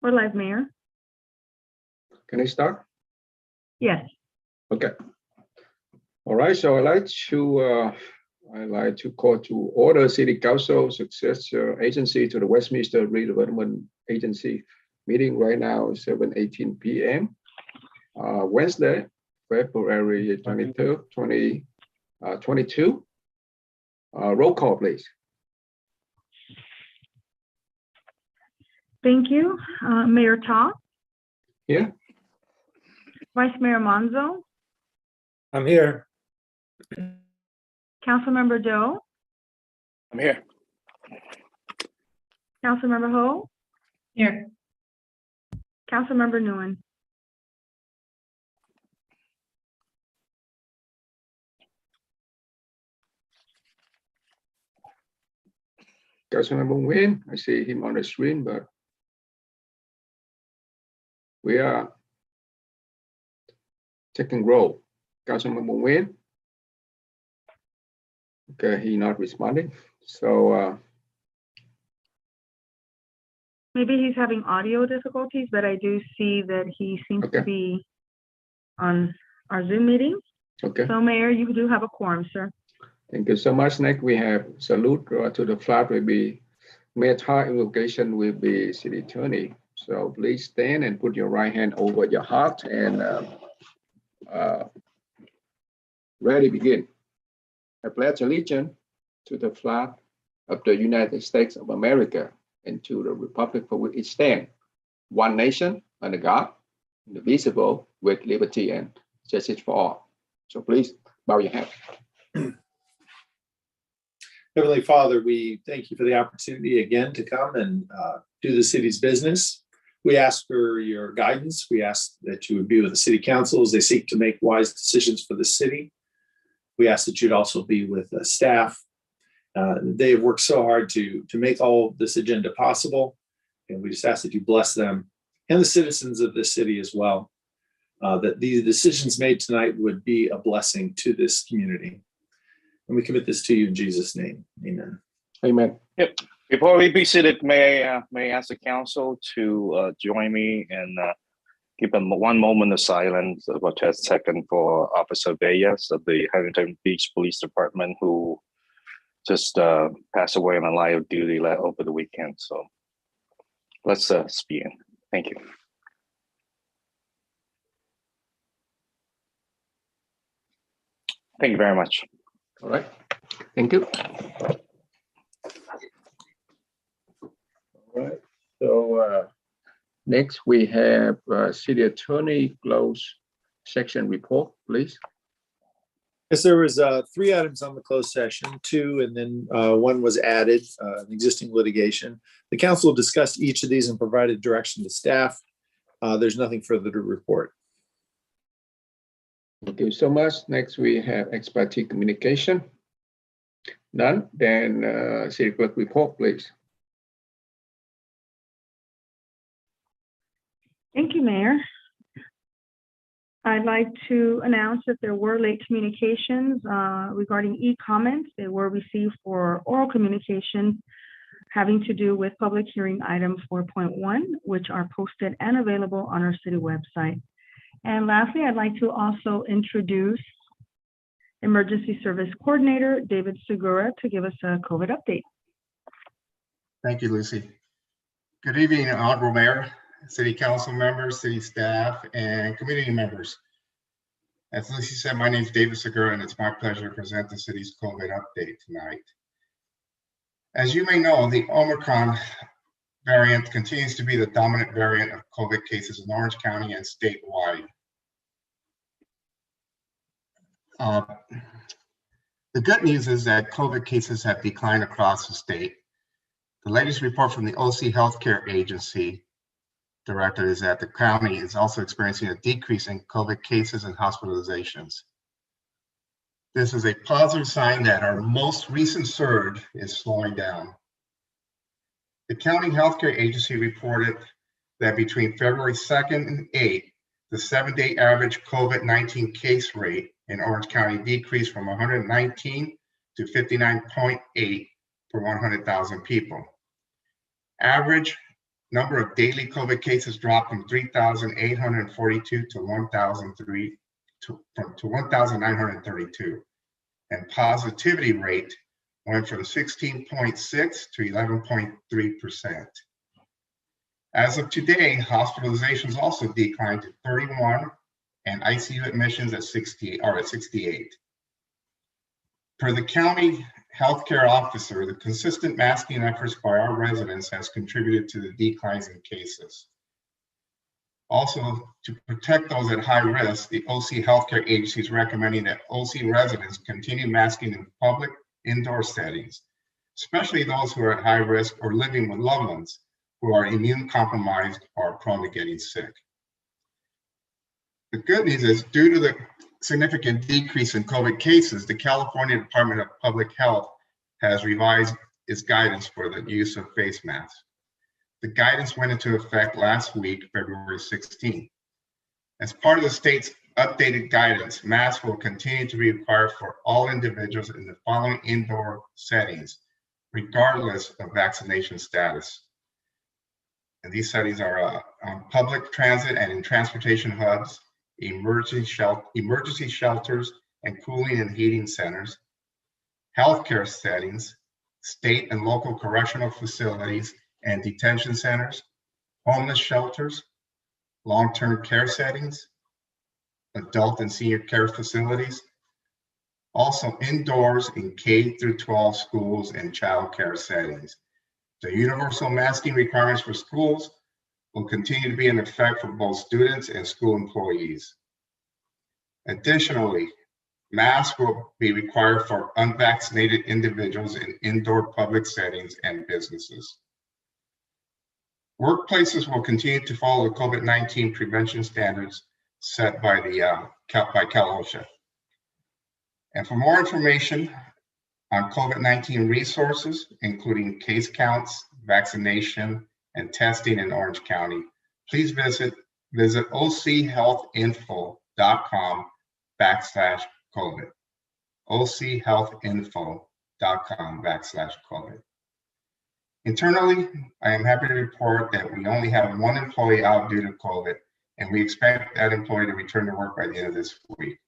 We're live, Mayor. Can I start? Yes. Okay. All right. So I'd like to call to order City Council Successor Agency to the Westminster Redevelopment Agency meeting right now, 7:18 p.m. Wednesday, February 23rd, 2022. Roll call, please. Thank you. Mayor Todd, Here. Vice Mayor Monzo, I'm here. Councilmember Doe, I'm here. Councilmember Ho, Here. Councilmember Nguyen. Councilmember Nguyen, I see him on the screen, but we are taking roll. Councilmember Nguyen. Okay, he not responding. So Maybe he's having audio difficulties, but I do see that he seems Okay. to be on our Zoom meeting. okay. So Mayor, you do have a quorum, sir. Thank you so much. Next, we have salute to the flag will be Mayor Todd, invocation will be City Attorney. So please stand and put your right hand over your heart and ready, begin. I pledge allegiance to the flag of the United States of America and to the republic for which it stands, one nation under God, indivisible, with liberty and justice for all. So please bow your head. Heavenly Father, we thank you for the opportunity again to come and do the city's business. We ask for your guidance. We ask that you would be with the city council as they seek to make wise decisions for the city. We ask that you'd also be with the staff. They have worked so hard to make all this agenda possible. And we just ask that you bless them and the citizens of this city as well, that these decisions made tonight would be a blessing to this community. And we commit this to you in Jesus' name. Amen. Amen. Yep. Before we be seated, may I ask the council to join me and give them one moment of silence, about 10 seconds, for Officer Bayes of the Huntington Beach Police Department, who just passed away on a line of duty over the weekend. So let's begin. Thank you. Thank you very much. All right. Thank you. All right. So next we have City Attorney closed section report, please. Yes, there was 3 items on the closed session, 2, and then 1 was added, an existing litigation. The council discussed each of these and provided direction to staff. There's nothing further to report. Thank you so much. Next we have ex parte communication. None. Then City Clerk report, please. Thank you, Mayor. I'd like to announce that there were late communications regarding e-comments. They were received for oral communication having to do with public hearing item 4.1, which are posted and available on our city website. And lastly, I'd like to also introduce Emergency Service Coordinator David Segura to give us a COVID update. Thank you, Lucy. Good evening, Honorable Mayor, City Council members, city staff, and community members. As Lucy said, my name is David Segura, and it's my pleasure to present the city's COVID update tonight. As you may know, the Omicron variant continues to be the dominant variant of COVID cases in Orange County and statewide. The good news is that COVID cases have declined across the state. The latest report from the OC Healthcare Agency Director is that the county is also experiencing a decrease in COVID cases and hospitalizations. This is a positive sign that our most recent surge is slowing down. The County Healthcare Agency reported that between February 2nd and 8th, the 7-day average COVID-19 case rate in Orange County decreased from 119 to 59.8 per 100,000 people. Average number of daily COVID cases dropped from 3,842 to 1,932. And positivity rate went from 16.6 to 11.3%. As of today, hospitalizations also declined to 31 and ICU admissions at 68. Per the county healthcare officer, the consistent masking efforts by our residents has contributed to the declines in cases. Also, to protect those at high risk, the OC Healthcare Agency is recommending that OC residents continue masking in public indoor settings, especially those who are at high risk or living with loved ones who are immune compromised or prone to getting sick. The good news is, due to the significant decrease in COVID cases, the California Department of Public Health has revised its guidance for the use of face masks. The guidance went into effect last week, February 16. As part of the state's updated guidance, masks will continue to be required for all individuals in the following indoor settings, regardless of vaccination status. And these settings are on public transit and in transportation hubs, emergency shelters and cooling and heating centers, healthcare settings, state and local correctional facilities and detention centers, homeless shelters, long-term care settings, adult and senior care facilities, also indoors in K through 12 schools and child care settings. The universal masking requirements for schools will continue to be in effect for both students and school employees. Additionally, masks will be required for unvaccinated individuals in indoor public settings and businesses. Workplaces will continue to follow the COVID-19 prevention standards set by Cal OSHA. And for more information on COVID-19 resources, including case counts, vaccination, and testing in Orange County, please visit ochealthinfo.com/COVID. ochealthinfo.com/COVID. Internally, I am happy to report that we only have one employee out due to COVID, and we expect that employee to return to work by the end of this week.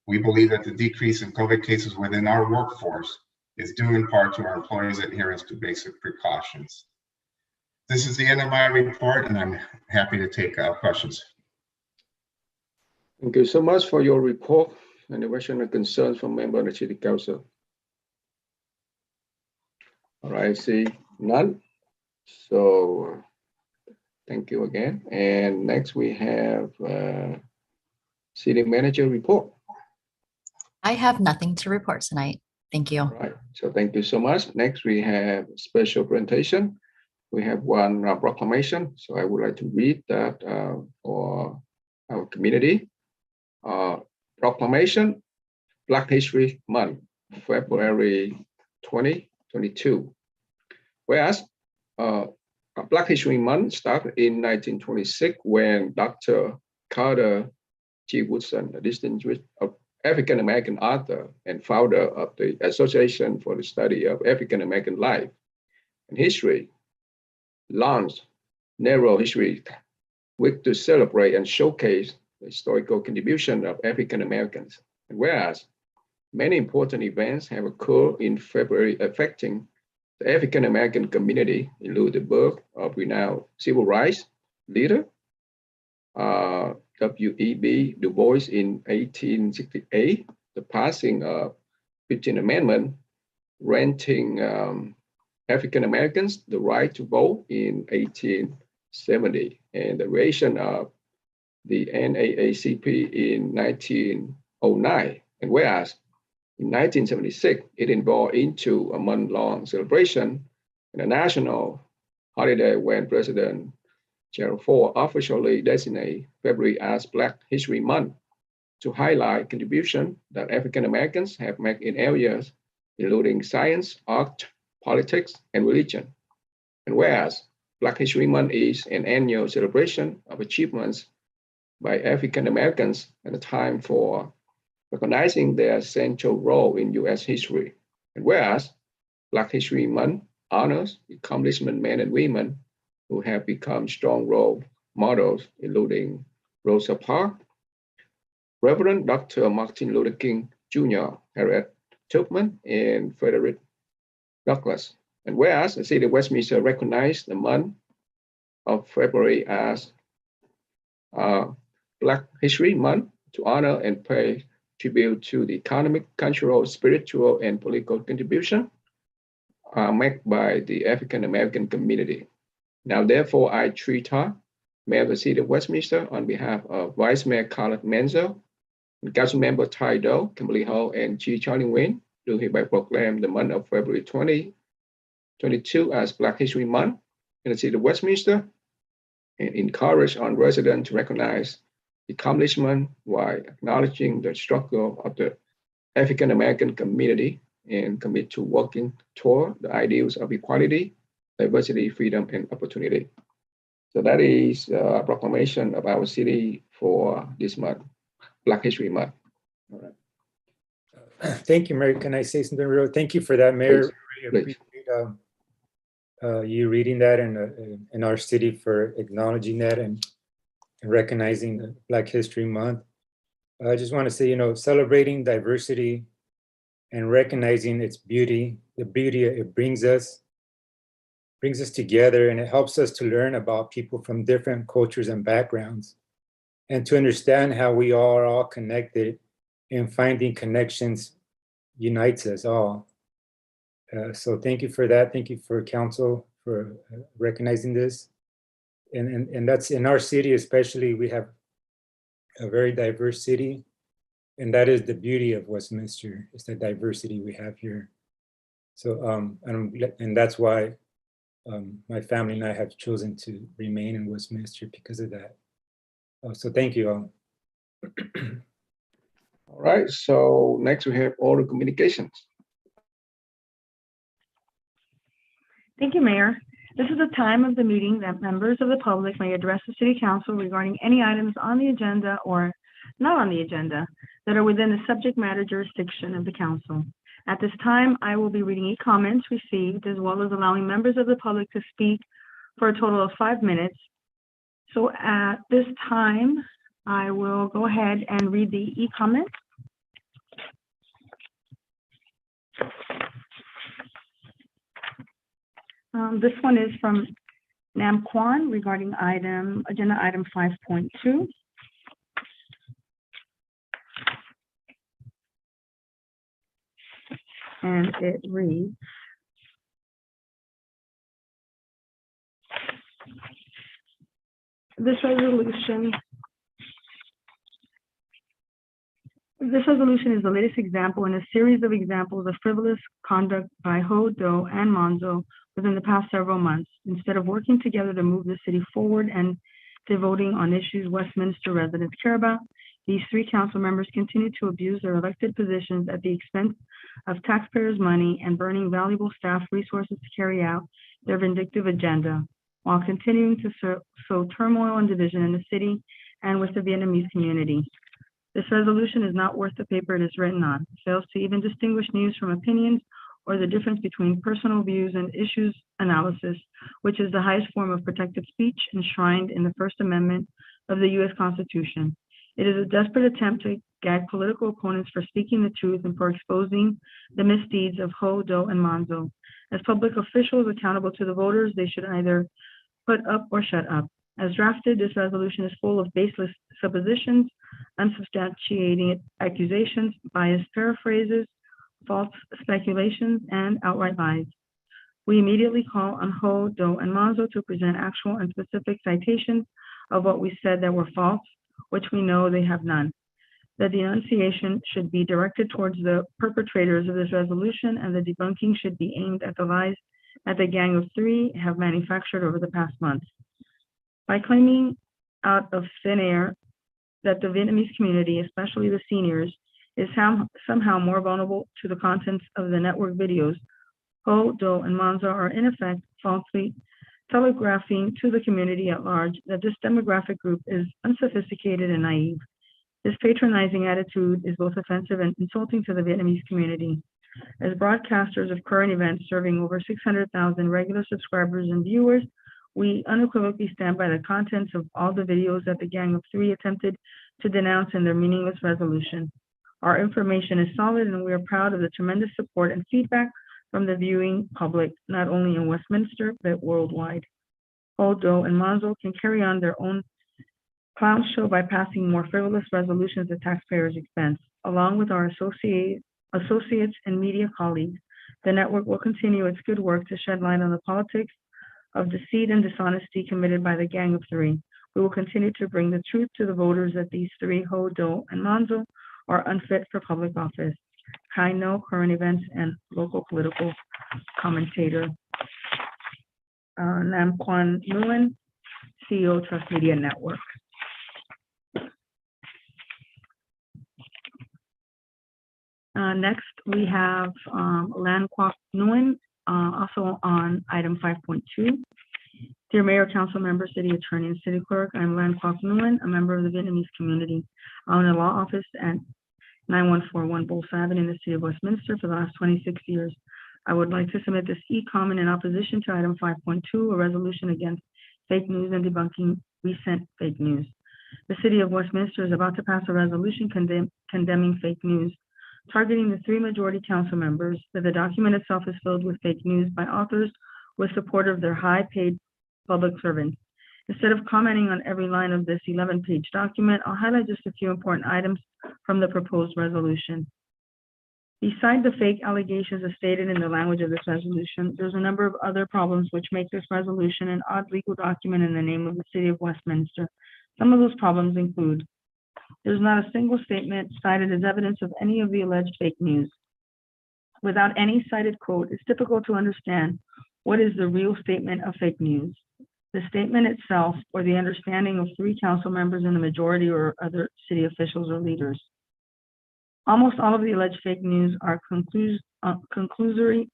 We believe that the decrease in COVID cases within our workforce is due in part to our employees' adherence to basic precautions. This is the end of my report, and I'm happy to take questions. Thank you so much for your report and the question and concerns from members of the City Council. All right, I see none. So thank you again. And next we have City Manager report. I have nothing to report tonight. Thank you. All right, so thank you so much. Next we have special presentation. We have one proclamation. So I would like to read that for our community. Proclamation, Black History Month, February 2022. Whereas Black History Month started in 1926 when Dr. Carter G. Woodson, a distinguished African American author and founder of the Association for the Study of African American Life and History, launched Narrow History Week to celebrate and showcase the historical contribution of African Americans. And whereas many important events have occurred in February affecting the African American community, include the birth of renowned civil rights leader W.E.B. Du Bois in 1868, the passing of 15th Amendment, granting African Americans the right to vote in 1870, and the creation of the NAACP in 1909. And whereas in 1976, it evolved into a month-long celebration and a national holiday when President Gerald Ford officially designated February as Black History Month to highlight contribution that African Americans have made in areas including science, art, politics, and religion. And whereas Black History Month is an annual celebration of achievements by African Americans and a time for recognizing their central role in U.S. history. And whereas Black History Month honors accomplishment men and women who have become strong role models, including Rosa Parks, Reverend Dr. Martin Luther King Jr., Harriet Tubman, and Frederick Douglass. And whereas the city of Westminster recognized the month of February as Black History Month to honor and pay tribute to the economic, cultural, spiritual, and political contribution made by the African American community. Now, therefore, I treat her, Mayor of the City of Westminster, on behalf of Vice Mayor Khaled Menzo, and Council Member Ty Doe, Kimberly Hall, and Chief Charlie Wynn, do hereby proclaim the month of February 2022 as Black History Month in the City of Westminster, and encourage on residents to recognize the accomplishment while acknowledging the struggle of the African American community and commit to working toward the ideals of equality, diversity, freedom, and opportunity. So that is a proclamation of our city for this month, Black History Month. All right. Thank you, Mayor. Can I say something real? Thank you for that, Mayor. Please. Really appreciate you reading that and in our city for acknowledging that and recognizing the Black History Month. I just want to say, celebrating diversity and recognizing its beauty, the beauty it brings us together, and it helps us to learn about people from different cultures and backgrounds and to understand how we are all connected, and finding connections unites us all. So thank you for that. Thank you for council for recognizing this. And that's in our city, especially, we have a very diverse city. And that is the beauty of Westminster, is the diversity we have here. So, and that's why my family and I have chosen to remain in Westminster because of that. So thank you all. All right, so next we have oral communications. Thank you, Mayor. This is the time of the meeting that members of the public may address the City Council regarding any items on the agenda or not on the agenda that are within the subject matter jurisdiction of the council. At this time, I will be reading e-comments received, as well as allowing members of the public to speak for a total of 5 minutes. So at this time, I will go ahead and read the e-comments. This one is from Nam Kwan regarding agenda item 5.2. And it reads, This resolution is the latest example in a series of examples of frivolous conduct by Ho, Do, and Monzo within the past several months. Instead of working together to move the city forward and devoting on issues Westminster residents care about, these three council members continue to abuse their elected positions at the expense of taxpayers' money and burning valuable staff resources to carry out their vindictive agenda, while continuing to sow turmoil and division in the city and with the Vietnamese community. This resolution is not worth the paper it is written on. It fails to even distinguish news from opinions or the difference between personal views and issues analysis, which is the highest form of protected speech enshrined in the First Amendment of the U.S. Constitution. It is a desperate attempt to gag political opponents for speaking the truth and for exposing the misdeeds of Ho, Do, and Monzo. As public officials accountable to the voters, they should either put up or shut up. As drafted, this resolution is full of baseless suppositions, unsubstantiated accusations, biased paraphrases, false speculations, and outright lies. We immediately call on Ho, Do, and Monzo to present actual and specific citations of what we said that were false, which we know they have none. The denunciation should be directed towards the perpetrators of this resolution, and the debunking should be aimed at the lies that the Gang of Three have manufactured over the past months. By claiming out of thin air that the Vietnamese community, especially the seniors, is somehow more vulnerable to the contents of the network videos, Ho, Do, and Monzo are in effect falsely telegraphing to the community at large that this demographic group is unsophisticated and naive. This patronizing attitude is both offensive and insulting to the Vietnamese community. As broadcasters of current events serving over 600,000 regular subscribers and viewers, we unequivocally stand by the contents of all the videos that the Gang of Three attempted to denounce in their meaningless resolution. Our information is solid, and we are proud of the tremendous support and feedback from the viewing public, not only in Westminster, but worldwide. Odo and Monzo can carry on their own clown show by passing more frivolous resolutions at taxpayers' expense. Along with our associates and media colleagues, the network will continue its good work to shed light on the politics of deceit and dishonesty committed by the Gang of Three. We will continue to bring the truth to the voters that these three, Ho, Do, and Monzo, are unfit for public office. Kai No, current events and local political commentator. Nam Kwan Nguyen, CEO, Trust Media Network. Next, we have Lan Kwok Nguyen, also on item 5.2. Dear Mayor, Council Member, City Attorney, and City Clerk, I'm Lan Kwok Nguyen, a member of the Vietnamese community. I own a law office at 9141 Bulls Avenue in the city of Westminster for the last 26 years. I would like to submit this e-comment in opposition to item 5.2, a resolution against fake news and debunking recent fake news. The city of Westminster is about to pass a resolution condemning fake news, targeting the three majority council members, that the document itself is filled with fake news by authors with support of their high-paid public servants. Instead of commenting on every line of this 11-page document, I'll highlight just a few important items from the proposed resolution. Beside the fake allegations as stated in the language of this resolution, there's a number of other problems which make this resolution an odd legal document in the name of the city of Westminster. Some of those problems include: there's not a single statement cited as evidence of any of the alleged fake news. Without any cited quote, it's difficult to understand what is the real statement of fake news. The statement itself, or the understanding of three council members in the majority or other city officials or leaders. Almost all of the alleged fake news are conclusory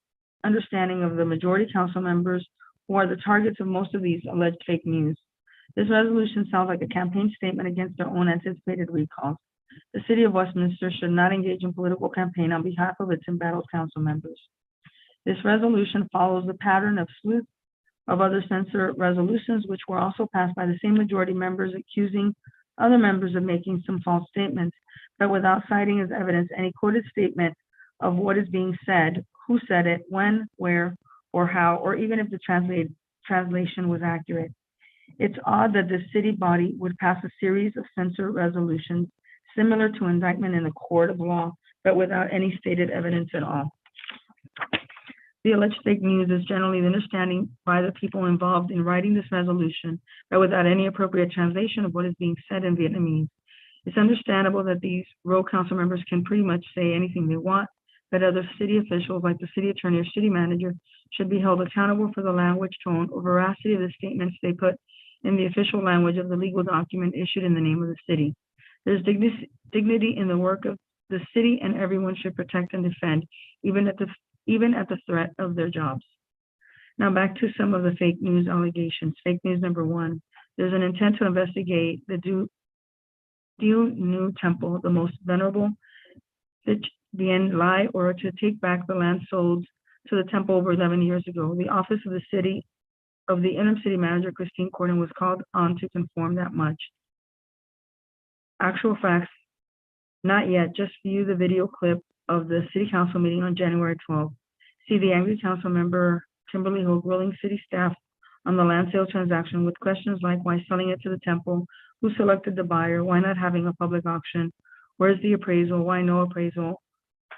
understanding of the majority council members who are the targets of most of these alleged fake news. This resolution sounds like a campaign statement against their own anticipated recalls. The city of Westminster should not engage in political campaign on behalf of its embattled council members. This resolution follows the pattern of sleuth of other censor resolutions, which were also passed by the same majority members, accusing other members of making some false statements, but without citing as evidence any quoted statement of what is being said, who said it, when, where, or how, or even if the translation was accurate. It's odd that the city body would pass a series of censor resolutions similar to indictment in a court of law, but without any stated evidence at all. The alleged fake news is generally the understanding by the people involved in writing this resolution, but without any appropriate translation of what is being said in Vietnamese. It's understandable that these row council members can pretty much say anything they want, but other city officials like the city attorney or city manager should be held accountable for the language, tone, or veracity of the statements they put in the official language of the legal document issued in the name of the city. There's dignity in the work of the city, and everyone should protect and defend, even at the threat of their jobs. Now back to some of the fake news allegations. Fake news number one, there's an intent to investigate the Dieu Nu Temple, the most venerable Bien Lai, or to take back the land sold to the temple over 11 years ago. The office of the interim city manager, Christine Corden, was called on to confirm that much. Actual facts, not yet. Just view the video clip of the city council meeting on January 12th. See the angry council member Kimberly Ho grilling city staff on the land sale transaction with questions like why selling it to the temple, who selected the buyer, why not having a public auction, where's the appraisal, why no appraisal,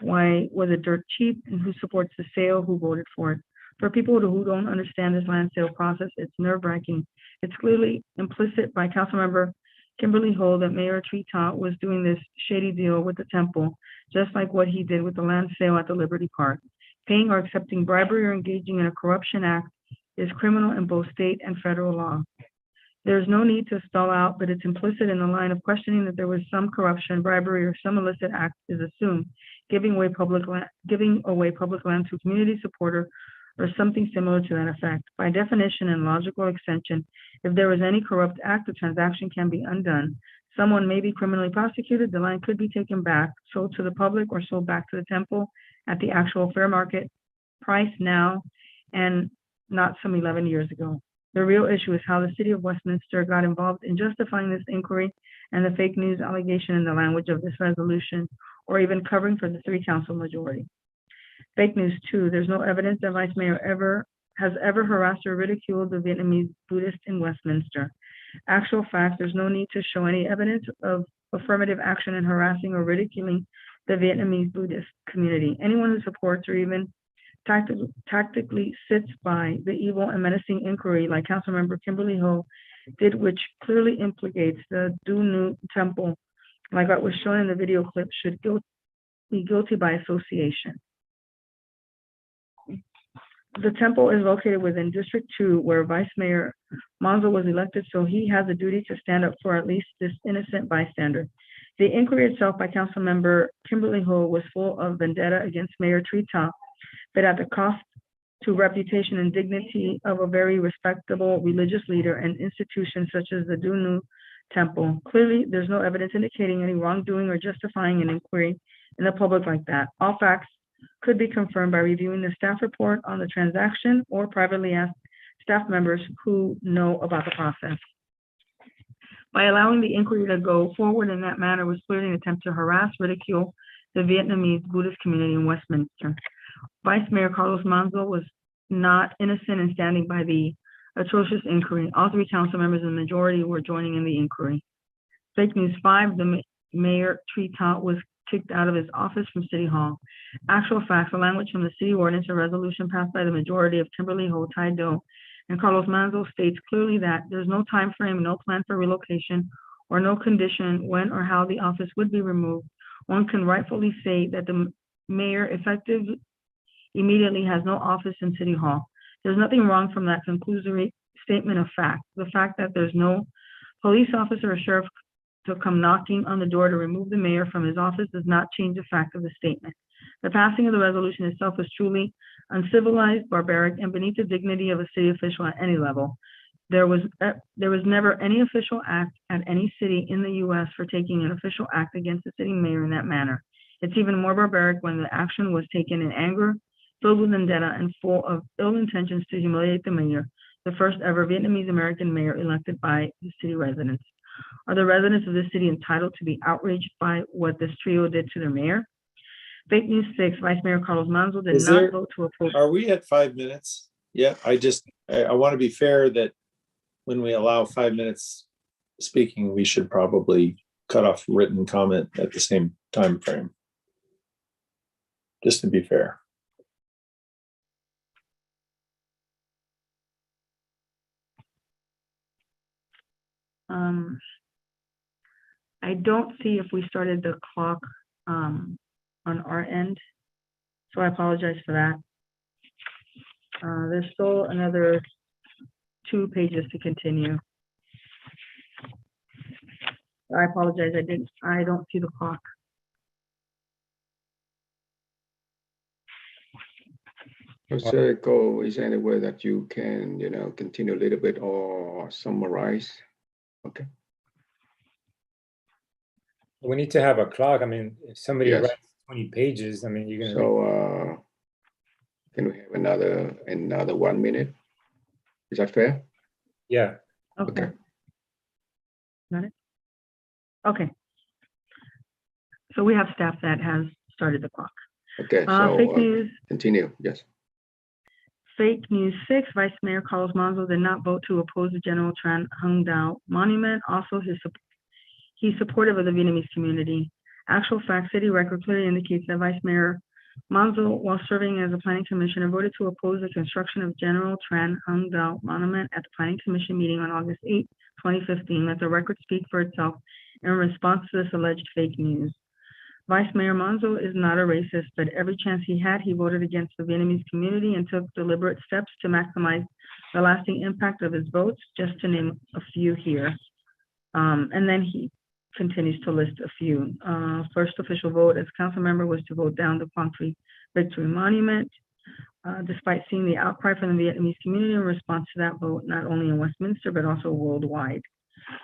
why was it dirt cheap, and who supports the sale, who voted for it. For people who don't understand this land sale process, it's nerve-wracking. It's clearly implicit by Councilmember Kimberly Ho that Mayor Trita was doing this shady deal with the temple, just like what he did with the land sale at the Liberty Park. Paying or accepting bribery or engaging in a corruption act is criminal in both state and federal law. There's no need to spell out, but it's implicit in the line of questioning that there was some corruption, bribery, or some illicit act is assumed, giving away public land to a community supporter or something similar to that effect. By definition and logical extension, if there was any corrupt act, the transaction can be undone. someone may be criminally prosecuted, the land could be taken back, sold to the public, or sold back to the temple at the actual fair market price now and not some 11 years ago. The real issue is how the city of Westminster got involved in justifying this inquiry and the fake news allegation in the language of this resolution, or even covering for the 3 council majority. Fake news 2, there's no evidence that Vice Mayor has ever harassed or ridiculed the Vietnamese Buddhists in Westminster. Actual fact, there's no need to show any evidence of affirmative action in harassing or ridiculing the Vietnamese Buddhist community. Anyone who supports or even tactically sits by the evil and menacing inquiry like Councilmember Kimberly Ho did, which clearly implicates the Du Nu Temple, like what was shown in the video clip, should be guilty by association. The temple is located within District 2, where Vice Mayor Monzo was elected, so he has a duty to stand up for at least this innocent bystander. The inquiry itself by Councilmember Kimberly Ho was full of vendetta against Mayor Trita, but at the cost to reputation and dignity of a very respectable religious leader and institution such as the Du Nu Temple. Clearly, there's no evidence indicating any wrongdoing or justifying an inquiry in the public like that. All facts could be confirmed by reviewing the staff report on the transaction or privately ask staff members who know about the process. By allowing the inquiry to go forward in that manner was clearly an attempt to harass, ridicule the Vietnamese Buddhist community in Westminster. Vice Mayor Carlos Manzo was not innocent in standing by the atrocious inquiry. All 3 council members in the majority were joining in the inquiry. Fake news 5, the Mayor Trita was kicked out of his office from City Hall. Actual facts, the language from the city ordinance and resolution passed by the majority of Kimberly Ho, Tai Do, and Carlos Manzo states clearly that there's no time frame, no plan for relocation, or no condition when or how the office would be removed. One can rightfully say that the mayor effective immediately has no office in City Hall. There's nothing wrong from that conclusory statement of fact. The fact that there's no police officer or sheriff to come knocking on the door to remove the mayor from his office does not change the fact of the statement. The passing of the resolution itself was truly uncivilized, barbaric, and beneath the dignity of a city official at any level. There was never any official act at any city in the U.S. for taking an official act against the city mayor in that manner. It's even more barbaric when the action was taken in anger, filled with vendetta, and full of ill intentions to humiliate the mayor, the first ever Vietnamese American mayor elected by the city residents. Are the residents of this city entitled to be outraged by what this trio did to their mayor? Fake news 6, Vice Mayor Carlos Manzo did not vote to oppose. Are we at 5 minutes? Yeah, I want to be fair that when we allow 5 minutes speaking, we should probably cut off written comment at the same time frame. Just to be fair. I don't see if we started the clock on our end, so I apologize for that. There's still another 2 pages to continue. I apologize, I don't see the clock. Mr. Cole, is there any way that you can, continue a little bit or summarize? Okay. We need to have a clock. I mean, if somebody Yes. writes 20 pages, I mean, you're gonna. So can we have another 1 minute? Is that fair? Yeah. Okay. Got it? Okay. So we have staff that has started the clock. Okay, Fake so news. continue, yes. Fake news 6, Vice Mayor Carlos Manzo did not vote to oppose the General Tran Hung Dao monument. Also, he's supportive of the Vietnamese community. Actual fact, city record clearly indicates that Vice Mayor Manzo, while serving as a planning commissioner, voted to oppose the construction of General Tran Hung Dao monument at the planning commission meeting on August 8, 2015. Let the record speak for itself in response to this alleged fake news. Vice Mayor Manzo is not a racist, but every chance he had, he voted against the Vietnamese community and took deliberate steps to maximize the lasting impact of his votes, just to name a few here. And then he continues to list a few. First official vote as council member was to vote down the Quang Tri Victory Monument, despite seeing the outcry from the Vietnamese community in response to that vote, not only in Westminster, but also worldwide.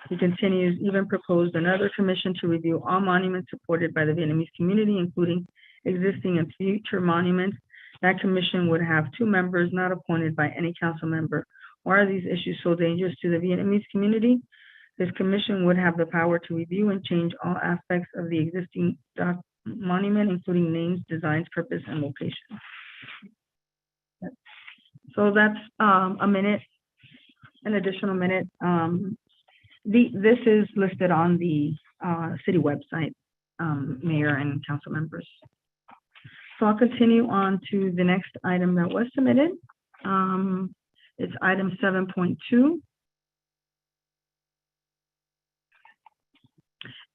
He continues, even proposed another commission to review all monuments supported by the Vietnamese community, including existing and future monuments. That commission would have 2 members not appointed by any council member. Why are these issues so dangerous to the Vietnamese community? This commission would have the power to review and change all aspects of the existing monument, including names, designs, purpose, and location. So that's a minute, an additional minute. This is listed on the city website, mayor and council members. So I'll continue on to the next item that was submitted. It's item 7.2.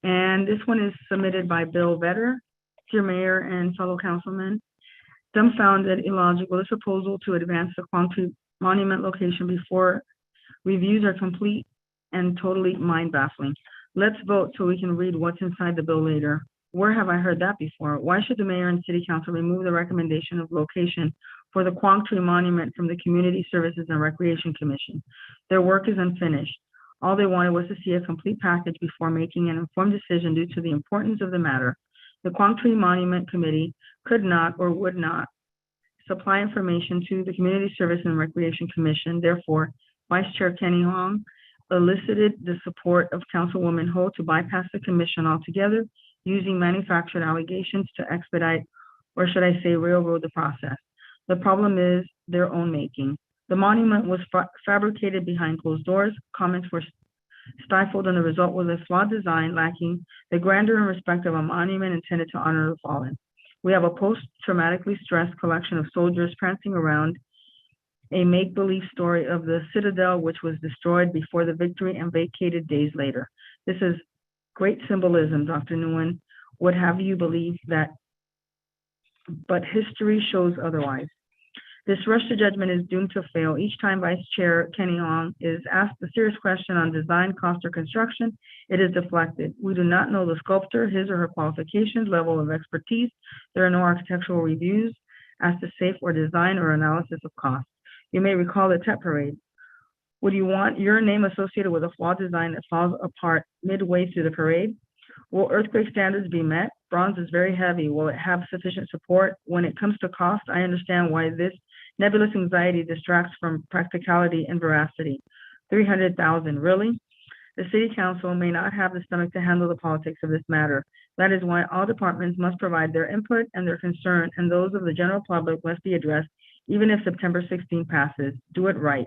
And this one is submitted by Bill Vetter. Dear Mayor and fellow councilmen, dumbfounded, illogical, this proposal to advance the Quang Tri Monument location before reviews are complete and totally mind-baffling. Let's vote so we can read what's inside the bill later. Where have I heard that before? Why should the mayor and city council remove the recommendation of location for the Quang Tri Monument from the Community Services and Recreation Commission? Their work is unfinished. All they wanted was to see a complete package before making an informed decision due to the importance of the matter. The Quang Tri Monument Committee could not or would not supply information to the Community Service and Recreation Commission. Therefore, Vice Chair Kenny Hong elicited the support of Councilwoman Ho to bypass the commission altogether, using manufactured allegations to expedite, or should I say railroad, the process. The problem is their own making. The monument was fabricated behind closed doors. Comments were stifled, and the result was a flawed design lacking the grandeur and respect of a monument intended to honor the fallen. We have a post-traumatically stressed collection of soldiers prancing around a make-believe story of the citadel, which was destroyed before the victory and vacated days later. This is great symbolism, Dr. Nguyen would have you believe that, but history shows otherwise. This rush to judgment is doomed to fail. Each time Vice Chair Kenny Hong is asked a serious question on design, cost, or construction, it is deflected. We do not know the sculptor, his or her qualifications, level of expertise. There are no architectural reviews as to safe or design or analysis of cost. You may recall the Tet Parade. Would you want your name associated with a flawed design that falls apart midway through the parade? Will earthquake standards be met? Bronze is very heavy. Will it have sufficient support? When it comes to cost, I understand why this nebulous anxiety distracts from practicality and veracity. 300,000, really? The city council may not have the stomach to handle the politics of this matter. That is why all departments must provide their input and their concern, and those of the general public must be addressed, even if September 16 passes. Do it right.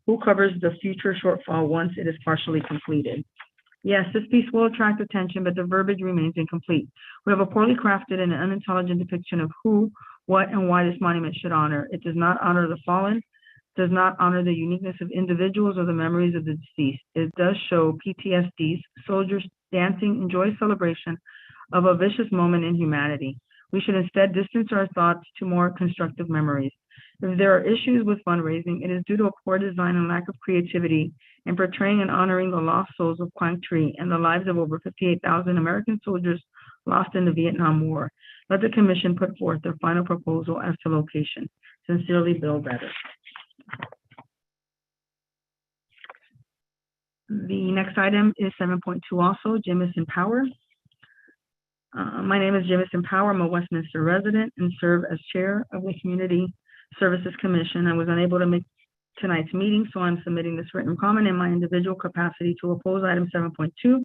Who covers the future shortfall once it is partially completed? Yes, this piece will attract attention, but the verbiage remains incomplete. We have a poorly crafted and unintelligent depiction of who, what, and why this monument should honor. It does not honor the fallen, does not honor the uniqueness of individuals or the memories of the deceased. It does show PTSDs, soldiers dancing in joyous celebration of a vicious moment in humanity. We should instead distance our thoughts to more constructive memories. If there are issues with fundraising, it is due to a poor design and lack of creativity in portraying and honoring the lost souls of Quang Tri and the lives of over 58,000 American soldiers lost in the Vietnam War. Let the commission put forth their final proposal as to location. Sincerely, Bill Vetter. The next item is 7.2 also, Jemison Power. My name is Jemison Power. I'm a Westminster resident and serve as chair of the Community Services Commission. I was unable to make tonight's meeting, so I'm submitting this written comment in my individual capacity to oppose item 7.2,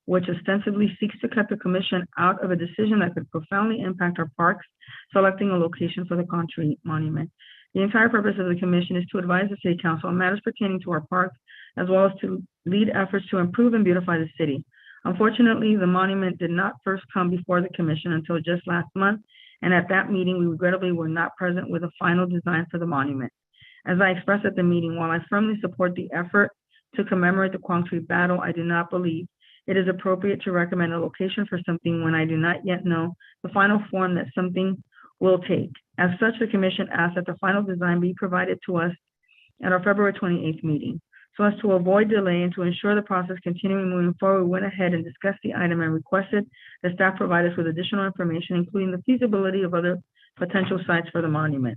which ostensibly seeks to cut the commission out of a decision that could profoundly impact our parks, selecting a location for the Quang Tri Monument. The entire purpose of the commission is to advise the city council on matters pertaining to our parks, as well as to lead efforts to improve and beautify the city. Unfortunately, the monument did not first come before the commission until just last month, and at that meeting, we regrettably were not present with a final design for the monument. As I expressed at the meeting, while I firmly support the effort to commemorate the Quang Tri battle, I do not believe it is appropriate to recommend a location for something when I do not yet know the final form that something will take. As such, the commission asked that the final design be provided to us at our February 28th meeting. So as to avoid delay and to ensure the process continuing moving forward, we went ahead and discussed the item and requested the staff provide us with additional information, including the feasibility of other potential sites for the monument.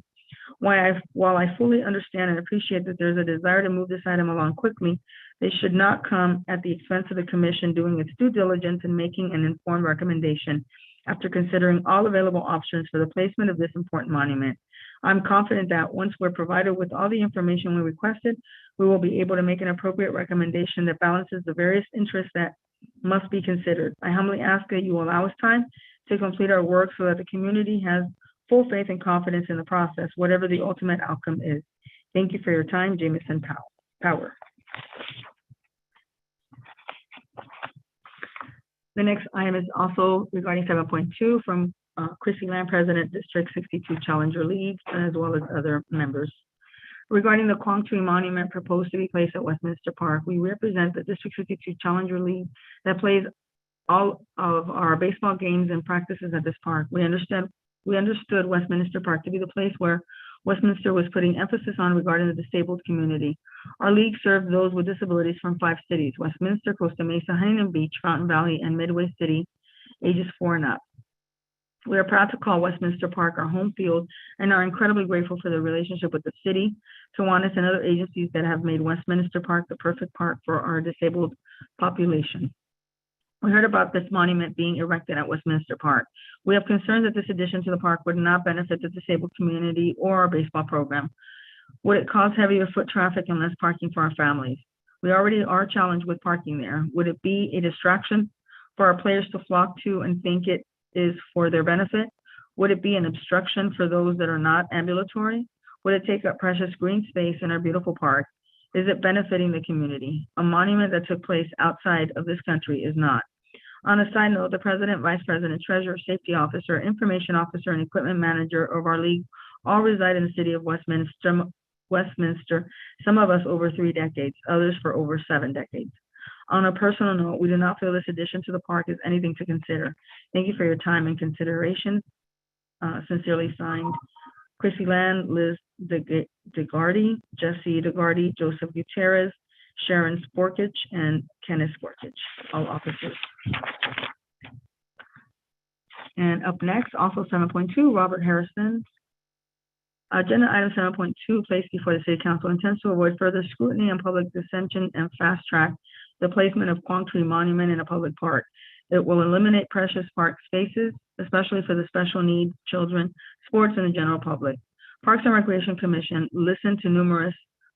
While I fully understand and appreciate that there's a desire to move this item along quickly, They should not come at the expense of the commission doing its due diligence and making an informed recommendation after considering all available options for the placement of this important monument. I'm confident that once we're provided with all the information we requested, we will be able to make an appropriate recommendation that balances the various interests that must be considered. I humbly ask that you allow us time to complete our work so that the community has full faith and confidence in the process, whatever the ultimate outcome is. Thank you for your time, Jameson Power. The next item is also regarding 7.2 from Chrissy Land, President, District 62 Challenger League, as well as other members. Regarding the Quang Tri Monument proposed to be placed at Westminster Park, we represent the District 52 Challenger League that plays all of our baseball games and practices at this park. We understood Westminster Park to be the place where Westminster was putting emphasis on regarding the disabled community. Our league served those with disabilities from 5 cities: Westminster, Costa Mesa, Huntington Beach, Fountain Valley, and Midway City, ages 4 and up. We are proud to call Westminster Park our home field and are incredibly grateful for the relationship with the city, Kiwanis, and other agencies that have made Westminster Park the perfect park for our disabled population. We heard about this monument being erected at Westminster Park. We have concerns that this addition to the park would not benefit the disabled community or our baseball program. Would it cause heavier foot traffic and less parking for our families? We already are challenged with parking there. Would it be a distraction for our players to flock to and think it is for their benefit? Would it be an obstruction for those that are not ambulatory? Would it take up precious green space in our beautiful park? Is it benefiting the community? A monument that took place outside of this country is not. On a side note, the president, vice president, treasurer, safety officer, information officer, and equipment manager of our league all reside in the city of Westminster, some of us over 3 decades, others for over 7 decades. On a personal note, we do not feel this addition to the park is anything to consider. Thank you for your time and consideration. Sincerely signed, Chrissy Land, Liz DeGardi, Jesse DeGardi, Joseph Gutierrez, Sharon Sporkich, and Kenneth Sporkich, all officers. And up next, also 7.2, Robert Harrison. Agenda item 7.2, placed before the City Council, intends to avoid further scrutiny and public dissension and fast track the placement of Quang Tri Monument in a public park. It will eliminate precious park spaces, especially for the special needs, children, sports, and the general public. Parks and Recreation Commission listened to numerous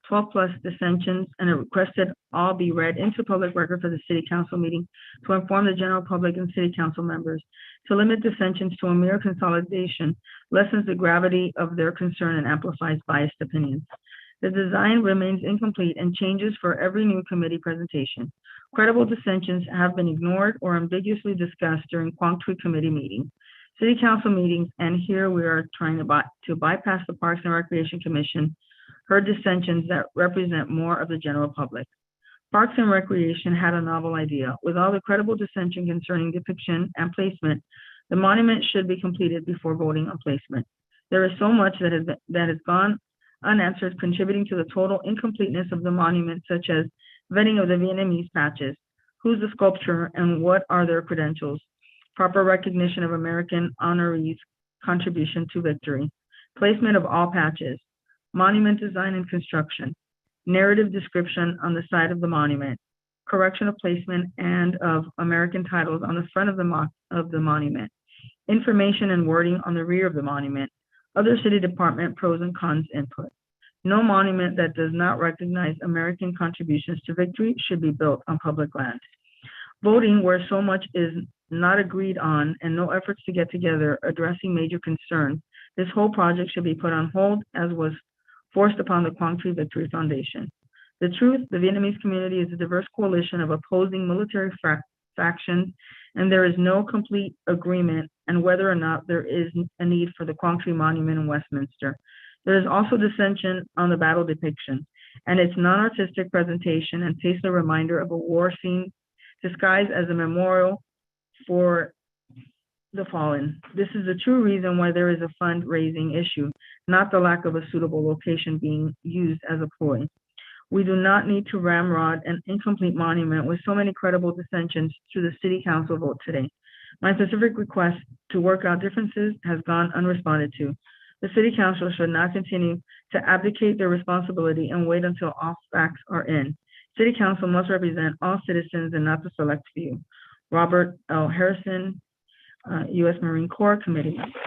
12+ dissensions and it requested all be read into public record for the City Council meeting to inform the general public and City Council members. To limit dissensions to a mere consolidation lessens the gravity of their concern and amplifies biased opinions. The design remains incomplete and changes for every new committee presentation. Credible dissensions have been ignored or ambiguously discussed during Quang Tri Committee meetings, City Council meetings, and here we are trying to bypass the Parks and Recreation Commission, heard dissensions that represent more of the general public. Parks and Recreation had a novel idea. With all the credible dissension concerning depiction and placement, the monument should be completed before voting on placement. There is so much that has gone unanswered, contributing to the total incompleteness of the monument, such as vetting of the Vietnamese patches, who's the sculptor and what are their credentials, proper recognition of American honorees' contribution to victory, placement of all patches, monument design and construction, narrative description on the side of the monument, correction of placement and of American titles on the front of the monument, information and wording on the rear of the monument, other city department pros and cons input. No monument that does not recognize American contributions to victory should be built on public land. Voting where so much is not agreed on and no efforts to get together addressing major concerns, this whole project should be put on hold as was forced upon the Quang Tri Victory Foundation. The truth, the Vietnamese community is a diverse coalition of opposing military factions, and there is no complete agreement on whether or not there is a need for the Quang Tri Monument in Westminster. There is also dissension on the battle depiction and its non-artistic presentation and tasteful reminder of a war scene disguised as a memorial for the fallen. This is the true reason why there is a fundraising issue, not the lack of a suitable location being used as a ploy. We do not need to ramrod an incomplete monument with so many credible dissensions through the City Council vote today. My specific request to work out differences has gone unresponded to. The City Council should not continue to abdicate their responsibility and wait until all facts are in. City Council must represent all citizens and not the select few. Robert L. Harrison, U.S. Marine Corps Committee member.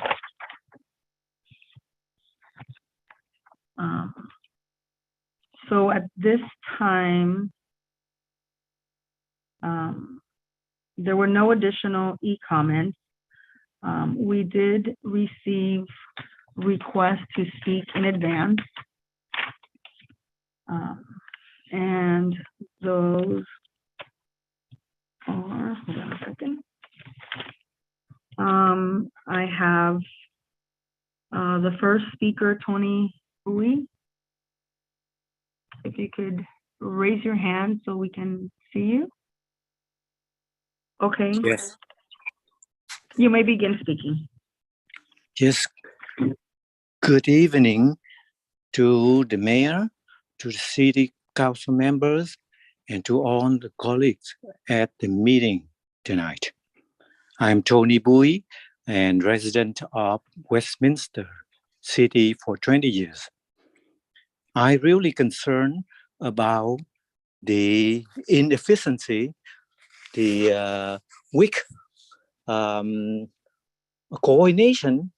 So at this time, there were no additional e-comments. We did receive requests to speak in advance. And those are, hold on a second. I have the first speaker, Tony Bowie. If you could raise your hand so we can see you. Okay. Yes, You may begin speaking. yes. Good evening to the mayor, to the city council members, and to all the colleagues at the meeting tonight. I'm Tony Bowie, and resident of Westminster City for 20 years. I really concerned about the inefficiency, the weak coordination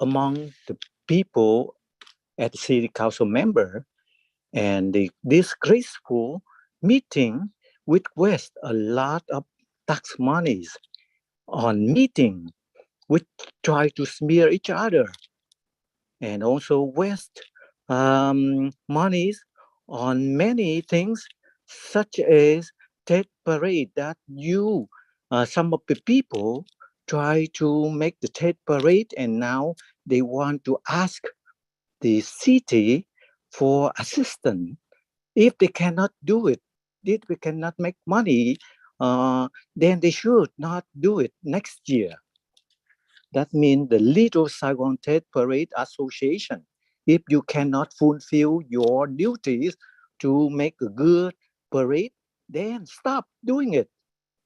among the people at the city council member, and the disgraceful meeting which waste a lot of tax monies on meeting which try to smear each other, and also waste monies on many things such as Tet Parade that some of the people try to make the Tet Parade, and now they want to ask the city for assistance. If they cannot do it, if we cannot make money, then they should not do it next year. That means the Little Saigon Tet Parade Association, if you cannot fulfill your duties to make a good parade, then stop doing it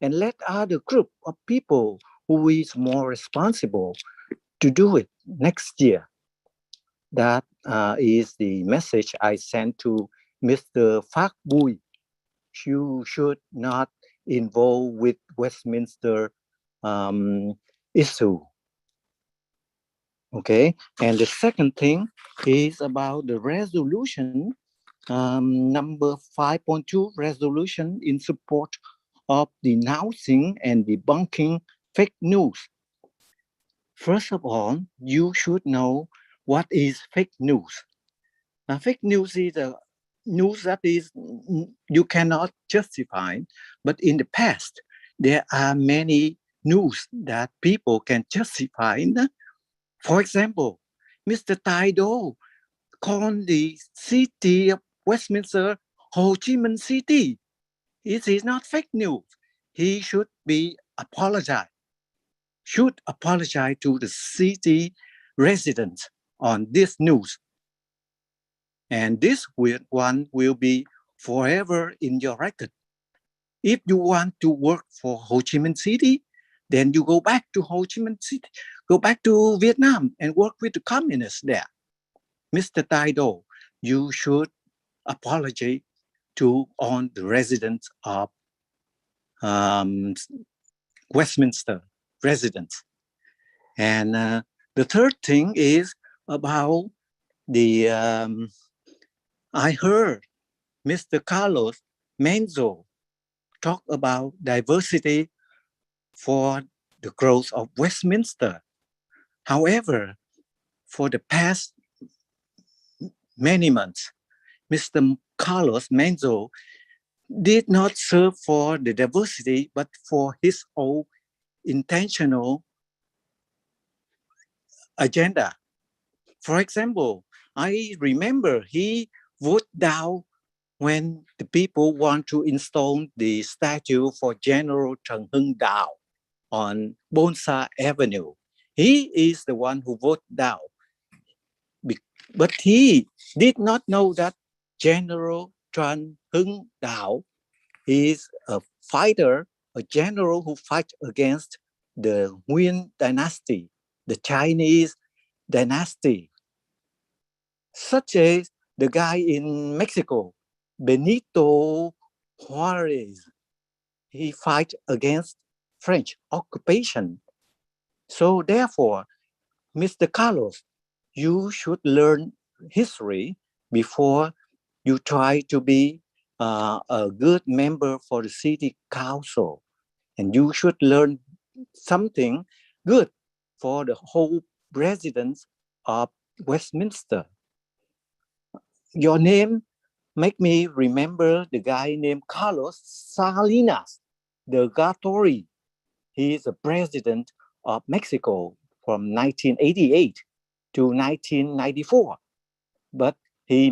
and let other group of people who is more responsible to do it next year. That is the message I sent to Mr. Phak Bui. You should not involve with Westminster issue. Okay, and the second thing is about the resolution number 5.2 resolution in support of denouncing and debunking fake news. First of all, you should know what is fake news. Fake news is a news that is you cannot justify, but in the past, there are many news that people can justify. For example, Mr. Taido called the city of Westminster Ho Chi Minh City. It is not fake news. He should apologize to the city residents on this news. And this one will be forever in your record. If you want to work for Ho Chi Minh City, then you go back to Ho Chi Minh City, go back to Vietnam and work with the communists there. Mr. Taido, you should apologize to all the residents of Westminster residents. And the third thing is about the, I heard Mr. Carlos Menzo talk about diversity for the growth of Westminster. However, for the past many months, Mr. Carlos Menzo did not serve for the diversity, but for his own intentional agenda. For example, I remember he voted down when the people want to install the statue for General Trần Hưng Đạo on Bonsa Avenue. He is the one who voted down. But he did not know that General Trần Hưng Đạo is a fighter, a general who fights against the Nguyen dynasty, the Chinese dynasty, such as the guy in Mexico, Benito Juarez, he fight against French occupation. So therefore, Mr. Carlos, you should learn history before you try to be a good member for the city council. And you should learn something good for the whole residents of Westminster. Your name make me remember the guy named Carlos Salinas de Gortari. He is the president of Mexico from 1988 to 1994. But he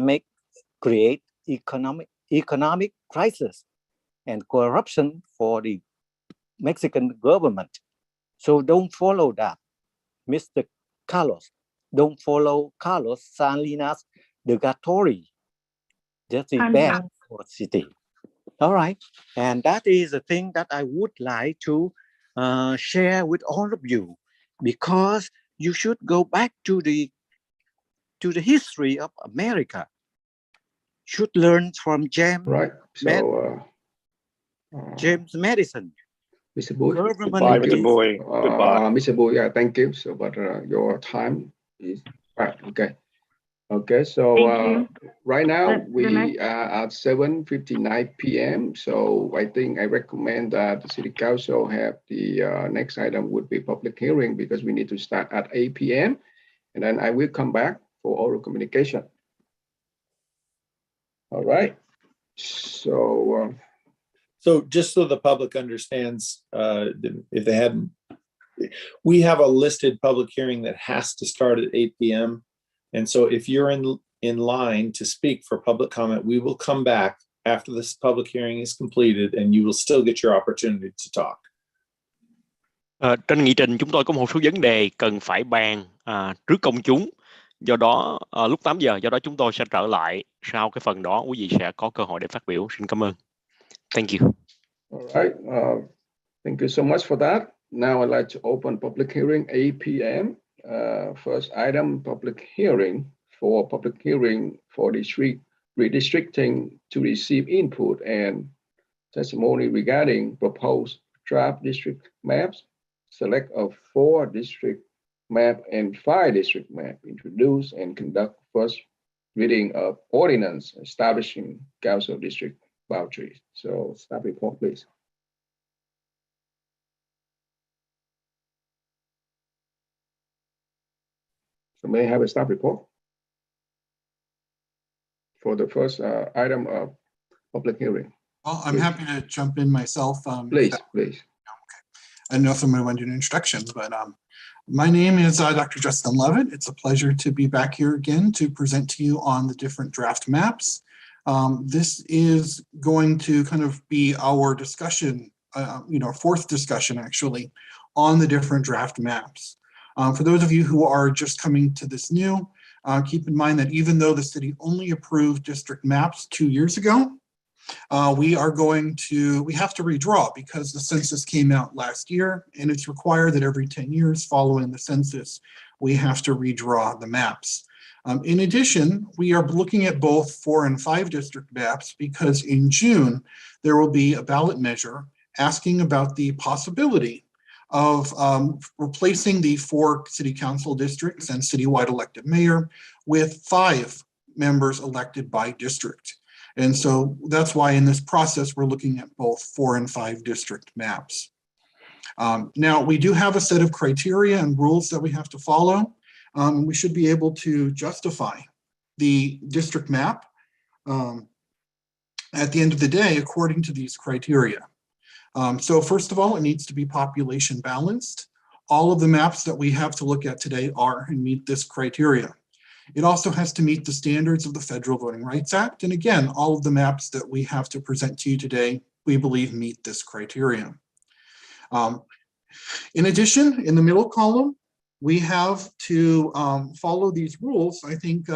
create economic crisis and corruption for the Mexican government. So don't follow that, Mr. Carlos. Don't follow Carlos Salinas de Gortari. That is bad for the city. All right, and that is the thing that I would like to share with all of you, because you should go back to the history of America. Should learn from James. Right. So, James Madison. Mr. Boyd. Goodbye, Mr. Boyd. Goodbye. Mr. Boyd, yeah, thank you. So, but your time is right. Okay. Okay. So right now we are at 7:59 p.m. So I think I recommend that the City Council have the next item would be public hearing, because we need to start at 8 p.m. and then I will come back for oral communication. All right. So. So just so the public understands, if they hadn't, we have a listed public hearing that has to start at 8 p.m. And so if you're in line to speak for public comment, we will come back after this public hearing is completed and you will still get your opportunity to talk. Trên nghị trình chúng tôi có một số vấn đề cần phải bàn trước công chúng. Do đó lúc 8 giờ, do đó chúng tôi sẽ trở lại sau cái phần đó, quý vị sẽ có cơ hội để phát biểu. Xin cảm ơn. Thank you. All right. Thank you so much for that. Now I'd like to open public hearing 8 p.m. First item, public hearing for redistricting to receive input and testimony regarding proposed draft district maps, select of 4 district map and 5 district map, introduce and conduct first reading of ordinance establishing council district boundaries. So staff report, please. So may I have a staff report for the first item of public hearing? Well, I'm happy to jump in myself. Please. Okay. I don't know if I'm going to do an introduction, but my name is Dr. Justin Levitt. It's a pleasure to be back here again to present to you on the different draft maps. This is going to kind of be our discussion, fourth discussion actually, on the different draft maps. For those of you who are just coming to this new, keep in mind that even though the city only approved district maps 2 years ago, we have to redraw because the census came out last year, and it's required that every 10 years following the census, we have to redraw the maps. In addition, we are looking at both 4 and 5 district maps because in June, there will be a ballot measure asking about the possibility of replacing the 4 city council districts and citywide elected mayor with 5 members elected by district. And so that's why in this process, we're looking at both 4 and 5 district maps. Now, we do have a set of criteria and rules that we have to follow. We should be able to justify the district map at the end of the day according to these criteria. So first of all, it needs to be population balanced. All of the maps that we have to look at today are and meet this criteria. It also has to meet the standards of the Federal Voting Rights Act. And again, all of the maps that we have to present to you today, we believe meet this criteria. In addition, in the middle column, we have to follow these rules, I think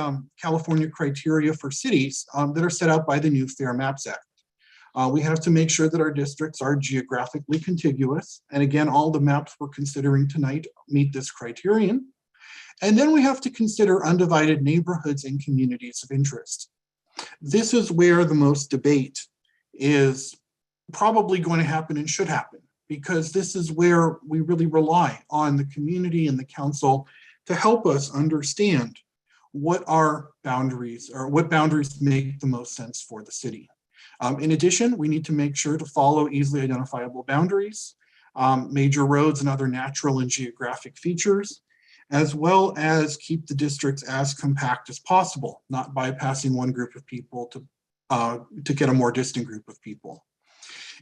California criteria for cities that are set out by the new Fair Maps Act. We have to make sure that our districts are geographically contiguous. And again, all the maps we're considering tonight meet this criterion. And then we have to consider undivided neighborhoods and communities of interest. This is where the most debate is probably going to happen and should happen, because this is where we really rely on the community and the council to help us understand what our boundaries or what boundaries make the most sense for the city. In addition, we need to make sure to follow easily identifiable boundaries, major roads and other natural and geographic features, as well as keep the districts as compact as possible, not bypassing one group of people to get a more distant group of people.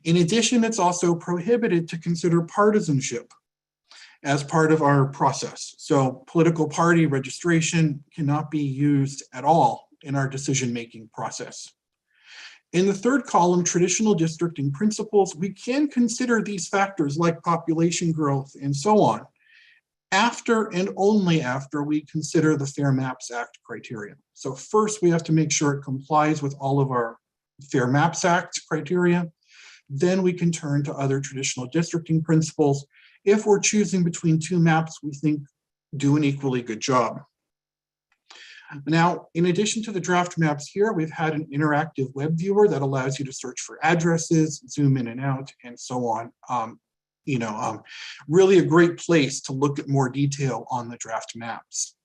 In addition, it's also prohibited to consider partisanship as part of our process. So political party registration cannot be used at all in our decision-making process. In the third column, traditional districting principles, we can consider these factors like population growth and so on after and only after we consider the Fair Maps Act criteria. So first, we have to make sure it complies with all of our Fair Maps Act criteria. Then we can turn to other traditional districting principles if we're choosing between two maps we think do an equally good job. Now, in addition to the draft maps here, we've had an interactive web viewer that allows you to search for addresses, zoom in and out, and so on. Really a great place to look at more detail on the draft maps.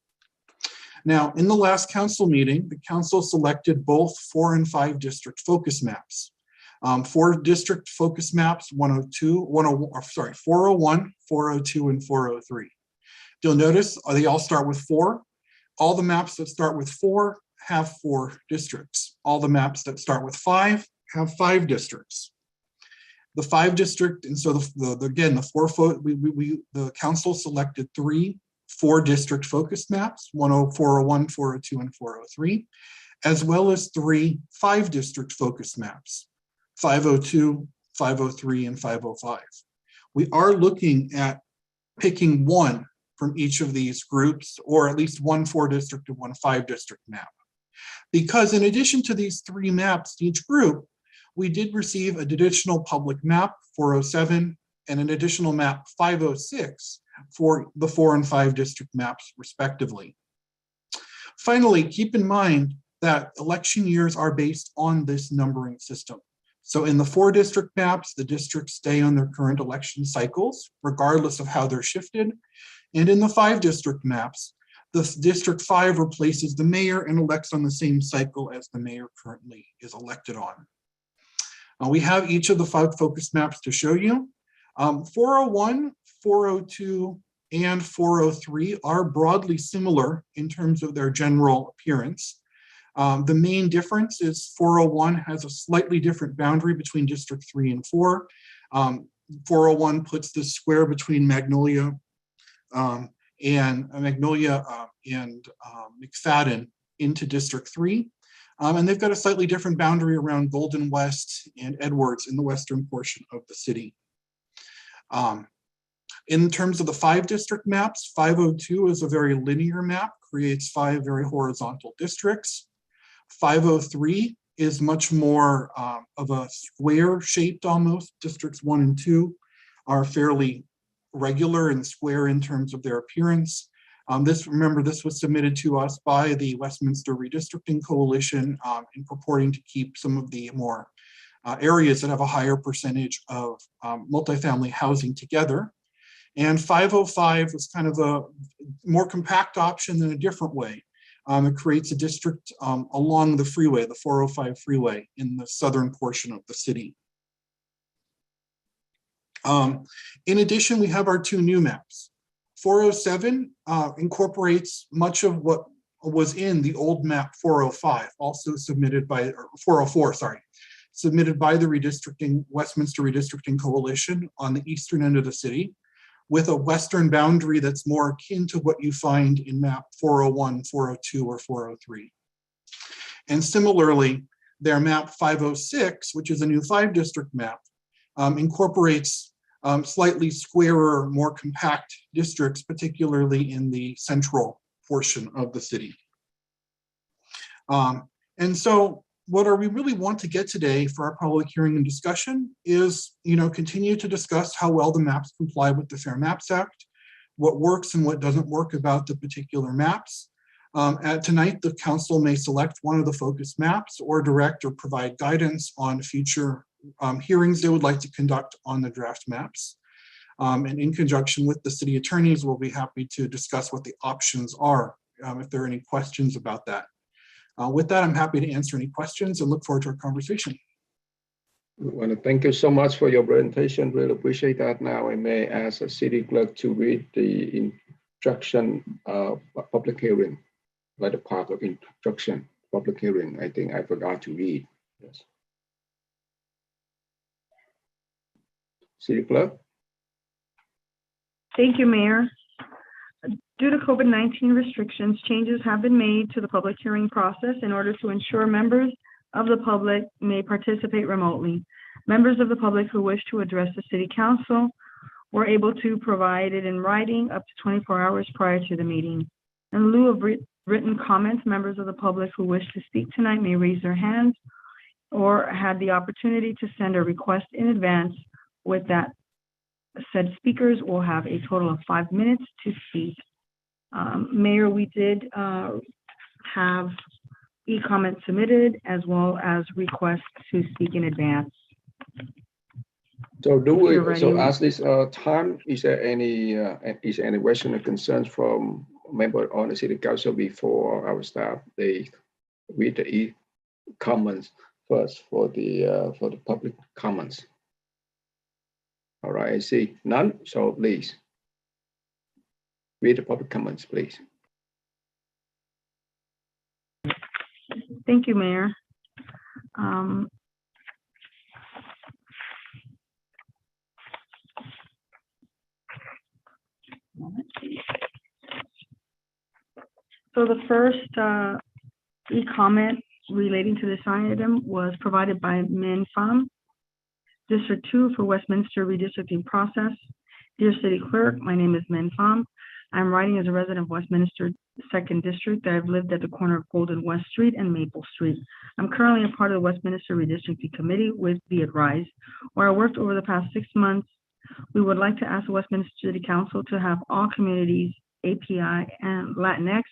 Now, in the last council meeting, the council selected both 4 and 5 district focus maps. 4 district focus maps, 401, 402, and 403. You'll notice they all start with 4. All the maps that start with 4 have 4 districts. All the maps that start with 5 have 5 districts. The 5 district, and so the council selected 3 4-district focus maps, 401, 402, and 403, as well as 3 5-district focus maps, 502, 503, and 505. We are looking at picking one from each of these groups, or at least one 4-district and one 5-district map. Because in addition to these 3 maps to each group, we did receive an additional public map, 407, and an additional map, 506, for the 4 and 5 district maps, respectively. Finally, keep in mind that election years are based on this numbering system. So in the 4 district maps, the districts stay on their current election cycles, regardless of how they're shifted. And in the 5 district maps, the District 5 replaces the mayor and elects on the same cycle as the mayor currently is elected on. We have each of the 5 focus maps to show you. 401, 402, and 403 are broadly similar in terms of their general appearance. The main difference is 401 has a slightly different boundary between District 3 and 4. 401 puts the square between Magnolia and McFadden into District 3. And they've got a slightly different boundary around Golden West and Edwards in the western portion of the city. In terms of the 5 district maps, 502 is a very linear map, creates 5 very horizontal districts. 503 is much more of a square shaped almost. Districts 1 and 2 are fairly regular and square in terms of their appearance. Remember, this was submitted to us by the Westminster Redistricting Coalition in purporting to keep some of the more areas that have a higher percentage of multifamily housing together. And 505 was kind of a more compact option in a different way. It creates a district along the freeway, the 405 freeway in the southern portion of the city. In addition, we have our 2 new maps. 407 incorporates much of what was in the old map 405, also submitted by, or 404, sorry, submitted by the Westminster Redistricting Coalition on the eastern end of the city, with a western boundary that's more akin to what you find in map 401, 402, or 403. And similarly, their map 506, which is a new 5-district map, incorporates slightly squarer, more compact districts, particularly in the central portion of the city. And so what we really want to get today for our public hearing and discussion is, continue to discuss how well the maps comply with the Fair Maps Act, what works and what doesn't work about the particular maps, Tonight, the council may select one of the focus maps or direct or provide guidance on future hearings they would like to conduct on the draft maps. And in conjunction with the city attorneys, we'll be happy to discuss what the options are, if there are any questions about that. With that, I'm happy to answer any questions and look forward to our conversation. We want to thank you so much for your presentation. Really appreciate that. Now I may ask the city clerk to read the instruction public hearing, by the part of instruction public hearing. I think I forgot to read. Yes. City clerk. Thank you, Mayor. Due to COVID-19 restrictions, changes have been made to the public hearing process in order to ensure members of the public may participate remotely. Members of the public who wish to address the city council were able to provide it in writing up to 24 hours prior to the meeting. In lieu of written comments, members of the public who wish to speak tonight may raise their hands or had the opportunity to send a request in advance. With that, said speakers will have a total of 5 minutes to speak. Mayor, we did have e-comments submitted as well as requests to speak in advance. So do we, You're so ready. as this time, is there any question or concerns from member on the city council before our staff, they read the e-comments first for the public comments? All right, I see none, so please read the public comments, please. Thank you, Mayor. So the first e-comment relating to this item was provided by Min Pham, District 2 for Westminster Redistricting Process. Dear City Clerk, my name is Min Pham. I'm writing as a resident of Westminster 2nd District. I've lived at the corner of Golden West Street and Maple Street. I'm currently a part of the Westminster Redistricting Committee with Be It Rise, where I worked over the past 6 months. We would like to ask the Westminster City Council to have all communities, API and Latinx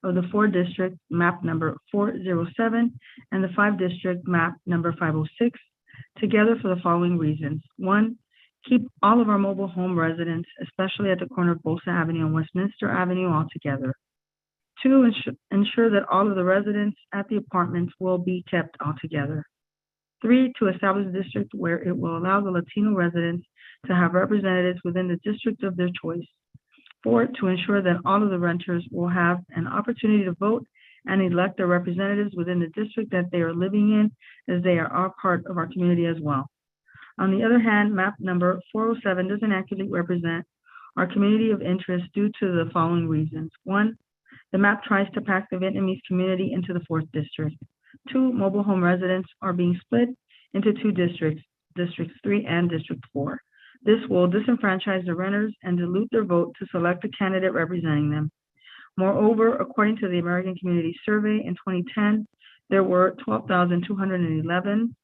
of the 4 district map number 407 and the 5 district map number 506 together for the following reasons. 1, keep all of our mobile home residents, especially at the corner of Bolsa Avenue and Westminster Avenue, all together. 2, ensure that all of the residents at the apartments will be kept all together. 3, to establish a district where it will allow the Latino residents to have representatives within the district of their choice. 4, to ensure that all of the renters will have an opportunity to vote and elect their representatives within the district that they are living in, as they are part of our community as well. On the other hand, map number 407 doesn't accurately represent our community of interest due to the following reasons. 1, the map tries to pack the Vietnamese community into the 4th district. 2, mobile home residents are being split into 2 districts, District 3 and District 4. This will disenfranchise the renters and dilute their vote to select a candidate representing them. Moreover, according to the American Community Survey in 2010, there were 12,211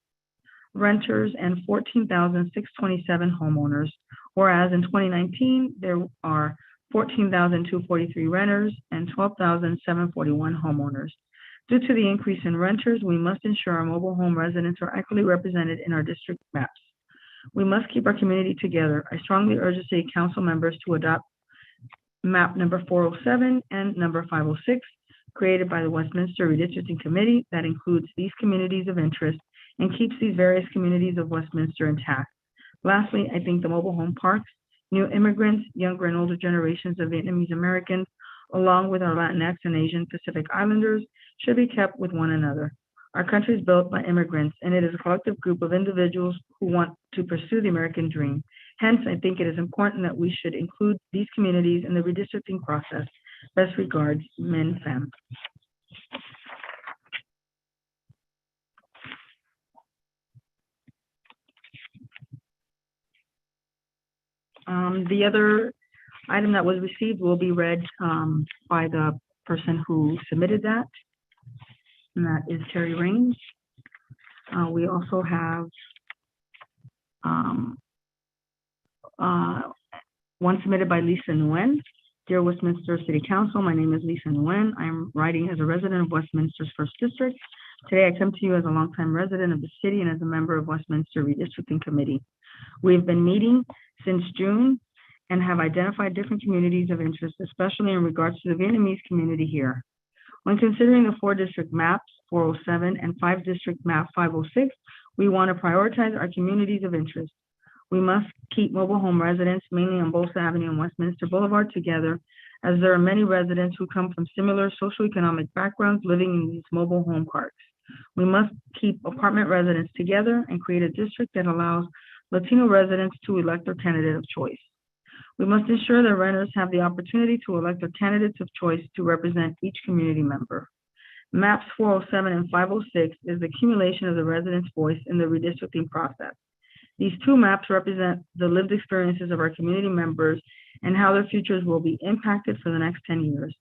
renters and 14,627 homeowners, whereas in 2019, there are 14,243 renters and 12,741 homeowners. Due to the increase in renters, we must ensure our mobile home residents are equally represented in our district maps. We must keep our community together. I strongly urge the city council members to adopt map number 407 and number 506, created by the Westminster Redistricting Committee, that includes these communities of interest and keeps these various communities of Westminster intact. Lastly, I think the mobile home parks, new immigrants, younger and older generations of Vietnamese Americans, along with our Latinx and Asian Pacific Islanders, should be kept with one another. Our country is built by immigrants, and it is a collective group of individuals who want to pursue the American dream. Hence, I think it is important that we should include these communities in the redistricting process. Best regards, Min Pham. The other item that was received will be read by the person who submitted that, and that is Terry Raines. We also have one submitted by Lisa Nguyen. Dear Westminster City Council, my name is Lisa Nguyen. I'm writing as a resident of Westminster's First District. Today I come to you as a longtime resident of the city and as a member of Westminster Redistricting Committee. We've been meeting since June and have identified different communities of interest, especially in regards to the Vietnamese community here. When considering the 4-district maps, 407, and 5-district map 506, we want to prioritize our communities of interest. We must keep mobile home residents, mainly on Bolsa Avenue and Westminster Boulevard, together, as there are many residents who come from similar socioeconomic backgrounds living in these mobile home parks. We must keep apartment residents together and create a district that allows Latino residents to elect their candidate of choice. We must ensure that renters have the opportunity to elect their candidates of choice to represent each community member. Maps 407 and 506 is the accumulation of the residents' voice in the redistricting process. These two maps represent the lived experiences of our community members and how their futures will be impacted for the next 10 years.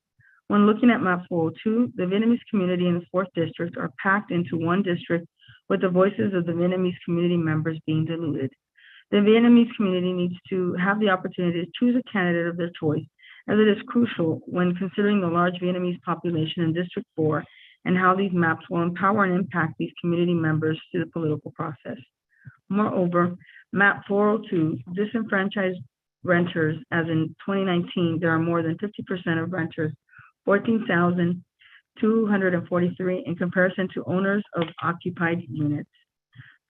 When looking at map 402, the Vietnamese community in the 4th district are packed into one district with the voices of the Vietnamese community members being diluted. The Vietnamese community needs to have the opportunity to choose a candidate of their choice, as it is crucial when considering the large Vietnamese population in District 4 and how these maps will empower and impact these community members through the political process. Moreover, map 402, disenfranchised renters, as in 2019, there are more than 50% of renters, 14,243 in comparison to owners of occupied units,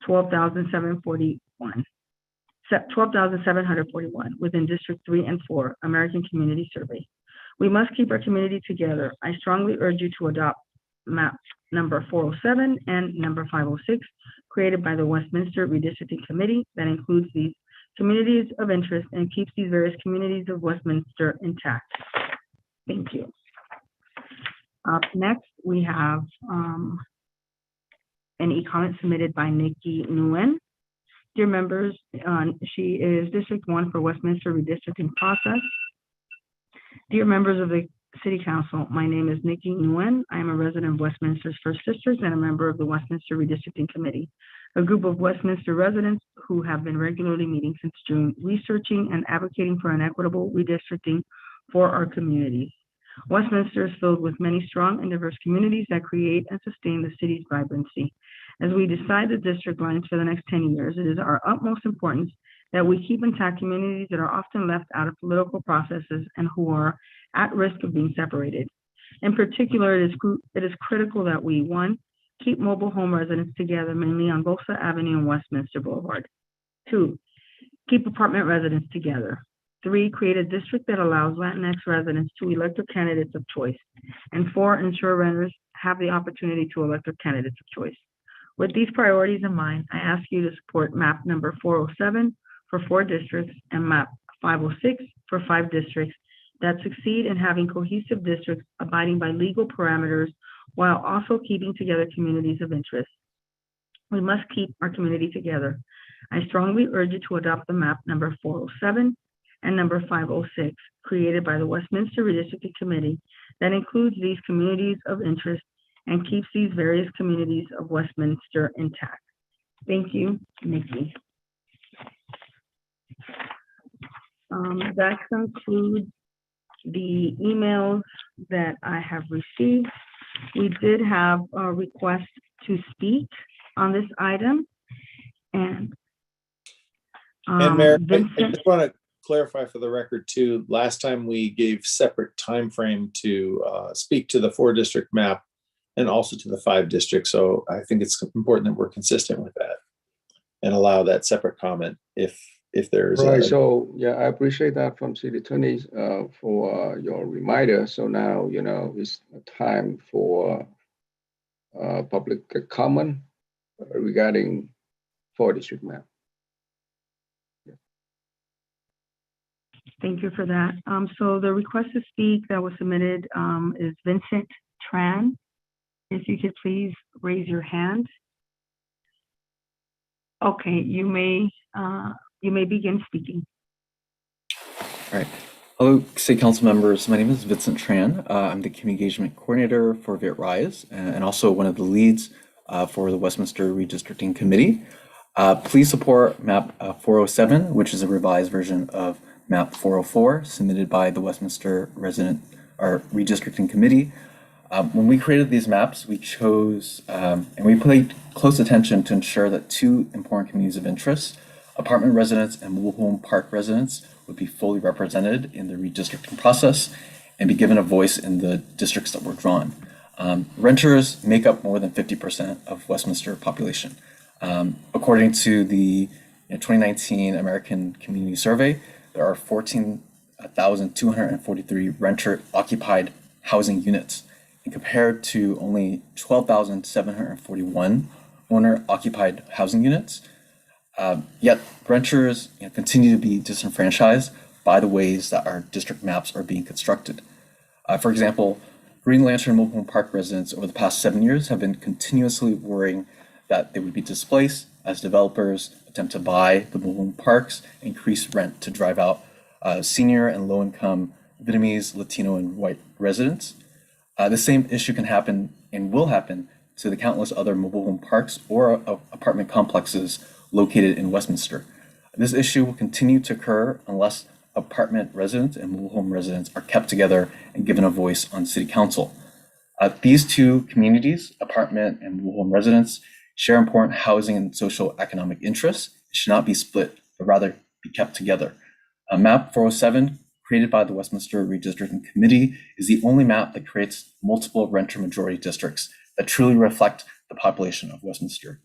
12,741 within District 3 and 4, American Community Survey. We must keep our community together. I strongly urge you to adopt map number 407 and number 506, created by the Westminster Redistricting Committee that includes these communities of interest and keeps these various communities of Westminster intact. Thank you. Up next, we have an e-comment submitted by Nikki Nguyen. Dear members, she is District 1 for Westminster Redistricting process. Dear members of the City Council, my name is Nikki Nguyen. I am a resident of Westminster's First District and a member of the Westminster Redistricting Committee, a group of Westminster residents who have been regularly meeting since June, researching and advocating for an equitable redistricting for our communities. Westminster is filled with many strong and diverse communities that create and sustain the city's vibrancy. As we decide the district lines for the next 10 years, it is our utmost importance that we keep intact communities that are often left out of political processes and who are at risk of being separated. In particular, it is critical that we, 1, keep mobile home residents together, mainly on Bolsa Avenue and Westminster Boulevard. 2, keep apartment residents together. 3, create a district that allows Latinx residents to elect their candidates of choice. And 4, ensure renters have the opportunity to elect their candidates of choice. With these priorities in mind, I ask you to support map number 407 for 4 districts and map 506 for 5 districts that succeed in having cohesive districts abiding by legal parameters while also keeping together communities of interest. We must keep our community together. I strongly urge you to adopt the map number 407 and number 506 created by the Westminster Redistricting Committee that includes these communities of interest and keeps these various communities of Westminster intact. Thank you, Nikki. That concludes the emails that I have received. We did have a request to speak on this item. And Mayor, I Vincent, just want to clarify for the record too, last time we gave separate time frame to speak to the 4-district map and also to the 5 districts. So I think it's important that we're consistent with that and allow that separate comment if there's Right, so yeah, I appreciate that from City Attorney for your reminder. So now, it's time for public comment regarding 4-district map. thank you for that. So the request to speak that was submitted is Vincent Tran. If you could please raise your hand. Okay, you may begin speaking. All right. Hello, City Council members. My name is Vincent Tran. I'm the Community Engagement Coordinator for VitRise and also one of the leads for the Westminster Redistricting Committee. Please support map 407, which is a revised version of map 404 submitted by the Westminster Resident or Redistricting Committee. When we created these maps, we chose and we paid close attention to ensure that two important communities of interest, apartment residents and mobile home park residents, would be fully represented in the redistricting process and be given a voice in the districts that were drawn. Renters make up more than 50% of Westminster population. According to the 2019 American Community Survey, there are 14,243 renter-occupied housing units, and compared to only 12,741 owner-occupied housing units. Yet renters continue to be disenfranchised by the ways that our district maps are being constructed. For example, Green Lantern Mobile Home Park residents over the past 7 years have been continuously worrying that they would be displaced as developers attempt to buy the mobile home parks, increase rent to drive out senior and low-income Vietnamese, Latino, and white residents. The same issue can happen and will happen to the countless other mobile home parks or apartment complexes located in Westminster. This issue will continue to occur unless apartment residents and mobile home residents are kept together and given a voice on City Council. These two communities, apartment and mobile home residents, share important housing and social economic interests. It should not be split, but rather be kept together. Map 407, created by the Westminster Redistricting Committee, is the only map that creates multiple renter majority districts that truly reflect the population of Westminster.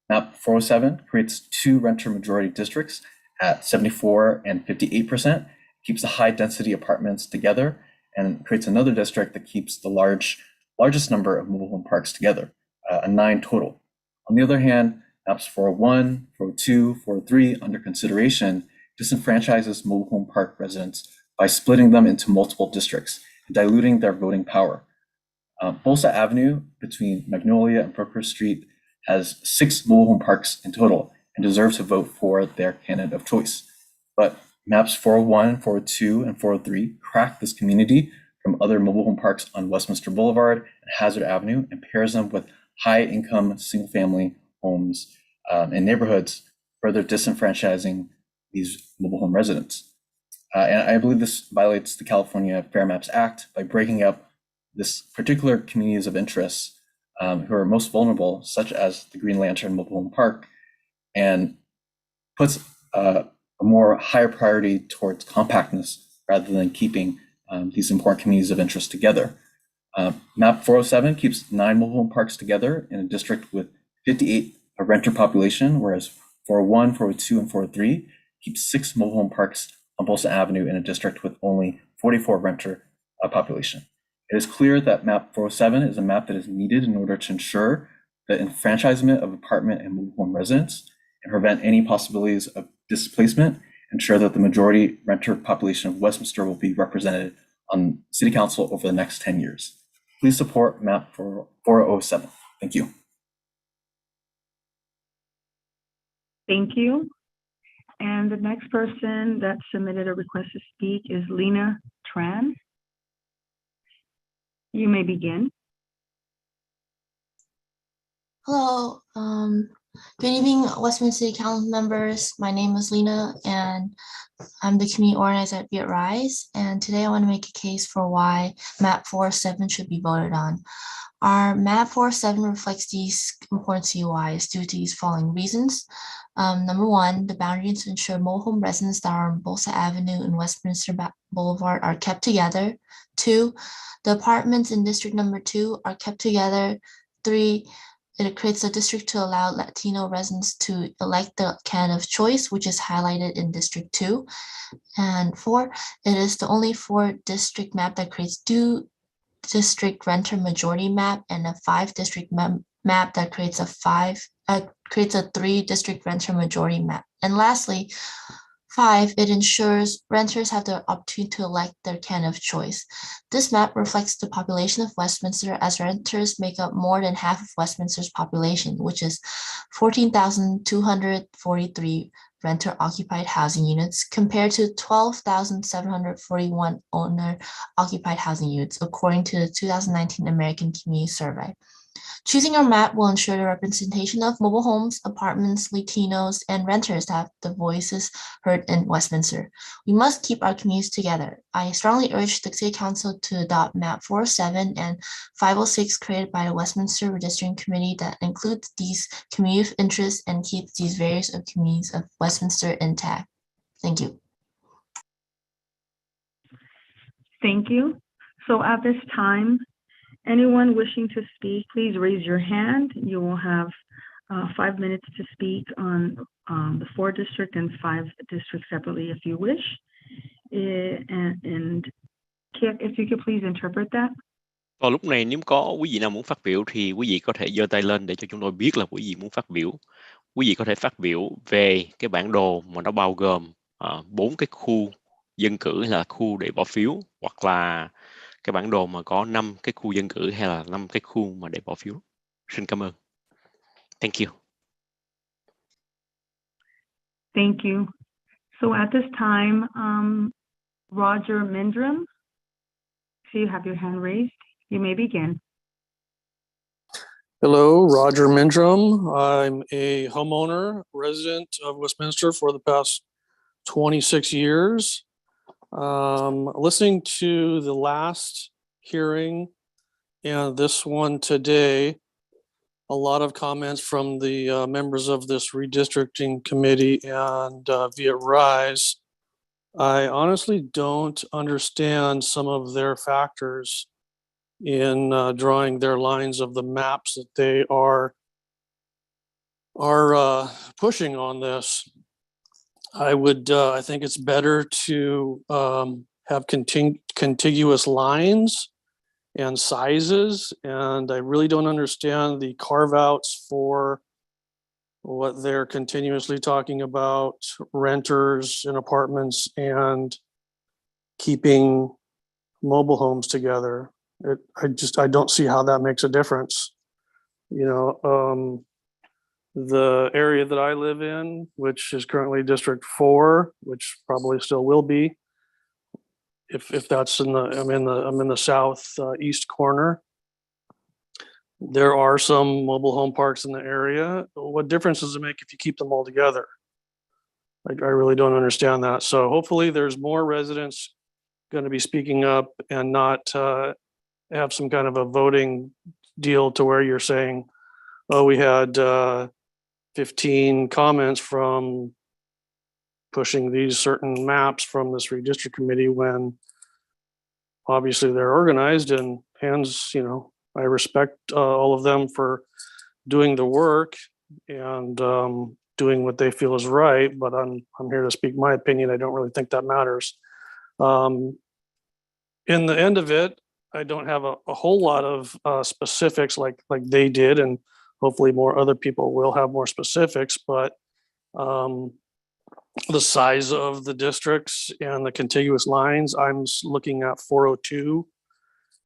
Map 407 creates two renter majority districts at 74 and 58%, keeps the high density apartments together, and creates another district that keeps the largest number of mobile home parks together, 9 total. On the other hand, maps 401, 402, 403 under consideration disenfranchises mobile home park residents by splitting them into multiple districts and diluting their voting power. Bolsa Avenue between Magnolia and Brooker Street has 6 mobile home parks in total and deserves to vote for their candidate of choice. But maps 401, 402, and 403 crack this community from other mobile home parks on Westminster Boulevard and Hazard Avenue and pairs them with high-income single-family homes and neighborhoods, further disenfranchising these mobile home residents. And I believe this violates the California Fair Maps Act by breaking up this particular communities of interest who are most vulnerable, such as the Green Lantern Mobile Home Park, and puts a more higher priority towards compactness rather than keeping these important communities of interest together. Map 407 keeps 9 mobile home parks together in a district with 58 renter population, whereas 401, 402, and 403 keeps 6 mobile home parks on Bolsa Avenue in a district with only 44 renter population. It is clear that map 407 is a map that is needed in order to ensure the enfranchisement of apartment and mobile home residents and prevent any possibilities of displacement, ensure that the majority renter population of Westminster will be represented on City Council over the next 10 years. Please support map 407. Thank you. Thank you. And the next person that submitted a request to speak is Lena Tran. You may begin. Hello, good evening, Westminster City Council members. My name is Lena, and I'm the community organizer at Viet Rise. And today I want to make a case for why map 407 should be voted on. Our map 407 reflects these important CUIs due to these following reasons. Number one, the boundaries ensure mobile home residents that are on Bolsa Avenue and Westminster Boulevard are kept together. 2, the apartments in district number 2 are kept together. 3, it creates a district to allow Latino residents to elect the candidate of choice, which is highlighted in District 2. And 4, it is the only 4-district map that creates 2-district renter majority map and a 5-district map that creates a 3-district renter majority map. And lastly, 5, it ensures renters have the opportunity to elect their candidate of choice. This map reflects the population of Westminster, as renters make up more than half of Westminster's population, which is 14,243 renter-occupied housing units compared to 12,741 owner-occupied housing units, according to the 2019 American Community Survey. Choosing our map will ensure the representation of mobile homes, apartments, Latinos, and renters have the voices heard in Westminster. We must keep our communities together. I strongly urge the City Council to adopt Map 407 and 506 created by the Westminster Redistricting Committee that includes these community of interest and keeps these various communities of Westminster intact. Thank you. Thank you. So at this time, anyone wishing to speak, please raise your hand. You will have 5 minutes to speak on the 4 district and 5 districts separately if you wish. And Kip, if you could please interpret that. Vào lúc này nếu có quý vị nào muốn phát biểu thì quý vị có thể giơ tay lên để cho chúng tôi biết là quý vị muốn phát biểu. Quý vị có thể phát biểu về cái bản đồ mà nó bao gồm 4 cái khu dân cử hay là khu để bỏ phiếu, hoặc là cái bản đồ mà có 5 cái khu dân cử hay là 5 cái khu mà để bỏ phiếu. Xin cảm ơn. Thank you. Thank you. So at this time, Roger Mindrum, so you have your hand raised. You may begin. Hello, Roger Mindrum. I'm a homeowner, resident of Westminster for the past 26 years. Listening to the last hearing and this one today, a lot of comments from the members of this redistricting committee and via RISE. I honestly don't understand some of their factors in drawing their lines of the maps that they are pushing on this. I think it's better to have contiguous lines and sizes, and I really don't understand the carve outs for what they're continuously talking about, renters in apartments and keeping mobile homes together. I don't see how that makes a difference. You know, the area that I live in, which is currently District 4, which probably still will be, if that's I'm in the southeast corner. There are some mobile home parks in the area. What difference does it make if you keep them all together? I really don't understand that. So hopefully there's more residents going to be speaking up and not have some kind of a voting deal to where you're saying, oh, we had 15 comments from pushing these certain maps from this redistrict committee, when obviously they're organized and hands, you know, I respect all of them for doing the work and doing what they feel is right, but I'm here to speak my opinion. I don't really think that matters. In the end of it, I don't have a whole lot of specifics like they did, and hopefully more other people will have more specifics, but the size of the districts and the contiguous lines, I'm looking at 402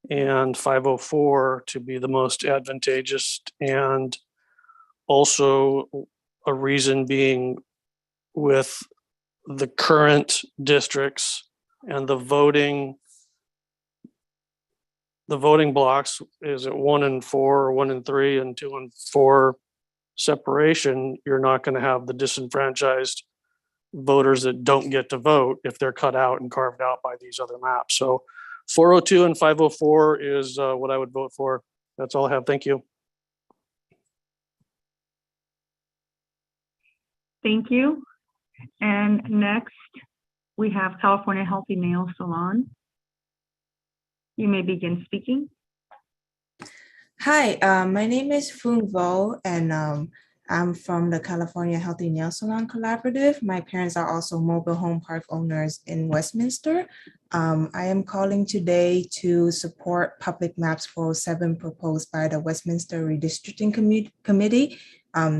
and 504 to be the most advantageous, and also a reason being with the current districts and the voting blocks is at 1 and 4 or 1 and 3 and 2 and 4 separation. You're not going to have the disenfranchised voters that don't get to vote if they're cut out and carved out by these other maps. So 402 and 504 is what I would vote for. That's all I have. Thank you. Thank you. And next, we have California Healthy Nail Salon. You may begin speaking. Hi, my name is Foong Vo, and I'm from the California Healthy Nail Salon Collaborative. My parents are also mobile home park owners in Westminster. I am calling today to support Public Maps 407 proposed by the Westminster Redistricting Committee.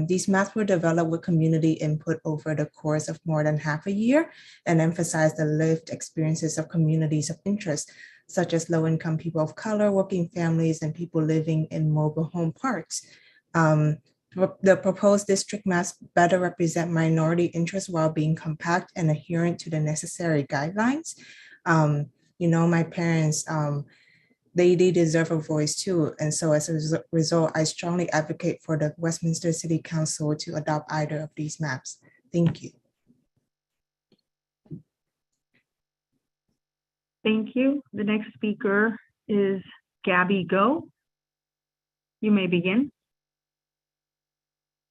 These maps were developed with community input over the course of more than half a year and emphasize the lived experiences of communities of interest, such as low-income people of color, working families, and people living in mobile home parks. The proposed district maps better represent minority interests while being compact and adherent to the necessary guidelines. You know, my parents, they deserve a voice too. And so as a result, I strongly advocate for the Westminster City Council to adopt either of these maps. Thank you. Thank you. The next speaker is Gabby Go. You may begin.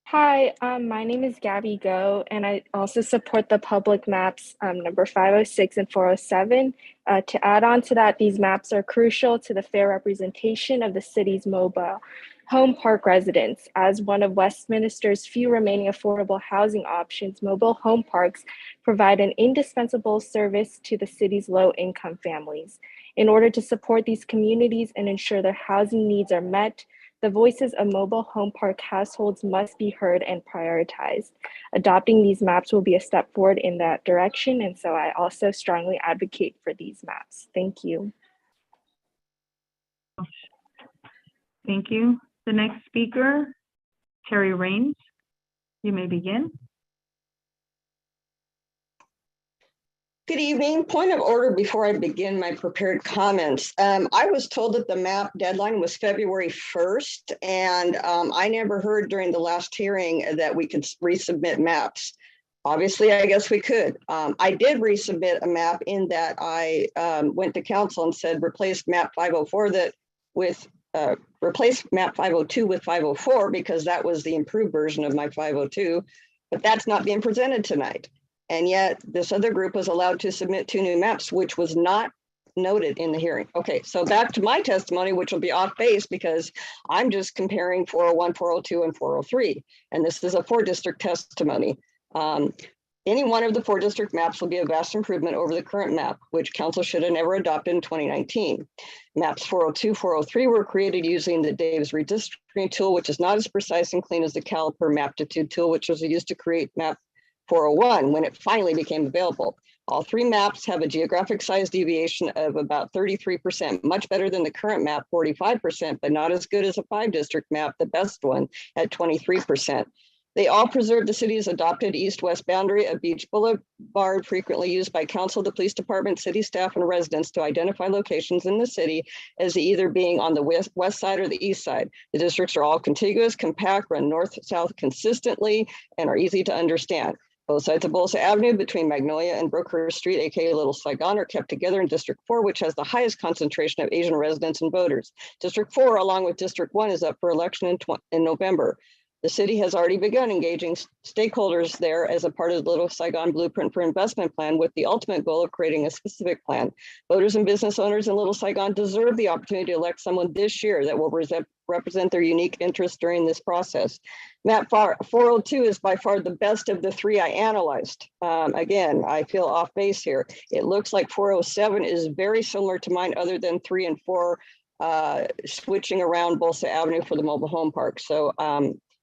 Hi, my name is Gabby Go, and I also support the public maps number 506 and 407. To add on to that, these maps are crucial to the fair representation of the city's mobile home park residents. As one of Westminster's few remaining affordable housing options, mobile home parks provide an indispensable service to the city's low-income families. In order to support these communities and ensure their housing needs are met, the voices of mobile home park households must be heard and prioritized. Adopting these maps will be a step forward in that direction, and so I also strongly advocate for these maps. Thank you. Thank you. The next speaker, Terry Raines. You may begin. Good evening. Point of order before I begin my prepared comments. I was told that the map deadline was February 1st, and I never heard during the last hearing that we could resubmit maps. Obviously, I guess we could. I did resubmit a map in that I went to council and said replace map 504 replace map 502 with 504 because that was the improved version of my 502, but that's not being presented tonight. And yet this other group was allowed to submit 2 new maps, which was not noted in the hearing. Okay, so back to my testimony, which will be off base because I'm just comparing 401, 402, and 403. And this is a 4-district testimony. Any one of the 4-district maps will be a vast improvement over the current map, which council should have never adopted in 2019. Maps 402, 403 were created using the Davis Redistricting tool, which is not as precise and clean as the Caliper Maptitude tool, which was used to create map 401 when it finally became available. All 3 maps have a geographic size deviation of about 33%, much better than the current map, 45%, but not as good as a 5-district map, the best one, at 23%. They all preserve the city's adopted east-west boundary of Beach Boulevard, frequently used by council, the police department, city staff, and residents to identify locations in the city as either being on the west side or the east side. The districts are all contiguous, compact, run north-south consistently, and are easy to understand. Both sides of Bolsa Avenue between Magnolia and Brookhurst Street, aka Little Saigon, are kept together in District 4, which has the highest concentration of Asian residents and voters. District 4, along with District 1, is up for election in November. The city has already begun engaging stakeholders there as a part of the Little Saigon Blueprint for Investment Plan with the ultimate goal of creating a specific plan. Voters and business owners in Little Saigon deserve the opportunity to elect someone this year that will represent their unique interests during this process. Map 402 is by far the best of the 3 I analyzed. Again, I feel off base here. It looks like 407 is very similar to mine other than 3 and 4 switching around Bolsa Avenue for the mobile home park. So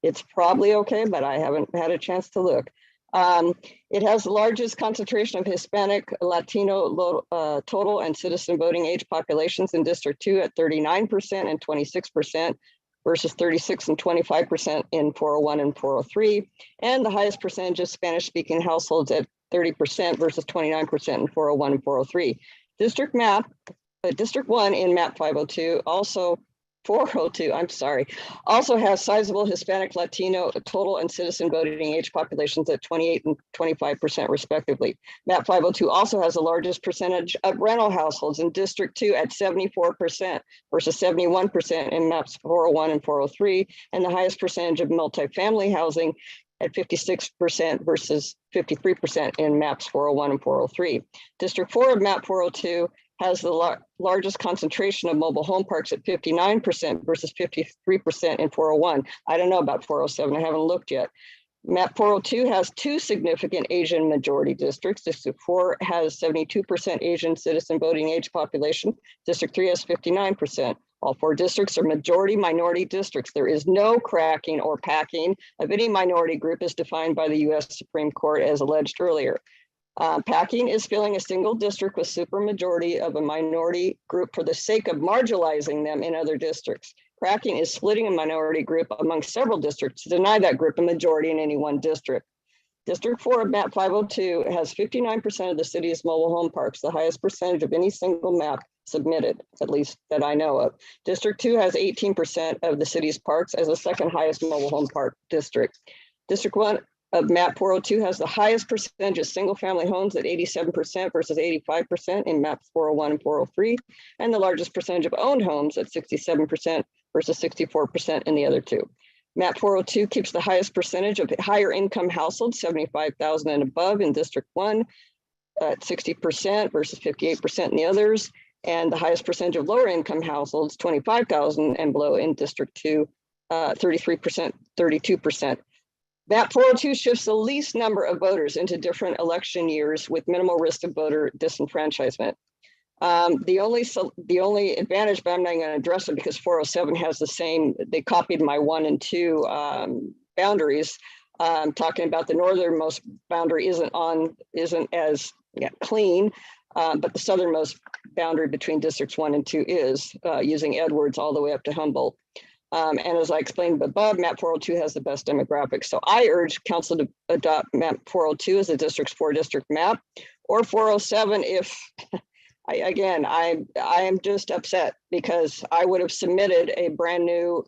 it's probably okay, but I haven't had a chance to look. It has the largest concentration of Hispanic, Latino total and citizen voting age populations in District 2 at 39% and 26% versus 36 and 25% in 401 and 403, and the highest percentage of Spanish-speaking households at 30% versus 29% in 401 and 403. District 1 in map 502 also 402, I'm sorry, also has sizable Hispanic, Latino, total and citizen voting age populations at 28 and 25% respectively. Map 502 also has the largest percentage of rental households in District 2 at 74% versus 71% in maps 401 and 403, and the highest percentage of multifamily housing at 56% versus 53% in maps 401 and 403. District 4 of map 402 has the largest concentration of mobile home parks at 59% versus 53% in 401. I don't know about 407, I haven't looked yet. Map 402 has 2 significant Asian majority districts. District 4 has 72% Asian citizen voting age population. District 3 has 59%. All 4 districts are majority minority districts. There is no cracking or packing of any minority group as defined by the US Supreme Court as alleged earlier. Packing is filling a single district with supermajority of a minority group for the sake of marginalizing them in other districts. Cracking is splitting a minority group among several districts to deny that group a majority in any one district. District 4 of map 502 has 59% of the city's mobile home parks, the highest percentage of any single map submitted, at least that I know of. District 2 has 18% of the city's parks as the second highest mobile home park district. District 1 of map 402 has the highest percentage of single family homes at 87% versus 85% in maps 401 and 403, and the largest percentage of owned homes at 67% versus 64% in the other two. Map 402 keeps the highest percentage of higher income households, 75,000 and above in District 1 at 60% versus 58% in the others, and the highest percentage of lower income households, 25,000 and below in District 2, 33%, 32%. Map 402 shifts the least number of voters into different election years with minimal risk of voter disenfranchisement. The only advantage, but I'm not going to address it because 407 has the same, they copied my 1 and 2 boundaries. Talking about the northernmost boundary isn't as clean, but the southernmost boundary between districts 1 and 2 is using Edwards all the way up to Humboldt. And as I explained above, map 402 has the best demographics. So I urge council to adopt map 402 as a district's 4-district map, or 407 if, I am just upset because I would have submitted a brand new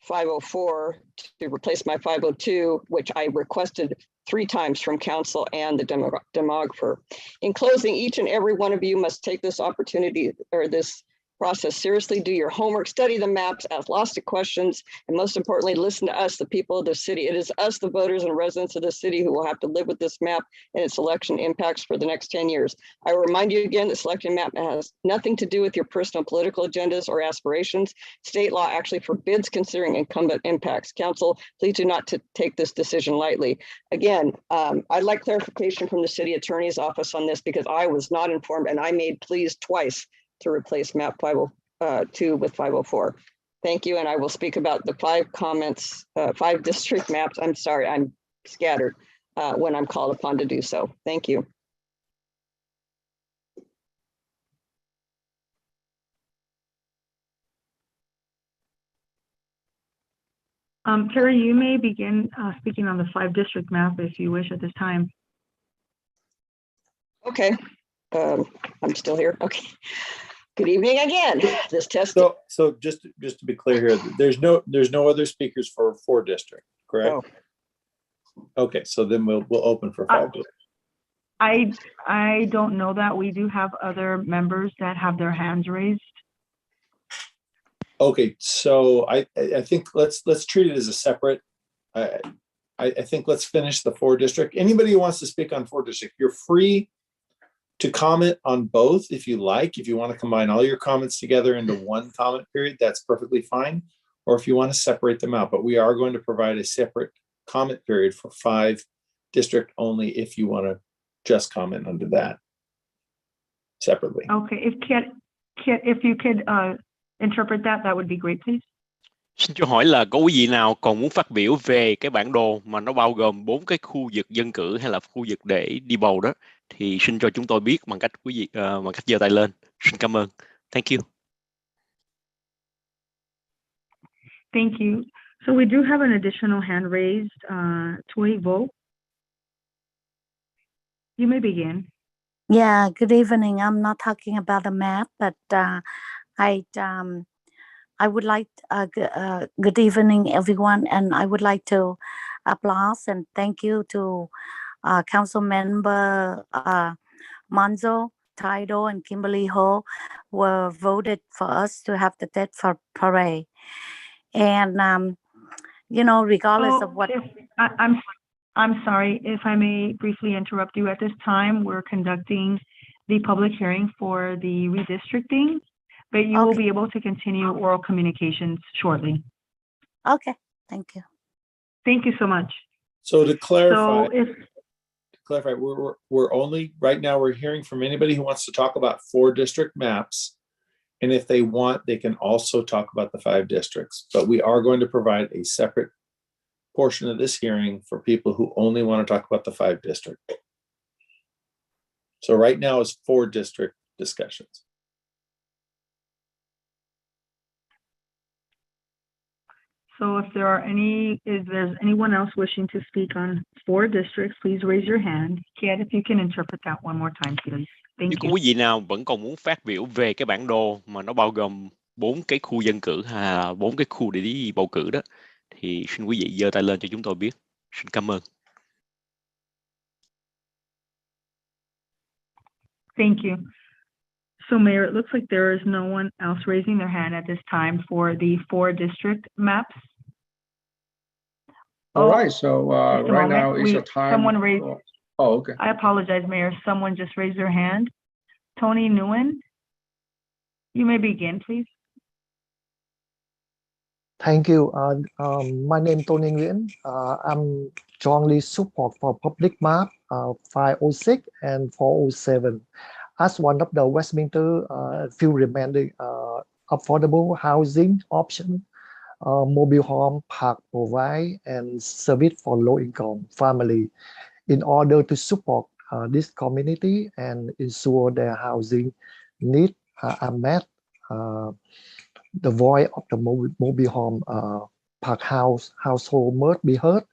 504 to replace my 502, which I requested 3 times from council and the demographer. In closing, each and every one of you must take this opportunity or this process seriously, do your homework, study the maps, ask lots of questions, and most importantly, listen to us, the people of the city. It is us, the voters and residents of the city, who will have to live with this map and its election impacts for the next 10 years. I remind you again, the selection map has nothing to do with your personal political agendas or aspirations. State law actually forbids considering incumbent impacts. Council, please do not take this decision lightly. Again, I'd like clarification from the city attorney's office on this because I was not informed and I made pleas twice to replace map 502 with 504. Thank you, and I will speak about the 5 comments, 5 district maps. I'm sorry, I'm scattered when I'm called upon to do so. Thank you. Terry, you may begin speaking on the 5-district map if you wish at this time. Okay, I'm still here. Okay. Good evening again. This test. So just to be clear here, there's no other speakers for 4-district, correct? Oh. Okay, so then we'll open for 5-district. I don't know that. We do have other members that have their hands raised. Okay, so I think let's treat it as a separate. I think let's finish the 4-district. Anybody who wants to speak on 4-district, you're free to comment on both if you like. If you want to combine all your comments together into one comment period, that's perfectly fine. Or if you want to separate them out, but we are going to provide a separate comment period for 5-district only if you want to just comment under that separately. Okay, if you could interpret that, that would be great, please. Xin cho hỏi là có quý vị nào còn muốn phát biểu về cái bản đồ mà nó bao gồm 4 cái khu vực dân cử hay là khu vực để đi bầu đó, thì xin cho chúng tôi biết bằng cách quý vị bằng cách giơ tay lên. Xin cảm ơn. Thank you. Thank you. So we do have an additional hand raised, Thuy Vo. You may begin. Yeah, good evening. I'm not talking about the map, but I would like good evening, everyone, and I would like to applaud and thank you to Council Member Monzo, Taido, and Kimberly Ho were voted for us to have the Tet Parade. And you know, regardless of what. I'm sorry if I may briefly interrupt you. At this time, we're conducting the public hearing for the redistricting, but you will be able to continue oral communications shortly. Okay, thank you. Thank you so much. So to clarify, so we're only right now we're hearing from anybody who wants to talk about 4-district maps, and if they want, they can also talk about the 5 districts. But we are going to provide a separate portion of this hearing for people who only want to talk about the 5-district. So right now is 4-district discussions. So if there's anyone else wishing to speak on 4 districts, please raise your hand. Kat, if you can interpret that one more time, please. Nếu Thank có you. quý vị nào vẫn còn muốn phát biểu về cái bản đồ mà nó bao gồm 4 cái khu dân cử hay là 4 cái khu để bầu cử đó, thì xin quý vị giơ tay lên cho chúng tôi biết. Xin cảm ơn. Thank you. So Mayor, it looks like there is no one else raising their hand at this time for the 4 district maps. All right, so Just a right moment. now is a time. Someone raised. Oh, okay. I apologize, Mayor. Someone just raised their hand. Tony Nguyen, you may begin, please. Thank you. My name is Tony Nguyen. I'm strongly support for public map 506 and 407 as one of the Westminster few remaining affordable housing option, mobile home park provide and service for low income family in order to support this community and ensure their housing needs are met. The voice of the mobile home park household must be heard.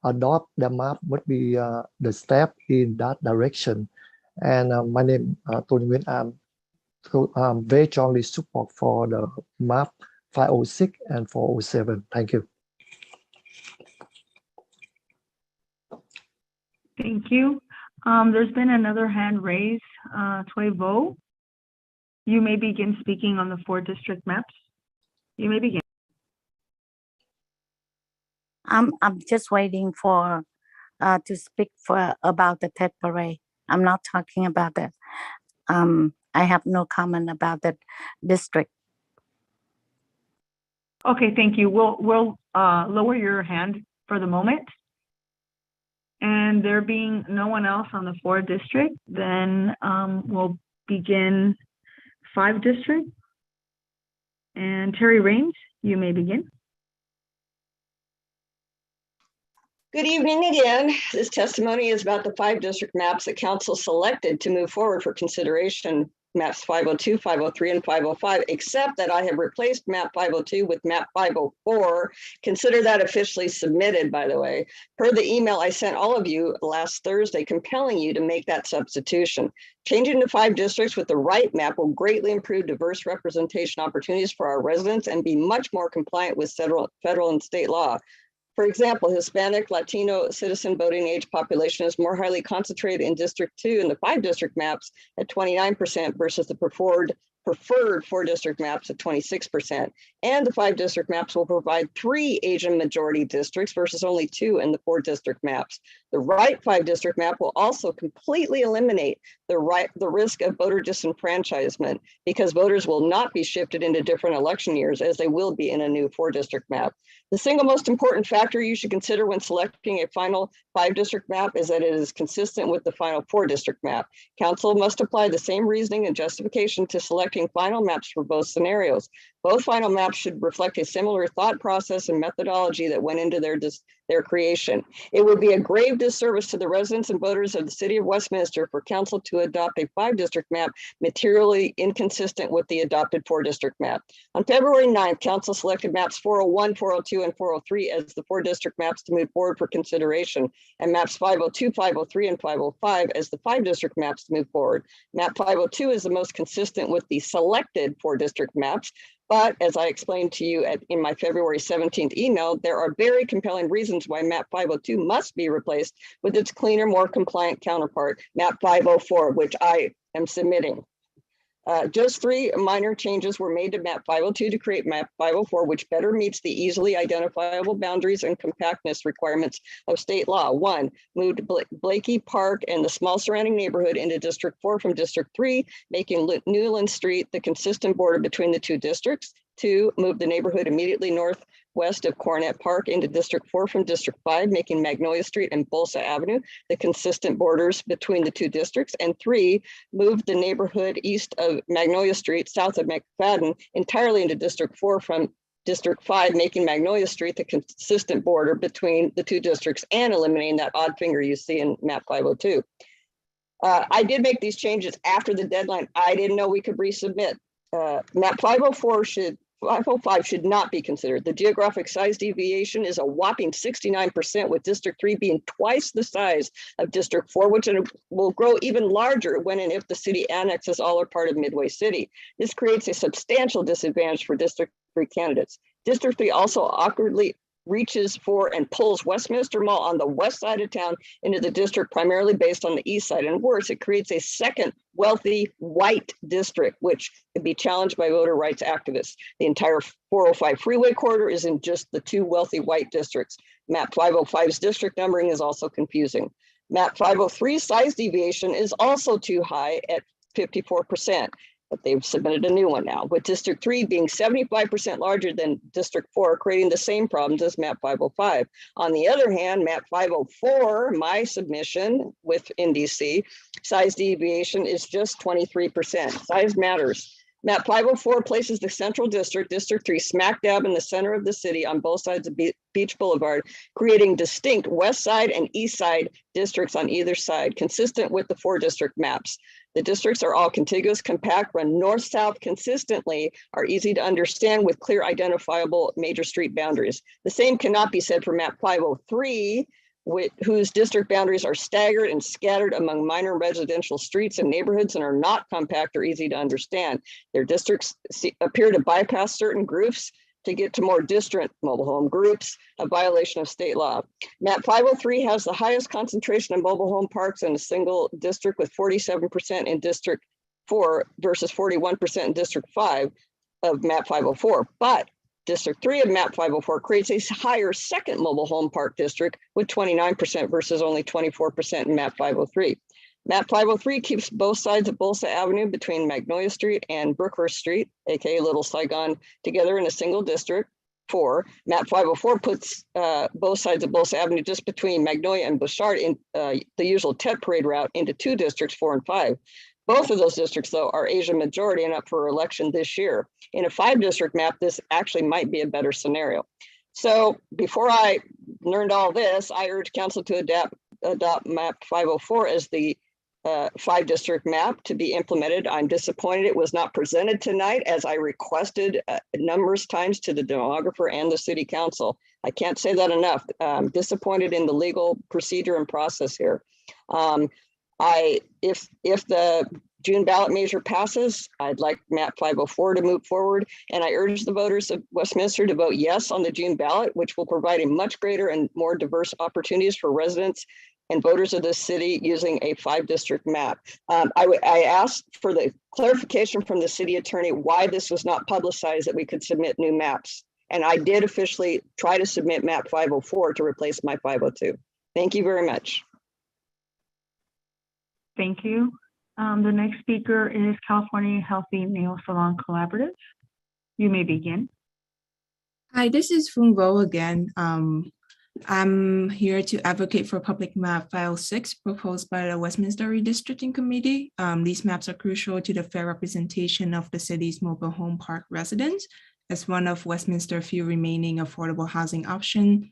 Adopt the map must be the step in that direction. And my name Tony Nguyen. I'm very strongly support for the map 506 and 407. Thank you. Thank you. There's been another hand raised. Thuy Vo, you may begin speaking on the 4 district maps. You may begin. I'm just waiting for to speak about the Tet Parade. I'm not talking about that. I have no comment about the district. Okay, thank you. We'll lower your hand for the moment. And there being no one else on the 4 district, then we'll begin 5 district. And Terry Raines, you may begin. Good evening again. This testimony is about the 5 district maps that council selected to move forward for consideration, maps 502, 503, and 505, except that I have replaced map 502 with map 504. Consider that officially submitted, by the way, per the email I sent all of you last Thursday, compelling you to make that substitution. Changing to 5 districts with the right map will greatly improve diverse representation opportunities for our residents and be much more compliant with federal and state law. For example, Hispanic, Latino citizen voting age population is more highly concentrated in District 2 in the 5 district maps at 29% versus the preferred 4 district maps at 26%. And the 5 district maps will provide 3 Asian majority districts versus only 2 in the 4 district maps. The right 5 district map will also completely eliminate the risk of voter disenfranchisement because voters will not be shifted into different election years as they will be in a new 4 district map. The single most important factor you should consider when selecting a final 5 district map is that it is consistent with the final 4 district map. Council must apply the same reasoning and justification to selecting final maps for both scenarios. Both final maps should reflect a similar thought process and methodology that went into their creation. It would be a grave disservice to the residents and voters of the city of Westminster for council to adopt a 5 district map materially inconsistent with the adopted 4 district map. On February 9th, council selected maps 401, 402, and 403 as the 4 district maps to move forward for consideration, and maps 502, 503, and 505 as the 5 district maps to move forward. Map 502 is the most consistent with the selected 4 district maps. But as I explained to you in my February 17th email, there are very compelling reasons why map 502 must be replaced with its cleaner, more compliant counterpart, map 504, which I am submitting. Just 3 minor changes were made to map 502 to create map 504, which better meets the easily identifiable boundaries and compactness requirements of state law. 1, moved Blakey Park and the small surrounding neighborhood into District 4 from District 3, making Newland Street the consistent border between the 2 districts. 2, moved the neighborhood immediately northwest of Coronet Park into District 4 from District 5, making Magnolia Street and Bolsa Avenue the consistent borders between the 2 districts. And 3, moved the neighborhood east of Magnolia Street, south of McFadden, entirely into District 4 from District 5, making Magnolia Street the consistent border between the 2 districts and eliminating that odd finger you see in map 502. I did make these changes after the deadline. I didn't know we could resubmit. Map 504 should 505 should not be considered. The geographic size deviation is a whopping 69%, with District 3 being twice the size of District 4, which will grow even larger when and if the city annexes all or part of Midway City. This creates a substantial disadvantage for District 3 candidates. District 3 also awkwardly reaches for and pulls Westminster Mall on the west side of town into the district, primarily based on the east side. And worse, it creates a second wealthy white district, which could be challenged by voter rights activists. The entire 405 freeway corridor is in just the two wealthy white districts. Map 505's district numbering is also confusing. Map 503's size deviation is also too high at 54%. But they've submitted a new one now, with District 3 being 75% larger than District 4, creating the same problems as Map 505. On the other hand, Map 504, my submission with NDC, size deviation is just 23%. Size matters. Map 504 places the Central District, District 3, smack dab in the center of the city on both sides of Beach Boulevard, creating distinct west side and east side districts on either side, consistent with the 4 district maps. The districts are all contiguous, compact, run north-south consistently, are easy to understand with clear identifiable major street boundaries. The same cannot be said for Map 503, whose district boundaries are staggered and scattered among minor residential streets and neighborhoods and are not compact or easy to understand. Their districts appear to bypass certain groups to get to more distant mobile home groups, a violation of state law. Map 503 has the highest concentration of mobile home parks in a single district, with 47% in District 4 versus 41% in District 5 of Map 504. But District 3 of Map 504 creates a higher second mobile home park district with 29% versus only 24% in Map 503. Map 503 keeps both sides of Bolsa Avenue between Magnolia Street and Brookhurst Street, aka Little Saigon, together in a single district. 4. Map 504 puts both sides of Bolsa Avenue just between Magnolia and Bouchard in the usual Tet Parade route into 2 districts, 4 and 5. Both of those districts, though, are Asian majority and up for election this year. In a 5-district map, this actually might be a better scenario. So before I learned all this, I urge council to adopt Map 504 as the 5-district map to be implemented. I'm disappointed it was not presented tonight, as I requested numerous times to the demographer and the city council. I can't say that enough. I'm disappointed in the legal procedure and process here. If the June ballot measure passes, I'd like Map 504 to move forward, and I urge the voters of Westminster to vote yes on the June ballot, which will provide a much greater and more diverse opportunities for residents and voters of this city using a 5-district map. I asked for the clarification from the city attorney why this was not publicized, that we could submit new maps. And I did officially try to submit Map 504 to replace my 502. Thank you very much. Thank you. The next speaker is California Healthy Nail Salon Collaborative. You may begin. Hi, this is Fung Vo again. I'm here to advocate for Public Map 506 proposed by the Westminster Redistricting Committee. These maps are crucial to the fair representation of the city's mobile home park residents. As one of Westminster's few remaining affordable housing options,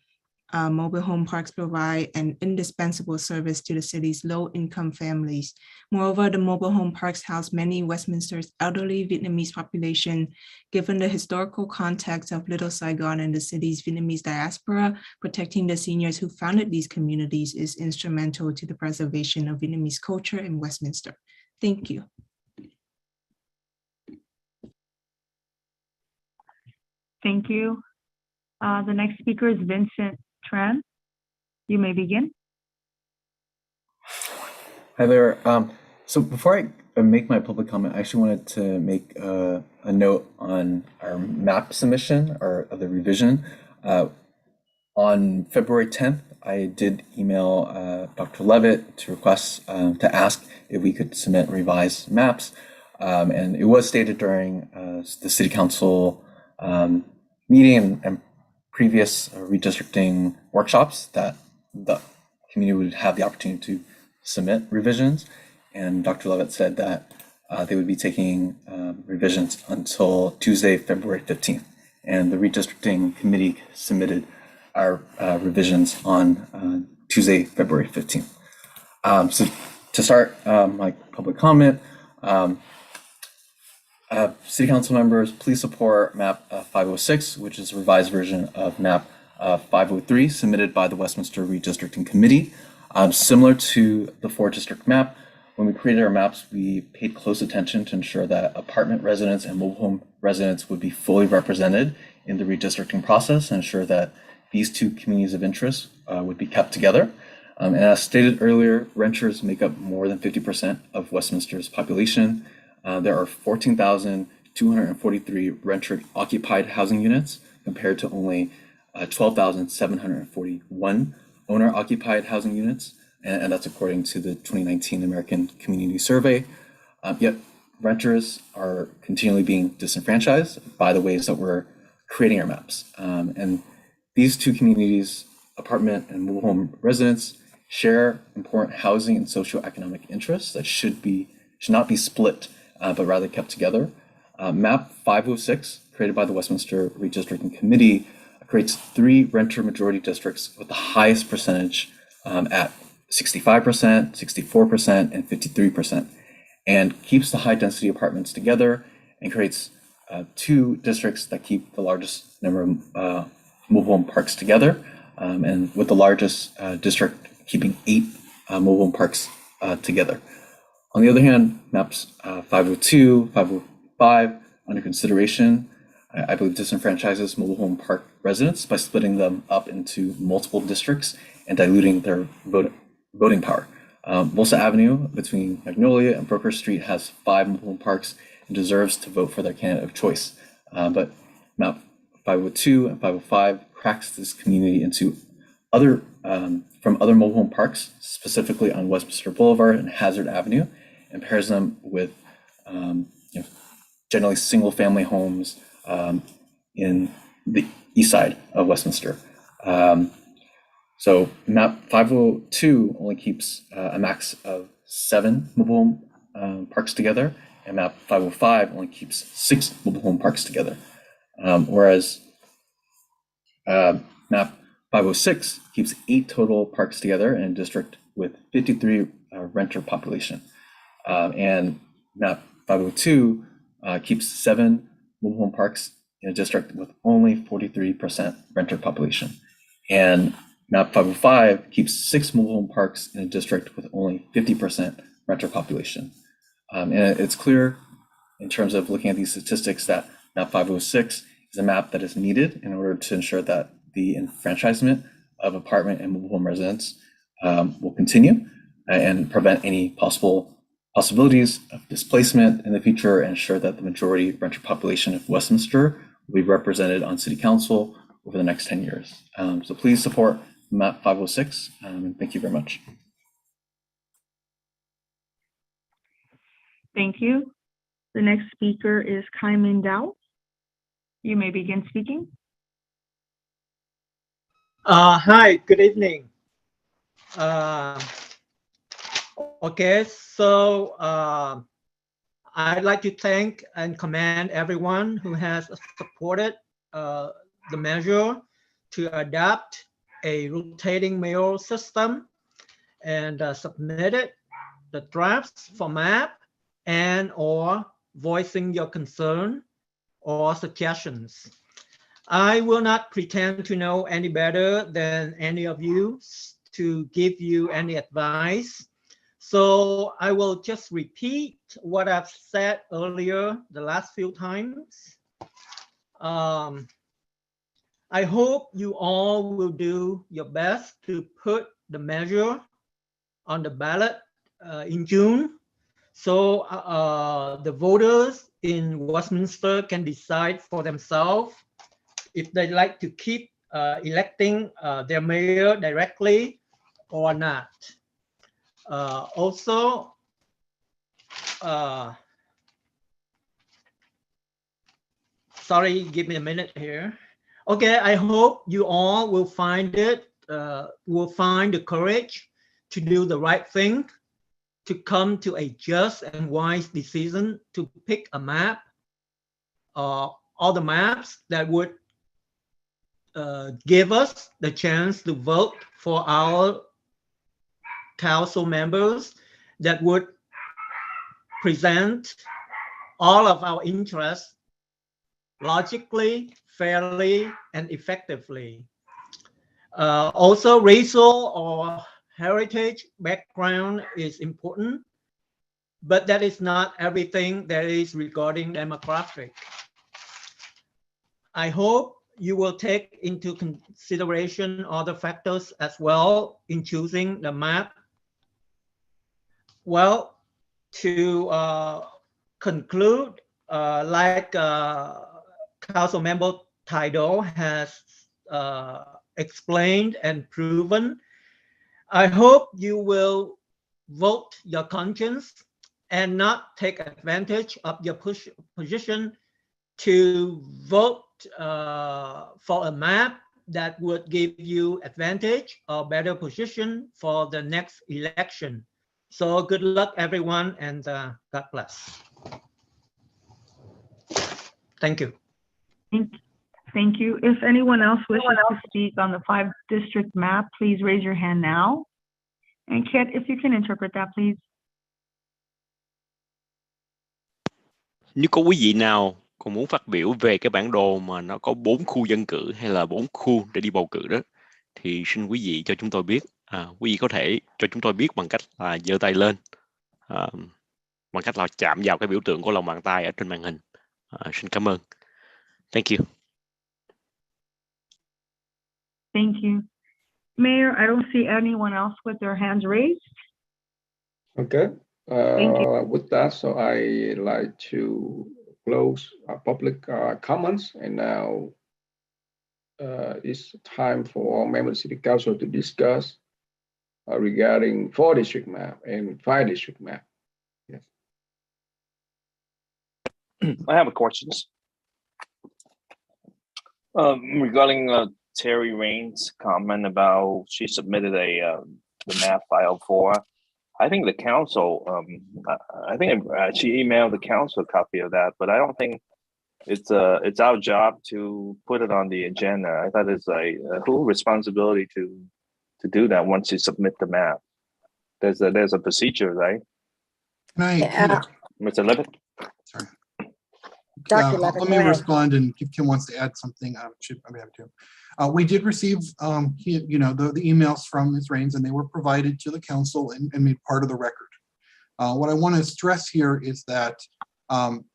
mobile home parks provide an indispensable service to the city's low-income families. Moreover, the mobile home parks house many Westminster's elderly Vietnamese population. Given the historical context of Little Saigon and the city's Vietnamese diaspora, protecting the seniors who founded these communities is instrumental to the preservation of Vietnamese culture in Westminster. Thank you. Thank you. The next speaker is Vincent Tran. You may begin. Hi there. So before I make my public comment, I actually wanted to make a note on our map submission or the revision. On February 10th, I did email Dr. Levitt to request, to ask if we could submit revised maps. And it was stated during the City Council meeting and previous redistricting workshops that the community would have the opportunity to submit revisions. And Dr. Levitt said that they would be taking revisions until Tuesday, February 15th. And the redistricting committee submitted our revisions on Tuesday, February 15th. So to start my public comment, City Council members, please support map 506, which is a revised version of map 503 submitted by the Westminster Redistricting Committee. Similar to the 4-district map, when we created our maps, we paid close attention to ensure that apartment residents and mobile home residents would be fully represented in the redistricting process and ensure that these two communities of interest would be kept together. And as stated earlier, renters make up more than 50% of Westminster's population. There are 14,243 renter occupied housing units compared to only 12,741 owner occupied housing units. And that's according to the 2019 American Community Survey. Yet renters are continually being disenfranchised by the ways that we're creating our maps. And these two communities, apartment and mobile home residents, share important housing and socioeconomic interests that should not be split, but rather kept together. Map 506, created by the Westminster Redistricting Committee, creates 3 renter majority districts with the highest percentage at 65%, 64%, and 53%, and keeps the high density apartments together and creates 2 districts that keep the largest number of mobile home parks together, and with the largest district keeping 8 mobile home parks together. On the other hand, maps 502, 505 under consideration, I believe disenfranchises mobile home park residents by splitting them up into multiple districts and diluting their voting power. Molsa Avenue between Magnolia and Broker Street has 5 mobile home parks and deserves to vote for their candidate of choice. But map 502 and 505 cracks this community into other from other mobile home parks, specifically on Westminster Boulevard and Hazard Avenue, and pairs them with generally single-family homes in the east side of Westminster. So map 502 only keeps a max of 7 mobile home parks together, and map 505 only keeps 6 mobile home parks together. Whereas map 506 keeps 8 total parks together in a district with 53 renter population. And map 502 keeps 7 mobile home parks in a district with only 43% renter population. And map 505 keeps 6 mobile home parks in a district with only 50% renter population. And it's clear in terms of looking at these statistics that map 506 is a map that is needed in order to ensure that the enfranchisement of apartment and mobile home residents will continue and prevent any possibilities of displacement in the future and ensure that the majority renter population of Westminster will be represented on City Council over the next 10 years. So please support map 506, and thank you very much. Thank you. The next speaker is Kaimin Dao. You may begin speaking. Hi, good evening. Okay, so I'd like to thank and commend everyone who has supported the measure to adopt a rotating mail system and submitted the drafts for map and or voicing your concern or suggestions. I will not pretend to know any better than any of you to give you any advice. So I will just repeat what I've said earlier the last few times. I hope you all will do your best to put the measure on the ballot in June, so the voters in Westminster can decide for themselves if they like to keep electing their mayor directly or not. Also, sorry, give me a minute here. Okay, I hope you all will find the courage to do the right thing, to come to a just and wise decision to pick a map, all the maps that would give us the chance to vote for our council members that would present all of our interests logically, fairly, and effectively. Also, racial or heritage background is important, but that is not everything that is regarding demographic. I hope you will take into consideration other factors as well in choosing the map. Well, to conclude, like Council Member Tidal has explained and proven, I hope you will vote your conscience and not take advantage of your position to vote for a map that would give you advantage or better position for the next election. So good luck, everyone, and God bless. Thank you. Thank you. If anyone else wishes to speak on the 5-district map, please raise your hand now. And Kit, if you can interpret that, please. Nếu có quý vị nào còn muốn phát biểu về cái bản đồ mà nó có 4 khu dân cử hay là 4 khu để đi bầu cử đó, thì xin quý vị cho chúng tôi biết. Quý vị có thể cho chúng tôi biết bằng cách là giơ tay lên, bằng cách là chạm vào cái biểu tượng của lòng bàn tay ở trên màn hình. Xin cảm ơn. Thank you. Thank you. Mayor, I don't see anyone else with their hands raised. Okay. Thank you. With that, so I like to close public comments, and now it's time for all members of the City Council to discuss regarding 4-district map and 5-district map. Yes. I have a questions. Regarding Terry Rain's comment about she submitted the map file for. I think the council, I think she emailed the council a copy of that, but I don't think it's our job to put it on the agenda. I thought it's a whole responsibility to do that once you submit the map. There's a procedure, right? Mr. Levitt? Sorry. Dr. Levitt, let me respond, and if Kim wants to add something, I'm happy to. We did receive, the emails from Ms. Rains, and they were provided to the council and made part of the record. What I want to stress here is that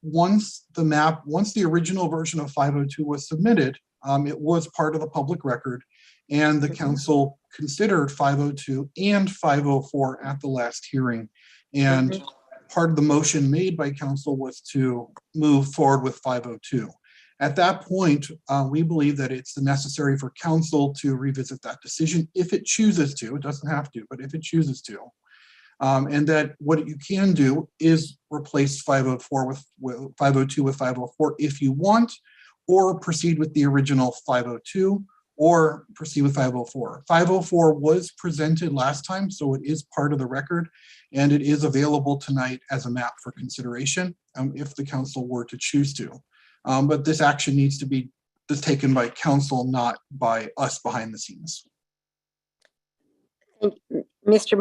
once the original version of 502 was submitted, it was part of the public record, and the council considered 502 and 504 at the last hearing. And part of the motion made by council was to move forward with 502. At that point, we believe that it's necessary for council to revisit that decision if it chooses to. It doesn't have to, but if it chooses to. And that what you can do is replace 504 with 502 with 504 if you want, or proceed with the original 502, or proceed with 504. 504 was presented last time, so it is part of the record, and it is available tonight as a map for consideration if the council were to choose to. But this action needs to be taken by council, not by us behind the scenes. Mr.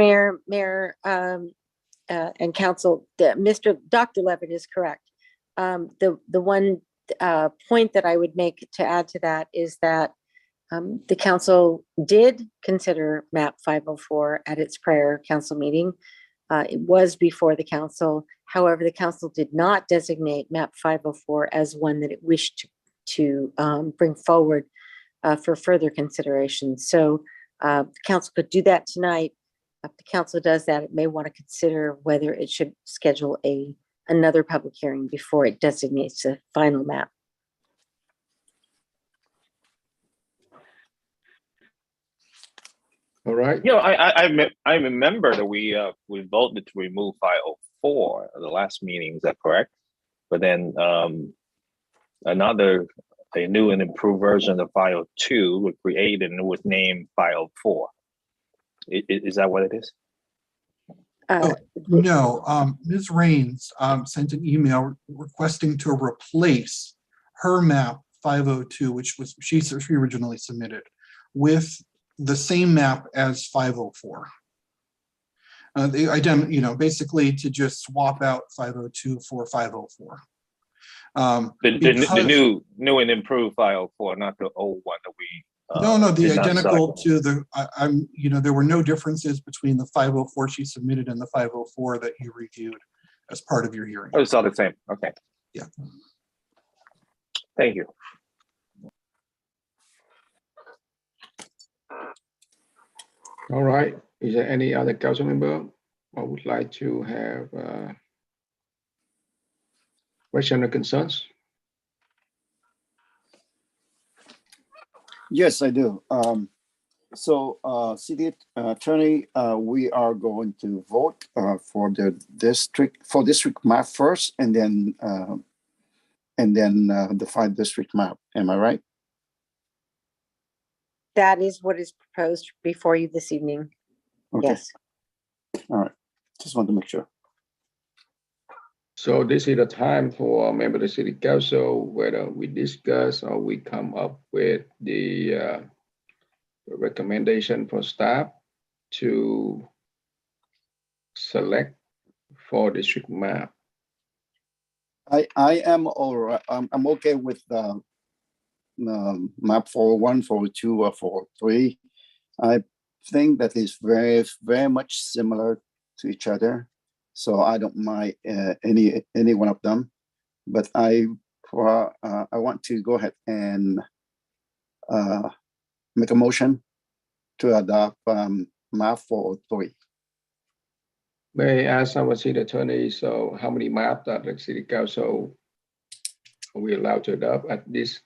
Mayor, and council, Dr. Levitt is correct. The one point that I would make to add to that is that the council did consider map 504 at its prior council meeting. It was before the council. However, the council did not designate map 504 as one that it wished to bring forward for further consideration. So the council could do that tonight. If the council does that, it may want to consider whether it should schedule another public hearing before it designates a final map. All right. You know, I remember that we voted to remove 504 at the last meeting. Is that correct? But then a new and improved version of 502 was created and it was named 504. Is that what it is? No, Ms. Rains sent an email requesting to replace her map 502, which was she originally submitted, with the same map as 504. Basically to just swap out 502 for 504. The because- new and improved file for not the old one that we. No, the did not identical select. to the, there were no differences between the 504 she submitted and the 504 that you reviewed as part of your hearing. Oh, it's all the same. Okay. Yeah. Thank you. All right. Is there any other council member who would like to have question or concerns? Yes, I do. City Attorney, we are going to vote for the district map first, and then the 5 district map. Am I right? That is what is proposed before you this evening. Okay. Yes. All right. Just want to make sure. So this is the time for a member of the city council, whether we discuss or we come up with the recommendation for staff to select 4 district map. I am all right. I'm okay with map 401, 402, or 403. I think that is very, very much similar to each other. So I don't mind any one of them, but I want to go ahead and make a motion to adopt map 403. May I ask our city attorney, so how many maps that the city council are we allowed to adopt at this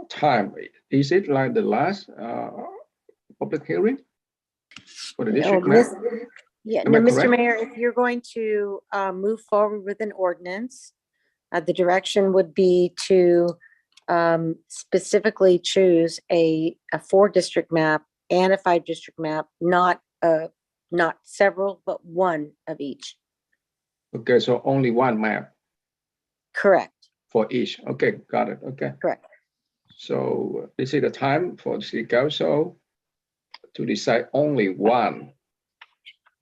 time? Is it like the last public hearing for the district map? Yeah, Am no, I Mr. correct? Mayor, if you're going to move forward with an ordinance, the direction would be to specifically choose a 4 district map and a 5 district map, not several, but one of each. Okay, so only one map Correct. for each. Okay, got it. Okay. Correct. So this is the time for the city council to decide only one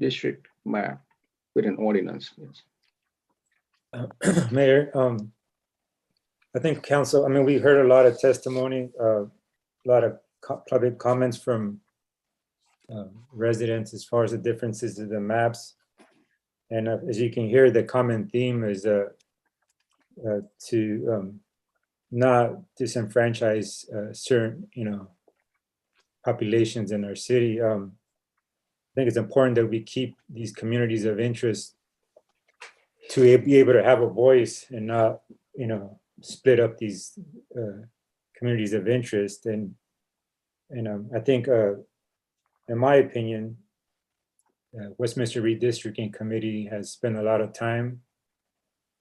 district map with an ordinance. Yes. Mayor, I think council, I mean, we heard a lot of testimony, a lot of public comments from residents as far as the differences of the maps. And as you can hear, the common theme is to not disenfranchise certain, populations in our city. I think it's important that we keep these communities of interest to be able to have a voice and not, split up these communities of interest. And I think, in my opinion, Westminster Redistricting Committee has spent a lot of time.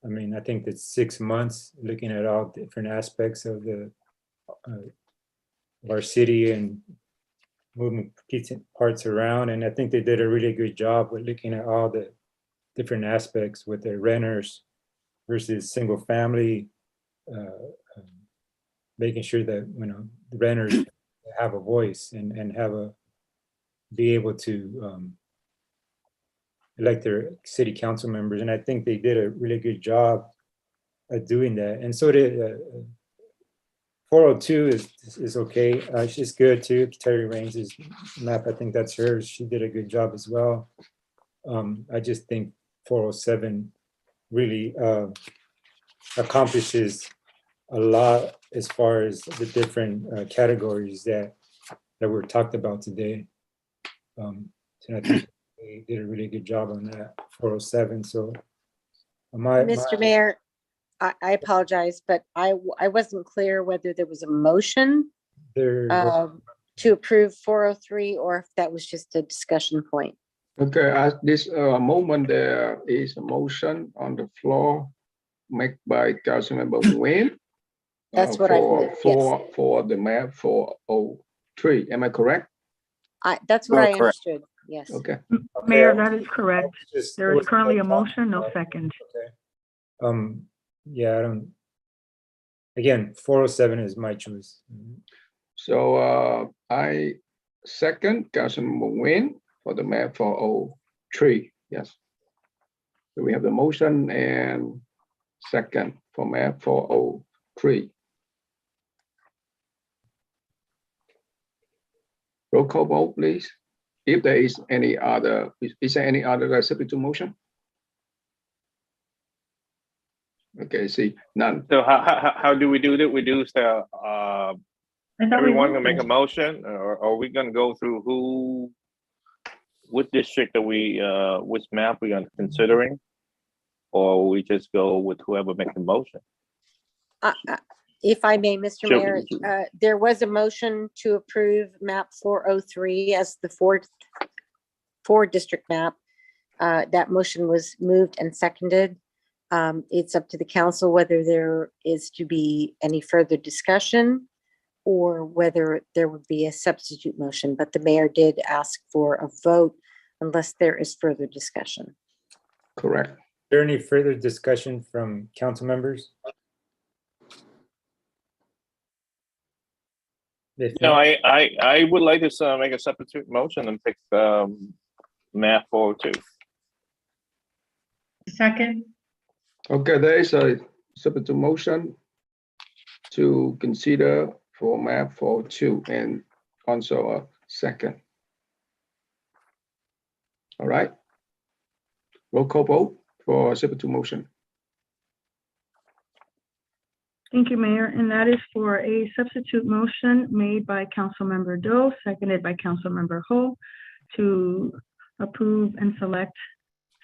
I mean, I think that's 6 months looking at all different aspects of our city and moving parts around. And I think they did a really good job with looking at all the different aspects with their renters versus single family, making sure that, the renters have a voice and be able to elect their city council members. And I think they did a really good job at doing that. And so did 402 is okay. She's good too. Terry Raines' map, I think that's hers. She did a good job as well. I just think 407 really accomplishes a lot as far as the different categories that were talked about today. And I think they did a really good job on that 407. So Mr. Mayor, I apologize, but I wasn't clear whether there was a motion to approve 403 or if that was just a discussion point. Okay, at this moment, there is a motion on the floor made by Councilmember Nguyen. That's what I heard, yes. For the map 403. Am I correct? That's what I understood. Yes. Okay. Mayor, that is correct. There is currently a motion, no second. Okay. Yeah, again, 407 is my choice. So I second Councilmember Nguyen for the map 403. Yes. So we have the motion and second for map 403. Roll call vote, please. If there is any other, is there any other substitute motion? Okay, see, none. So how do we do that? We do everyone gonna make a voted. motion, or are we gonna go through which district are we, which map we are considering? Or we just go with whoever makes the motion? If I may, Mr. Sure. Mayor, there was a motion to approve map 403 as the four district map. That motion was moved and seconded. It's up to the council whether there is to be any further discussion or whether there would be a substitute motion, but the mayor did ask for a vote unless there is further discussion. Correct. Is there any further discussion from council members? If No, not, I would like to make a substitute motion and pick map 402. Second. Okay, there is a substitute motion to consider for map 402 and also a second. All right. Roll call vote for substitute motion. Thank you, Mayor. And that is for a substitute motion made by Councilmember Doe, seconded by Councilmember Ho, to approve and select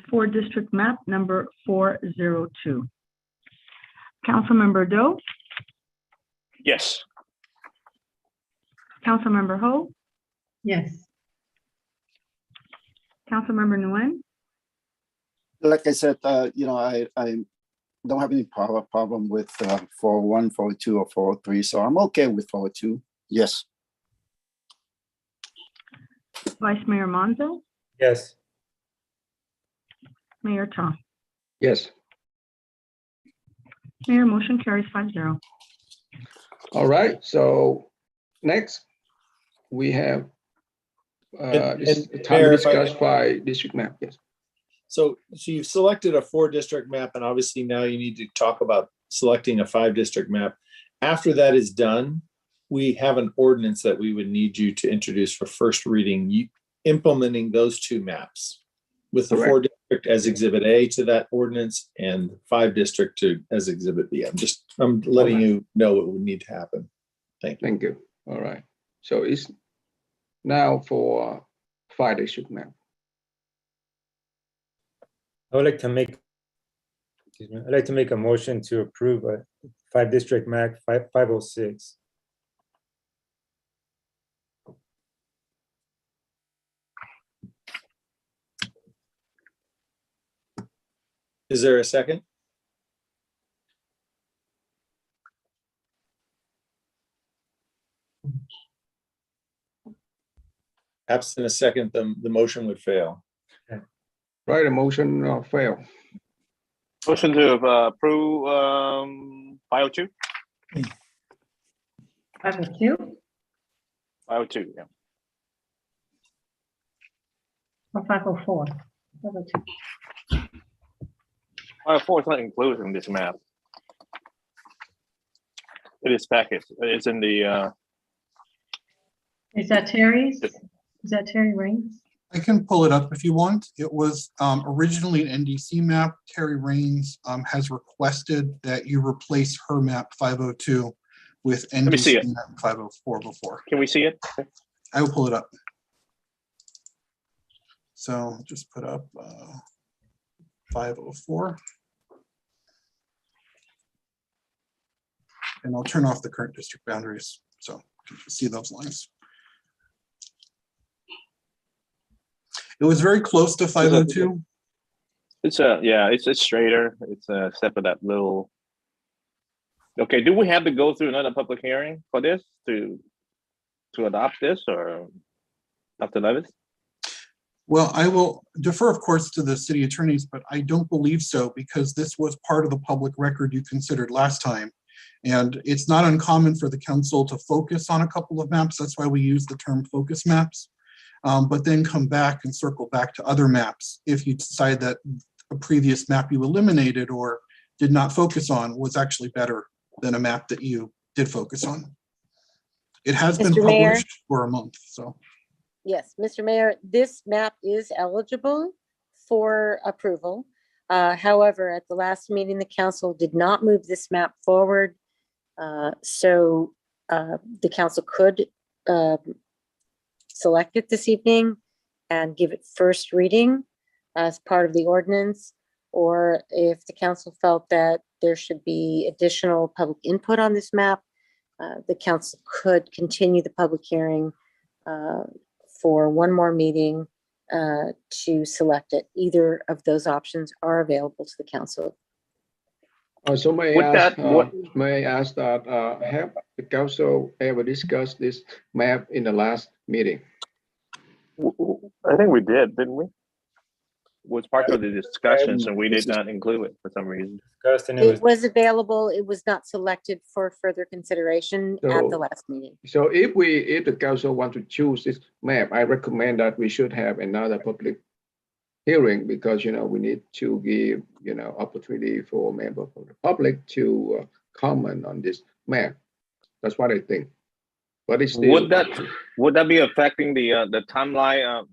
for district map number 402. Councilmember Doe, Yes. Councilmember Ho, Yes. Councilmember Nguyen, Like I said, I don't have any problem with 401, 402, or 403, so I'm okay with 402. Yes. Vice Mayor Monzo, yes. Mayor Ta. Yes. Mayor, motion carries 5-0. All right. So next we have time Mayor, to if I- discuss by district map. Yes. So you've selected a 4-district map, and obviously now you need to talk about selecting a 5-district map. After that is done, we have an ordinance that we would need you to introduce for first reading, implementing those two maps with the Correct. 4-district as Exhibit A to that ordinance and 5-district as Exhibit B. I'm letting you know what would need to happen. Thank you. Thank you. All right. So it's now for 5-district map. I would like to make, I'd like to make a motion to approve a 5-district map 506. Is there a second? Absent a second, the motion would fail. Right, a motion fail. Motion to approve 502? 502 502, yeah. or 504? 502. 504 is not included in this map. It is packaged. It's in the Is that Terry's? Is that Terry Raines? I can pull it up if you want. It was originally an NDC map. Terry Raines has requested that you replace her map 502 with me see NDC it. map 504 before. Can we see it? I will pull it up. So just put up 504. And I'll turn off the current district boundaries so you can see those lines. It was very close to 502. It's it's straighter. It's except for that little. Okay, do we have to go through another public hearing for this to adopt this, or Dr. Levis? Well, I will defer, of course, to the city attorneys, but I don't believe so because this was part of the public record you considered last time. And it's not uncommon for the council to focus on a couple of maps. That's why we use the term focus maps, but then come back and circle back to other maps if you decide that a previous map you eliminated or did not focus on was actually better than a map that you did focus on. It has been Mr. Mayor? published for a month, so. Yes, Mr. Mayor, this map is eligible for approval. However, at the last meeting, the council did not move this map forward. So the council could select it this evening and give it first reading as part of the ordinance. Or if the council felt that there should be additional public input on this map, the council could continue the public hearing for one more meeting to select it. Either of those options are available to the council. So may Would I ask, that- may I ask that, have the council ever discussed this map in the last meeting? I think we did, didn't we? Was part of the discussions and we did not include it for some reason. It was available. It was not selected for further consideration at the last meeting. So if the council want to choose this map, I recommend that we should have another public hearing because, we need to give, opportunity for members of the public to comment on this map. That's what I think. But it's still. Would that be affecting the timeline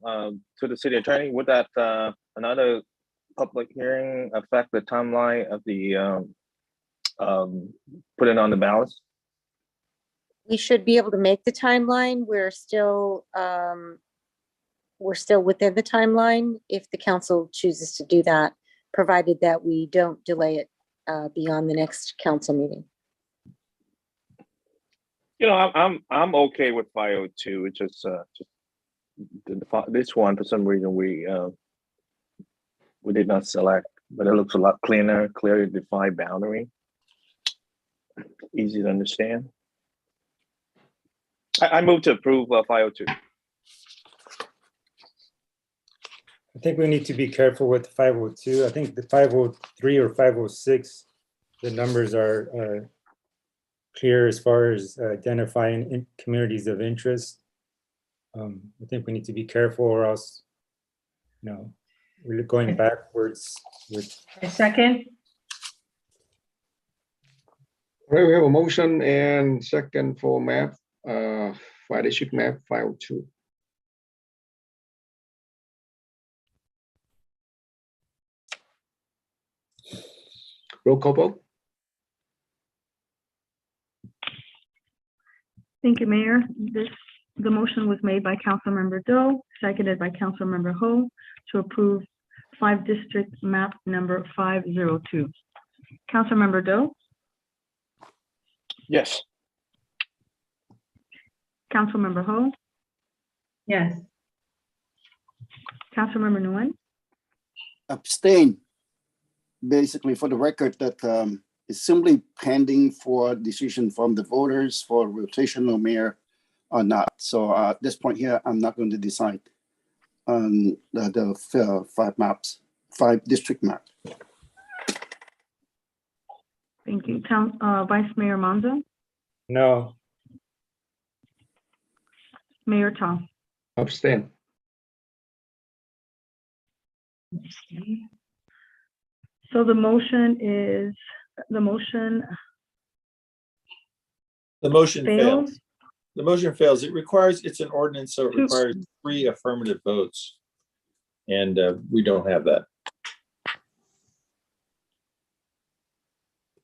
to the city attorney? Would that another public hearing affect the timeline of the putting on the ballots? We should be able to make the timeline. We're still within the timeline if the council chooses to do that, provided that we don't delay it beyond the next council meeting. I'm okay with 502. It's just this one for some reason we did not select, but it looks a lot cleaner, clearly defined boundary, easy to understand. I move to approve 502. I think we need to be careful with 502. I think the 503 or 506, the numbers are clear as far as identifying communities of interest. I think we need to be careful or else, we're going backwards with. A second. Right, we have a motion and second for map, fire district map 502. Roll call vote. Thank you, Mayor. The motion was made by Councilmember Doe, seconded by Councilmember Ho to approve 5 district map number 502. Councilmember Doe, Yes. Councilmember Ho, Yes. Councilmember Nguyen, Abstain. Basically, for the record, that is simply pending for decision from the voters for rotational mayor or not. So at this point here, I'm not going to decide on the 5 district map. thank you. Vice Mayor Monzo, No. Mayor Tom. Abstain. So the motion The motion fails. fails. The motion fails. It's an ordinance, so it requires 3 affirmative votes. And we don't have that.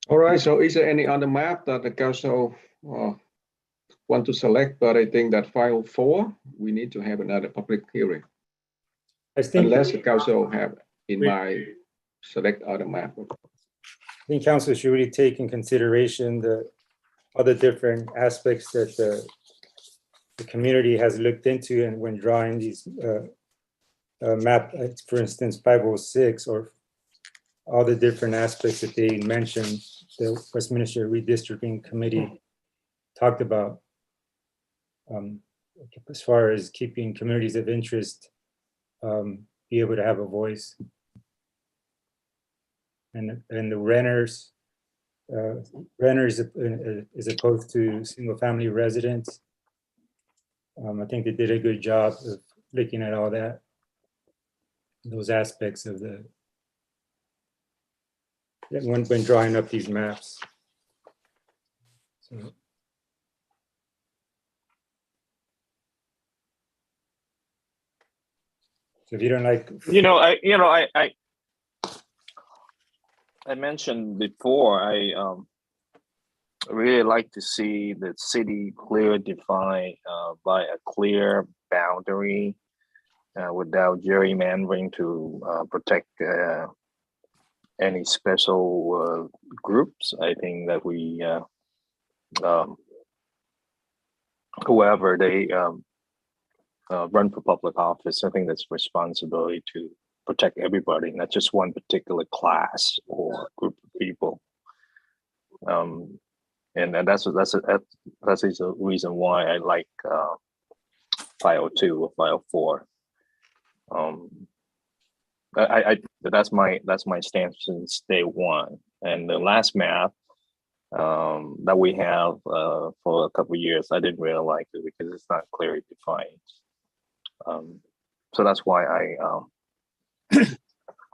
All right, so is there any other map that the council want to select? But I think that 504, we need to have another public hearing. I think unless the council have in mind select other map. I think council should really take in consideration the other different aspects that the community has looked into and when drawing these map, for instance, 506 or all the different aspects that they mentioned, the Westminster Redistricting Committee talked about as far as keeping communities of interest be able to have a voice. And the renters as opposed to single family residents. I think they did a good job of looking at all that, those aspects of when drawing up these maps. So if you don't like, I mentioned before, I really like to see the city clear defined by a clear boundary without gerrymandering to protect any special groups. I think that we, whoever they run for public office, I think that's responsibility to protect everybody, not just one particular class or group of people. And that's the reason why I like 502 or 504. That's my stance since day one. And the last map that we have for a couple of years, I didn't really like it because it's not clearly defined. So that's why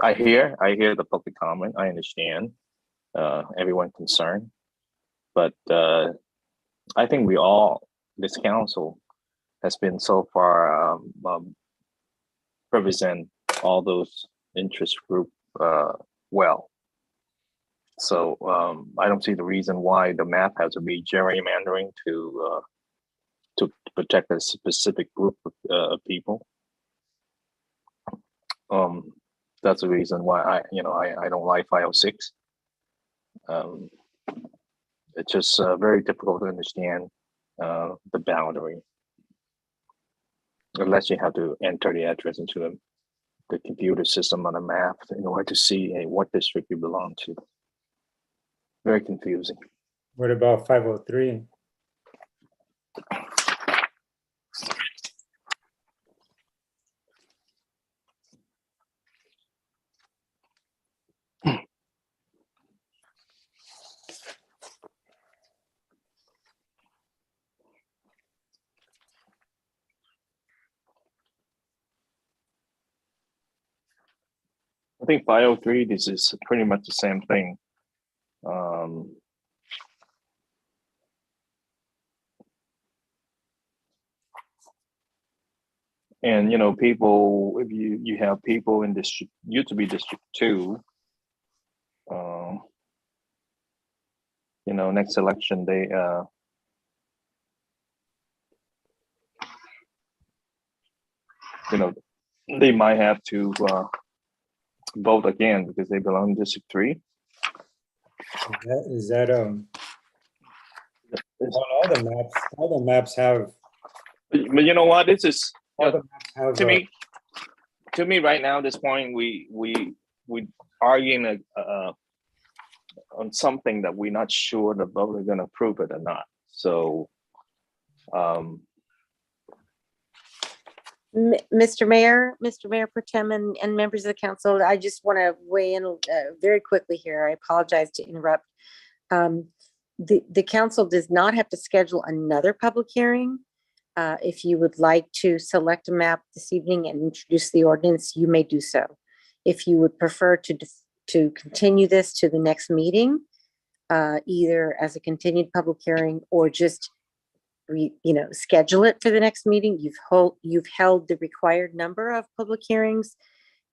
I hear the public comment. I understand everyone concerned, but I think this council has been so far represent all those interest group well. So I don't see the reason why the map has to be gerrymandering to protect a specific group of people. That's the reason why I don't like 506. It's just very difficult to understand the boundary unless you have to enter the address into the computer system on a map in order to see what district you belong to. Very confusing. what about 503? I think 503, this is pretty much the same thing. And people, if you have people in district, used to be District 2, next election they might have to vote again because they belong to District 3. Is that all the maps have? But you know what? This is to me right now. At this point, we arguing on something that we're not sure the vote are going to approve it or not. So, Mr. Mayor Pro Tem and members of the council, I just want to weigh in very quickly here. I apologize to interrupt. The council does not have to schedule another public hearing. If you would like to select a map this evening and introduce the ordinance, you may do so. If you would prefer to continue this to the next meeting, either as a continued public hearing or just schedule it for the next meeting, you've held the required number of public hearings.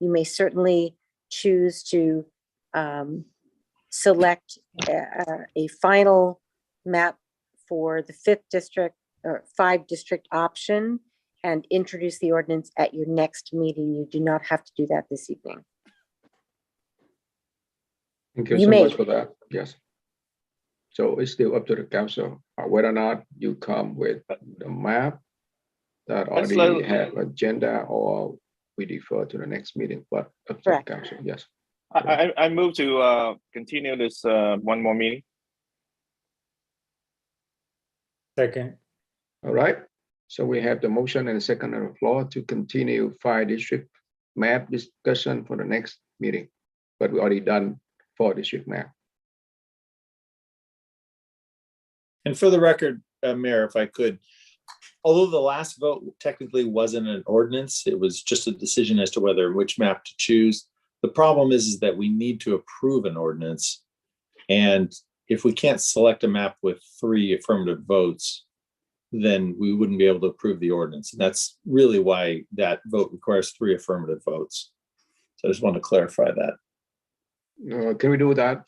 You may certainly choose to select a final map for the 5th district or 5 district option and introduce the ordinance at your next meeting. You do not have to do that this evening. Thank you so much for that. Yes. So it's still up to the council whether or not you come with the map that already have agenda or we defer to the next meeting, but up to the council. Yes. I move to continue this one more meeting. Second. All right. So we have the motion and a second on the floor to continue 5 district map discussion for the next meeting, but we already done 4 district map. And for the record, Mayor, if I could, although the last vote technically wasn't an ordinance, it was just a decision as to which map to choose. The problem is that we need to approve an ordinance. And if we can't select a map with 3 affirmative votes, then we wouldn't be able to approve the ordinance. And that's really why that vote requires 3 affirmative votes. So I just want to clarify that. Can we do that?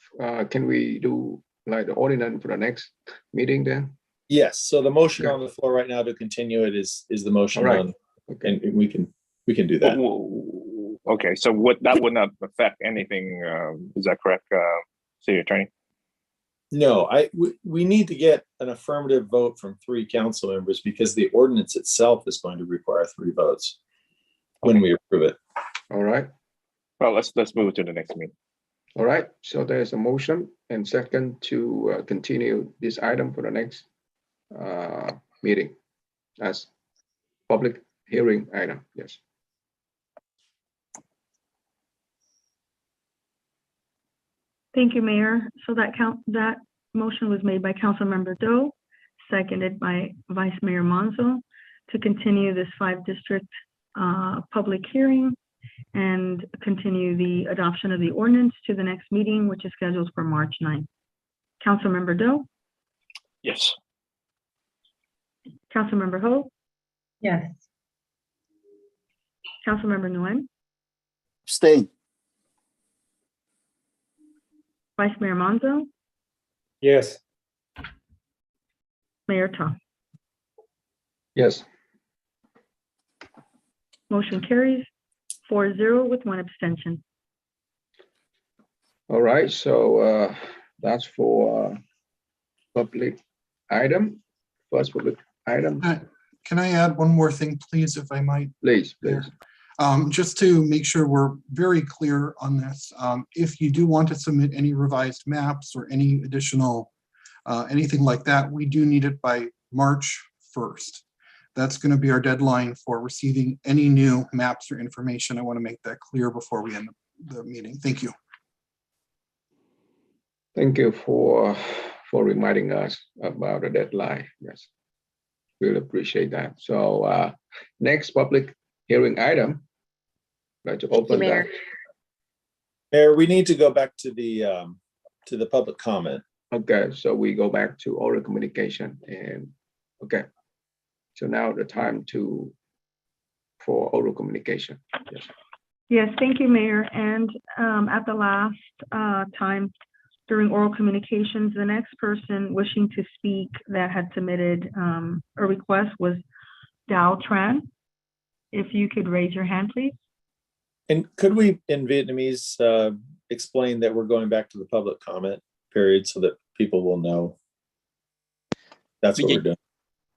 Can we do like the ordinance for the next meeting then? Yes, so the motion Okay. on the floor right now to continue it is the motion All right. on, and we can do that. Okay, so that would not affect anything, is that correct, City Attorney? No, we need to get an affirmative vote from 3 council members because the ordinance itself is going to require 3 votes when we approve it. All right. Well, let's move to the next meeting. All right. So there's a motion and second to continue this item for the next meeting as public hearing item. Yes. Thank you, Mayor. So that motion was made by Councilmember Doe, seconded by Vice Mayor Monzo to continue this 5-district public hearing and continue the adoption of the ordinance to the next meeting, which is scheduled for March 9th. Councilmember Doe, Yes. Councilmember Ho, Yes. Councilmember Nguyen, Abstain. Vice Mayor Monzo, Yes. Mayor Ta. Yes. Motion carries 4-0 with 1 abstention. All right. So that's for public item. First public item. Can I add one more thing, please, if I might? Please. Just to make sure we're very clear on this, if you do want to submit any revised maps or any additional, anything like that, we do need it by March 1st. That's going to be our deadline for receiving any new maps or information. I want to make that clear before we end the meeting. Thank you. Thank you for reminding us about the deadline. Yes, really appreciate that. So next public hearing item. Like to open Mayor. that. We need to go back to the public comment. Okay, so we go back to oral communication and okay. So now the time for oral communication. Yes. Yes, thank you, Mayor. And at the last time during oral communications, the next person wishing to speak that had submitted a request was Dao Tran. If you could raise your hand, please. And could we, in Vietnamese, explain that we're going back to the public comment period so that people will know that's what we're doing?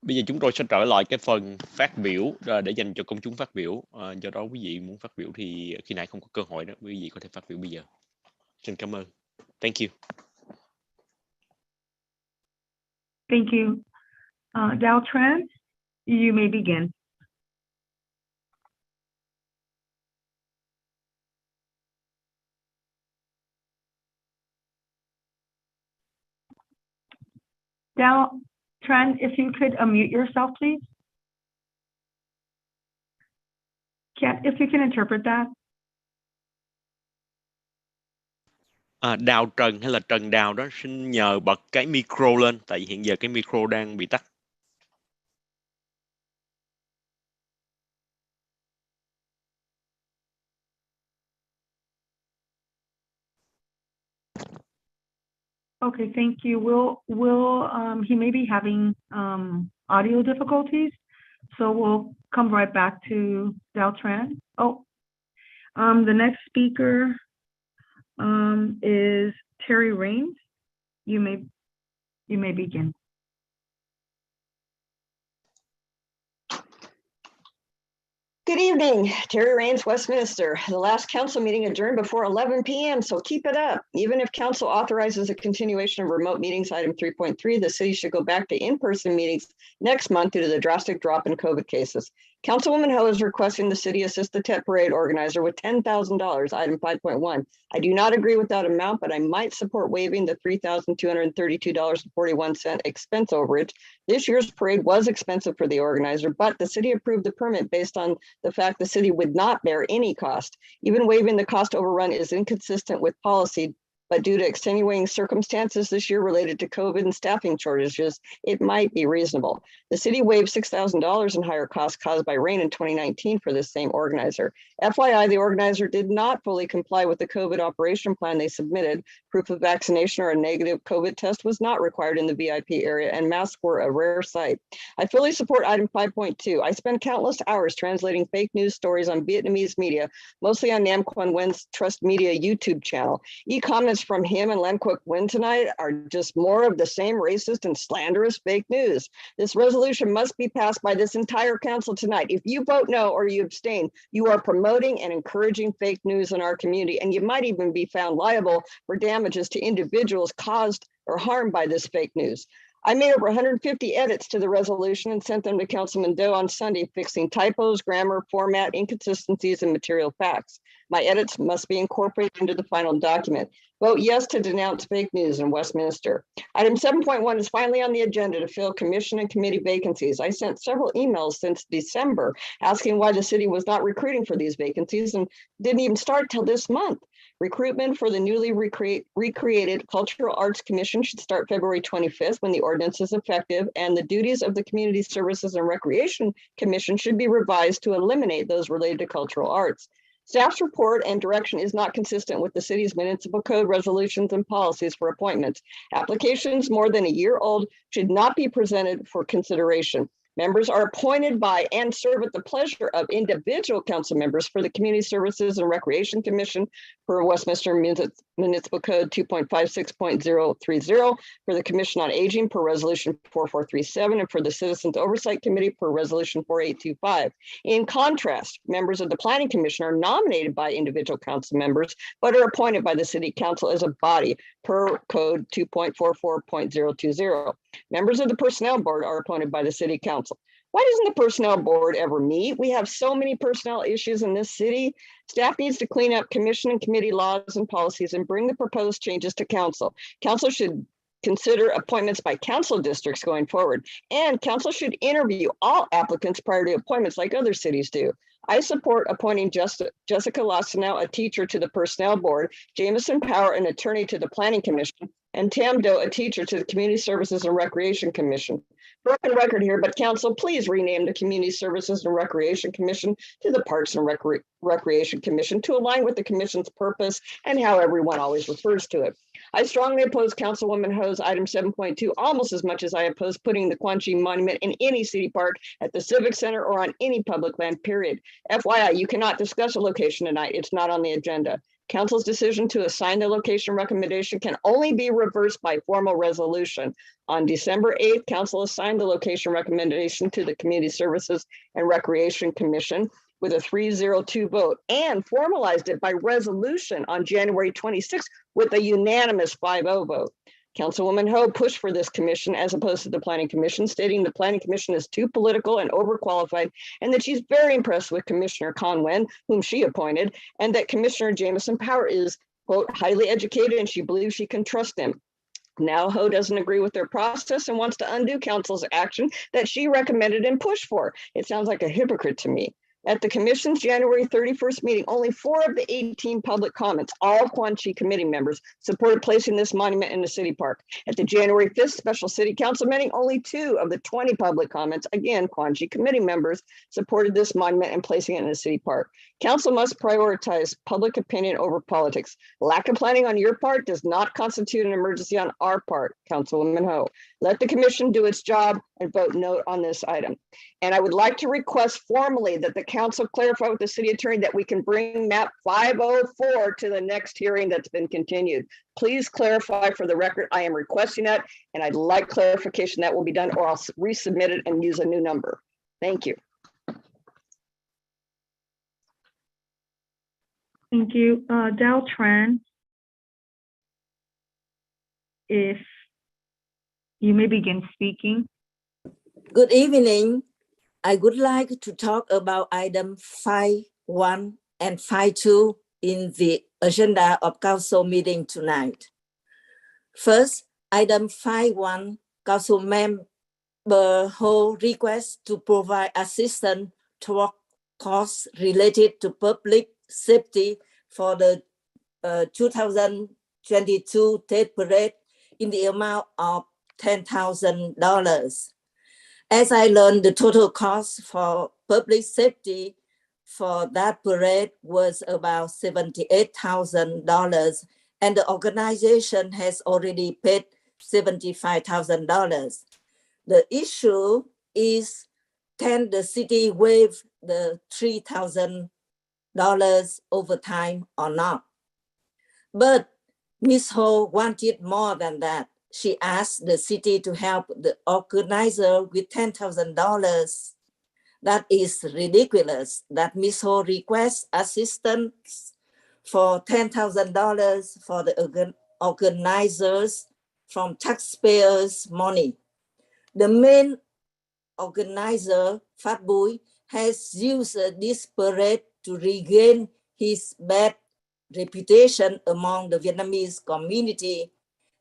Bây giờ chúng tôi sẽ trở lại cái phần phát biểu để dành cho công chúng phát biểu. Do đó quý vị muốn phát biểu thì khi nãy không có cơ hội đó, quý vị có thể phát biểu bây giờ. Xin cảm ơn. Thank you. Thank you. Dao Tran, you may begin. Dao Tran, if you could unmute yourself, please. If you can interpret that. Đào Trần hay là Trần Đào đó, xin nhờ bật cái micro lên, tại hiện giờ cái micro đang bị tắt. Okay, thank you. He may be having audio difficulties, so we'll come right back to Dao Tran. The next speaker is Terry Raines. You may begin. Good evening, Terry Raines, Westminster. The last council meeting adjourned before 11 p.m., so keep it up. Even if council authorizes a continuation of remote meetings, item 3.3, the city should go back to in-person meetings next month due to the drastic drop in COVID cases. Councilwoman Ho is requesting the city assist the Tet Parade organizer with $10,000, item 5.1. I do not agree with that amount, but I might support waiving the $3,232.41 expense overage. This year's parade was expensive for the organizer, but the city approved the permit based on the fact the city would not bear any cost. Even waiving the cost overrun is inconsistent with policy, but due to extenuating circumstances this year related to COVID and staffing shortages, it might be reasonable. The city waived $6,000 in higher costs caused by rain in 2019 for this same organizer. FYI, the organizer did not fully comply with the COVID operation plan they submitted. Proof of vaccination or a negative COVID test was not required in the VIP area, and masks were a rare sight. I fully support item 5.2. I spend countless hours translating fake news stories on Vietnamese media, mostly on Nam Quan Nguyen's Trust Media YouTube channel. E-comments from him and Len Quoc Nguyen tonight are just more of the same racist and slanderous fake news. This resolution must be passed by this entire council tonight. If you vote no or you abstain, you are promoting and encouraging fake news in our community, and you might even be found liable for damages to individuals caused or harmed by this fake news. I made over 150 edits to the resolution and sent them to Councilman Doe on Sunday, fixing typos, grammar, format, inconsistencies, and material facts. My edits must be incorporated into the final document. Vote yes to denounce fake news in Westminster. Item 7.1 is finally on the agenda to fill commission and committee vacancies. I sent several emails since December asking why the city was not recruiting for these vacancies and didn't even start till this month. Recruitment for the newly recreated Cultural Arts Commission should start February 25th when the ordinance is effective, and the duties of the Community Services and Recreation Commission should be revised to eliminate those related to cultural arts. Staff's report and direction is not consistent with the city's municipal code resolutions and policies for appointments. Applications more than a year old should not be presented for consideration. Members are appointed by and serve at the pleasure of individual council members for the Community Services and Recreation Commission per Westminster Municipal Code 2.56.030, for the Commission on Aging per Resolution 4437, and for the Citizens Oversight Committee per Resolution 4825. In contrast, members of the Planning Commission are nominated by individual council members, but are appointed by the City Council as a body per Code 2.44.020. Members of the Personnel Board are appointed by the City Council. Why doesn't the Personnel Board ever meet? We have so many personnel issues in this city. Staff needs to clean up commission and committee laws and policies and bring the proposed changes to council. Council should consider appointments by council districts going forward, and council should interview all applicants prior to appointments like other cities do. I support appointing Jessica Lostenow, a teacher, to the Personnel Board, Jameson Power, an attorney, to the Planning Commission, and Tam Doe, a teacher, to the Community Services and Recreation Commission. Broken record here, but council, please rename the Community Services and Recreation Commission to the Parks and Recreation Commission to align with the commission's purpose and how everyone always refers to it. I strongly oppose Councilwoman Ho's item 7.2 almost as much as I oppose putting the Quan Chi Monument in any city park, at the Civic Center, or on any public land, period. FYI, you cannot discuss a location tonight. It's not on the agenda. Council's decision to assign the location recommendation can only be reversed by formal resolution. On December 8th, council assigned the location recommendation to the Community Services and Recreation Commission with a 3-0-2 vote, and formalized it by resolution on January 26th with a unanimous 5-0 vote. Councilwoman Ho pushed for this commission as opposed to the Planning Commission, stating the Planning Commission is too political and overqualified, and that she's very impressed with Commissioner Con Nguyen, whom she appointed, and that Commissioner Jameson Power is, quote, highly educated, and she believes she can trust him. Now Ho doesn't agree with their process and wants to undo council's action that she recommended and pushed for. It sounds like a hypocrite to me. At the commission's January 31st meeting, only 4 of the 18 public comments, all Quan Chi committee members, supported placing this monument in the city park. At the January 5th special city council meeting, only 2 of the 20 public comments, again, Quan Chi committee members, supported this monument and placing it in the city park. Council must prioritize public opinion over politics. Lack of planning on your part does not constitute an emergency on our part, Councilwoman Ho. Let the commission do its job and vote no on this item. And I would like to request formally that the council clarify with the city attorney that we can bring map 504 to the next hearing that's been continued. Please clarify for the record. I am requesting that, and I'd like clarification that will be done, or I'll resubmit it and use a new number. Thank you. Thank you. Dao Tran, if you may begin speaking. Good evening. I would like to talk about item 5.1 and 5.2 in the agenda of council meeting tonight. First, item 5.1, council member Ho request to provide assistance toward costs related to public safety for the 2022 Tet Parade in the amount of $10,000. As I learned, the total cost for public safety for that parade was about $78,000, and the organization has already paid $75,000. The issue is, can the city waive the $3,000 overtime or not? But Ms. Ho wanted more than that. She asked the city to help the organizer with $10,000. That is ridiculous that Ms. Ho requests assistance for $10,000 for the organizers from taxpayers' money. The main organizer, Phat Bui, has used this parade to regain his bad reputation among the Vietnamese community,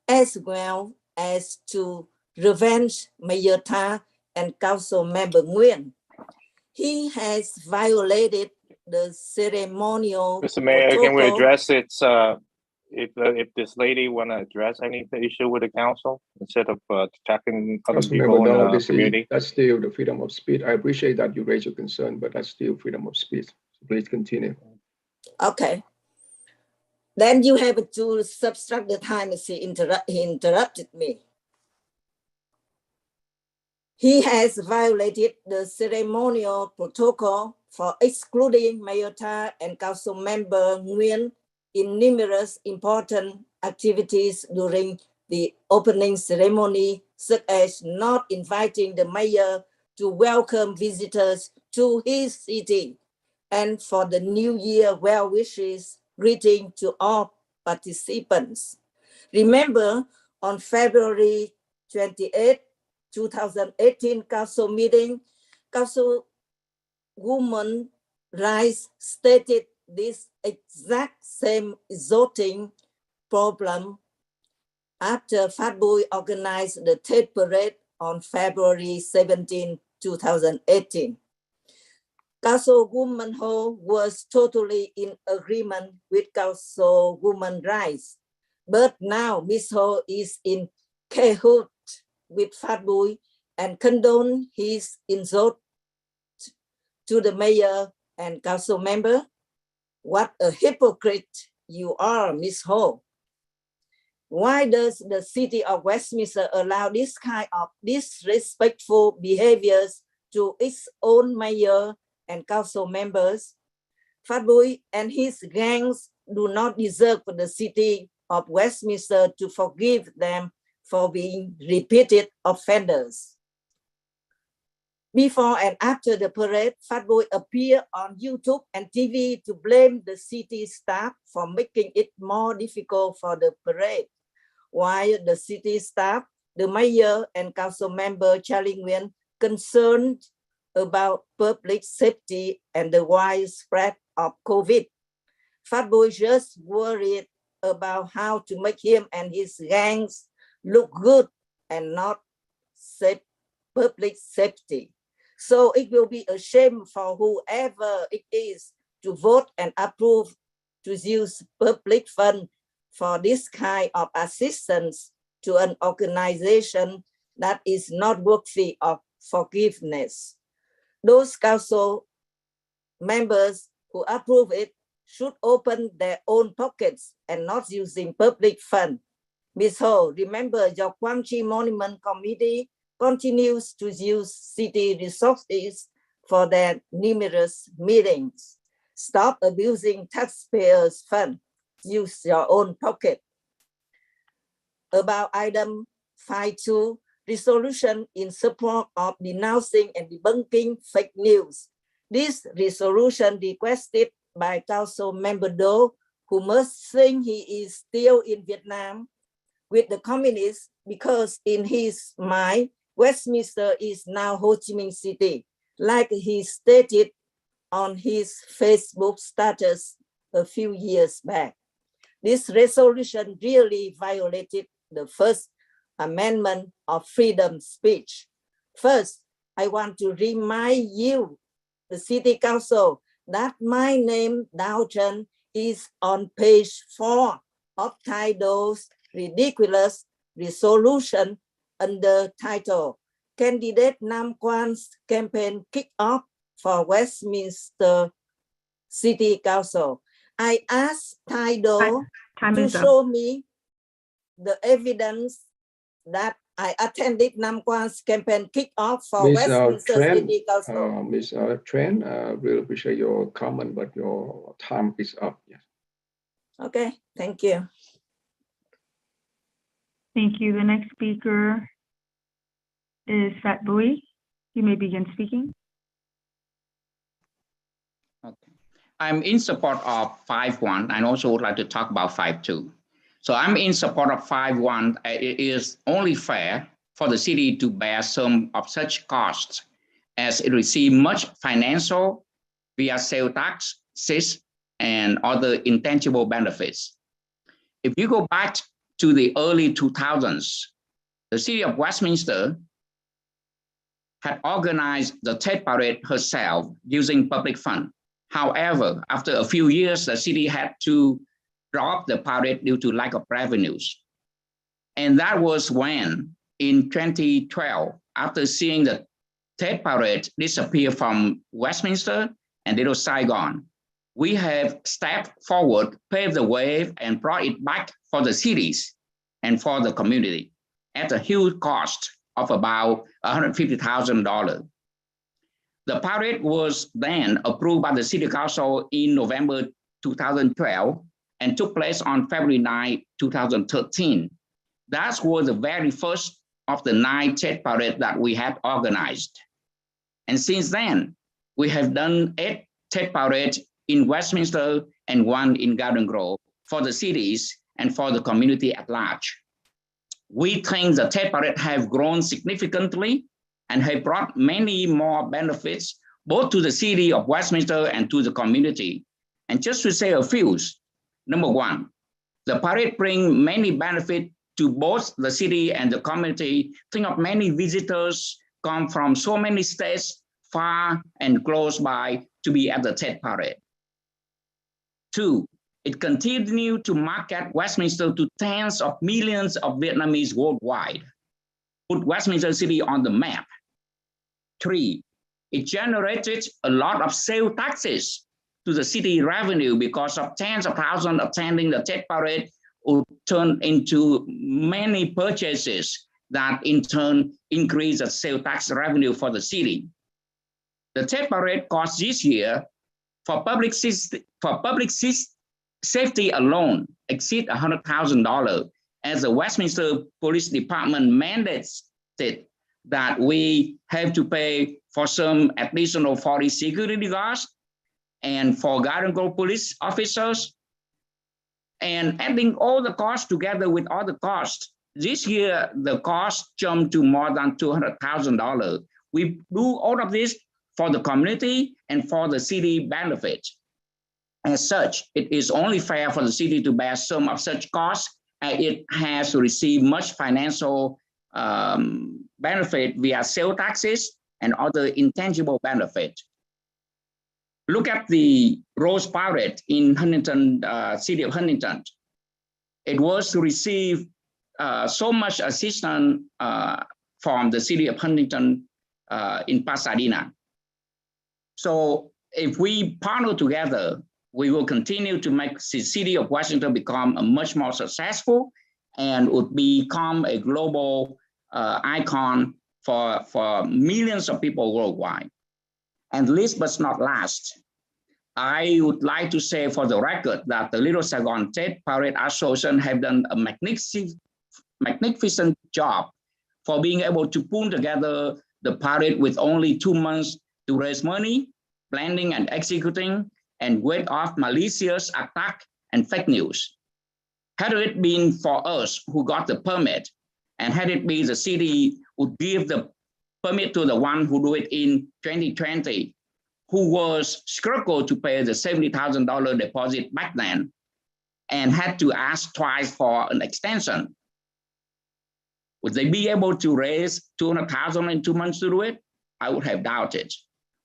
as well as to revenge Mayor Tha and Council Member Nguyen. He has violated the ceremonial Mr. Mayor, can we protocol. address it? If this lady want to address any issue with the council instead of attacking other people in the community? That's still the freedom of speech. I appreciate that you raise your concern, but that's still freedom of speech. So please continue. Okay. Then you have to subtract the time as he interrupted me. He has violated the ceremonial protocol for excluding Mayor Tha and Council Member Nguyen in numerous important activities during the opening ceremony, such as not inviting the mayor to welcome visitors to his city, and for the New Year well wishes greeting to all participants. Remember, on February 28, 2018 council meeting, Councilwoman Rice stated this exact same exhausting problem after Phat Bui organized the Tet Parade on February 17, 2018. Councilwoman Ho was totally in agreement with Councilwoman Rice, but now Ms. Ho is in cahoots with Phat Bui and condone his insult to the mayor and council member. What a hypocrite you are, Ms. Ho. Why does the city of Westminster allow this kind of disrespectful behaviors to its own mayor and council members? Phat Bui and his gangs do not deserve for the city of Westminster to forgive them for being repeated offenders. Before and after the parade, Phat Bui appeared on YouTube and TV to blame the city staff for making it more difficult for the parade. While the city staff, the mayor and council member Charlie Nguyen concerned about public safety and the widespread of COVID. Phat Bui just worried about how to make him and his gangs look good and not save public safety. So it will be a shame for whoever it is to vote and approve to use public funds for this kind of assistance to an organization that is not worthy of forgiveness. Those council members who approve it should open their own pockets and not using public funds. Ms. Ho, remember your Quang Tri Monument Committee continues to use city resources for their numerous meetings. Stop abusing taxpayers' funds. Use your own pocket. About item 5.2, resolution in support of denouncing and debunking fake news. This resolution requested by Council Member Do, who must think he is still in Vietnam with the communists because in his mind, Westminster is now Ho Chi Minh City. like he stated on his Facebook status a few years back. This resolution really violated the First Amendment of freedom of speech. First, I want to remind you, the City Council, that my name, Downton, is on page 4 of title's ridiculous resolution under title Candidate Nam Quan's campaign kick-off for Westminster City Council. I asked Tidal to show me the evidence that I attended Nam Quan's campaign kick-off for Westminster City Council. Ms. Trent, really appreciate your comment, but your time is up. Yes. Okay, thank you. Thank you. The next speaker is Fat Boy. You may begin speaking. Okay. I'm in support of 5.1 and also would like to talk about 5.2. So I'm in support of 5.1. It is only fair for the city to bear some of such costs as it receives much financial via sales taxes and other intangible benefits. If you go back to the early 2000s, the city of Westminster had organized the Tet Parade herself using public funds. However, after a few years, the city had to drop the parade due to lack of revenues. And that was when, in 2012, after seeing the Tet Parade disappear from Westminster and Little Saigon, we have stepped forward, paved the way, and brought it back for the cities and for the community at a huge cost of about $150,000. The parade was then approved by the City Council in November 2012 and took place on February 9, 2013. That was the very first of the 9 Tet Parades that we had organized. And since then, we have done 8 Tet Parades in Westminster and 1 in Garden Grove for the cities and for the community at large. We think the Tet Parade have grown significantly and have brought many more benefits both to the city of Westminster and to the community. And just to say a few, number one, the parade brings many benefits to both the city and the community. Think of many visitors come from so many states, far and close by, to be at the Tet Parade. 2, it continues to market Westminster to tens of millions of Vietnamese worldwide, put Westminster City on the map. 3, it generated a lot of sales taxes to the city revenue because of tens of thousands attending the Tet Parade would turn into many purchases that in turn increase the sales tax revenue for the city. The Tet Parade cost this year for public safety alone exceed $100,000 as the Westminster Police Department mandates that we have to pay for some additional 40 security guards and for Garden Grove police officers. And adding all the costs together with all the costs, this year the cost jumped to more than $200,000. We do all of this for the community and for the city benefits. As such, it is only fair for the city to bear some of such costs. It has received much financial benefit via sales taxes and other intangible benefits. Look at the Rose Parade in Huntington, city of Huntington. It was to receive so much assistance from the city of Huntington in Pasadena. So if we partner together, we will continue to make the city of Washington become a much more successful and would become a global icon for millions of people worldwide. And last but not last, I would like to say for the record that the Little Saigon Tet Parade Association have done a magnificent job for being able to pull together the parade with only 2 months to raise money, planning and executing, and ward off malicious attack and fake news. Had it been for us who got the permit, and had it been the city would give the permit to the one who do it in 2020, who was struggled to pay the $70,000 deposit back then and had to ask twice for an extension. Would they be able to raise $200,000 in 2 months to do it? I would have doubted.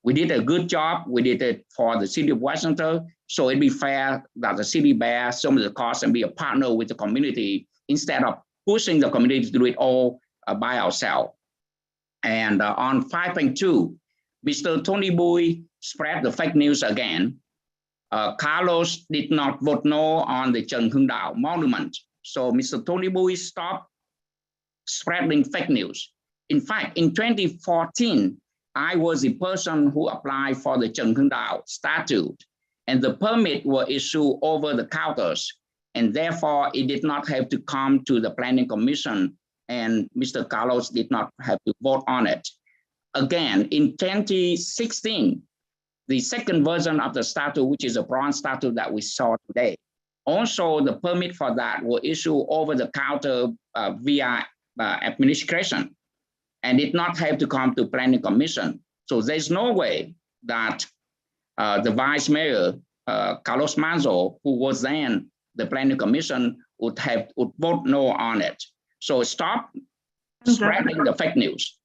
We did a good job. We did it for the city of Westminster. So it'd be fair that the city bear some of the costs and be a partner with the community instead of pushing the community to do it all by ourselves. And on 5.2, Mr. Tony Bui spread the fake news again. Carlos did not vote no on the Trần Hưng Đạo monument. So Mr. Tony Bui stopped spreading fake news. In fact, in 2014, I was the person who applied for the Trần Hưng Đạo statue, and the permit were issued over the counters, and therefore it did not have to come to the Planning Commission, and Mr. Carlos did not have to vote on it. Again, in 2016, the second version of the statute, which is a bronze statute that we saw today, also the permit for that were issued over the counter via administration, and did not have to come to Planning Commission. So there's no way that the Vice Mayor, Carlos Manzo, who was then the Planning Commission, would vote no on it. So stop spreading the fake news.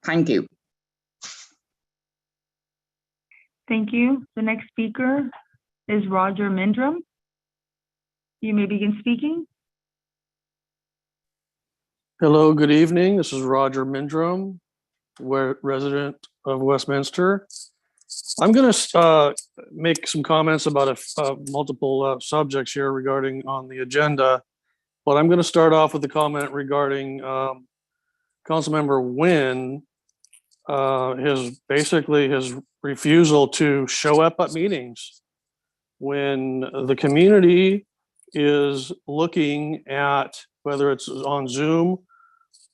Thank you. Thank you. The next speaker is Roger Mindrum. You may begin speaking. Hello, good evening. This is Roger Mindrum, resident of Westminster. I'm going to make some comments about multiple subjects here regarding on the agenda, but I'm going to start off with a comment regarding Councilmember Nguyen, his refusal to show up at meetings when the community is looking at, whether it's on Zoom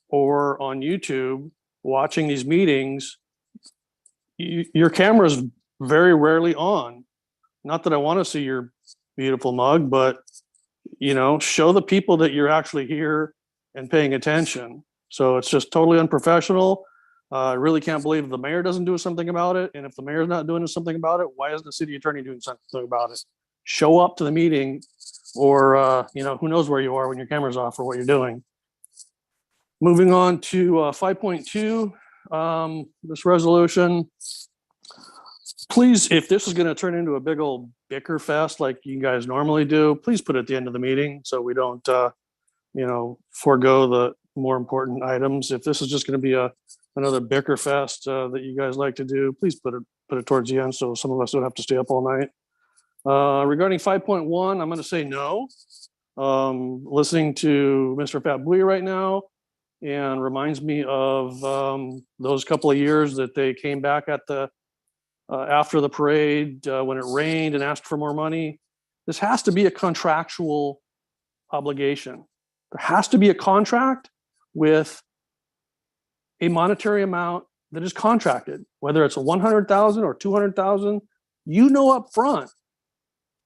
or on YouTube, watching these meetings. Your camera is very rarely on. Not that I want to see your beautiful mug, but show the people that you're actually here and paying attention. So it's just totally unprofessional. I really can't believe the mayor doesn't do something about it. And if the mayor's not doing something about it, why isn't the city attorney doing something about it? Show up to the meeting, or who knows where you are when your camera's off or what you're doing. Moving on to 5.2, this resolution. Please, if this is going to turn into a big old bicker fest like you guys normally do, please put it at the end of the meeting so we don't, forego the more important items. If this is just going to be another bicker fest that you guys like to do, please put it towards the end so some of us don't have to stay up all night. Regarding 5.1, I'm going to say no. Listening to Mr. Pat Bui right now, and reminds me of those couple of years that they came back at the after the parade when it rained and asked for more money. This has to be a contractual obligation. There has to be a contract with a monetary amount that is contracted, whether it's a 100,000 or 200,000. Up front,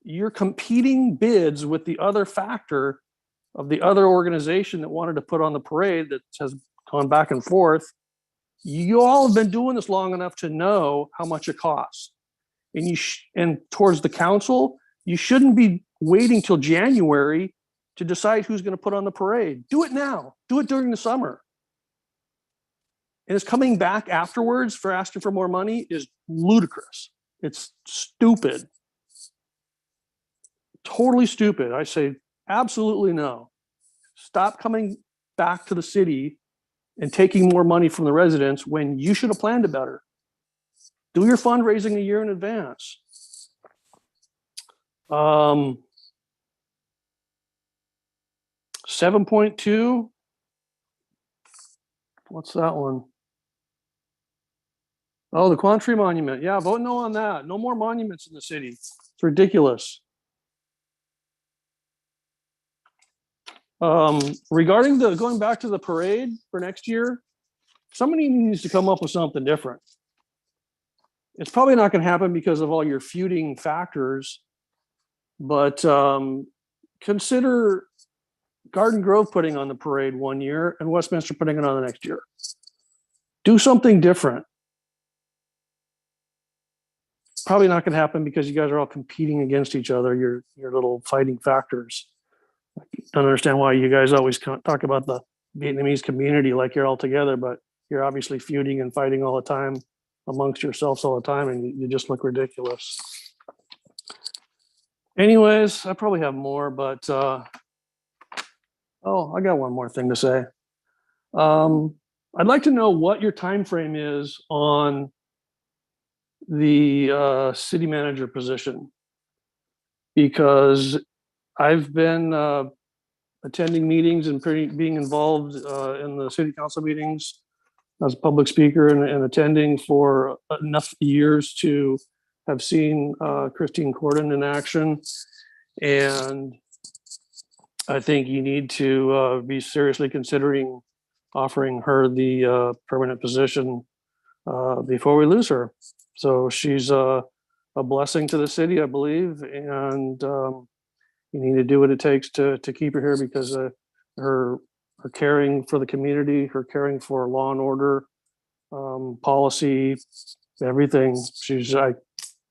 you're competing bids with the other factor of the other organization that wanted to put on the parade that has gone back and forth. You all have been doing this long enough to know how much it costs. And and towards the council, you shouldn't be waiting till January to decide who's going to put on the parade. Do it now. Do it during the summer. And it's coming back afterwards for asking for more money is ludicrous. It's stupid. Totally stupid. I say absolutely no. Stop coming back to the city and taking more money from the residents when you should have planned it better. Do your fundraising a year in advance. 7.2. What's that one? Oh, the Quantry Monument. Yeah, vote no on that. No more monuments in the city. It's ridiculous. Regarding going back to the parade for next year, somebody needs to come up with something different. It's probably not going to happen because of all your feuding factors, but consider Garden Grove putting on the parade one year and Westminster putting it on the next year. do something different. Probably not going to happen because you guys are all competing against each other. Your little fighting factors. I don't understand why you guys always talk about the Vietnamese community like you're all together, but you're obviously feuding and fighting all the time amongst yourselves all the time, and you just look ridiculous. Anyways, I probably have more, but oh, I got one more thing to say. I'd like to know what your time frame is on the city manager position, because I've been attending meetings and being involved in the city council meetings as a public speaker and attending for enough years to have seen Christine Corden in action. And I think you need to be seriously considering offering her the permanent position before we lose her. So she's a blessing to the city, I believe, and you need to do what it takes to keep her here, because her caring for the community, her caring for law and order, policy, everything. I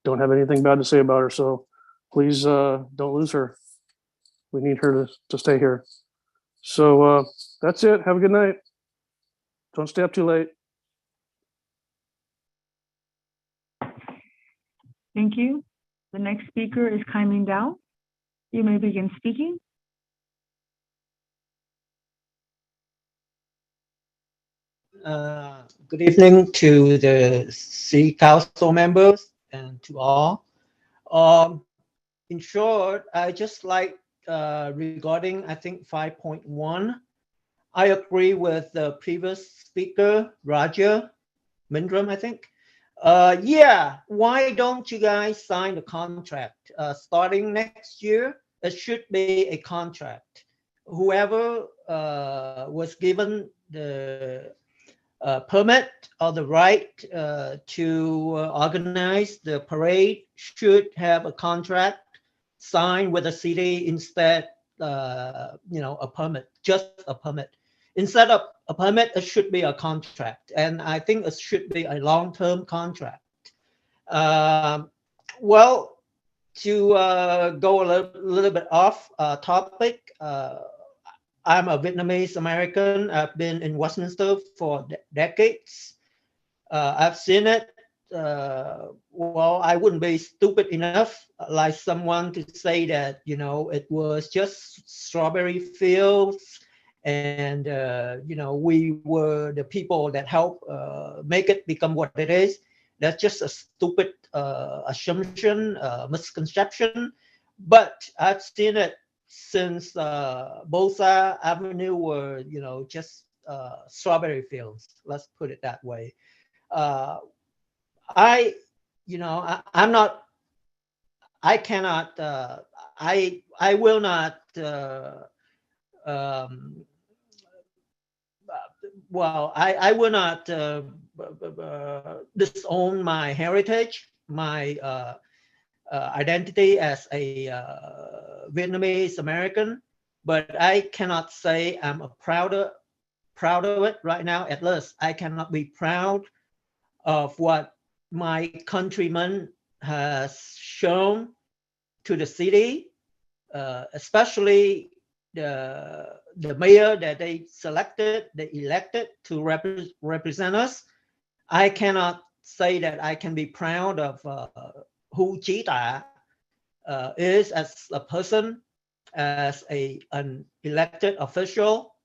don't have anything bad to say about her. So please don't lose her. We need her to stay here. So that's it. Have a good night. Don't stay up too late. Thank you. The next speaker is Kaimin Dao. You may begin speaking. Good evening to the city council members and to all. In short, I just like regarding, I think 5.1, I agree with the previous speaker, Roger Mindrum, I think. Yeah, why don't you guys sign the contract? Starting next year, it should be a contract. Whoever was given the permit or the right to organize the parade should have a contract signed with the city instead, a permit, just a permit. Instead of a permit, it should be a contract. And I think it should be a long-term contract. Well, to go a little bit off topic, I'm a Vietnamese American. I've been in Westminster for decades. I've seen it. Well, I wouldn't be stupid enough like someone to say that, it was just strawberry fields and, we were the people that helped make it become what it is. That's just a stupid assumption, misconception. But I've seen it since Bosa Avenue were, just strawberry fields. Let's put it that way. I will not, I will not disown my heritage, my identity as a Vietnamese American, but I cannot say I'm proud of it right now. At least I cannot be proud of what my countrymen has shown to the city, especially the mayor that they elected to represent us. I cannot say that I can be proud of who Chí Ta is as a person, as an elected official,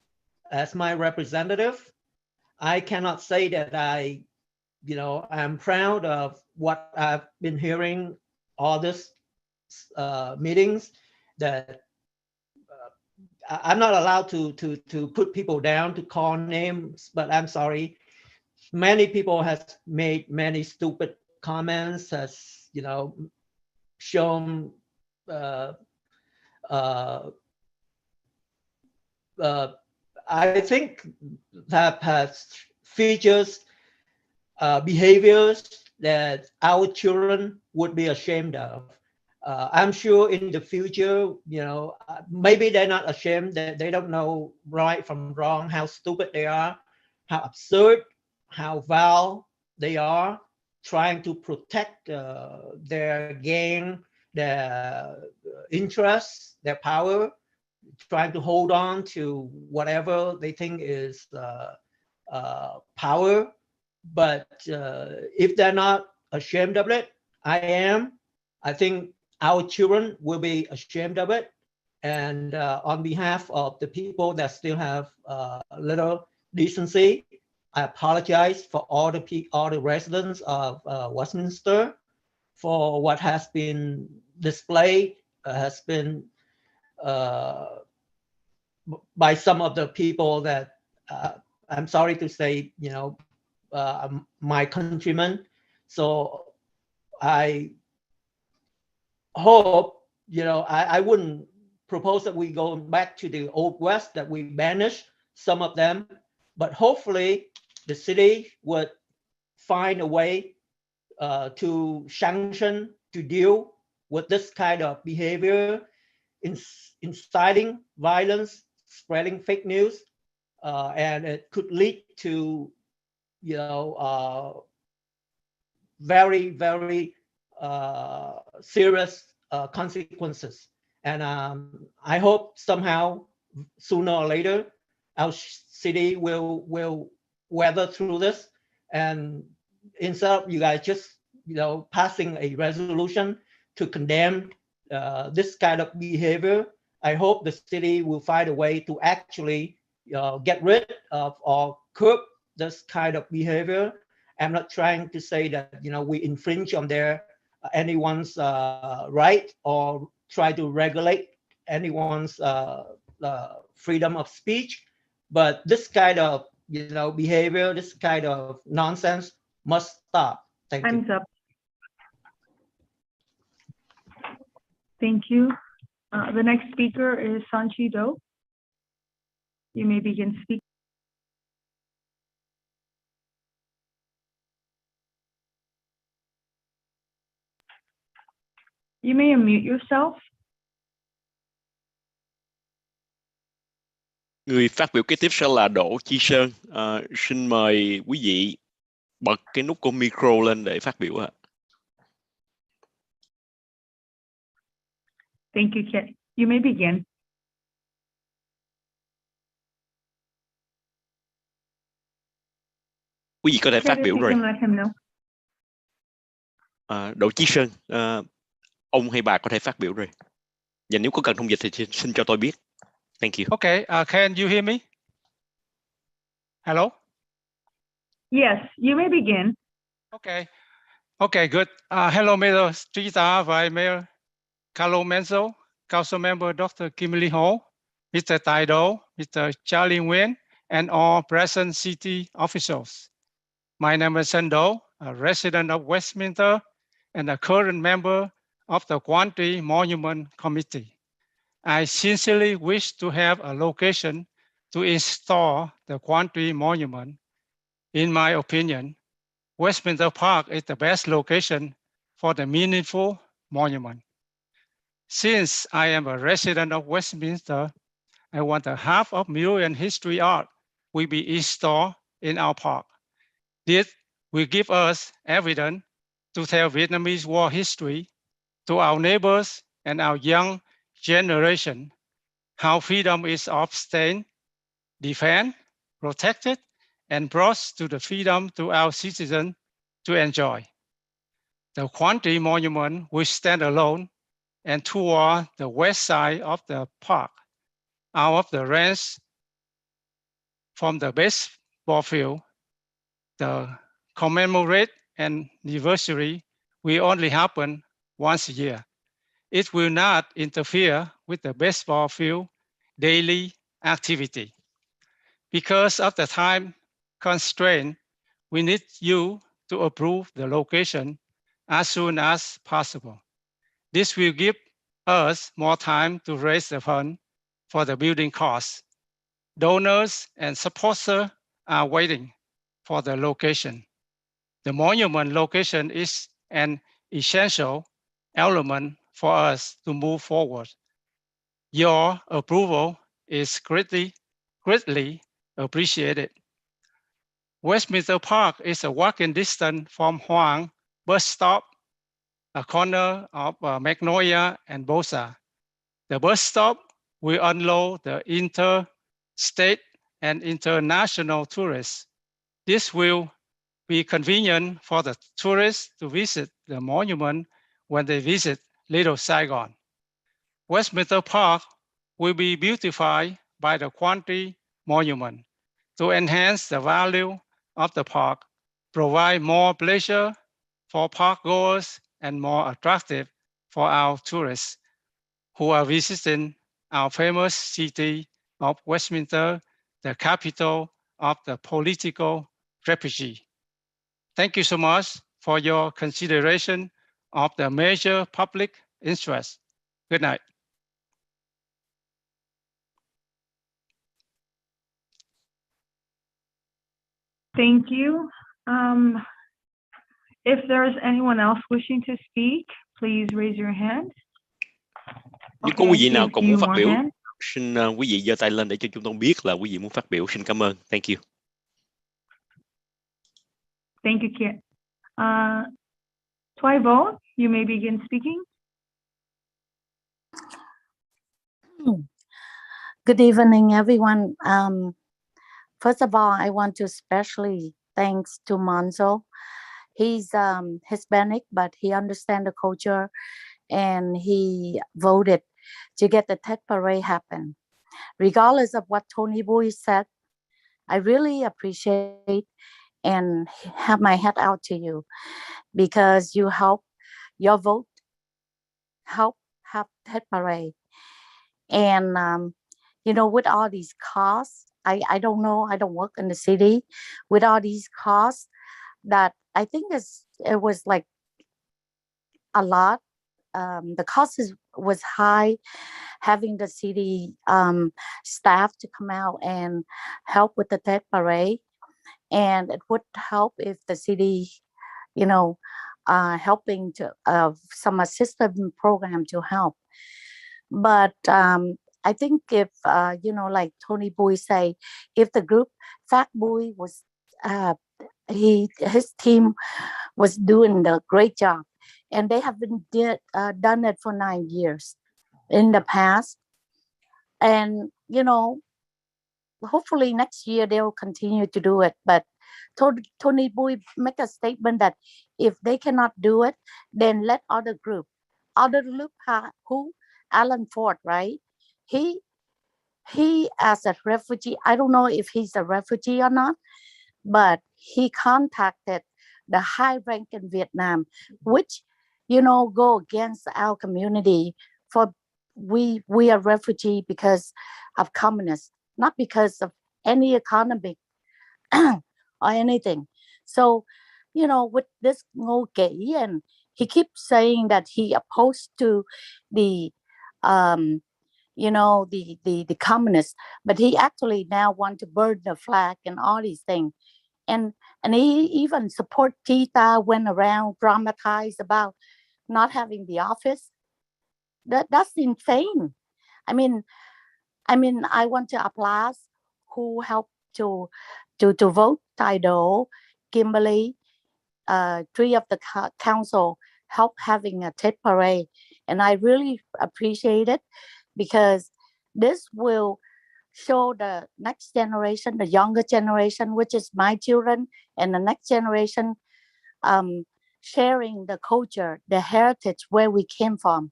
as my representative. I cannot say that I'm proud of what I've been hearing all this meetings, that I'm not allowed to put people down, to call names, but I'm sorry. Many people has made many stupid comments, has, shown I think that has features, behaviors that our children would be ashamed of. I'm sure in the future, maybe they're not ashamed, that they don't know right from wrong, how stupid they are, how absurd how vile they are, trying to protect their gain, their interests, their power, trying to hold on to whatever they think is power. But if they're not ashamed of it, I am. I think our children will be ashamed of it. And on behalf of the people that still have a little decency, I apologize for all the residents of Westminster for what has been displayed, has been by some of the people that I'm sorry to say, my countrymen. So I hope, I wouldn't propose that we go back to the old West, that we banish some of them, but hopefully the city would find a way to sanction, to deal with this kind of behavior, inciting violence, spreading fake news, and it could lead to, very, very serious consequences. And I hope somehow, sooner or later, our city will weather through this. And instead of you guys just, passing a resolution to condemn this kind of behavior, I hope the city will find a way to actually get rid of or curb this kind of behavior. I'm not trying to say that we infringe on anyone's right or try to regulate anyone's freedom of speech, but this kind of behavior, this kind of nonsense must stop. Thank you. Time's up. Thank you. The next speaker is Sanchi Do. You may begin speaking. You may unmute yourself. Người phát biểu kế tiếp sẽ là Đỗ Chi Sơn. Xin mời quý vị bật cái nút của micro lên để phát biểu ạ. Thank you, Kit. You may begin. Quý vị có thể Kit, phát if biểu you rồi. can let him know. Đỗ Chí Sơn, ông hay bà có thể phát biểu rồi. Và nếu có cần thông dịch thì xin cho tôi biết. Thank you. Okay, can you hear me? Hello? Yes, you may begin. Okay, good. Hello, Mayor Trita, Vice Mayor Carlo Menzo, Council Member Dr. Kimberly Ho, Mr. Taido, Mr. Charlie Nguyen, and all present city officials. My name is Sando, a resident of Westminster and a current member of the Quantity Monument Committee. I sincerely wish to have a location to install the Quantity Monument. In my opinion, Westminster Park is the best location for the meaningful monument. Since I am a resident of Westminster, I want a $500,000 history art will be installed in our park. This will give us evidence to tell Vietnamese war history to our neighbors and our young generation, how freedom is obtained, defended, protected, and brought to the freedom to our citizens to enjoy. The Quantity Monument will stand alone and toward the west side of the park, out of the range from the baseball field. The commemorate anniversary will only happen once a year. It will not interfere with the baseball field daily activity. Because of the time constraint, we need you to approve the location as soon as possible. This will give us more time to raise the fund for the building costs. Donors and supporters are waiting for the location. The monument location is an essential element for us to move forward. Your approval is greatly appreciated. Westminster Park is a walking distance from Huang bus stop, a corner of Magnolia and Bosa. The bus stop will unload the interstate and international tourists. This will be convenient for the tourists to visit the monument when they visit Little Saigon. Westminster Park will be beautified by the Quanti Monument to enhance the value of the park, provide more pleasure for park goers, and more attractive for our tourists who are visiting our famous city of Westminster, the capital of the political refugee. Thank you so much for your consideration of the major public interest. Good night. Thank you. If there's anyone else wishing to speak, please raise your hand. Nếu có Okay, quý I vị see nào a còn few muốn phát more biểu, hands. xin quý vị giơ tay lên để cho chúng tôi biết là quý vị muốn phát biểu. Xin cảm ơn. Thank you. Thank you, Kit. Thoai Vo, you may begin speaking. Good evening, everyone. First of all, I want to especially thanks to Monzo. He's Hispanic, but he understands the culture, and he voted to get the Tet Parade happen. Regardless of what Tony Bui said, I really appreciate and have my hat out to you because you help, your vote help have Tet Parade. And, you know, with all these costs, I don't know, I don't work in the city, with all these costs that I think it was like a lot. The cost was high, having the city staff to come out and help with the Tet Parade. And it would help if the city, you know, helping to some assistance program to help. But I think if, you know, like Tony Bui say, if the group, Fat Bui was, his team was doing the great job, and they have been done it for 9 years in the past. And, you know, hopefully next year they will continue to do it. But Tony Bui make a statement that if they cannot do it, then let other group who Alan Ford, right? He as a refugee, I don't know if he's a refugee or not, but he contacted the high rank in Vietnam, which, you know, go against our community. For we are refugee because of communists, not because of any economic or anything. So, you know, with this Ngô Kỷ, and he keeps saying that he opposed to the you know, the communists, but he actually now want to burn the flag and all these things. And he even support Tita, went around dramatized about not having the office. That's insane. I mean, I want to applaud who helped to vote Tidal, Kimberly, 3 of the council help having a Tet Parade. And I really appreciate it because this will show the next generation, the younger generation, which is my children, and the next generation, sharing the culture, the heritage, where we came from.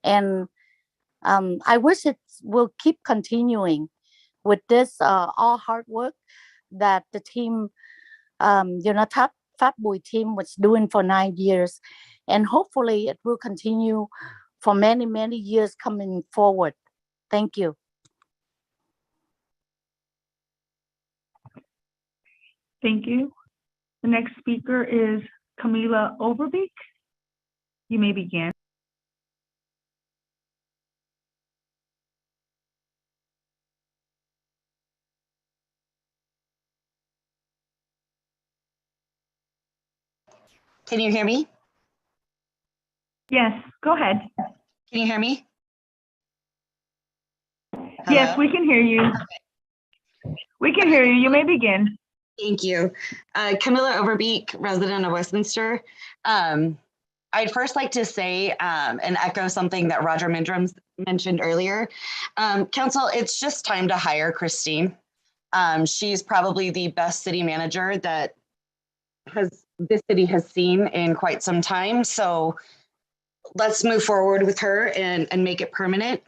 And I wish it will keep continuing with this all hard work that the team, you know, Fat Bui team was doing for 9 years. And hopefully it will continue for many, many years coming forward. Thank you. Thank you. The next speaker is Camila Overbeek. You may begin. Can you hear me? Yes, go ahead. Can you hear me? Yes, we can hear you. We can hear you. You may begin. Thank you. Camilla Overbeek, resident of Westminster. I'd first like to say and echo something that Roger Mindrum mentioned earlier. Council, it's just time to hire Christine. She's probably the best city manager that this city has seen in quite some time. So let's move forward with her and make it permanent.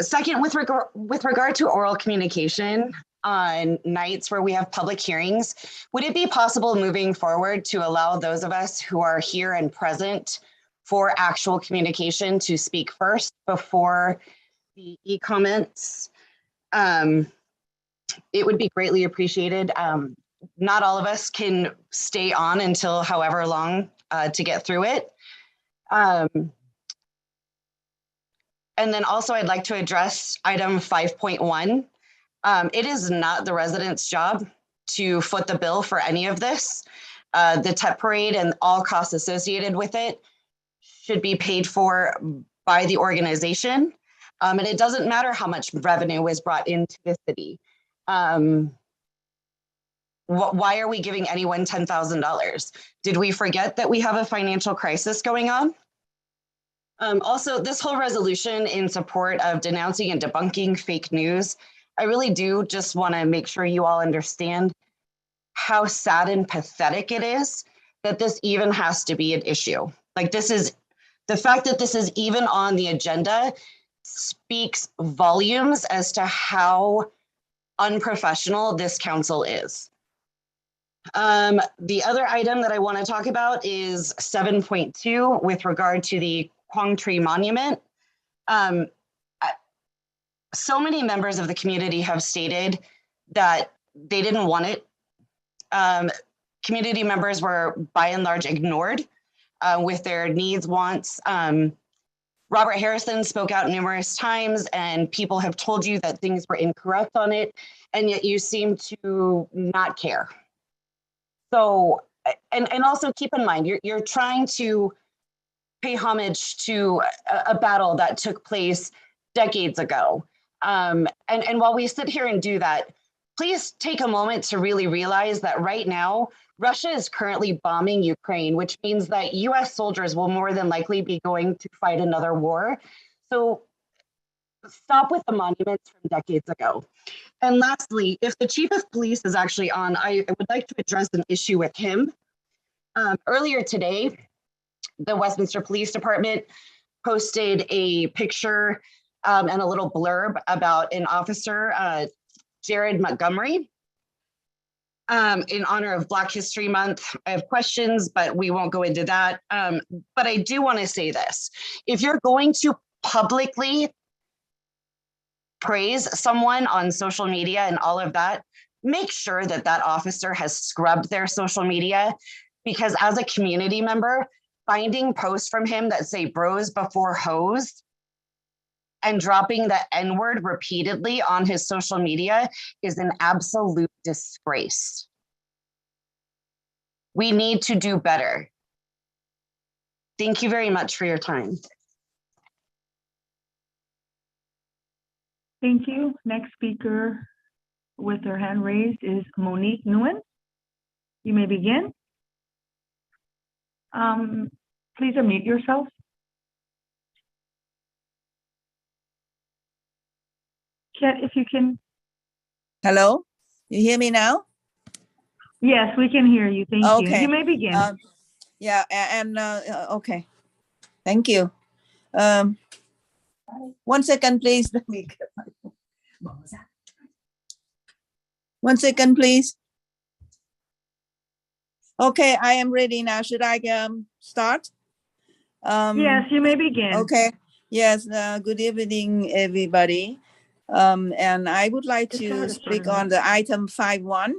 Second, with regard to oral communication on nights where we have public hearings, would it be possible moving forward to allow those of us who are here and present for actual communication to speak first before the e-comments? It would be greatly appreciated. Not all of us can stay on until however long to get through it. And then also I'd like to address item 5.1. It is not the residents' job to foot the bill for any of this. The TEP parade and all costs associated with it should be paid for by the organization. And it doesn't matter how much revenue is brought into the city. Why are we giving anyone $10,000? Did we forget that we have a financial crisis going on? Also, this whole resolution in support of denouncing and debunking fake news, I really do just want to make sure you all understand how sad and pathetic it is that this even has to be an issue. Like, this is, the fact that this is even on the agenda speaks volumes as to how unprofessional this council is. The other item that I want to talk about is 7.2 with regard to the Quang Tri Monument. So many members of the community have stated that they didn't want it. Community members were by and large ignored with their needs, wants. Robert Harrison spoke out numerous times and people have told you that things were incorrect on it, and yet you seem to not care. So, and also keep in mind, you're trying to pay homage to a battle that took place decades ago. And while we sit here and do that, please take a moment to really realize that right now, Russia is currently bombing Ukraine, which means that US soldiers will more than likely be going to fight another war. So stop with the monuments from decades ago. And lastly, if the chief of police is actually on, I would like to address an issue with him. Earlier today, the Westminster Police Department posted a picture and a little blurb about an officer, Jared Montgomery, in honor of Black History Month. I have questions, but we won't go into that. But I do want to say this. If you're going to publicly praise someone on social media and all of that, make sure that that officer has scrubbed their social media, because as a community member, finding posts from him that say bros before hoes and dropping the N-word repeatedly on his social media is an absolute disgrace. We need to do better. Thank you very much for your time. Thank you. Next speaker with her hand raised is Monique Nguyen. You may begin. Please unmute yourself. Chet, if you can. Hello, you hear me now? Yes, we can hear you. Thank you. You may begin. Yeah, and okay. Thank you. 1 second, please. Let me get my phone. 1 second, please. Okay, I am ready now. Should I start? Yes, you may begin. Okay. Yes. Good evening, everybody. And I would like to speak on the item 5.1.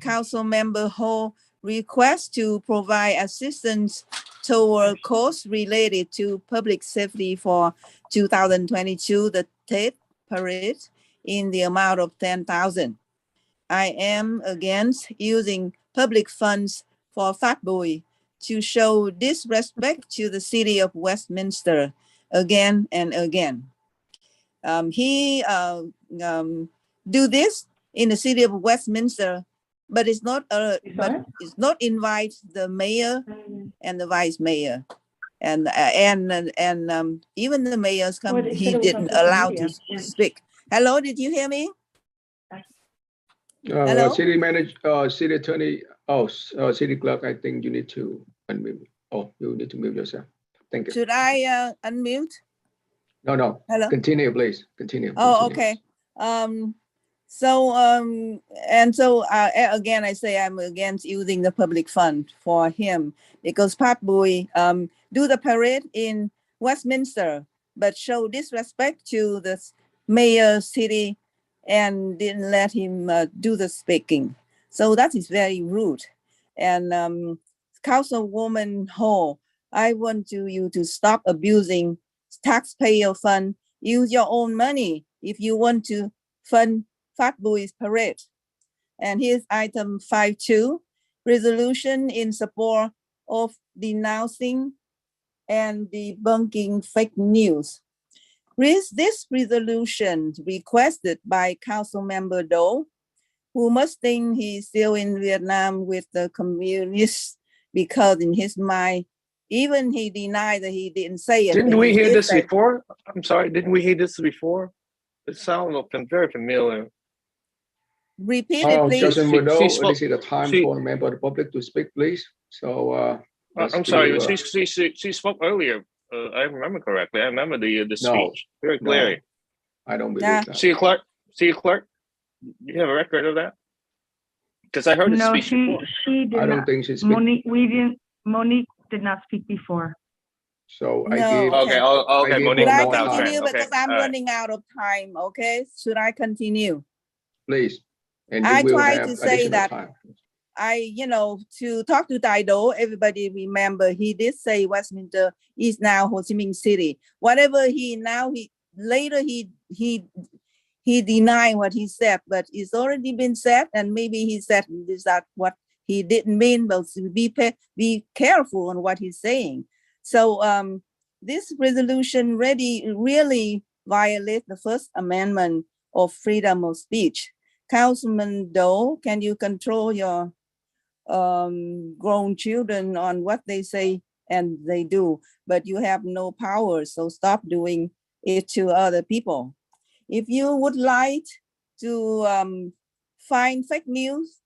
Council Member Ho request to provide assistance toward costs related to public safety for 2022, the TEP parade, in the amount of $10,000. I am against using public funds for Fat Boy to show disrespect to the city of Westminster again and again. He do this in the city of Westminster, but it's not invite the mayor and the vice mayor. And even the mayors come, he didn't allow to speak. Hello, did you hear me? Hello? City manager, city attorney, city clerk, I think you need to unmute. Oh, you need to mute yourself. Thank you. Should I unmute? No. Hello? Continue, please. Continue. Oh, okay. Again, I say I'm against using the public fund for him because Pat Bui do the parade in Westminster, but show disrespect to the mayor city and didn't let him do the speaking. So that is very rude. And Councilwoman Ho, I want you to stop abusing taxpayer fund. Use your own money if you want to fund Fat Bui's parade. And here's item 5.2, resolution in support of denouncing and debunking fake news. This resolution requested by Council Member Do, who must think he's still in Vietnam with the communists because in his mind, even he denied that he didn't say it. Didn't we hear this before? I'm sorry, didn't we hear this before? It sounds very familiar. Repeat it, please. Justin Trudeau, She spoke- this is the time for a member of the public to speak, please. So, I'm sorry, she spoke earlier. I remember correctly. I remember the speech very clearly. I don't believe that. See, Clark, you have a record of that? Because I heard the speech before. She did I don't not. think she's Monique did not speak before. So I No, give. Okay, okay, Monique. Should I no doubt, continue okay, because I'm all right. running out of time, okay? Should I continue? Please. And you I will tried have to say additional that time. to talk to Taido, everybody remember he did say Westminster is now Ho Chi Minh City. Whatever he denied what he said, but it's already been said, and maybe he said is that what he didn't mean, but be careful on what he's saying. So this resolution really violates the First Amendment of freedom of speech. Councilman Do, can you control your grown children on what they say and they do, but you have no power, so stop doing it to other people. If you would like to find fake news,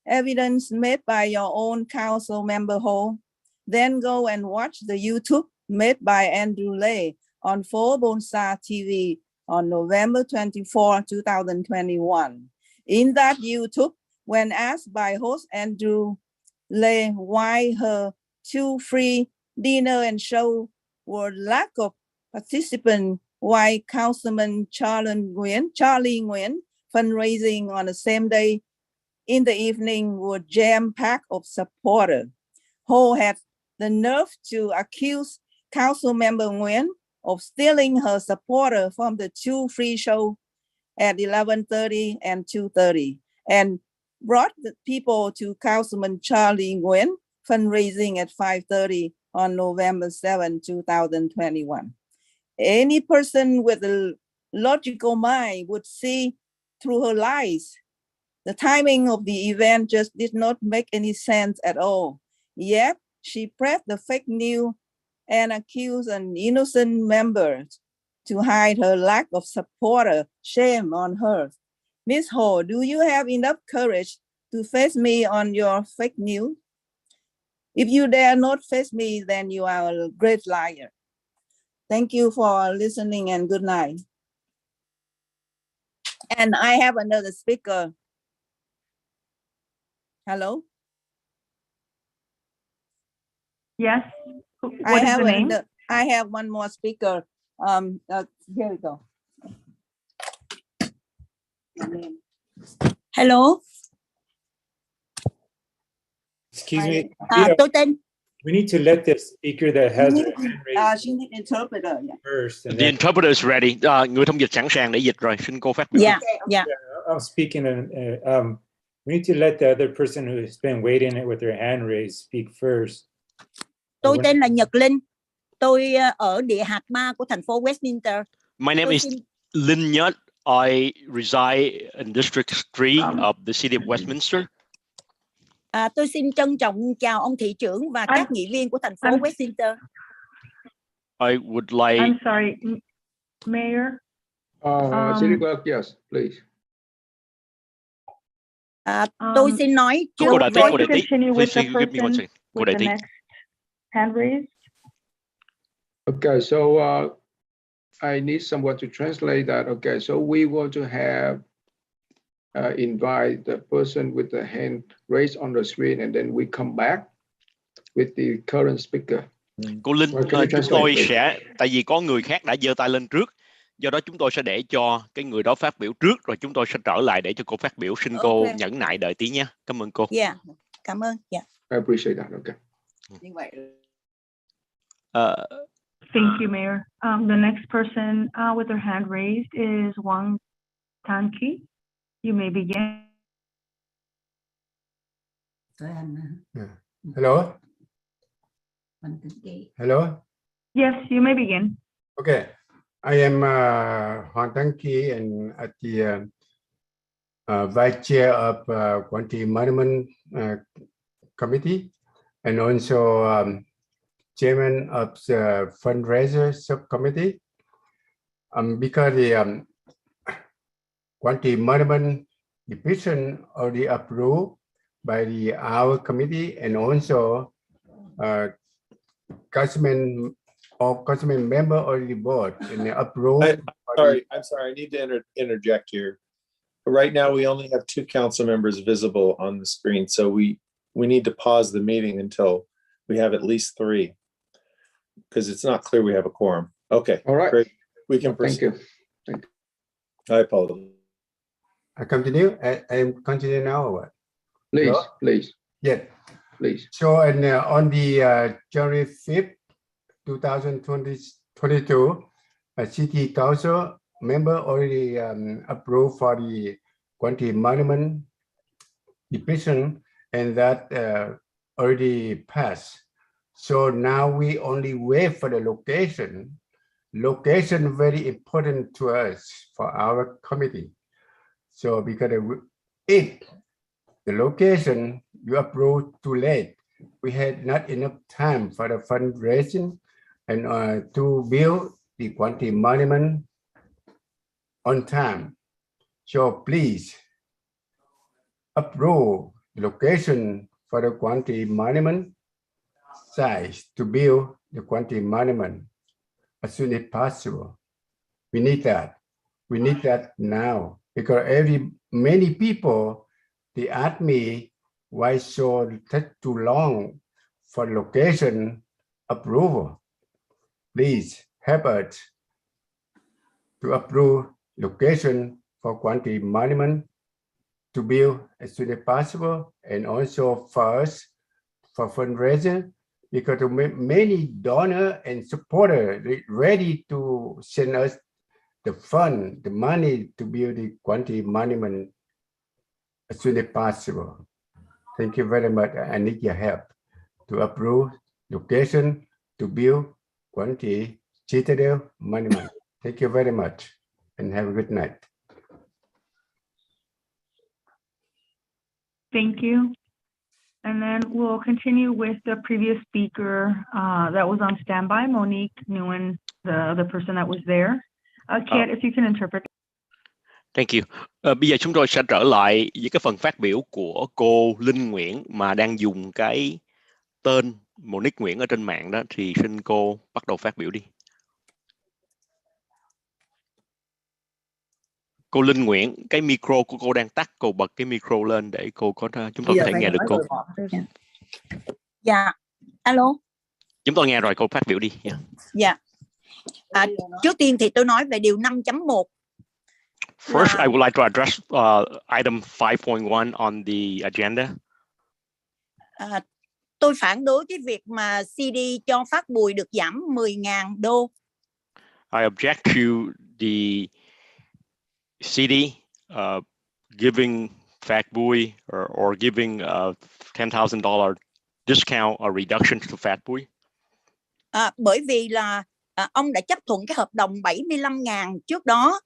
evidence made by your own council member Ho, then go and watch the YouTube made by Andrew Lay on 4 Bonsa TV on November 24, 2021. In that YouTube, when asked by host Andrew Lay why her 2 free dinner and show were lack of participants, why Councilman Charlie Nguyen fundraising on the same day in the evening were jam-packed of supporters. Ho had the nerve to accuse Councilmember Nguyen of stealing her supporter from the 2 free show at 11:30 and 2:30, and brought the people to Councilman Charlie Nguyen fundraising at 5:30 on November 7, 2021. Any person with a logical mind would see through her lies. The timing of the event just did not make any sense at all. Yet she spread the fake news and accused an innocent member to hide her lack of supporter. Shame on her. Ms. Ho, do you have enough courage to face me on your fake news? If you dare not face me, then you are a great liar. Thank you for listening and good night. And I have another speaker. Hello? Yes. What is the name? I have one more speaker. Here we go. Hello. Excuse me. Tôi tên. We need to let the speaker that has their hand raised She need interpreter. first. And The then, interpreter is ready. Người thông dịch sẵn sàng để dịch rồi. Xin cô phát biểu. Yeah, yeah. I'm speaking and we need to let the other person who's been waiting with their hand raised speak first. Tôi tên là Nhật Linh. Tôi ở địa hạt 3 của thành phố Westminster. My name Tôi is xin- Linh Nhất. I reside in District 3 of the City of Westminster. Tôi xin trân trọng chào ông thị trưởng và các nghị viên của thành phố Westminster. I would like. I'm sorry, Mayor. City Clerk, yes, please. Tôi xin nói trước Cô đại before tí, you continue with the please give me one person second. Cô with đại the tí. next hand raised. Okay, so I need someone to translate that. Okay, so we want to have invite the person with the hand raised on the screen, and then we come back with the current speaker. Cô Linh, Well, can you chúng translate, tôi please? sẽ, tại vì có người khác đã giơ tay lên trước, do đó chúng tôi sẽ để cho cái người đó phát biểu trước, rồi chúng tôi sẽ trở lại để cho cô phát biểu. Xin cô Okay. nhẫn nại đợi tí nhé. Cảm ơn cô. Yeah, cảm ơn. Yeah. I appreciate that. Okay. Như vậy. Thank you, Mayor. The next person with their hand raised is Wang Tanki. You may begin. Hello. Hello. Yes, you may begin. Okay. I am Hoàng Đăng Kỳ, and at the Vice Chair of Quantity Management Committee, and also Chairman of the Fundraiser Subcommittee. Because the Quantity Management Division already approved by our committee, and also councilman member already voted and approved. I'm sorry, I need to interject here. Right now, we only have 2 council members visible on the screen, so we need to pause the meeting until we have at least 3, because it's not clear we have a quorum. Okay. All right. Great. We can proceed. Thank you. Thank you. I apologize. I continue. I continue now or what? Please, Hello? please. Yeah. Please. So, and on the January 5th, 2022, a city council member already approved for the Quantity Management Division, and that already passed. So now we only wait for the location. Location very important to us for our committee. So because if the location you approve too late, we had not enough time for the fundraising and to build the Quantity Monument on time. So please approve the location for the Quantity Monument size to build the Quantity Monument as soon as possible. We need that. We need that now, because many people, they ask me why so take too long for location approval. Please help us to approve location for Quantity Monument to build as soon as possible, and also for us for fundraising, because many donors and supporters ready to send us the fund, the money to build the Quantity Monument as soon as possible. Thank you very much. I need your help to approve location to build Quantity Citadel Monument. Thank you very much and have a good night. Thank you. And then we'll continue with the previous speaker that was on standby, Monique Nguyen, the person that was there. Kiet, if you can interpret. Thank you. Bây giờ chúng tôi sẽ trở lại với cái phần phát biểu của cô Linh Nguyễn mà đang dùng cái tên Monique Nguyễn ở trên mạng đó, thì xin cô bắt đầu phát biểu đi. Cô Linh Nguyễn, cái micro của cô đang tắt, cô bật cái micro lên để chúng tôi có thể nghe được cô. Dạ, alo. Chúng tôi nghe rồi, cô phát biểu đi. Dạ. Trước tiên thì tôi nói về điều 5.1. First, I would like to address item 5.1 on the agenda. Tôi phản đối cái việc mà CD cho phát bùi được giảm 10.000 đô. I object to the CD giving Fat Boy or giving $10,000 discount or reduction to Fat Boy. Bởi vì là ông đã chấp thuận cái hợp đồng 75.000 trước đó,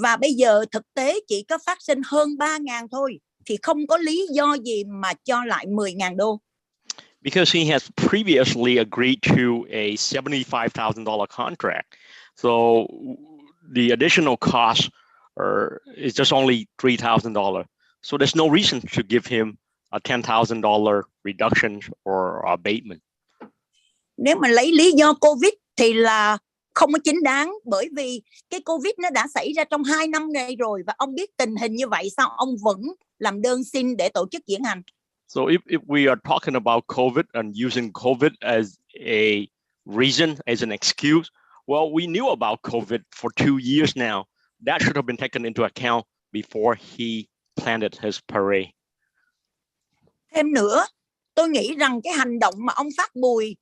và bây giờ thực tế chỉ có phát sinh hơn 3.000 thôi, thì không có lý do gì mà cho lại 10.000 đô. Because he has previously agreed to a $75,000 contract. So the additional cost is just only $3,000. So there's no reason to give him a $10,000 reduction or abatement. Nếu mà lấy lý do Covid thì là không có chính đáng, bởi vì cái Covid nó đã xảy ra trong 2 năm này rồi, và ông biết tình hình như vậy sao ông vẫn làm đơn xin để tổ chức diễn hành. So if we are talking about COVID and using COVID as a reason, as an excuse, well, we knew about COVID for 2 years now. That should have been taken into account before he planned his parade. Thêm nữa, tôi nghĩ rằng cái hành động mà ông Phát Bùi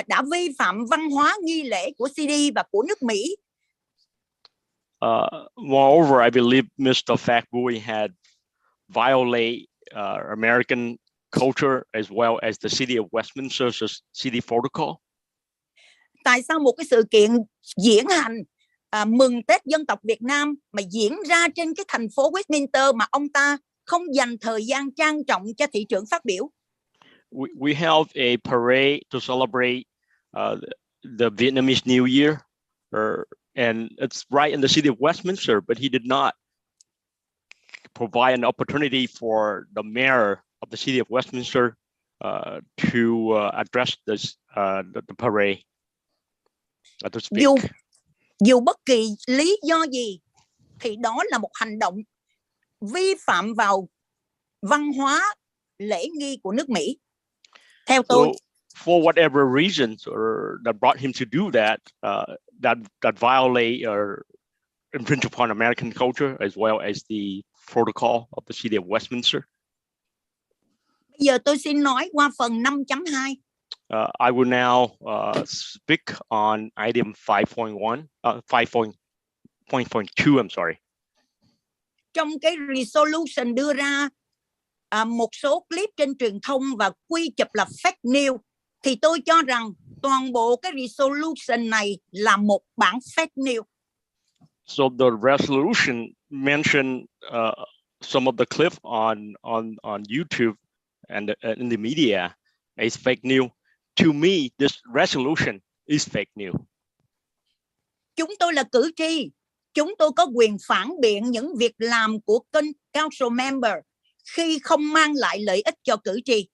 đã vi phạm văn hóa nghi lễ của CD và của nước Mỹ. Moreover, I believe Mr. Phát Bùi had violated American culture as well as the City of Westminster's city protocol. Tại sao một cái sự kiện diễn hành mừng Tết dân tộc Việt Nam mà diễn ra trên cái thành phố Westminster mà ông ta không dành thời gian trang trọng cho thị trưởng phát biểu? We held a parade to celebrate the Vietnamese New Year, and it's right in the city of Westminster, but he did not provide an opportunity for the mayor of the city of Westminster to address the parade. To speak. Dù bất kỳ lý do gì thì đó là một hành động vi phạm vào văn hóa lễ nghi của nước Mỹ. Theo tôi. So, for whatever reasons that brought him to do that, that violate or infringe upon American culture as well as the protocol of the city of Westminster. Bây giờ tôi xin nói qua phần 5.2. I will now speak on item 5.1, 5.2, I'm sorry. Trong cái resolution đưa ra một số clip trên truyền thông và quy chụp là fake news, thì tôi cho rằng toàn bộ cái resolution này là một bản fake news. So the resolution mentioned some of the clip on YouTube and in the media is fake news. To me, this resolution is fake news. Chúng tôi là cử tri, chúng tôi có quyền phản biện những việc làm của council member khi không mang lại lợi ích cho cử tri.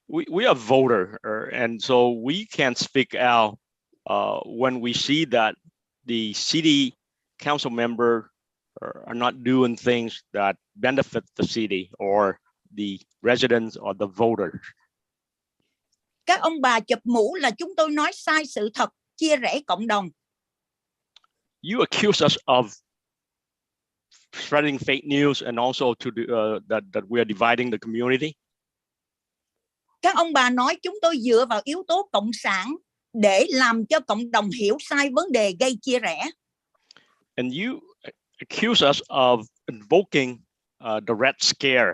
We are voters, and so we can speak out when we see that the city council member are not doing things that benefit the city or the residents or the voters. Các ông bà chụp mũ là chúng tôi nói sai sự thật, chia rẽ cộng đồng. You accuse us of spreading fake news and also to that we are dividing the community. Các ông bà nói chúng tôi dựa vào yếu tố cộng sản để làm cho cộng đồng hiểu sai vấn đề, gây chia rẽ. And you accuse us of invoking the Red Scare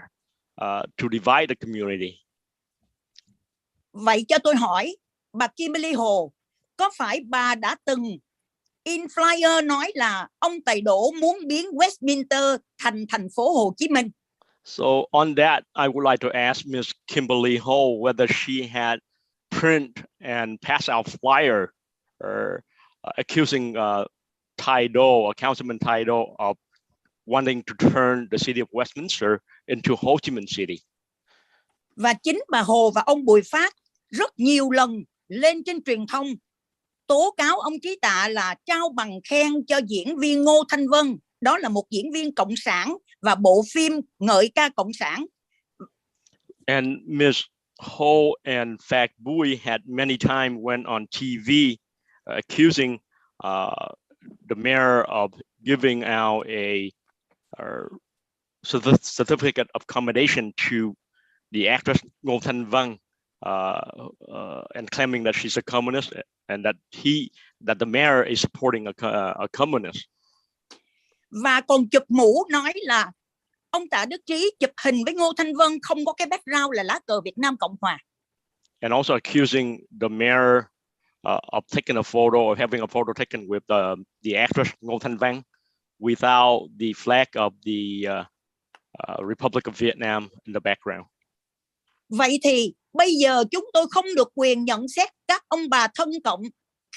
to divide the community. Vậy cho tôi hỏi, bà Kimberly Hồ, có phải bà đã từng in flyer nói là ông Tài Đỗ muốn biến Westminster thành thành phố Hồ Chí Minh? So on that, I would like to ask Ms. Kimberly Ho whether she had print and pass out flyer accusing Tai Do, Councilman Tai Do, of wanting to turn the city of Westminster into Ho Chi Minh City. Và chính bà Hồ và ông Bùi Phát rất nhiều lần lên trên truyền thông tố cáo ông Trí Tạ là trao bằng khen cho diễn viên Ngô Thanh Vân. Đó là một diễn viên cộng sản và bộ phim ngợi ca cộng sản. And Ms. Ho and Phát Bùi had many times went on TV accusing the mayor of giving out a certificate of commendation to the actress Ngô Thanh Vân, and claiming that she's a communist and that the mayor is supporting a communist. Và còn chụp mũ nói là ông Tạ Đức Trí chụp hình với Ngô Thanh Vân không có cái background là lá cờ Việt Nam Cộng Hòa. And also accusing the mayor of taking a photo or having a photo taken with the actress Ngô Thanh Vang without the flag of the Republic of Vietnam in the background. Vậy thì bây giờ chúng tôi không được quyền nhận xét các ông bà thân cộng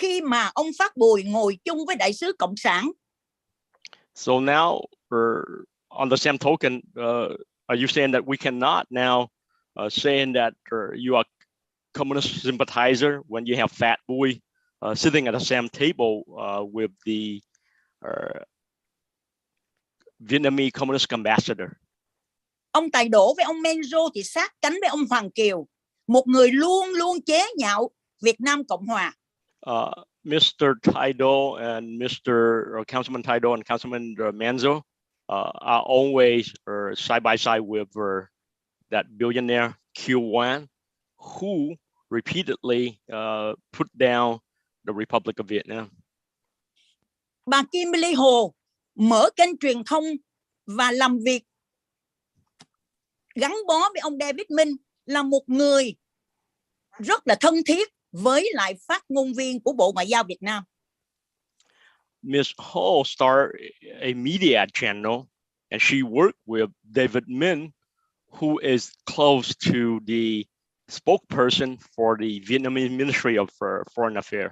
khi mà ông Phát Bùi ngồi chung với đại sứ Cộng sản. So now, on the same token, are you saying that we cannot now saying that you are communist sympathizer when you have Fat Bùi sitting at the same table with the Vietnamese Communist ambassador? Ông Tài Đỗ với ông Menzo thì sát cánh với ông Hoàng Kiều, một người luôn luôn chế nhạo Việt Nam Cộng Hòa. Mr. Taido and Councilman Taido and Councilman Menzo are always side by side with that billionaire Q Wan, who repeatedly put down the Republic of Vietnam. Bà Kimberly Hồ mở kênh truyền thông và làm việc gắn bó với ông David Minh, là một người rất là thân thiết với lại phát ngôn viên của Bộ Ngoại giao Việt Nam. Ms. Ho started a media channel and she worked with David Minh, who is close to the spokesperson for the Vietnamese Ministry of Foreign Affairs.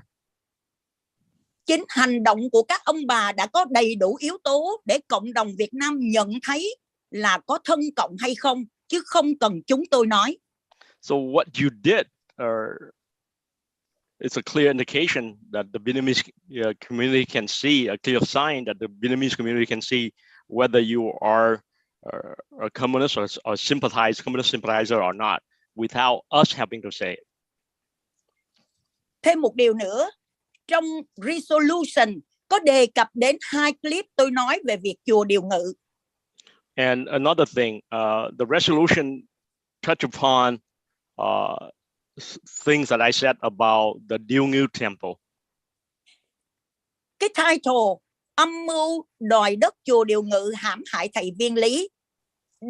Chính hành động của các ông bà đã có đầy đủ yếu tố để cộng đồng Việt Nam nhận thấy là có thân cộng hay không, chứ không cần chúng tôi nói. So what you did, it's a clear indication that the Vietnamese community can see, a clear sign that the Vietnamese community can see whether you are a communist or communist sympathizer or not, without us having to say it. Thêm một điều nữa, trong resolution có đề cập đến 2 clip tôi nói về việc chùa Điều Ngự. And another thing, the resolution touched upon things that I said about the Điều Ngự Temple. Cái title âm mưu đòi đất chùa Điều Ngự hãm hại thầy Viên Lý,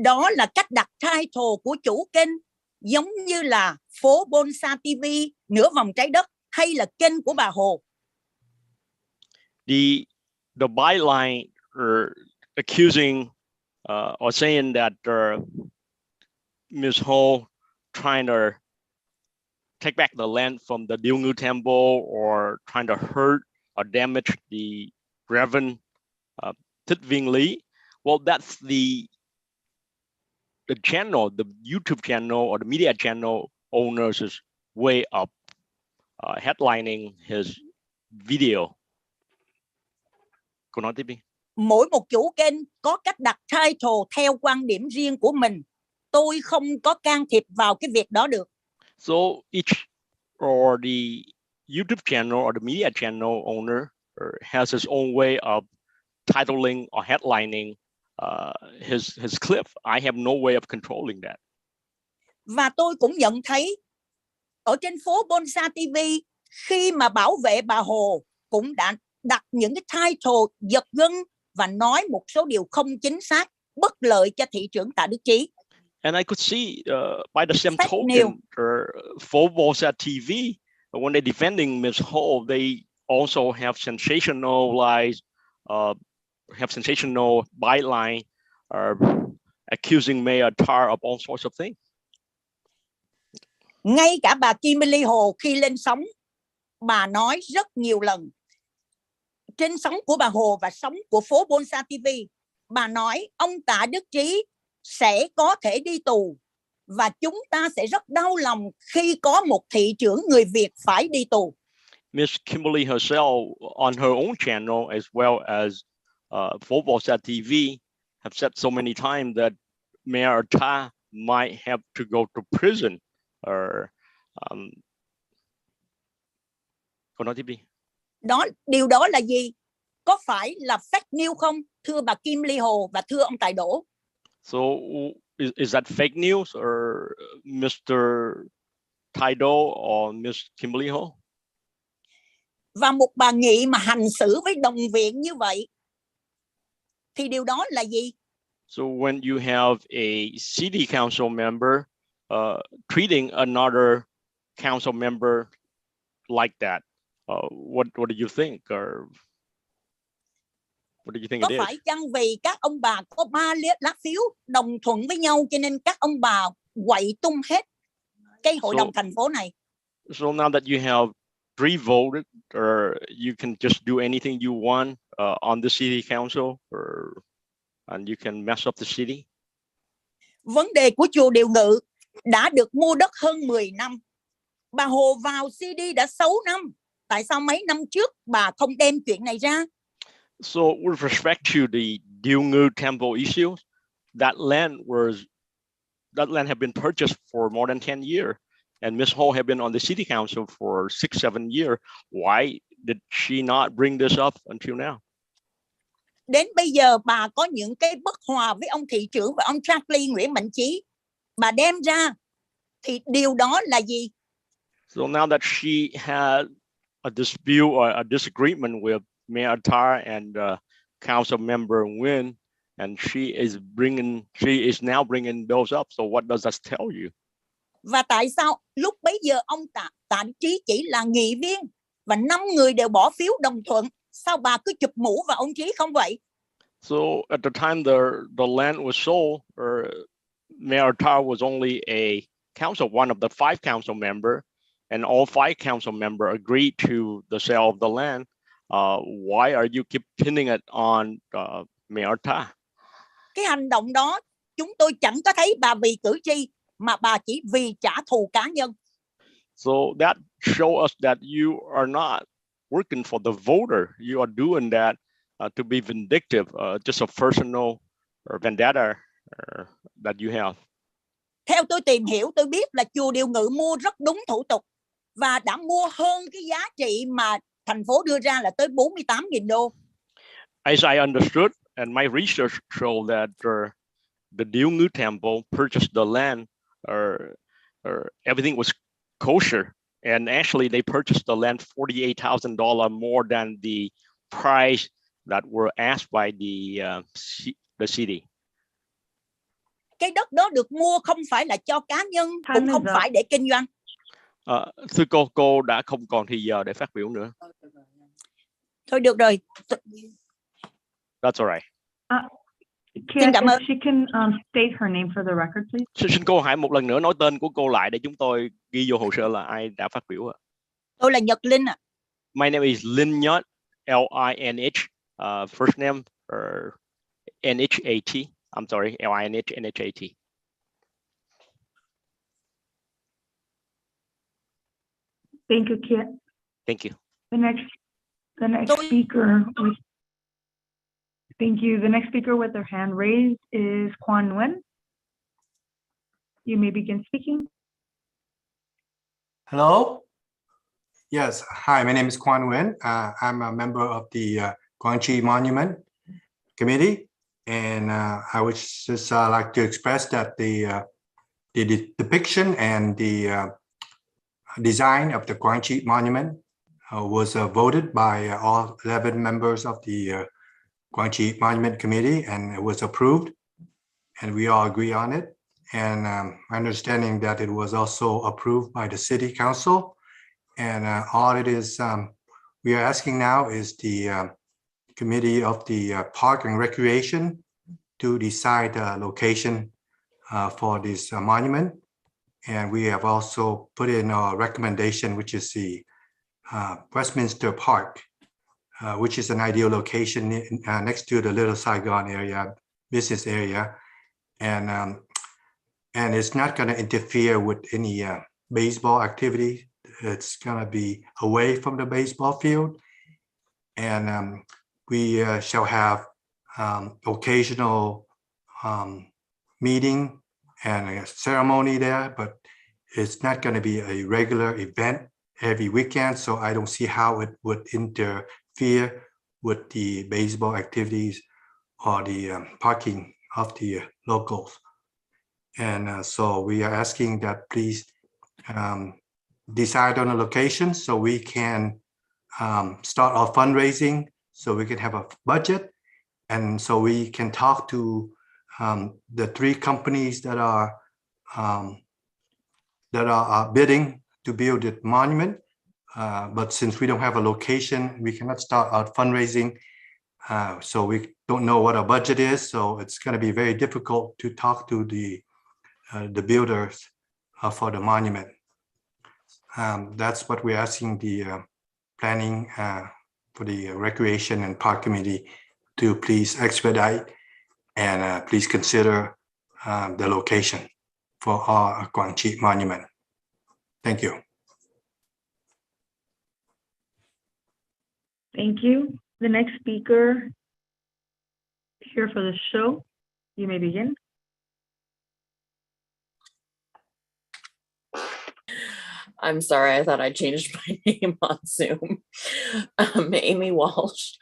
đó là cách đặt title của chủ kênh, giống như là phố Bonsa TV, Nửa Vòng Trái Đất, hay là kênh của bà Hồ. The byline accusing or saying that Ms. Ho trying to take back the land from the Điều Ngự Temple or trying to hurt or damage the Reverend Thích Viên Lý. Well, that's the channel, the YouTube channel or the media channel owner's way of headlining his video. Cô nói tiếp đi. Mỗi một chủ kênh có cách đặt title theo quan điểm riêng của mình. Tôi không có can thiệp vào cái việc đó được. So each or the YouTube channel or the media channel owner has his own way of titling or headlining his clip. I have no way of controlling that. Và tôi cũng nhận thấy ở trên phố Bonsa TV, khi mà bảo vệ bà Hồ cũng đã đặt những cái title giật gân và nói một số điều không chính xác, bất lợi cho thị trưởng Tạ Đức Chí. And I could see by the same token, for Bonsa TV, when they're defending Ms. Ho, they also have sensationalized, have sensational byline, accusing Mayor Tar of all sorts of things. Ngay cả bà Kimberly Hồ khi lên sóng, bà nói rất nhiều lần trên sóng của bà Hồ và sóng của phố Bonsa TV, bà nói ông Tạ Đức Chí sẽ có thể đi tù và chúng ta sẽ rất đau lòng khi có một thị trưởng người Việt phải đi tù. Miss Kimberly herself on her own channel as well as phố Bonsa TV have said so many times that Mayor Ta might have to go to prison or cô nói tiếp đi. Điều đó là gì? Có phải là fake news không, thưa bà Kim Ly Hồ và thưa ông Tài Đỗ? So is that fake news or Mr. Taido or Miss Kimberly Ho? Và một bà nghị mà hành xử với đồng viện như vậy thì điều đó là gì? So when you have a city council member treating another council member like that, What do you think, or what do you think Có it is? phải chăng vì các ông bà có 3 lá phiếu đồng thuận với nhau cho nên các ông bà quậy tung hết cái hội đồng thành phố này? So now that you have 3 voted, or you can just do anything you want on the city council, and you can mess up the city. Vấn đề của chùa Điều Ngự đã được mua đất hơn 10 năm. Bà Hồ vào CD đã 6 năm. Tại sao mấy năm trước bà không đem chuyện này ra? So with respect to the Điều Ngự temple issues, that land had been purchased for more than 10 years, and Ms. Ho had been on the city council for 6-7 years. Why did she not bring this up until now? Đến bây giờ bà có những cái bất hòa với ông thị trưởng và ông Charlie Nguyễn Mạnh Chí. Bà đem ra thì điều đó là gì? So now that she had a dispute or a disagreement with Mayor Tar and council member Nguyen, and she is now bringing those up. So what does that tell you? Và tại sao lúc bấy giờ ông Tạ Trí chỉ là nghị viên và 5 người đều bỏ phiếu đồng thuận? Sao bà cứ chụp mũ vào ông Trí không vậy? So at the time the land was sold, Mayor Tar was only a one of the 5 council members, and all 5 council members agreed to the sale of the land. Why are you keep pinning it on Mayor Tar? Cái hành động đó chúng tôi chẳng có thấy bà vì cử tri, mà bà chỉ vì trả thù cá nhân. So that shows us that you are not working for the voter. You are doing that to be vindictive, just a personal vendetta that you have. Theo tôi tìm hiểu, tôi biết là chùa Điều Ngự mua rất đúng thủ tục và đã mua hơn cái giá trị mà thành phố đưa ra là tới 48.000 đô. As I understood, and my research showed that the Điều Ngự temple purchased the land, or everything was kosher, and actually they purchased the land $48,000 more than the price that were asked by the city. Cái đất đó được mua không phải là cho cá nhân, cũng không phải để kinh doanh. Thưa cô đã không còn thì giờ để phát biểu nữa. Thôi được rồi. That's all right. Xin cảm ơn. She can state her name for the record, please. Xin cô hãy một lần nữa nói tên của cô lại để chúng tôi ghi vô hồ sơ là ai đã phát biểu ạ. Tôi là Nhật Linh ạ. My name is Linh Nhật, L-I-N-H, first name N-H-A-T. I'm sorry, L-I-N-H, N-H-A-T. Thank you, Kiet. Thank you. The next speaker with, thank you. The next speaker with their hand raised is Quan Nguyen. You may begin speaking. Hello. Yes. Hi, my name is Quan Nguyen. I'm a member of the Quang Tri Monument Committee, and I would just like to express that the depiction and the design of the Quang Tri Monument was voted by all 11 members of the Quang Tri Monument Committee, and it was approved, and we all agree on it. And my understanding that it was also approved by the City Council, and all it is we are asking now is the Committee of the Park and Recreation to decide the location for this monument. And we have also put in a recommendation, which is the Westminster Park, which is an ideal location next to the Little Saigon area, business area. And it's not going to interfere with any baseball activity. It's going to be away from the baseball field. And we shall have occasional meeting and a ceremony there, but it's not going to be a regular event every weekend. So I don't see how it would interfere with the baseball activities or the parking of the locals. And so we are asking that please decide on a location so we can start our fundraising, so we can have a budget, and so we can talk to the 3 companies that are bidding to build the monument. But since we don't have a location, we cannot start our fundraising. So we don't know what our budget is. So it's going to be very difficult to talk to the builders for the monument. That's what we're asking the planning for the Recreation and Park Committee to please expedite and please consider the location for our Quang Tri monument. Thank you. Thank you. The next speaker here for the show, you may begin. I'm sorry, I thought I changed my name on Zoom. Amy Walsh.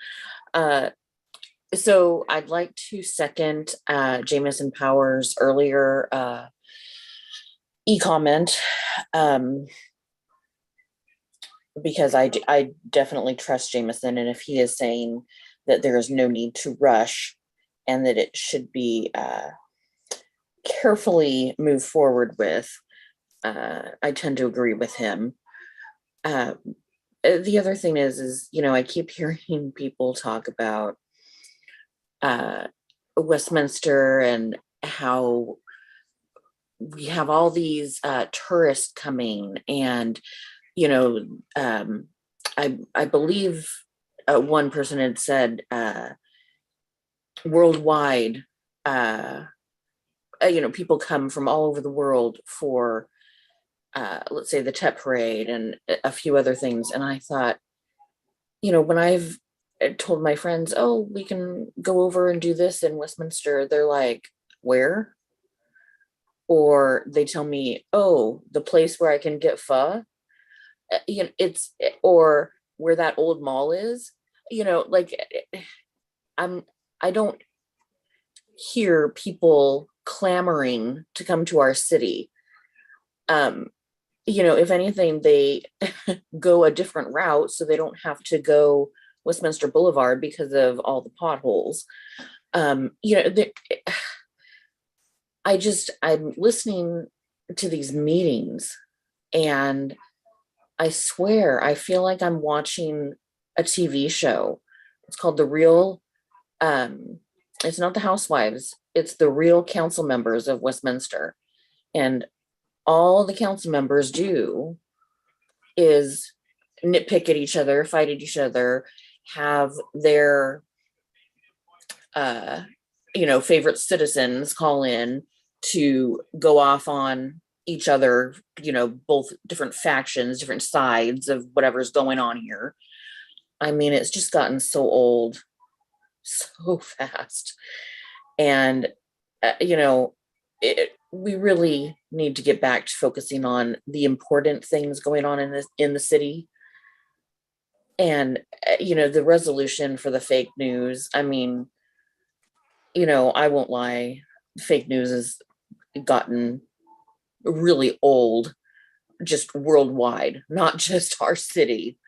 So I'd like to second Jamison Powers' earlier e-comment because I definitely trust Jamison, and if he is saying that there is no need to rush and that it should be carefully moved forward with, I tend to agree with him. The other thing is, you know, I keep hearing people talk about Westminster and how we have all these tourists coming, and you know, I believe one person had said worldwide, you know, people come from all over the world for let's say the Tet Parade and a few other things. And I thought, you know, when I've told my friends, oh, we can go over and do this in Westminster, they're like, where? Or they tell me, oh, the place where I can get pho. You know, it's, or where that old mall is, you know, like I don't hear people clamoring to come to our city. You know, if anything, they go a different route so they don't have to go Westminster Boulevard because of all the potholes. You know, I'm listening to these meetings and I swear, I feel like I'm watching a TV show. It's called The Real, it's not The Housewives, it's The Real Council Members of Westminster. And all the council members do is nitpick at each other, fight at each other, have their, you know, favorite citizens call in to go off on each other, you know, both different factions, different sides of whatever's going on here. I mean, it's just gotten so old so fast. And, you know, we really need to get back to focusing on the important things going on in the city. And, you know, the resolution for the fake news, I mean, you know, I won't lie, fake news has gotten really old, just worldwide, not just our city,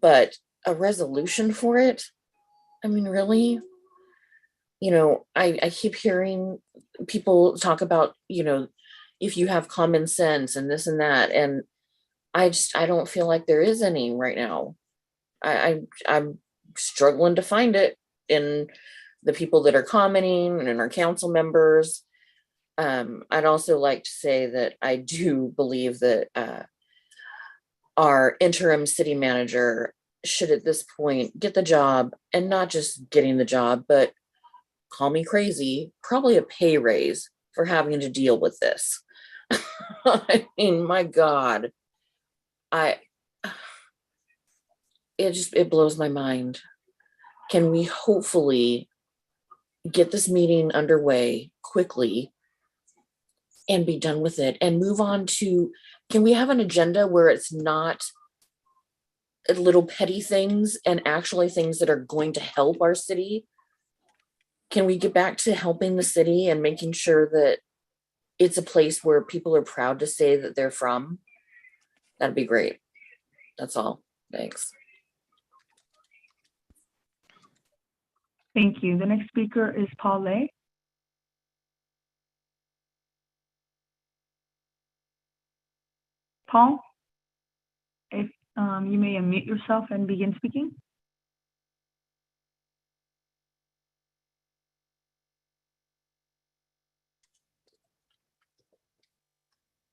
but a resolution for it. I mean, really, you know, I keep hearing people talk about, you know, if you have common sense and this and that, and I don't feel like there is any right now. I'm struggling to find it in the people that are commenting and in our council members. I'd also like to say that I do believe that our interim city manager should at this point get the job, and not just getting the job, but call me crazy, probably a pay raise for having to deal with this. I mean, my God, it blows my mind. Can we hopefully get this meeting underway quickly and be done with it and move on to, can we have an agenda where it's not little petty things and actually things that are going to help our city? Can we get back to helping the city and making sure that it's a place where people are proud to say that they're from? That'd be great. That's all. Thanks. Thank you. The next speaker is Paul Lay. Paul, if You may unmute yourself and begin speaking.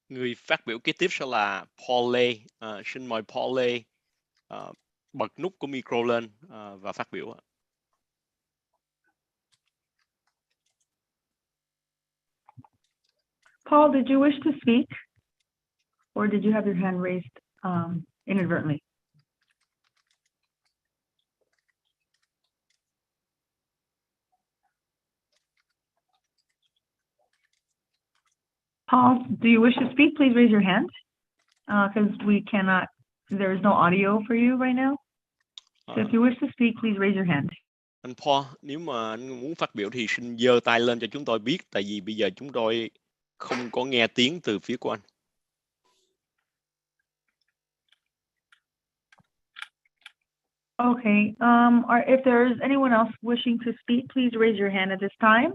Người phát biểu kế tiếp sẽ là Paul Lê. Xin mời Paul Lê bật nút của micro lên và phát biểu ạ. Paul, did you wish to speak? Or did you have your hand raised inadvertently? Paul, do you wish to speak? Please raise your hand because we cannot, there is no audio for you right now. So if you wish to speak, please raise your hand. Anh Paul, nếu mà anh muốn phát biểu thì xin giơ tay lên cho chúng tôi biết, tại vì bây giờ chúng tôi không có nghe tiếng từ phía của anh. Okay, or if there is anyone else wishing to speak, please raise your hand at this time.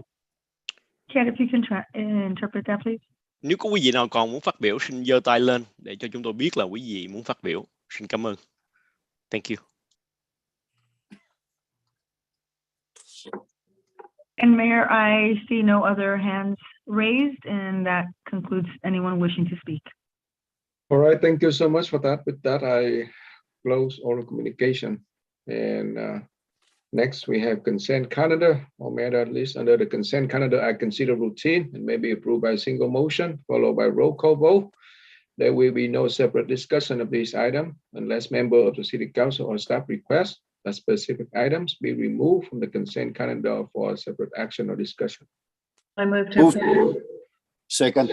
Kat, if you can interpret that, please. Nếu có quý vị nào còn muốn phát biểu, xin giơ tay lên để cho chúng tôi biết là quý vị muốn phát biểu. Xin cảm ơn. Thank you. And Mayor, I see no other hands raised, and that concludes anyone wishing to speak. All right, thank you so much for that. With that, I close oral communication. And next, we have consent calendar, or matter at least under the consent calendar, I consider routine and may be approved by a single motion, followed by roll call vote. There will be no separate discussion of this item unless member of the city council or staff request that specific items be removed from the consent calendar for separate action or discussion. I move to approve. Second.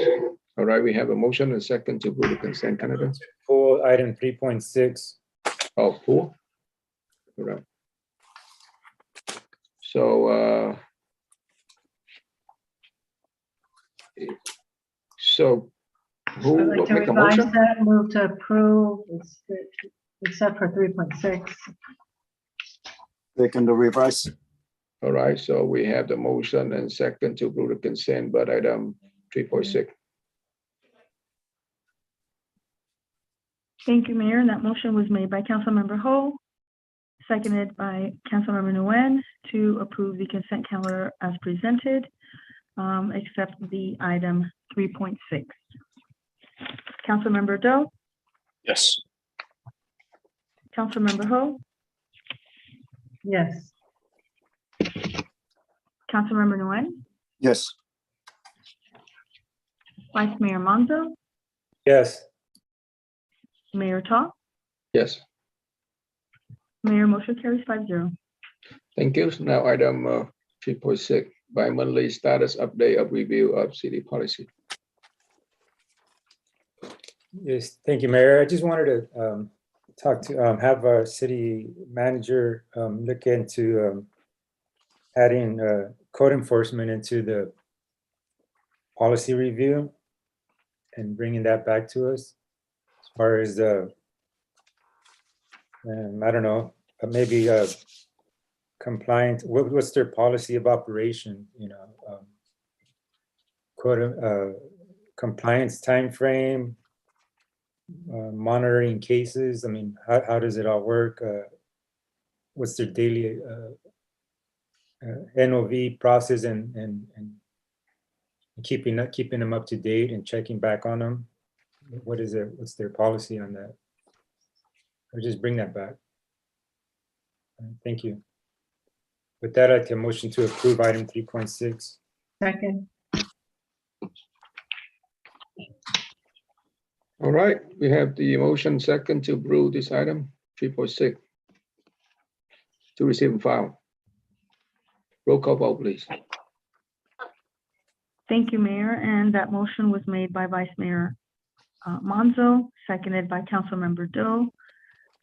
All right, we have a motion and second to approve the consent calendar. Pull item 3.6. Oh, cool. All right. So, who I'd will like to make a revise motion? that, move to approve, except for 3.6. Second to revise. All right, so we have the motion and second to approve the consent, but item 3.6. Thank you, Mayor. And that motion was made by Councilmember Ho, seconded by Councilmember Nguyen to approve the consent calendar as presented, except the item 3.6. Councilmember Doe, Yes. Councilmember Ho, Yes. Councilmember Nguyen, Yes. Vice Mayor Monzo, Yes. Mayor Ta. Yes, Mayor, motion carries 5-0. thank you. So now item 3.6, bi-monthly status update of review of city policy. Yes, thank you, Mayor. I just wanted to have our city manager look into adding code enforcement into the policy review and bringing that back to us as far as I don't know, maybe compliant. What's their policy of operation? You know, code compliance timeframe. Monitoring cases. I mean, how does it all work? What's their daily NOV process and keeping them up to date and checking back on them? What is it? What's their policy on that? Or just bring that back. Thank you. With that, I can motion to approve item 3.6. Second. All right, we have the motion second to approve this item 3.6 to receive and file. Roll call vote, please. Thank you, Mayor. And that motion was made by Vice Mayor Monzo, seconded by Councilmember Doe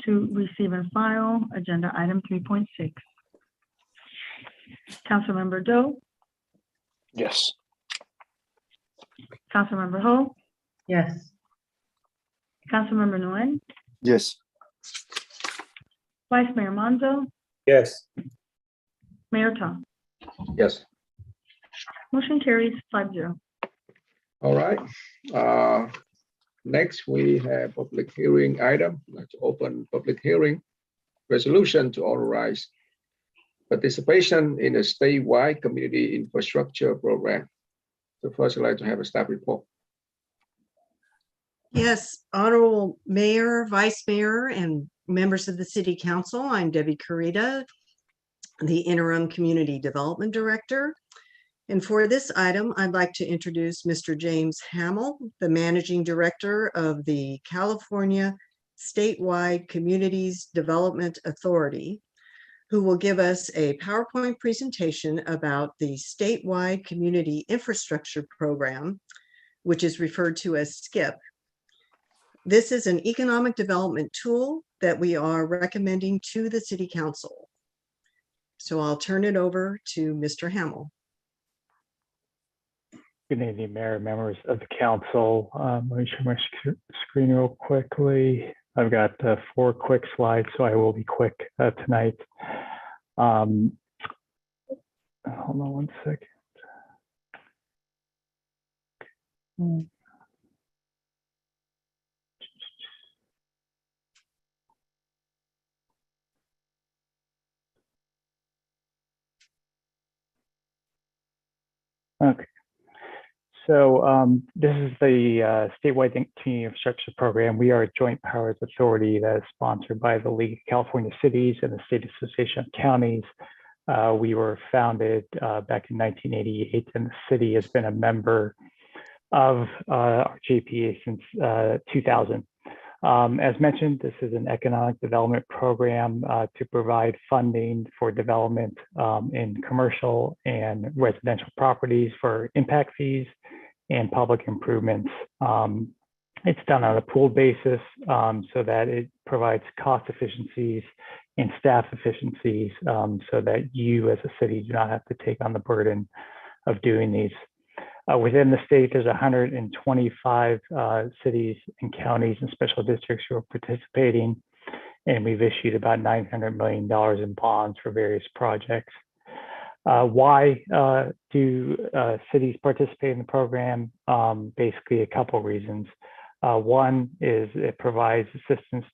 to receive and file agenda item 3.6. Councilmember Doe, Yes. Councilmember Ho, Yes. Councilmember Nguyen, Yes. Vice Mayor Monzo, Yes. Mayor Ta. Yes. Motion carries 5-0. All right. Next, we have public hearing item. Let's open public hearing. Resolution to authorize participation in a statewide community infrastructure program. So first, I'd like to have a staff report. Yes, Honorable Mayor, Vice Mayor, and members of the City Council, I'm Debbie Carita, the Interim Community Development Director. And for this item, I'd like to introduce Mr. James Hamill, the Managing Director of the California Statewide Communities Development Authority, who will give us a PowerPoint presentation about the Statewide Community Infrastructure Program, which is referred to as SCIP. This is an economic development tool that we are recommending to the City Council. So I'll turn it over to Mr. Hamill. Good evening, Mayor, members of the council. Let me share my screen real quickly. I've got 4 quick slides, so I will be quick tonight. Hold on one second. Okay. So this is the statewide community infrastructure program. We are a joint powers authority that is sponsored by the League of California Cities and the State Association of Counties. We were founded back in 1988, and the city has been a member of our JPA since 2000. As mentioned, this is an economic development program to provide funding for development in commercial and residential properties for impact fees and public improvements. It's done on a pooled basis so that it provides cost efficiencies and staff efficiencies so that you as a city do not have to take on the burden of doing these. Within the state, there's 125 cities and counties and special districts who are participating, and we've issued about $900 million in bonds for various projects. Why do cities participate in the program? Basically, a couple reasons. One is it provides assistance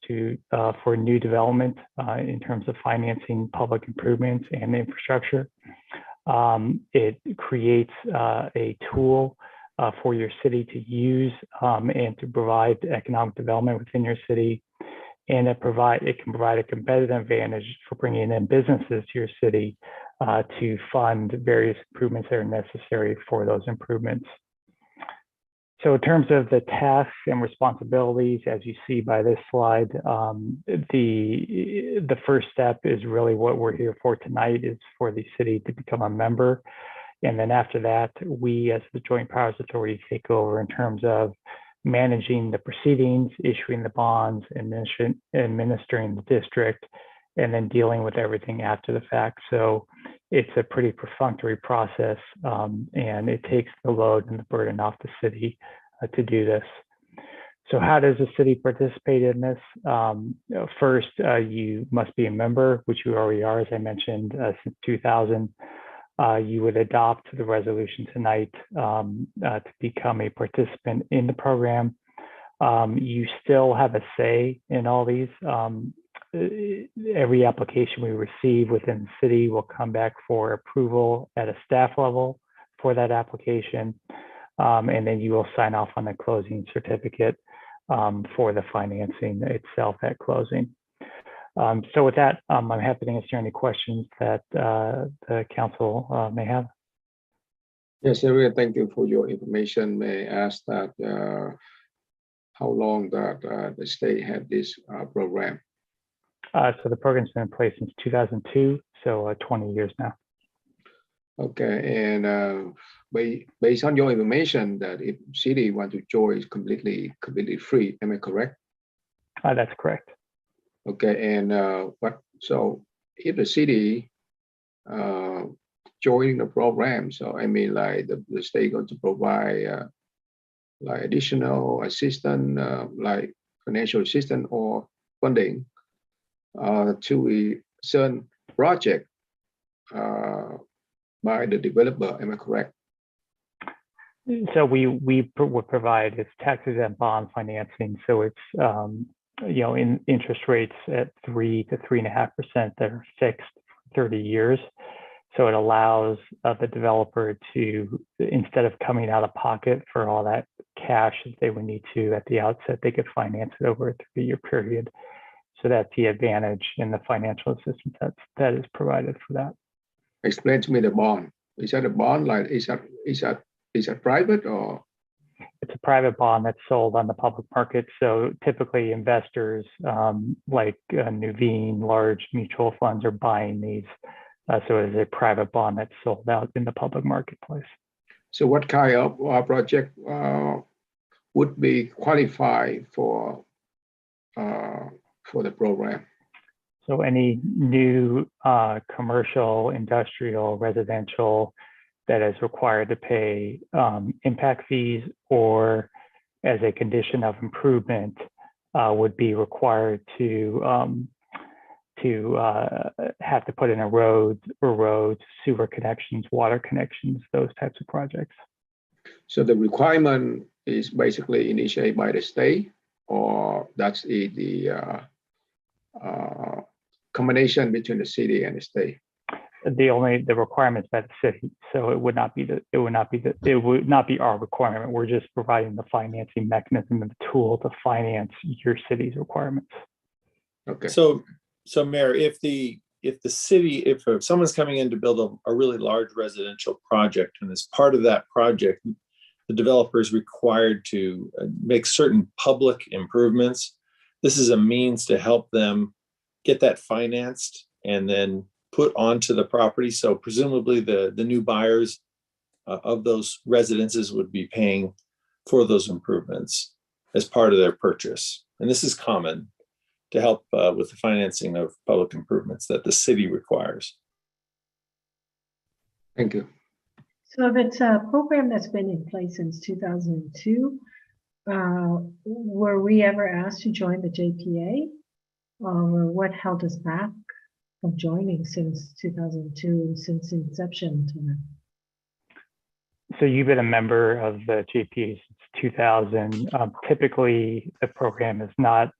for new development in terms of financing public improvements and infrastructure. It creates a tool for your city to use and to provide economic development within your city. And it can provide a competitive advantage for bringing in businesses to your city to fund various improvements that are necessary for those improvements. So in terms of the tasks and responsibilities, as you see by this slide, the first step is really what we're here for tonight, is for the city to become a member. And then after that, we as the Joint Powers Authority take over in terms of managing the proceedings, issuing the bonds, administering the district, and then dealing with everything after the fact. So it's a pretty perfunctory process, and it takes the load and the burden off the city to do this. So how does the city participate in this? First, you must be a member, which you already are, as I mentioned, since 2000. You would adopt the resolution tonight to become a participant in the program. You still have a say in all these. Every application we receive within the city will come back for approval at a staff level for that application. And then you will sign off on the closing certificate for the financing itself at closing. So with that, I'm happy to answer any questions that the council may have. Yes, Ariel, thank you for your information. May I ask that how long that the state had this program? So the program's been in place since 2002, so 20 years now. Okay, and based on your information, that if city want to join, is completely free. Am I correct? That's correct. Okay, and so if the city join the program, so I mean, like the state going to provide like additional assistance, like financial assistance or funding to a certain project by the developer. Am I correct? So would provide it's tax exempt bond financing. So it's in interest rates at 3 to 3.5% that are fixed for 30 years. So it allows the developer to, instead of coming out of pocket for all that cash that they would need to at the outset, they could finance it over a 3-year period. So that's the advantage in the financial assistance that is provided for that. Explain to me the bond. Is that a bond? Like is that private or? It's a private bond that's sold on the public market. So typically investors like Nuveen, large mutual funds are buying these. So it is a private bond that's sold out in the public marketplace. So what kind of project would be qualified for the program? So any new commercial, industrial, residential that is required to pay impact fees or as a condition of improvement would be required to have to put in a roads, sewer connections, water connections, those types of projects. So the requirement is basically initiated by the state, or that's the combination between the city and the state? The requirements by the city. So it would not be our requirement. We're just providing the financing mechanism and the tool to finance your city's requirements. Okay. So Mayor, if someone's coming in to build a really large residential project, and as part of that project, the developer is required to make certain public improvements, this is a means to help them get that financed and then put onto the property. So presumably the new buyers of those residences would be paying for those improvements as part of their purchase. And this is common to help with the financing of public improvements that the city requires. Thank you. So if it's a program that's been in place since 2002, were we ever asked to join the JPA? Or what held us back from joining since 2002, since inception to now? So you've been a member of the JPA since 2000. Typically, the program is not,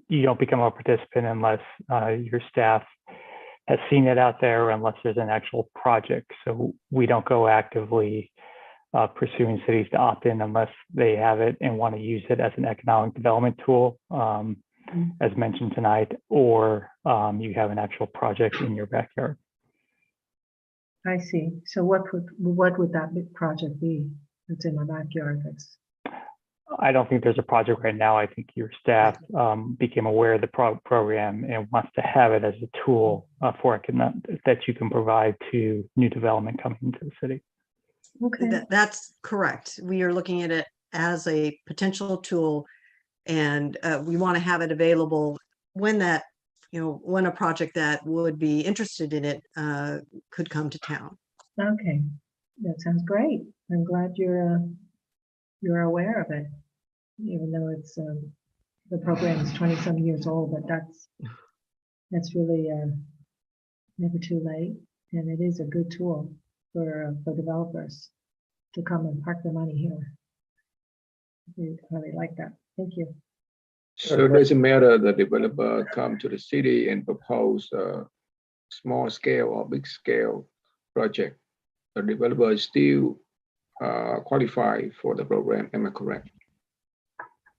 you don't become a participant unless your staff has seen it out there, or unless there's an actual project. So we don't go actively pursuing cities to opt in unless they have it and want to use it as an economic development tool, as mentioned tonight, or you have an actual project in your backyard. I see. So what would that big project be that's in my backyard? I don't think there's a project right now. I think your staff became aware of the program and wants to have it as a tool that you can provide to new development coming into the city. Okay. That's correct. We are looking at it as a potential tool, and we want to have it available when when a project that would be interested in it could come to town. Okay, that sounds great. I'm glad you're aware of it, even though it's the program is 20-some years old. But that's really never too late, and it is a good tool for developers to come and park their money here. We really like that. Thank you. So it doesn't matter the developer come to the city and propose a small scale or big scale project. The developer is still qualified for the program. Am I correct?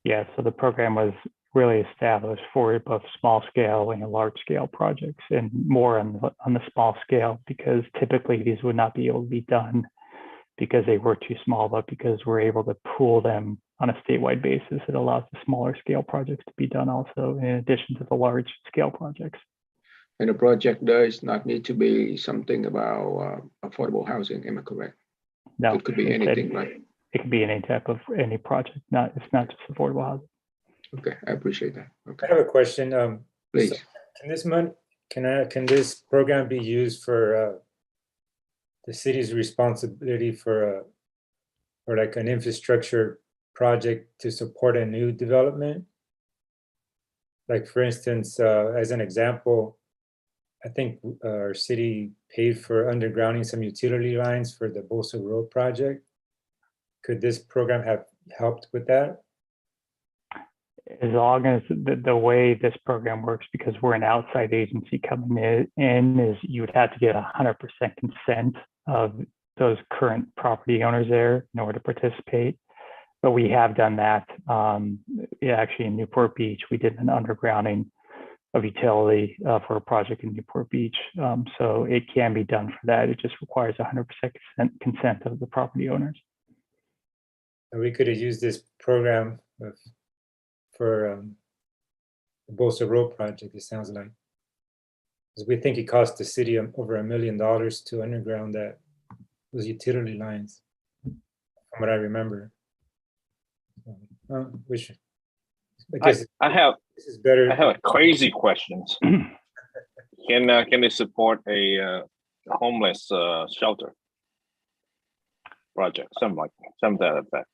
Yeah, so the program was really established for both small scale and large scale projects, and more on the small scale, because typically these would not be able to be done because they were too small, but because we're able to pool them on a statewide basis, it allows the smaller scale projects to be done also, in addition to the large scale projects. And the project does not need to be something about affordable housing. Am I correct? No, it could be anything, right? It could be any type of any project. It's not just affordable housing. Okay, I appreciate that. Okay. I have a question. Please. So can this program be used for the city's responsibility for like an infrastructure project to support a new development? Like, for instance, as an example, I think our city paid for undergrounding some utility lines for the Bosa Road project. Could this program have helped with that? As long as the way this program works, because we're an outside agency coming in is you would have to get 100% consent of those current property owners there in order to participate. But we have done that. Actually, in Newport Beach, we did an undergrounding of utility for a project in Newport Beach. So it can be done for that. It just requires 100% consent of the property owners. And we could have used this program for the Bosa Road project, it sounds like. Because we think it cost the city over $1 million to underground those utility lines, from what I remember. I guess I have this is better. I have a crazy questions. Can they support a homeless shelter project, something to that effect?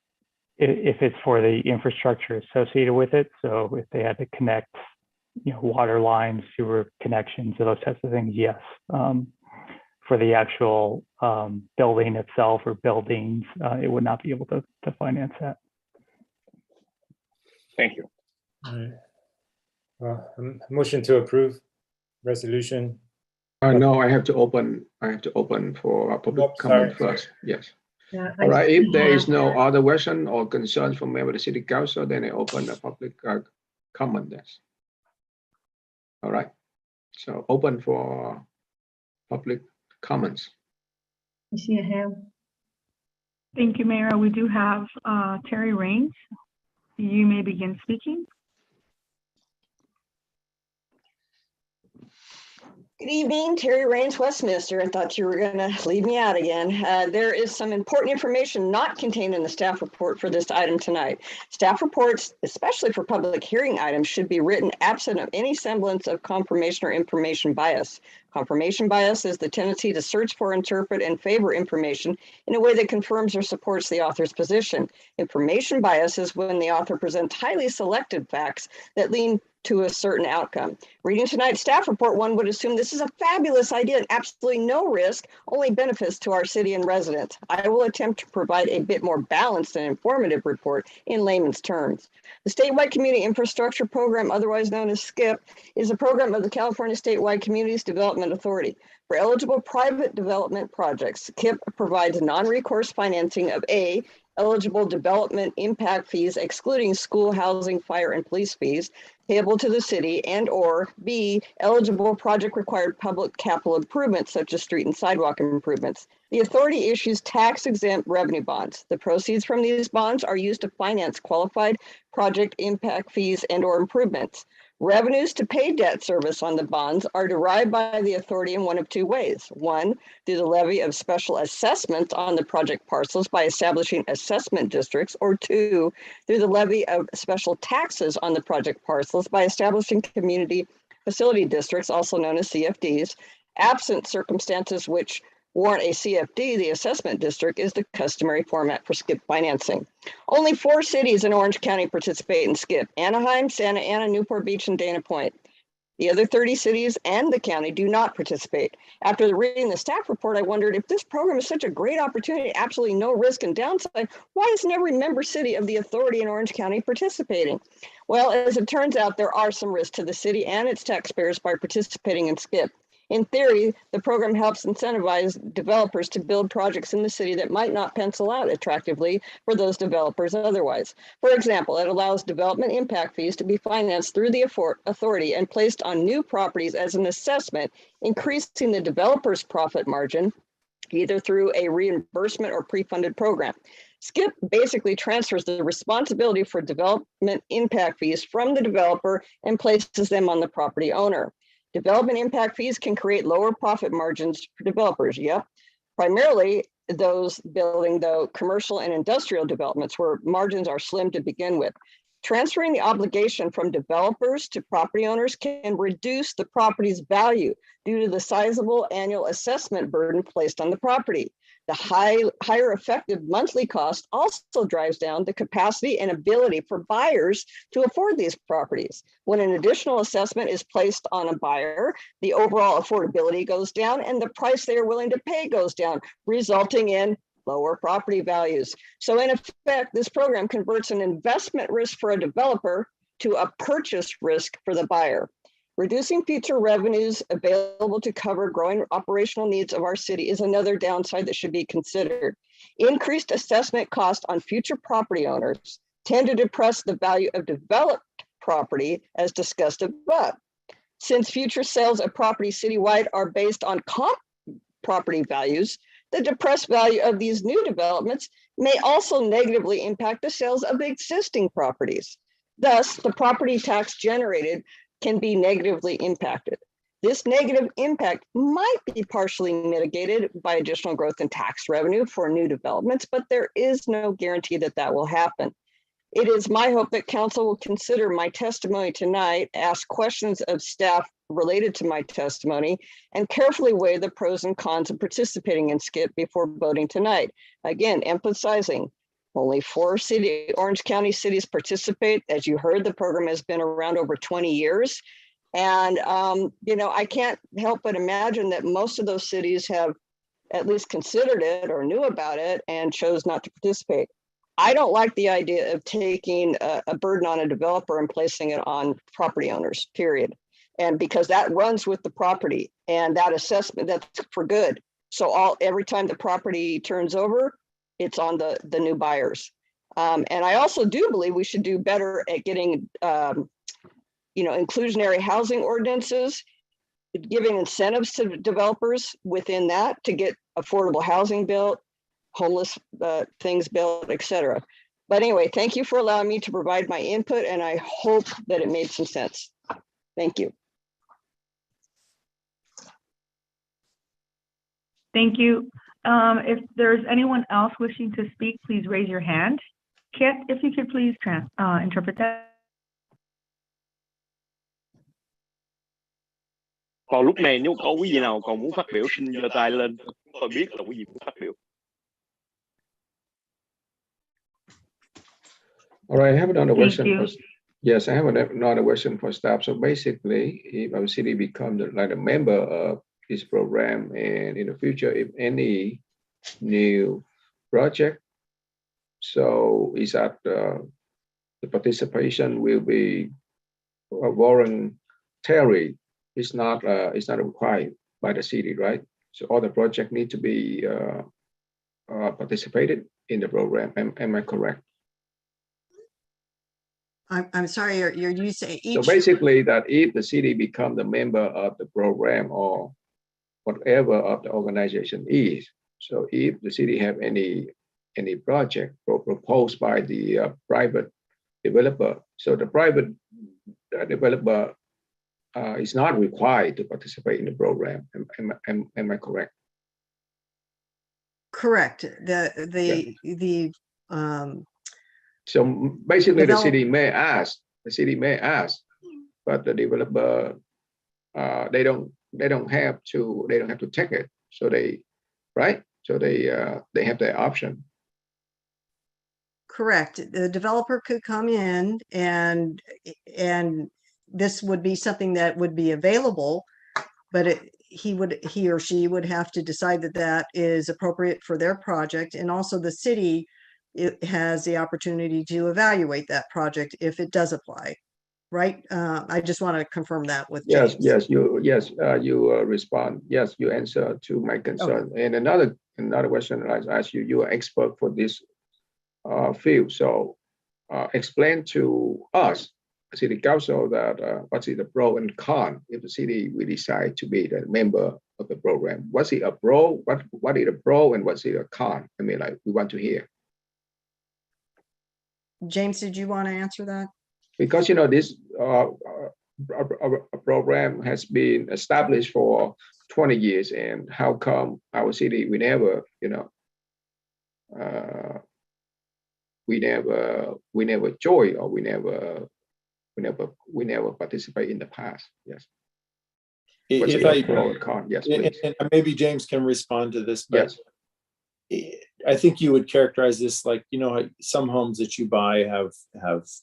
If it's for the infrastructure associated with it, so if they had to connect, water lines, sewer connections, those types of things, yes. For the actual building itself or buildings, it would not be able to finance that. Thank you. All right. Motion to approve resolution. No, I have to open for public comment first. Yes. Yeah, All right. If there is have- no other question or concerns from member of the city council, then I open the public comment. Yes. All right. So open for public comments. You see a hand? Thank you, Mayor. We do have Terry Raines. You may begin speaking. Good evening, Terry Raines, Westminster. I thought you were going to leave me out again. There is some important information not contained in the staff report for this item tonight. Staff reports, especially for public hearing items, should be written absent of any semblance of confirmation or information bias. Confirmation bias is the tendency to search for, interpret, and favor information in a way that confirms or supports the author's position. Information bias is when the author presents highly selected facts that lean to a certain outcome. Reading tonight's staff report, one would assume this is a fabulous idea and absolutely no risk, only benefits to our city and residents. I will attempt to provide a bit more balanced and informative report in layman's terms. The Statewide Community Infrastructure Program, otherwise known as SCIP, is a program of the California Statewide Communities Development Authority. For eligible private development projects, SCIP provides non-recourse financing of A, eligible development impact fees excluding school, housing, fire, and police fees payable to the city, and or B, eligible project required public capital improvements such as street and sidewalk improvements. The authority issues tax-exempt revenue bonds. The proceeds from these bonds are used to finance qualified project impact fees and or improvements. Revenues to pay debt service on the bonds are derived by the authority in one of two ways. One, through the levy of special assessments on the project parcels by establishing assessment districts, or two, through the levy of special taxes on the project parcels by establishing community facility districts, also known as CFDs. Absent circumstances which warrant a CFD, the assessment district is the customary format for SCIP financing. Only 4 cities in Orange County participate in SCIP: Anaheim, Santa Ana, Newport Beach, and Dana Point. The other 30 cities and the county do not participate. After reading the staff report, I wondered if this program is such a great opportunity, absolutely no risk and downside, why isn't every member city of the authority in Orange County participating? Well, as it turns out, there are some risks to the city and its taxpayers by participating in SCIP. In theory, the program helps incentivize developers to build projects in the city that might not pencil out attractively for those developers otherwise. For example, it allows development impact fees to be financed through the authority and placed on new properties as an assessment, increasing the developer's profit margin, either through a reimbursement or pre-funded program. SCIP basically transfers the responsibility for development impact fees from the developer and places them on the property owner. Development impact fees can create lower profit margins for developers, primarily those building commercial and industrial developments where margins are slim to begin with. Transferring the obligation from developers to property owners can reduce the property's value due to the sizable annual assessment burden placed on the property. The higher effective monthly cost also drives down the capacity and ability for buyers to afford these properties. When an additional assessment is placed on a buyer, the overall affordability goes down and the price they are willing to pay goes down, resulting in lower property values. So in effect, this program converts an investment risk for a developer to a purchase risk for the buyer. Reducing future revenues available to cover growing operational needs of our city is another downside that should be considered. Increased assessment costs on future property owners tend to depress the value of developed property as discussed above. Since future sales of property citywide are based on comp property values, the depressed value of these new developments may also negatively impact the sales of existing properties. Thus, the property tax generated can be negatively impacted. This negative impact might be partially mitigated by additional growth in tax revenue for new developments, but there is no guarantee that that will happen. It is my hope that council will consider my testimony tonight, ask questions of staff related to my testimony, and carefully weigh the pros and cons of participating in SCIP before voting tonight. Again, emphasizing only 4 Orange County cities participate. As you heard, the program has been around over 20 years. And, I can't help but imagine that most of those cities have at least considered it or knew about it and chose not to participate. I don't like the idea of taking a burden on a developer and placing it on property owners, period. And because that runs with the property and that assessment, that's for good. So every time the property turns over, it's on the new buyers. And I also do believe we should do better at getting, inclusionary housing ordinances, giving incentives to developers within that to get affordable housing built, homeless things built, et cetera. But anyway, thank you for allowing me to provide my input, and I hope that it made some sense. Thank you. Thank you. If there's anyone else wishing to speak, please raise your hand. Kit, if you could please interpret that. Còn lúc này nếu có quý vị nào còn muốn phát biểu xin giơ tay lên, tôi biết là quý vị muốn phát biểu. All right, I have another question. Yes, I have another question for staff. So basically, if our city becomes like a member of this program, and in the future, if any new project, so is that the participation will be voluntary? It's not required by the city, right? So all the projects need to be participated in the program. Am I correct? I'm sorry, you say each. So basically that if the city becomes a member of the program or whatever of the organization is, so if the city have any project proposed by the private developer, so the private developer is not required to participate in the program. Am I correct? Correct. So basically, the city may ask, but the developer they don't have to take it. So they have their option. Correct. The developer could come in and this would be something that would be available, but he or she would have to decide that is appropriate for their project, and also the city has the opportunity to evaluate that project if it does apply, right? I just want to confirm that with James. You respond. Yes, you answer to my concern. Okay. And another question I ask you. You are expert for this field, so explain to us, City Council, that what's the pro and con if the city will decide to be the member of the program. What's it a pro? What is a pro and what's it a con? I mean, like we want to hear. James, did you want to answer that? Because this program has been established for 20 years, and how come our city we never join, or we never participate in the past? Yes. If I pro or con? Yes, please. And maybe James can respond to this, but yes. I think you would characterize this like, some homes that you buy have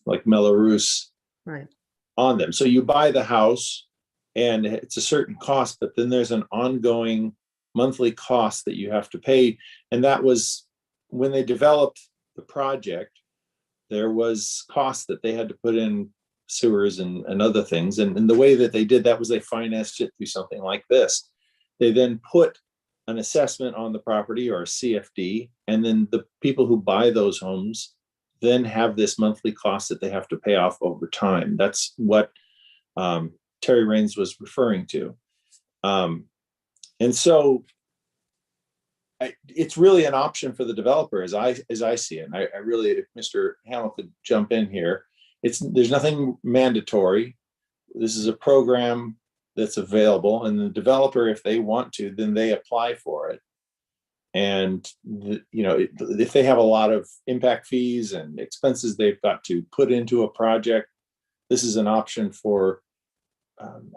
like Melrose right on them. So you buy the house and it's a certain cost, but then there's an ongoing monthly cost that you have to pay. And that was when they developed the project, there was cost that they had to put in sewers and other things. And the way that they did that was they financed it through something like this. They then put an assessment on the property, or a CFD, and then the people who buy those homes then have this monthly cost that they have to pay off over time. That's what Terry Raines was referring to. And so it's really an option for the developer, as I see it. And I really, if Mr. Hamill could jump in here, there's nothing mandatory. This is a program that's available, and the developer, if they want to, then they apply for it. And if they have a lot of impact fees and expenses they've got to put into a project, this is an option for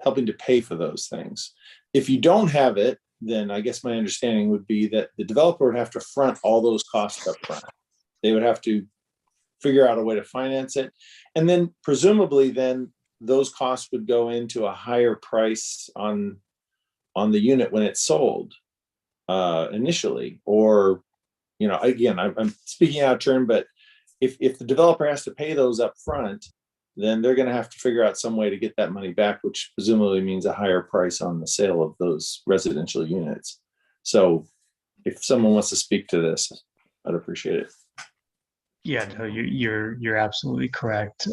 helping to pay for those things. If you don't have it, then I guess my understanding would be that the developer would have to front all those costs up front. They would have to figure out a way to finance it. And then presumably then those costs would go into a higher price on the unit when it's sold initially. Or, again, I'm speaking out of turn, but if the developer has to pay those up front, then they're going to have to figure out some way to get that money back, which presumably means a higher price on the sale of those residential units. So if someone wants to speak to this, I'd appreciate it. Yeah, no, you're absolutely correct.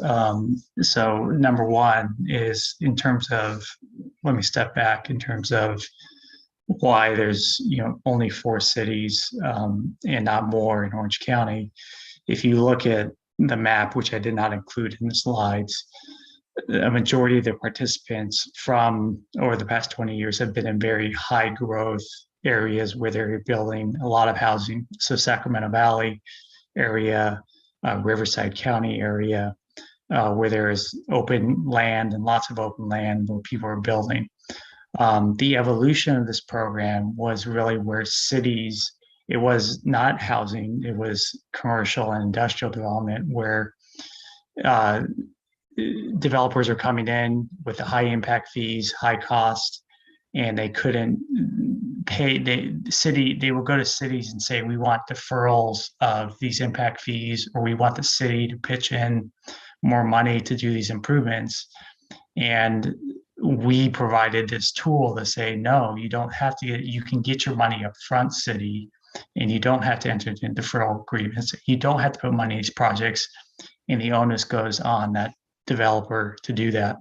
So number one is in terms of, let me step back in terms of why there's only 4 cities and not more in Orange County. If you look at the map, which I did not include in the slides, a majority of the participants from over the past 20 years have been in very high growth areas where they're building a lot of housing. So Sacramento Valley area, Riverside County area, where there is open land and lots of open land where people are building. The evolution of this program was really where cities, it was not housing, it was commercial and industrial development where developers are coming in with the high impact fees, high cost, and they couldn't pay. They would go to cities and say, we want deferrals of these impact fees, or we want the city to pitch in more money to do these improvements. And we provided this tool to say, no, you don't have to you can get your money up front, city, and you don't have to enter into deferral agreements. You don't have to put money in these projects, and the onus goes on that developer to do that.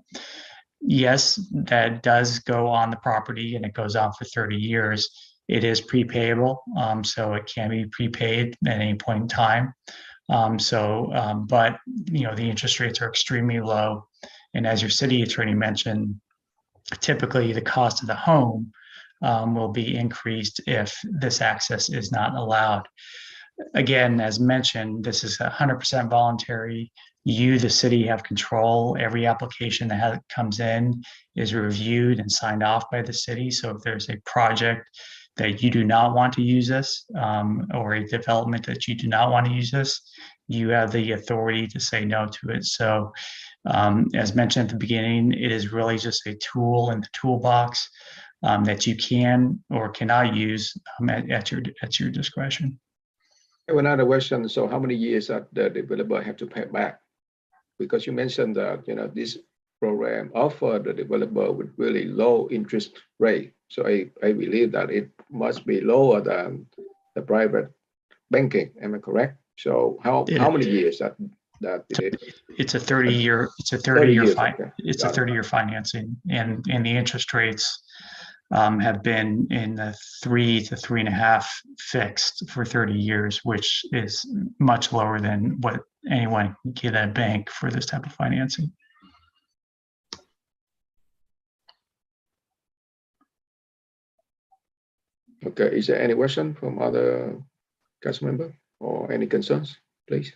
Yes, that does go on the property, and it goes on for 30 years. It is prepayable, so it can be prepaid at any point in time. But the interest rates are extremely low, and as your city attorney mentioned, typically the cost of the home will be increased if this access is not allowed. Again, as mentioned, this is 100% voluntary. You, the city, have control. Every application that comes in is reviewed and signed off by the city. So if there's a project that you do not want to use this, or a development that you do not want to use this, you have the authority to say no to it. So as mentioned at the beginning, it is really just a tool in the toolbox that you can or cannot use at your discretion. Another question. So how many years that the developer have to pay back? Because you mentioned that this program offered the developer with really low interest rate. So I believe that it must be lower than the private banking. Am I correct? So how many years that it is? It's a 30-year. It's a 30-year financing, and the interest rates have been in the 3 to 3.5 fixed for 30 years, which is much lower than what anyone can get at a bank for this type of financing. Okay, is there any question from other council member or any concerns, please?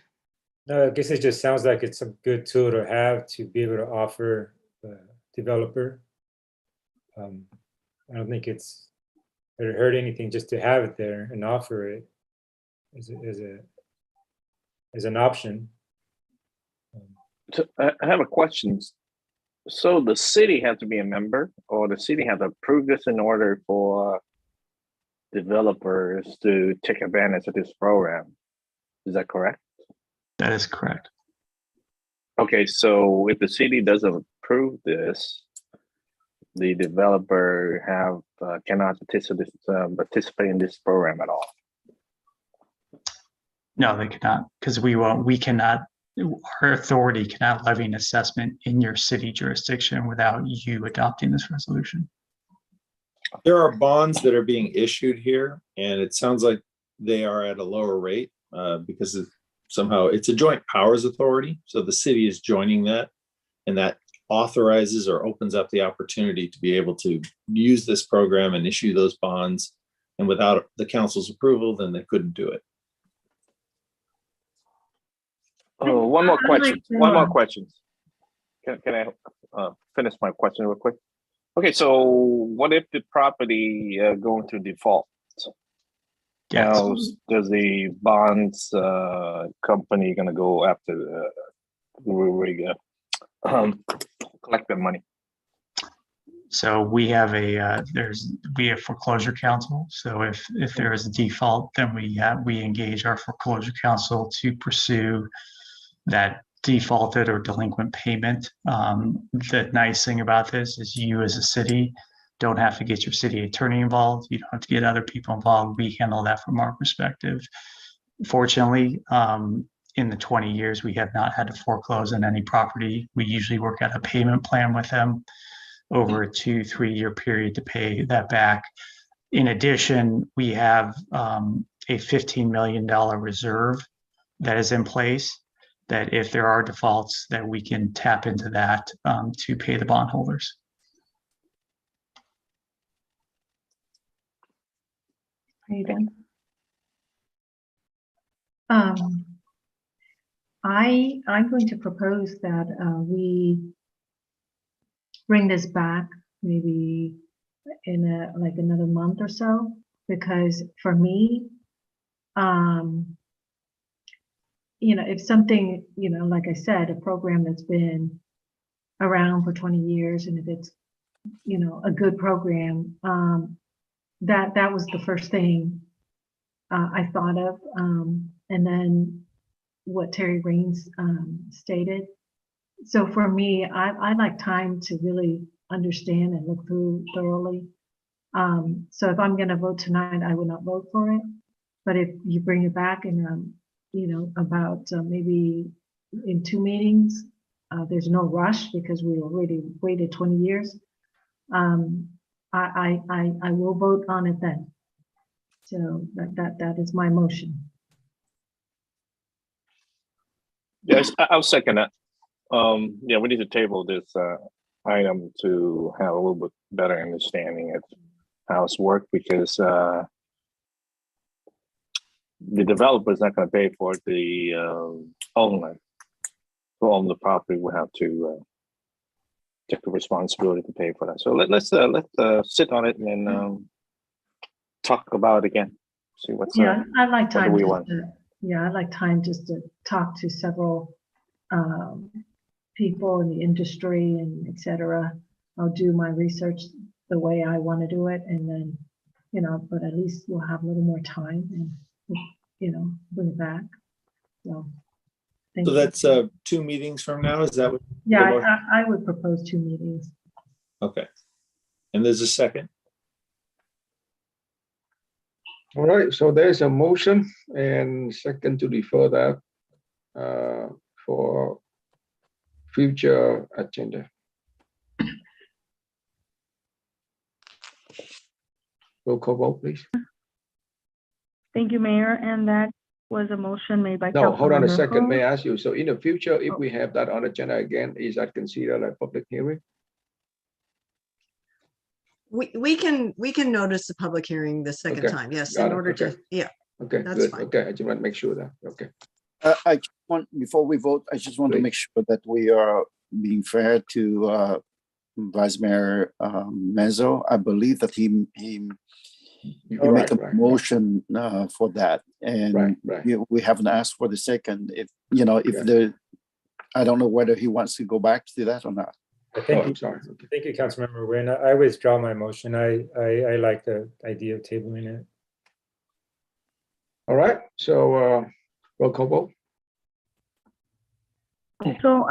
No, I guess it just sounds like it's a good tool to have to be able to offer the developer. I don't think it's hurt anything just to have it there and offer it as an option. So I have a question. So the city has to be a member, or the city has to approve this in order for developers to take advantage of this program? Is that correct? That is correct. Okay, so if the city doesn't approve this, the developer cannot participate in this program at all. No, they cannot, because we cannot, our authority cannot levy an assessment in your city jurisdiction without you adopting this resolution. There are bonds that are being issued here, and it sounds like they are at a lower rate because somehow it's a joint powers authority. So the city is joining that, and that authorizes or opens up the opportunity to be able to use this program and issue those bonds. And without the council's approval, then they couldn't do it. Oh, one more question. Can I finish my question real quick? Okay, so what if the property going to default? Yes. How does the bonds company gonna go after collect the money? So we have foreclosure counsel. So if there is a default, then we engage our foreclosure counsel to pursue that defaulted or delinquent payment. The nice thing about this is you as a city don't have to get your city attorney involved. You don't have to get other people involved. We handle that from our perspective. Fortunately, in the 20 years, we have not had to foreclose on any property. We usually work out a payment plan with them over a 2-3 year period to pay that back. In addition, we have a $15 million reserve that is in place that if there are defaults, that we can tap into that to pay the bondholders. Are you done? I'm going to propose that we bring this back maybe in like another month or so, because for me, if something, like I said, a program that's been around for 20 years, and if it's, a good program, that was the first thing I thought of. And then what Terry Raines stated. So for me, I like time to really understand and look through thoroughly. So if I'm going to vote tonight, I will not vote for it. But if you bring it back in, about maybe in 2 meetings, there's no rush because we already waited 20 years. I will vote on it then. So that is my motion. Yes, I'll second that. Yeah, we need to table this item to have a little bit better understanding of how it's worked, because the developer is not going to pay for it. The owner who own the property will have to take the responsibility to pay for that. So let's sit on it and then talk about it again. See what's I'd like time. What do we want? I'd like time just to talk to several people in the industry and et cetera. I'll do my research the way I want to do it, and then, but at least we'll have a little more time and, bring it back. So that's 2 meetings from now. Is that what? Yeah, I would propose 2 meetings. Okay. And there's a second. All right, so there's a motion and second to defer that for future agenda. Roll call vote, please. Thank you, Mayor. And that was a motion made by No, hold on a Councilmember second. Ho. May I ask you, so in the future, if we have that on agenda again, is that considered a public hearing? We can notice the public hearing the second Okay, time, yes, got in it, order okay. to, yeah. Okay, That's good. fine. Okay, I just want to make sure that, okay. I just want, before we vote, I just want to make sure that we are being fair to Vice Mayor Mezzo. I believe that he make a motion for that, and we haven't asked for the second. If I don't know whether he wants to go back to that or not. Thank you, Councilmember Nguyen. I withdraw my motion. I like the idea of tabling it. All right, so Roll call vote. So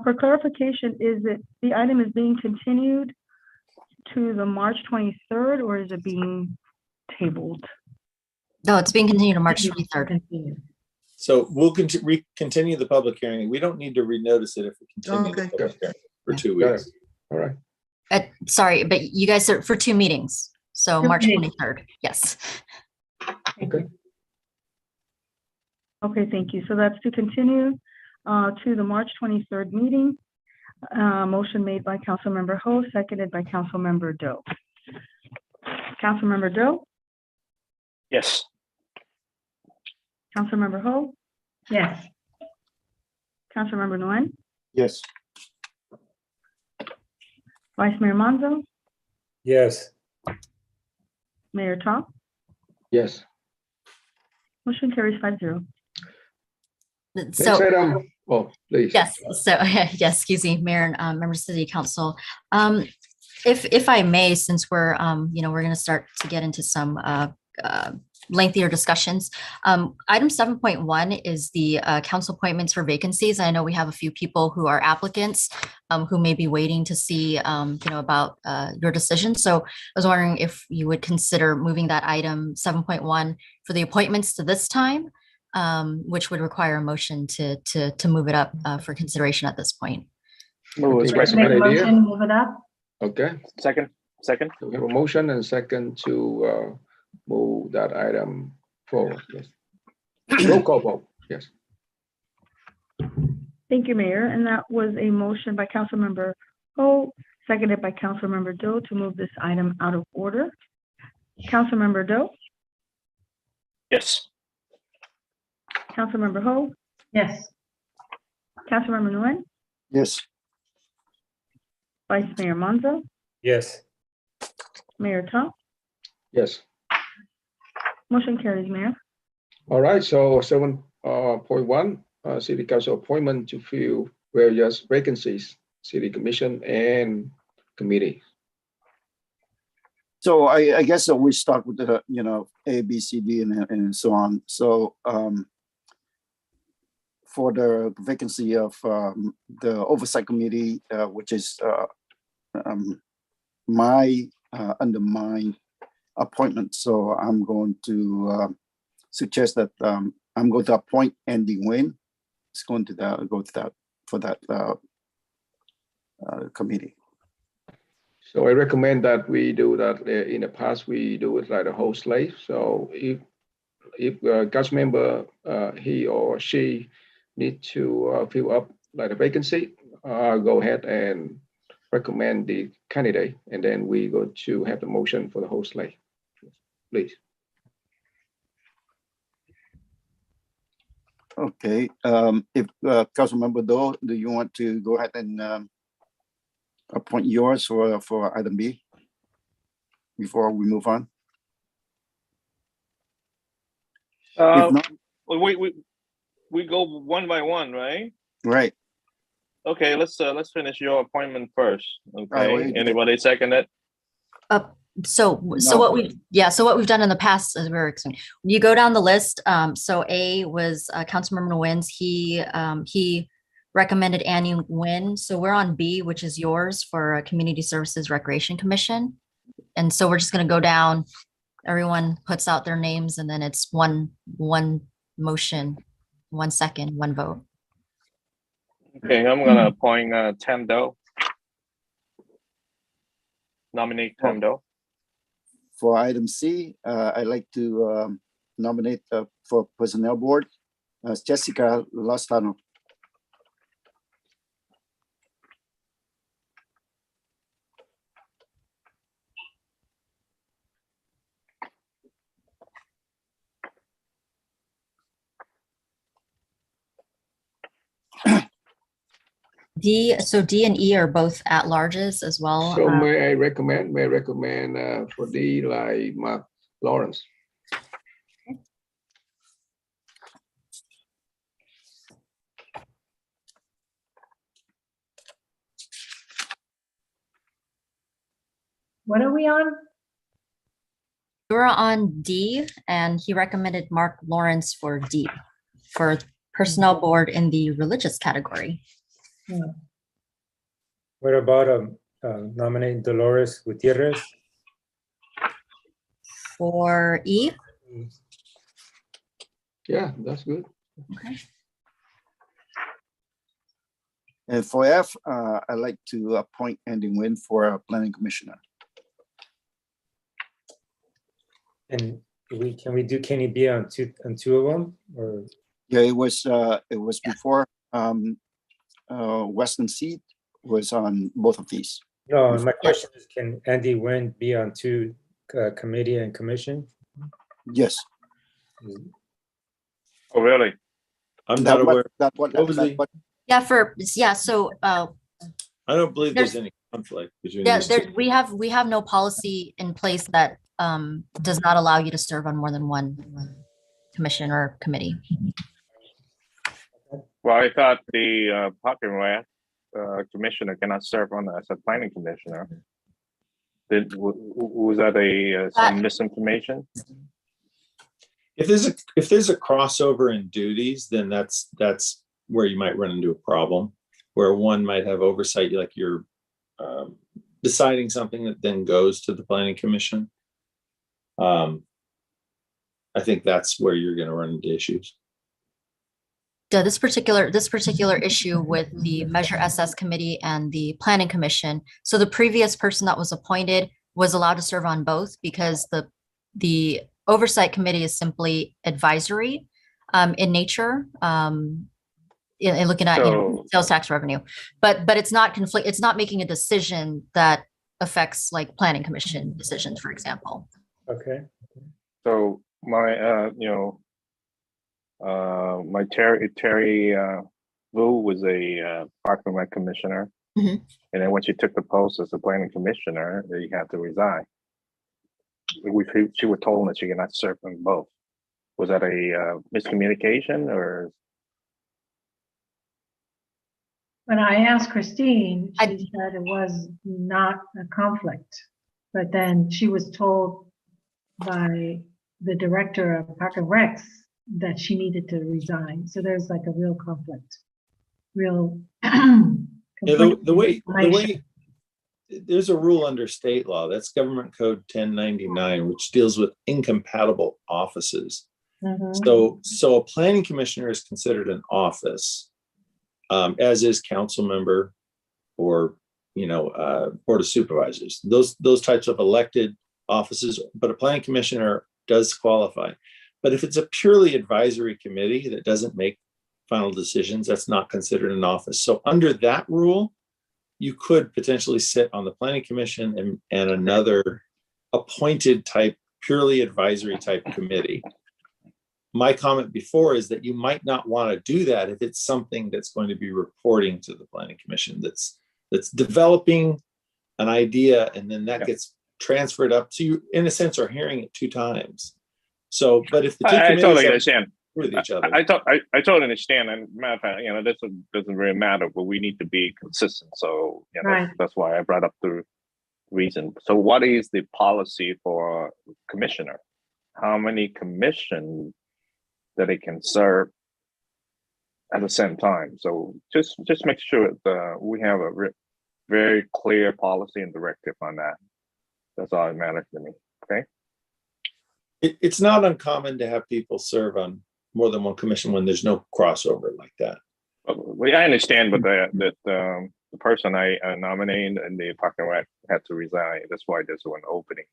for clarification, is it, the item is being continued to the March 23rd, or is it being tabled? No, it's being continued on March 23rd. So we'll continue the public hearing. We don't need to renotice it if we continue the Okay. public hearing for 2 Got weeks. it. All right. Sorry, but you guys are for 2 meetings. So March meetings. 23rd. Yes. Okay. Okay, thank you. So that's to continue to the March 23rd meeting. Motion made by Councilmember Ho, seconded by Councilmember Doe. Councilmember Doe, Yes. Councilmember Ho, Yes. Councilmember Nguyen, Yes. Vice Mayor Manzo, Yes. Mayor Top. Yes. Motion carries 5-0. Next So item. Oh, please. yes, so yes, excuse me, Mayor and members of the City Council. If I may, since we're we're going to start to get into some lengthier discussions. Item 7.1 is the council appointments for vacancies. I know we have a few people who are applicants who may be waiting to see about your decision. So I was wondering if you would consider moving that item 7.1 for the appointments to this time, which would require a motion to move it up for consideration at this point. Oh, it's Make a great idea. motion, move it up. Okay. Second. So we have a motion and second to move that item forward. Yes. Roll call vote. Yes. Thank you, Mayor. And that was a motion by Councilmember Ho, seconded by Councilmember Doe to move this item out of order. Councilmember Doe, Yes. Councilmember Ho, Yes. Councilmember Nguyen, Yes. Vice Mayor Manzo, Yes. Mayor Top. Yes. Motion carries, Mayor. All right. So 7.1, City Council appointment to fill various vacancies, City Commission and committee. So I guess that we start with the, A, B, C, D, and so on. So for the vacancy of the Oversight Committee, which is under my appointment. So I'm going to suggest that I'm going to appoint Andy Nguyen. It's going to go to that for that committee. So I recommend that we do that. In the past, we do it like a whole slate. So if council member he or she need to fill up like a vacancy, go ahead and recommend the candidate, and then we go to have the motion for the whole slate. Please. Okay. If Councilmember Doe, do you want to go ahead and appoint yours for item B before we move on? If not, we go one by one, right? right. Okay, let's finish your appointment first. Okay. Right, Anybody second it? So what we've done in the past is you go down the list. So A was Councilmember Nguyen's. He recommended Annie Nguyen. So we're on B, which is yours for Community Services Recreation Commission. And so we're just going to go down. Everyone puts out their names, and then it's one motion, 1 second, 1 vote. Okay, I'm gonna appoint Tam Do. Nominate Tam Do. For item C, I'd like to nominate for Personnel Board, Jessica Lostano. D and E are both at larges as well. So may I recommend for D like Mark Lawrence. What are we on? You're on D, and he recommended Mark Lawrence for D. for personnel board in the religious category. What about nominating Dolores Gutierrez? For E? Yeah, that's good. Okay. And for F, I'd like to appoint Andy Nguyen for a planning commissioner. And can he be on two of them, or? Yeah, it was before Western Seed was on both of these. No, my question is, can Andy Nguyen be on two committee and commission? Yes. Oh, really? I'm not aware. So I don't believe there's there's- any conflict between yeah, these two. we have no policy in place that does not allow you to serve on more than one commission or committee. Well, I thought the Park and Rec commissioner cannot serve on as a planning commissioner. Was that some misinformation? If there's a crossover in duties, then that's where you might run into a problem, where one might have oversight, like you're deciding something that then goes to the planning commission. I think that's where you're going to run into issues. Yeah, this particular issue with the Measure SS committee and the planning commission. So the previous person that was appointed was allowed to serve on both because the oversight committee is simply advisory in nature, in looking at sales tax revenue, but it's not it's not making a decision that affects like planning commission decisions, for example. Okay. So my my Terry Vu was a Park and Rec commissioner, and then when she took the post as a planning commissioner, she had to resign. She was told that she cannot serve on both. Was that a miscommunication, or? When I asked Christine, she said it was not a conflict, but then she was told by the director of Park and Recs that she needed to resign. So there's like a real conflict, real. Yeah, the way there's a rule under state law, that's Government Code 1099, which deals with incompatible offices. So a planning commissioner is considered an office, as is council member or board of supervisors. Those types of elected offices, but a planning commissioner does qualify. But if it's a purely advisory committee that doesn't make final decisions, that's not considered an office. So under that rule, you could potentially sit on the planning commission and another appointed type, purely advisory type committee. My comment before is that you might not want to do that if it's something that's going to be reporting to the planning commission, that's developing an idea, and then that gets transferred up to you, in a sense, are hearing it two times. So, but if the two I totally committees understand. with each other, I totally understand. And matter of fact, this doesn't really matter, but we need to be consistent. So that's why I brought up the reason. So what is the policy for commissioner? How many commission that they can serve at the same time? So just make sure that we have a very clear policy and directive on that. That's all that matters to me. Okay. it's not uncommon to have people serve on more than one commission when there's no crossover like that. Well, I understand, but the person I nominated in the Park and Rec had to resign. That's why there's one opening,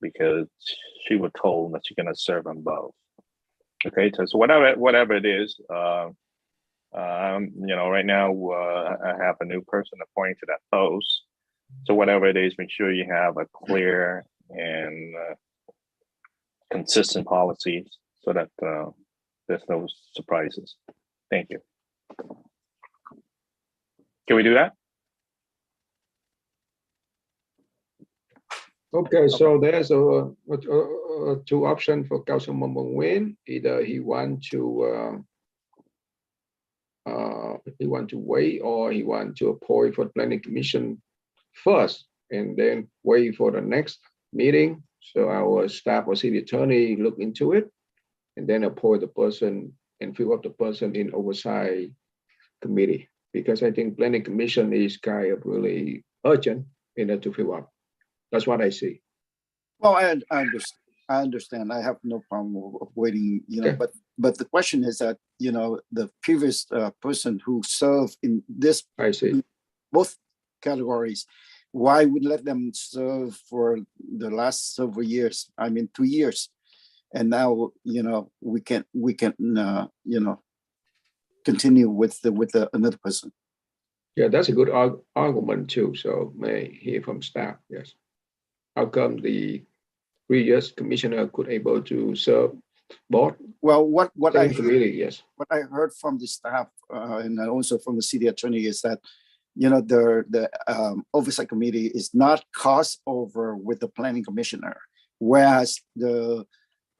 because she was told that she's gonna serve on both. Okay, so whatever it is, right now I have a new person appointed to that post. So whatever it is, make sure you have a clear and consistent policies so that there's no surprises. Thank you. Can we do that? Okay, so there's two options for Councilmember Nguyen. Either he want to wait, or he want to appoint for the planning commission first and then wait for the next meeting. So our staff or city attorney look into it and then appoint the person and fill up the person in oversight committee, because I think planning commission is kind of really urgent in order to fill up. That's what I see. Well, I understand. I understand. I have no problem of waiting, Okay. but the question is that, the previous person who served in this, I see. both categories, why we let them serve for the last several years? I mean, 2 years. And now, we can continue with another person. Yeah, that's a good argument too. So may hear from staff. Yes. How come the previous commissioner could able to serve both? Well, what I committee, yes. What I heard from the staff and also from the city attorney is that, the oversight committee is not crossed over with the planning commissioner, whereas the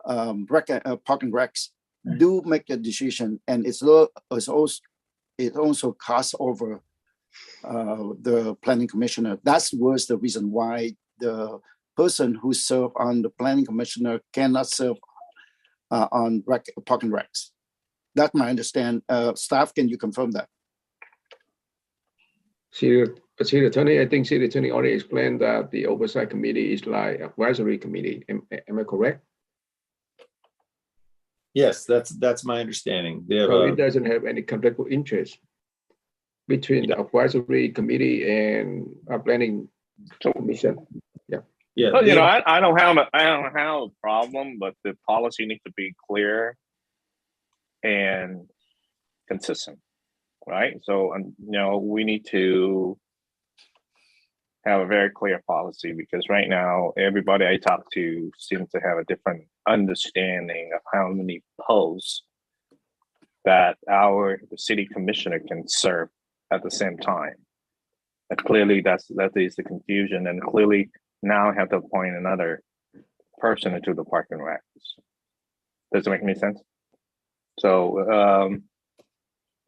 park and recs do make a decision, and it also cross over the planning commissioner. That was the reason why the person who served on the planning commissioner cannot serve on park and recs. That's my understand. Staff, can you confirm that? City attorney, I think city attorney already explained that the oversight committee is like advisory committee. Am I correct? Yes, that's my understanding. They have So it doesn't have any conflict of interest between the advisory committee and a planning commission. Yeah. Yeah. Well, I don't have a problem, but the policy needs to be clear and consistent, right? So, we need to have a very clear policy, because right now everybody I talk to seems to have a different understanding of how many posts that the city commissioner can serve at the same time. And clearly that is the confusion, and clearly now I have to appoint another person into the park and recs. Does it make any sense? So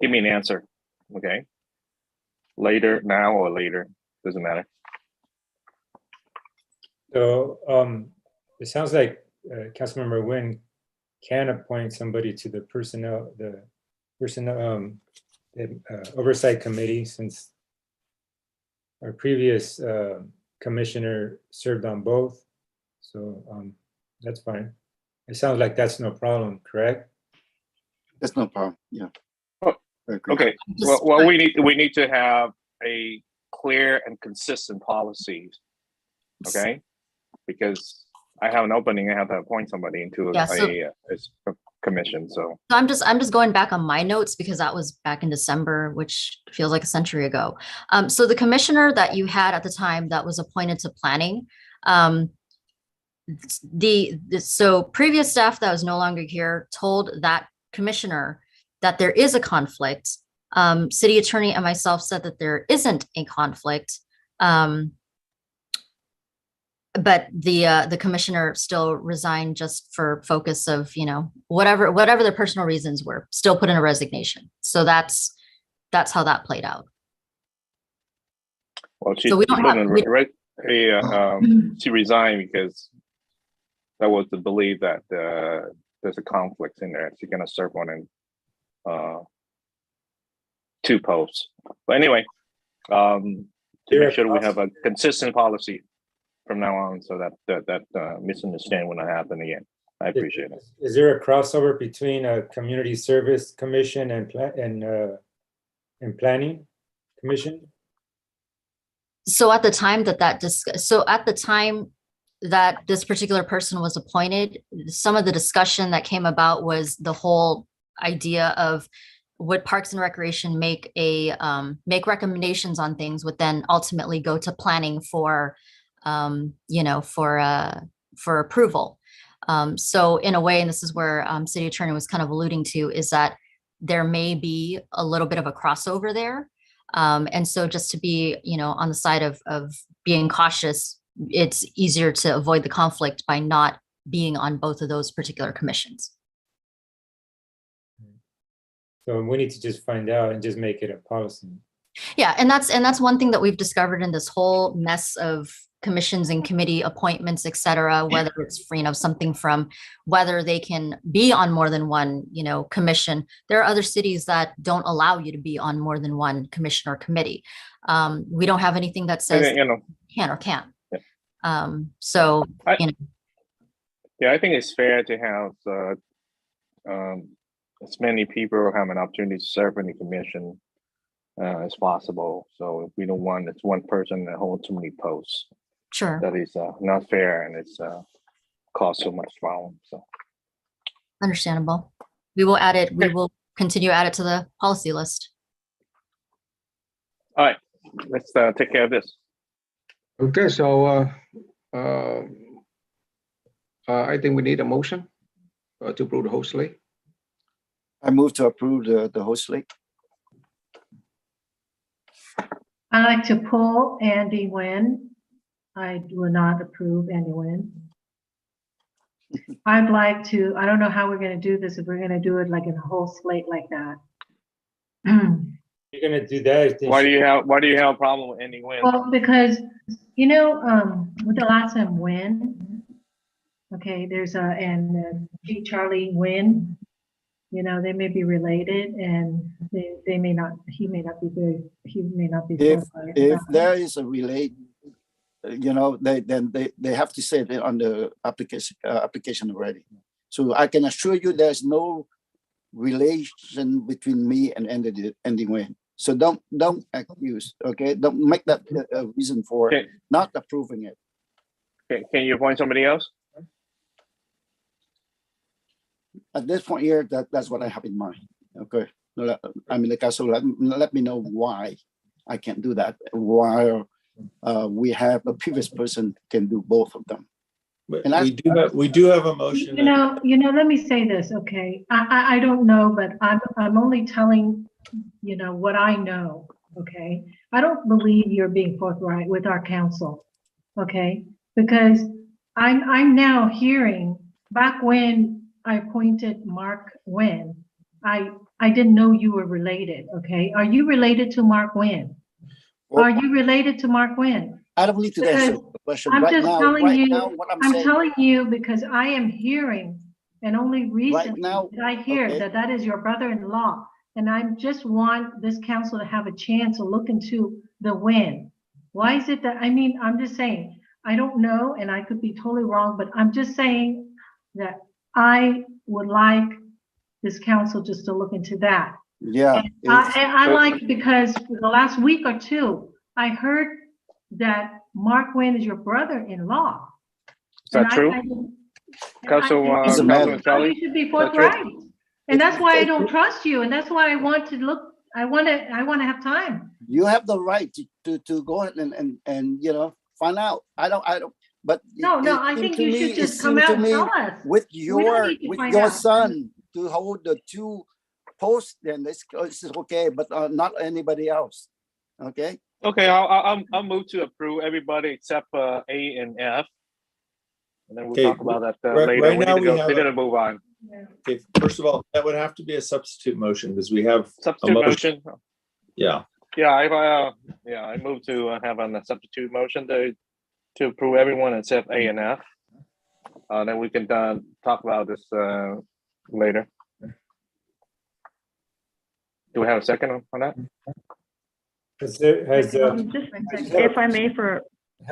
give me an answer, okay? Later, now or later, doesn't matter. So it sounds like Councilmember Nguyen can appoint somebody to the oversight committee, since our previous commissioner served on both. So that's fine. It sounds like that's no problem, correct? That's no problem. Yeah. Okay. Well, we need to have a clear and consistent policy. Okay, because I have an opening, I have to appoint somebody into a commission. So I'm just going back on my notes, because that was back in December, which feels like a century ago. So the commissioner that you had at the time that was appointed to planning, so previous staff that was no longer here told that commissioner that there is a conflict. City attorney and myself said that there isn't a conflict. But the commissioner still resigned just for focus of, whatever their personal reasons were, still put in a resignation. So that's how that played out. Well, she resigned because that was the belief that there's a conflict in there. She's gonna serve one in 2 posts. But anyway, to make sure we have a consistent policy from now on, so that misunderstanding will not happen again. I appreciate it. Is there a crossover between a community service commission and planning commission? So at the time that this particular person was appointed, some of the discussion that came about was the whole idea of would Parks and Recreation make recommendations on things, would then ultimately go to planning for approval. So in a way, and this is where city attorney was kind of alluding to, is that there may be a little bit of a crossover there. And so just to be, on the side of being cautious, it's easier to avoid the conflict by not being on both of those particular commissions. So we need to just find out and just make it a policy. Yeah, and that's one thing that we've discovered in this whole mess of commissions and committee appointments, et cetera, whether it's, something from whether they can be on more than one, commission. There are other cities that don't allow you to be on more than one commission or committee. We don't have anything that says can or can't. So, Yeah, I think it's fair to have as many people have an opportunity to serve in the commission as possible. So if we don't want it's one person that holds too many posts. Sure. That is not fair, and it's caused so much problem. So understandable. We will add it. We will continue to add it to the policy list. All right, let's take care of this. Okay, so I think we need a motion to approve the whole slate. I move to approve the whole slate. I like to pull Andy Nguyen. I will not approve Andy Nguyen. I'd like to, I don't know how we're going to do this, if we're going to do it like in a whole slate like that. You're going to do that. Why do you have a problem with Andy Nguyen? Well, because, with the last name Nguyen, okay, there's Charlie Nguyen, they may be related, and he may not be. If there is a relate, they have to say it on the application already. So I can assure you there's no relation between me and Andy Nguyen. So don't accuse, okay? Don't make that a reason for not approving it. Okay, can you appoint somebody else? At this point here, that's what I have in mind. Okay, I mean, the council let me know why I can't do that. While we have a previous person can do both of them. And we do have a motion. Let me say this, okay? I don't know, but I'm only telling what I know. Okay, I don't believe you're being forthright with our council. Okay, because I'm now hearing back when I appointed Mark Nguyen, I didn't know you were related. Okay, are you related to Mark Nguyen? Are you related to Mark Nguyen? I don't need to answer the question. I'm just telling you. What I'm telling you because I am hearing, and only recently did I hear that is your brother-in-law, and I just want this council to have a chance to look into the Nguyen. Why is it that? I mean, I'm just saying. I don't know, and I could be totally wrong, but I'm just saying that I would like this council just to look into that. Yeah. And I like, because for the last week or two, I heard that Mark Nguyen is your brother-in-law. Is that true? Councilman Charlie? You should be forthright. And that's why I don't trust you. And that's why I want to look, I want to have time. You have the right to go ahead and find out. I don't. But no, I think you should just come out and tell us. With your son to hold the two posts, then this is okay, but not anybody else. Okay. Okay, I'll move to approve everybody except A and F, and then we'll talk about that later. Right now we need to move on. Okay, first of all, that would have to be a substitute motion because we have substitute motion. Yeah. Yeah, I move to have a substitute motion to approve everyone except A and F. Then we can talk about this later. Do we have a second on that? If I may, for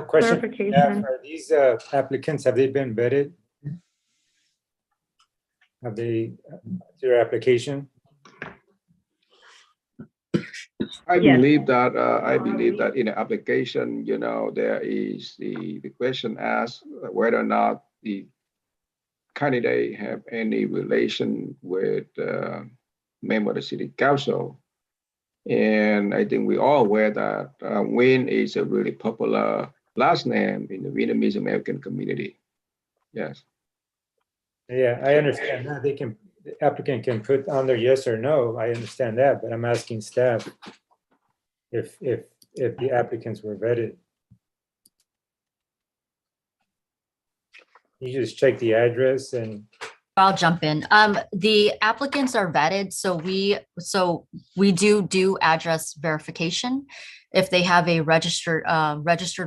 clarification. Are these applicants, have they been vetted? Have they, their application? I believe that in the application, there is the question asked whether or not the candidate have any relation with member of the city council. And I think we all aware that Nguyen is a really popular last name in the Vietnamese American community. Yes. Yeah, I understand that. The applicant can put on their yes or no. I understand that, but I'm asking staff if the applicants were vetted. You just check the address and. I'll jump in. The applicants are vetted, so we do address verification if they have a registered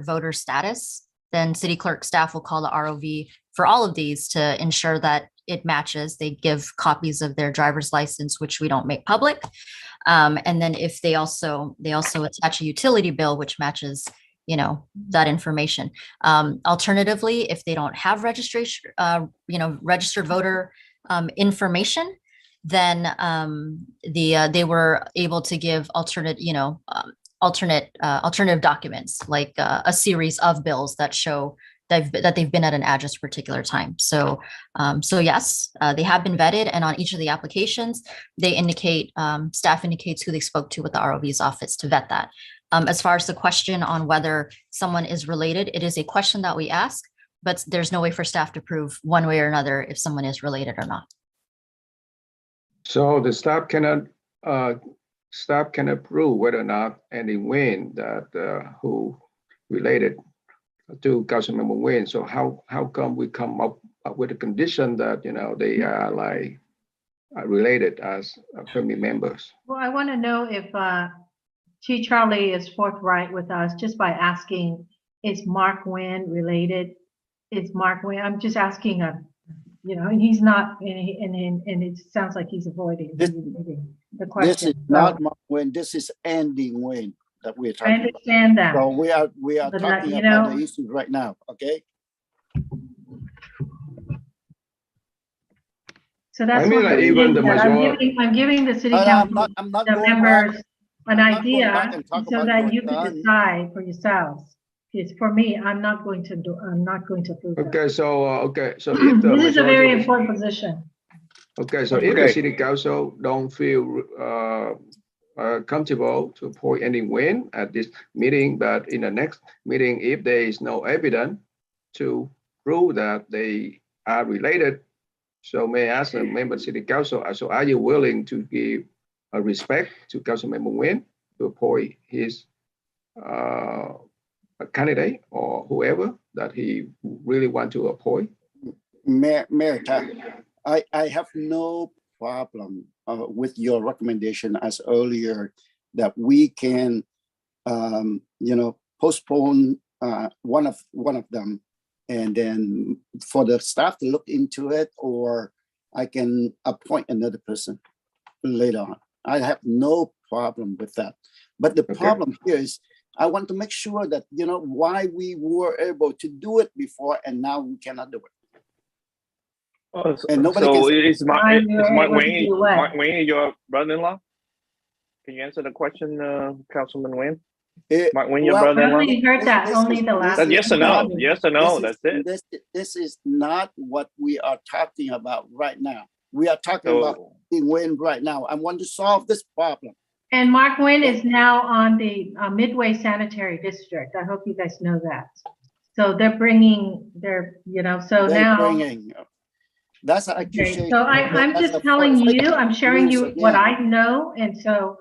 voter status. then city clerk staff will call the ROV for all of these to ensure that it matches. They give copies of their driver's license, which we don't make public. And then if they also attach a utility bill, which matches, that information. Alternatively, if they don't have registration, registered voter information, then they were able to give alternative documents, like a series of bills that show that they've been at an address a particular time. So yes, they have been vetted, and on each of the applications, they indicate, staff indicates who they spoke to with the ROV's office to vet that. As far as the question on whether someone is related, it is a question that we ask, but there's no way for staff to prove one way or another if someone is related or not. So the staff cannot prove whether or not Andy Nguyen that who related to Councilmember Nguyen. So how come we come up with a condition that they are like related as family members? Well, I want to know if Chief Charlie is forthright with us just by asking, is Mark Nguyen related? Is Mark Nguyen? I'm just asking and he's not, and it sounds like he's avoiding the question. This is not Mark Nguyen. This is Andy Nguyen that we're talking about. I understand that. So we are But talking about the issue right now, okay? So that's I mean, what like, even the majority. I'm giving the city council, the members, an idea so that you can decide for yourselves. It's for me, I'm not going to approve that. Okay, so if the This is a very majority- important position. Okay, so if the city council don't feel comfortable to appoint Andy Nguyen at this meeting, but in the next meeting, if there is no evidence to prove that they are related, so may I ask a member of city council, so are you willing to give a respect to Councilmember Nguyen to appoint his a candidate or whoever that he really want to appoint? Mayor Tuck, I have no problem with your recommendation as earlier that we can, postpone one of them, and then for the staff to look into it, or I can appoint another person later on. I have no problem with that. But the problem here is I want to make sure that, why we were able to do it before and now we cannot do it. And nobody So can. is Mark Nguyen your brother-in-law? Can you answer the question, Councilman Nguyen? Mark Nguyen, your brother-in-law? I only heard that only the last. That's yes or no. Yes or no. That's it. This is not what we are talking about right now. We are talking about Nguyen right now. I want to solve this problem. And Mark Nguyen is now on the Midway Sanitary District. I hope you guys know that. So they're bringing That's I appreciate. So I'm just telling you, I'm sharing you what I know, and so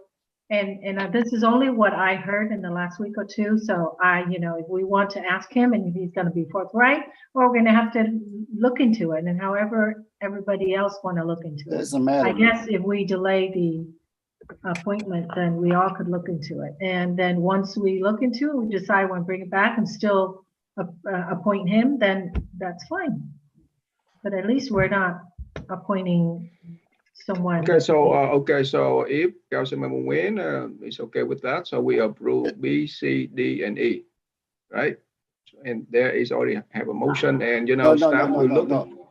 and this is only what I heard in the last week or two. So if we want to ask him and if he's going to be forthright, or we're going to have to look into it, and however everybody else want to look into it. Doesn't matter. I guess if we delay the appointment, then we all could look into it, and then once we look into it, we decide we want to bring it back and still appoint him, then that's fine. But at least we're not appointing someone. Okay, so if Councilmember Nguyen is okay with that, so we approve B, C, D, and E, right? And there is already have a motion, and staff will look. No.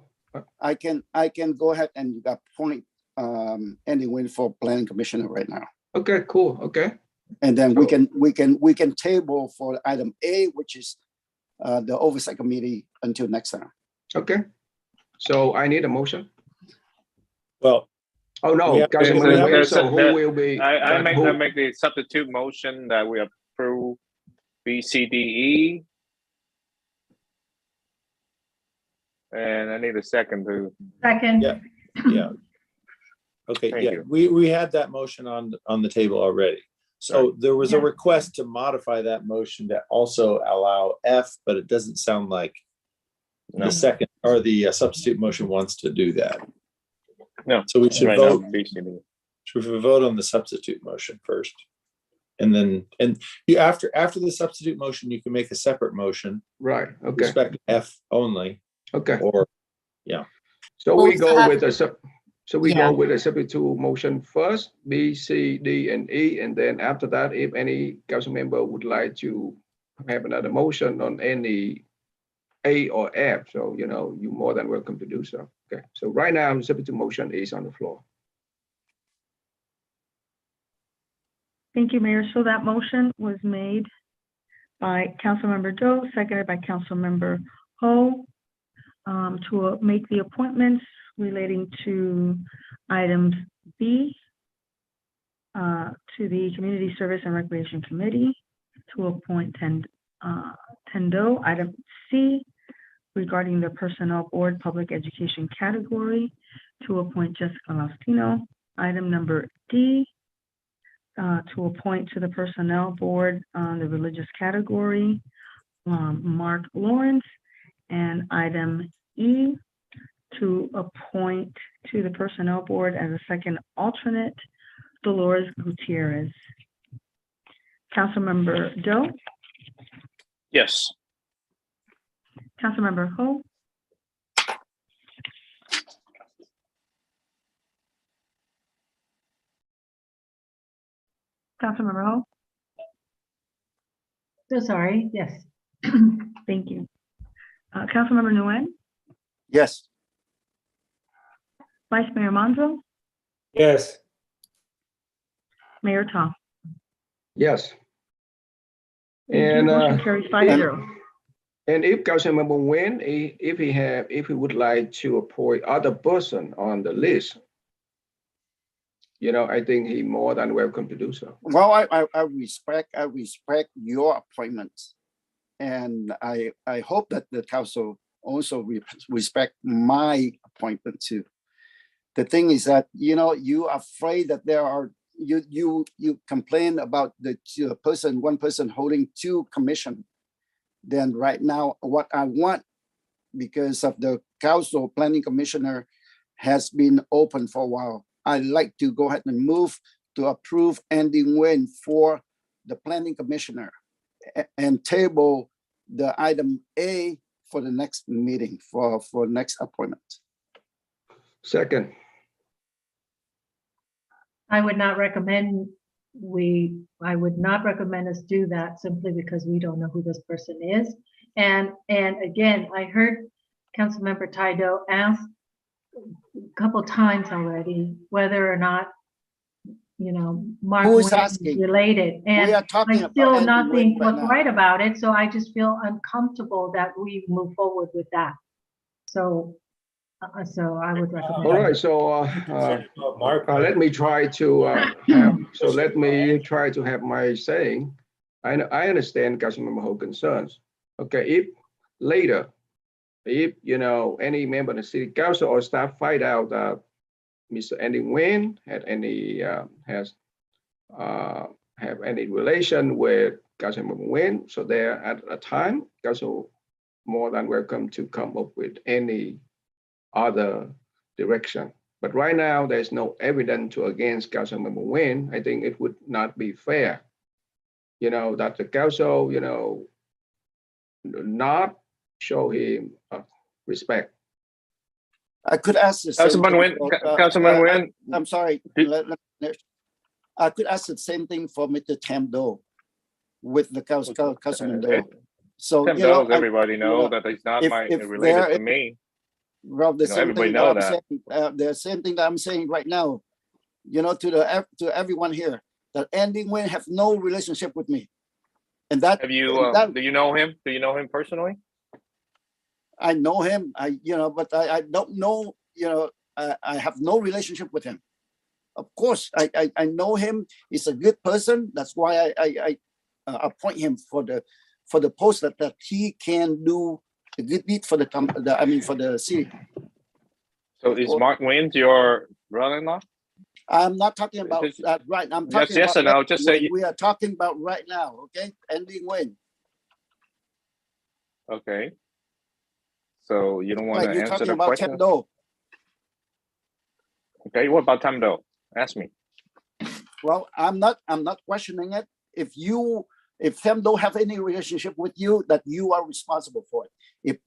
I can go ahead and appoint Andy Nguyen for planning commissioner right now. Okay, cool. Okay. And then we can table for item A, which is the oversight committee, until next time. Okay. So I need a motion. Well, oh no, Councilman Nguyen, so who will be? I make the substitute motion that we approve B, C, D, E. And I need a second to. Second. Yeah. Okay, Thank yeah, you. we had that motion on the table already. So there was a request to modify that motion to also allow F, but it doesn't sound like the second or the substitute motion wants to do that. No. So we should right vote. now, B, C, D. Should we vote on the substitute motion first? And you after the substitute motion, you can make a separate motion. Right, okay, Respect F only. okay. Or, yeah. So Well, we we still go have- with a Yeah. go with a substitute motion first, B, C, D, and E, and then after that, if any council member would like to have another motion on any A or F, so you're more than welcome to do so. Okay, so right now, the substitute motion is on the floor. Thank you, Mayor. So that motion was made by Councilmember Doe, seconded by Councilmember Ho, to make the appointments relating to items B, to the Community Service and Recreation Committee, to appoint Tendo. Item C, regarding the Personnel Board Public Education category, to appoint Jessica Lastino. Item number D, to appoint to the Personnel Board on the Religious category, Mark Lawrence. And item E, to appoint to the Personnel Board as a second alternate, Dolores Gutierrez. Councilmember Doe, Yes. Councilmember Ho, Councilmember Ho. So sorry, yes. Thank you. Councilmember Nguyen, Yes. Vice Mayor Manzo, Yes. Mayor Tom. Yes. Thank you. And Motion carries 5-0. and if Councilmember Nguyen, if he would like to appoint other person on the list, I think he more than welcome to do so. Well, I respect your appointments. And I hope that the council also respect my appointment too. The thing is that, you are afraid that there are, you complain about the one person holding two commission. Then right now, what I want, because of the council planning commissioner has been open for a while, I'd like to go ahead and move to approve Andy Nguyen for the planning commissioner and table the item A for the next meeting, for next appointment. Second. I would not recommend us do that simply because we don't know who this person is. And again, I heard Councilmember Taido ask a couple times already whether or not, Mark Who is Nguyen asking? related. And We are talking I still about not Andy think Nguyen right what's now. right about it, so I just feel uncomfortable that we move forward with that. So I would recommend. All right, so let me try to have my saying. I understand Councilmember Ho's concerns. Okay, if later, any member of the city council or staff find out that Mr. Andy Nguyen have any relation with Councilmember Nguyen, so there at a time, council more than welcome to come up with any other direction. But right now, there's no evidence to against Councilmember Nguyen. I think it would not be fair, that the council, not show him respect. I could ask the same Councilman thing Nguyen, for, Councilman Nguyen. I'm sorry. I could ask the same thing for Mr. Tendo with the Councilman Doe. So, Tim knows, everybody know that he's not related to me. Well, the same everybody thing know that I'm that. saying, the same thing that I'm saying right now, to everyone here, that Andy Nguyen have no relationship with me. And that Have you? Do you know him? Do you know him personally? I know him. But I don't know. I have no relationship with him. Of course, I know him. He's a good person. That's why I appoint him for the post that he can do a good deed for for the city. So is Mark Nguyen your brother-in-law? I'm not talking about that right. I'm talking yes about or no, just say we are talking about right now, okay? Andy Nguyen. Okay. So you don't want Right, to you're answer talking the about question? Tendo. Okay, what about Tendo? Ask me. Well, I'm not questioning it. if them don't have any relationship with you, that you are responsible for it. If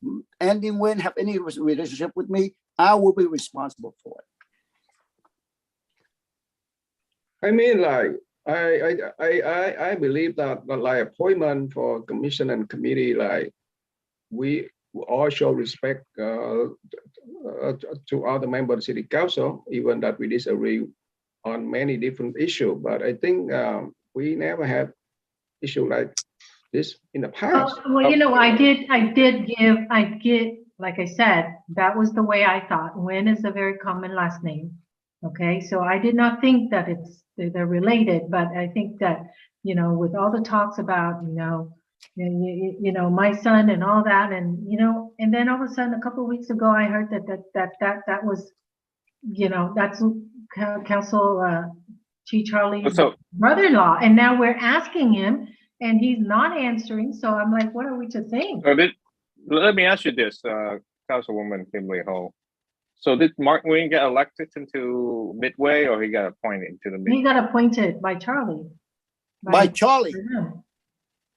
Andy Nguyen have any relationship with me, I will be responsible for it. I mean, like, I believe that like appointment for commission and committee, like we all show respect to other members of the city council, even that we disagree on many different issues. But I think we never had issue like this in the past. Well, you know, I did give, like I said, that was the way I thought. Nguyen is a very common last name. Okay, so I did not think that they're related, but I think that, you know, with all the talks about, you know, my son and all that, and, you know, and then all of a sudden, a couple of weeks ago, I heard that was, you know, that's Council Chief Charlie's brother-in-law, and now we're asking him, and he's not answering. So I'm like, what are we to think? Let me ask you this, Councilwoman Kimberly Ho. So did Mark Nguyen get elected into Midway, or he got appointed into the Midway? He got appointed by Charlie. By Charlie.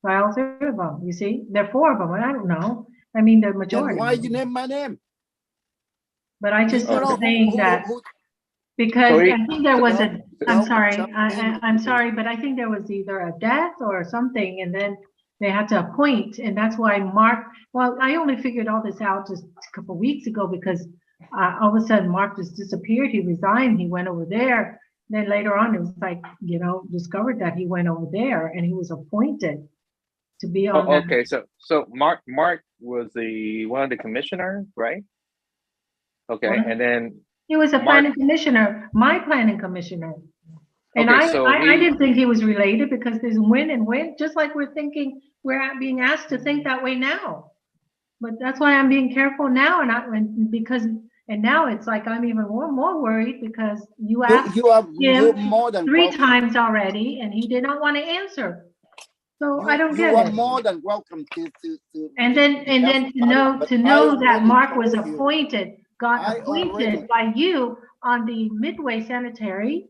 By all three of them. You see, there are four of them. I don't know. I mean, the majority. Then why you name my name? But I just was saying that because I think there was I'm sorry, but I think there was either a death or something, and then they had to appoint, and that's why Mark. Well, I only figured all this out just a couple of weeks ago because all of a sudden Mark just disappeared. He resigned. He went over there. Then later on, it was like, you know, discovered that he went over there and he was appointed to be on. Okay, so Mark was one of the commissioners, right? Okay, and then he was a planning commissioner, my planning commissioner. And I didn't think he was related because there's Nguyen and Nguyen, just like we're being asked to think that way now. But that's why I'm being careful now, and now it's like I'm even more worried because you asked him more than 3 times already, and he did not want to answer. So I don't get it. You are more than welcome to. And then to know that Mark was got appointed by you on the Midway Sanitary.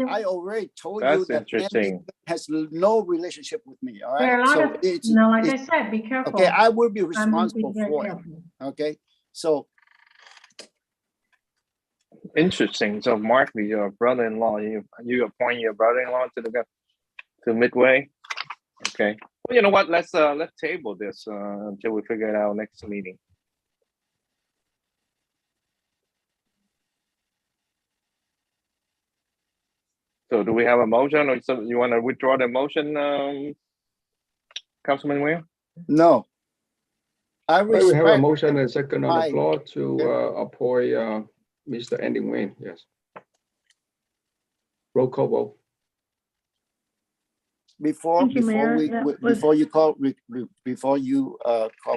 I already told you that Andy has no relationship with me. All right. There are a lot of, like I said, be careful. Okay, I will be responsible for it. Okay, so. Interesting. So Mark, your brother-in-law, you appoint your brother-in-law to Midway. Okay. Well, you know what? Let's table this until we figure it out next meeting. So do we have a motion, or so you want to withdraw the motion, Councilman Nguyen? No. We have a motion and second on the floor to appoint Mr. Andy Nguyen. Yes. Roll call vote. Before you call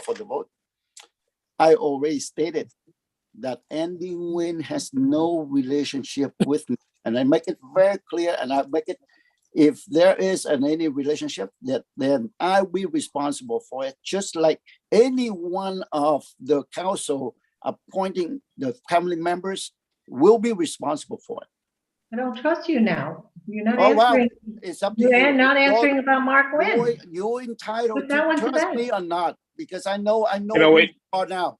for the vote, I already stated that Andy Nguyen has no relationship with me, and I make it very clear, and I make it, if there is any relationship, then I will be responsible for it, just like any one of the council appointing the family members will be responsible for it. I don't trust you now. You're not answering. Well, it's up to you. You're not answering about Mark Nguyen. You're entitled to trust me or not, because I know who you are now.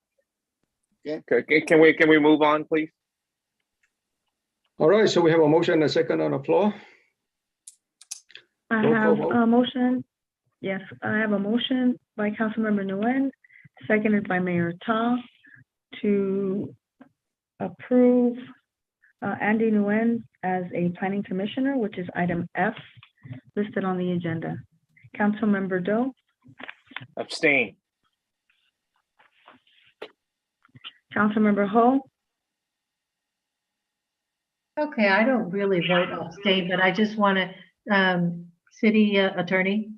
Okay. Can we move on, please? All right. So we have a motion and a second on the floor. I have a motion. Yes, I have a motion by Councilmember Nguyen, seconded by Mayor Ta, to approve Andy Nguyen as a planning commissioner, which is item F listed on the agenda. Councilmember Doe? Abstain. Councilmember Ho? Okay, I don't really vote abstain, but I just want to, city attorney,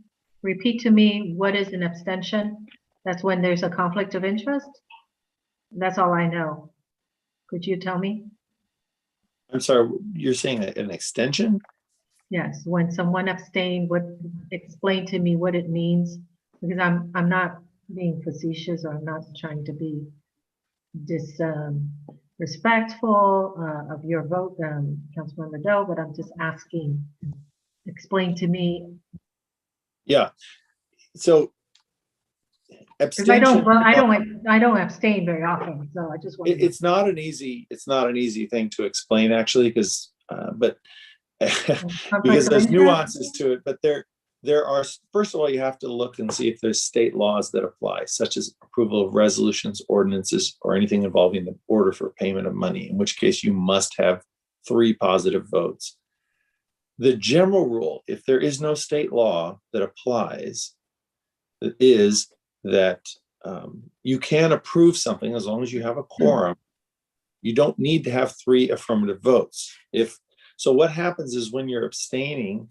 repeat to me what is an abstention? That's when there's a conflict of interest? That's all I know. Could you tell me? I'm sorry, you're saying an extension? Yes, when someone abstained, explain to me what it means, because I'm not being facetious, or I'm not trying to be disrespectful of your vote, Councilmember Doe, but I'm just asking, explain to me Yeah. So Because I abstention. don't abstain very often, so I just wanted. It's not an easy thing to explain actually, because but because there's nuances to it. But there are, first of all, you have to look and see if there's state laws that apply, such as approval of resolutions, ordinances, or anything involving the order for payment of money, in which case you must have 3 positive votes. The general rule, if there is no state law that applies, is that you can approve something as long as you have a quorum. You don't need to have 3 affirmative votes. So what happens is when you're abstaining,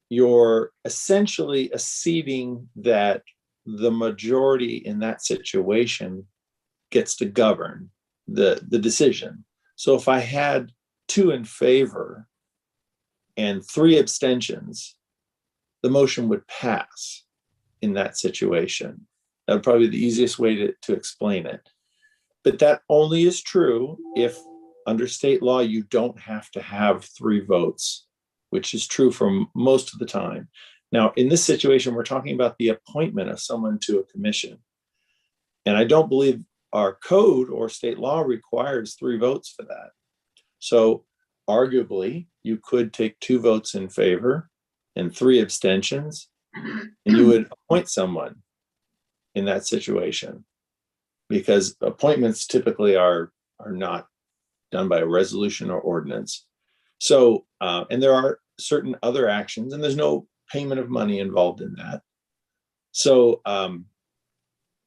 you're essentially acceding that the majority in that situation gets to govern the decision. So if I had 2 in favor and 3 abstentions, the motion would pass in that situation. That would probably be the easiest way to explain it. But that only is true if under state law, you don't have to have 3 votes, which is true for most of the time. Now, in this situation, we're talking about the appointment of someone to a commission. And I don't believe our code or state law requires 3 votes for that. So arguably, you could take 2 votes in favor and 3 abstentions, and you would appoint someone in that situation, because appointments typically are not done by a resolution or ordinance. So, and there are certain other actions, and there's no payment of money involved in that. So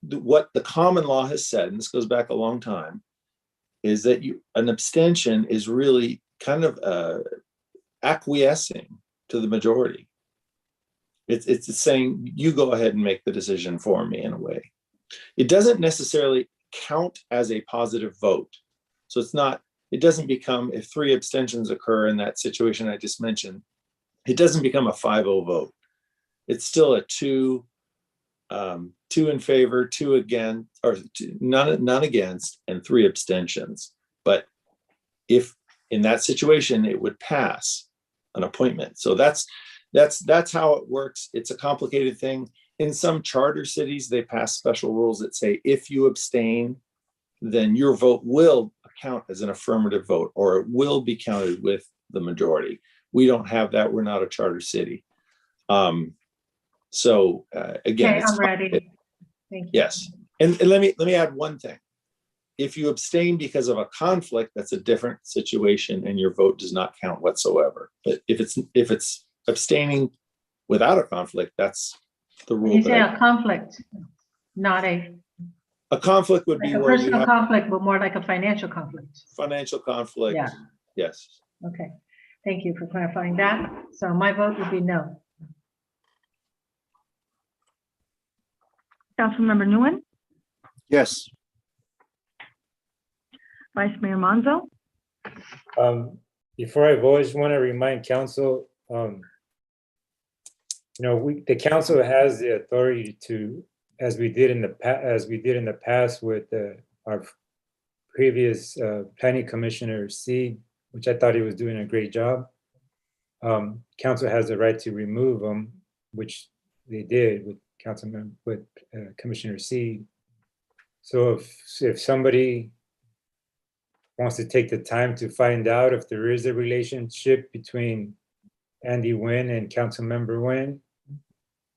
what the common law has said, and this goes back a long time, is that an abstention is really kind of acquiescing to the majority. It's saying, you go ahead and make the decision for me in a way. It doesn't necessarily count as a positive vote. So it doesn't become, if 3 abstentions occur in that situation I just mentioned, it doesn't become a 5-0 vote. It's still a 2 in favor, 2 against, or none against, and 3 abstentions. But if in that situation, it would pass an appointment. So that's how it works. It's a complicated thing. In some charter cities, they pass special rules that say, if you abstain, then your vote will count as an affirmative vote, or it will be counted with the majority. We don't have that. We're not a charter city. So again, okay, I'm ready. Thank you. Yes. And let me add one thing. If you abstain because of a conflict, that's a different situation and your vote does not count whatsoever. But if it's abstaining without a conflict, that's the rule. You say a conflict, not a conflict would be a where you personal have conflict, but more like a financial conflict. financial conflict. Yeah. Yes. Okay. Thank you for clarifying that. So my vote would be no. Councilmember Nguyen, Yes. Vice Mayor Monzo. Before I vote, I just want to remind council, the council has the authority to, as we did in the past with our previous planning commissioner C, which I thought he was doing a great job. Council has the right to remove them, which they did with Commissioner C. So if somebody wants to take the time to find out if there is a relationship between Andy Nguyen and Councilmember Nguyen,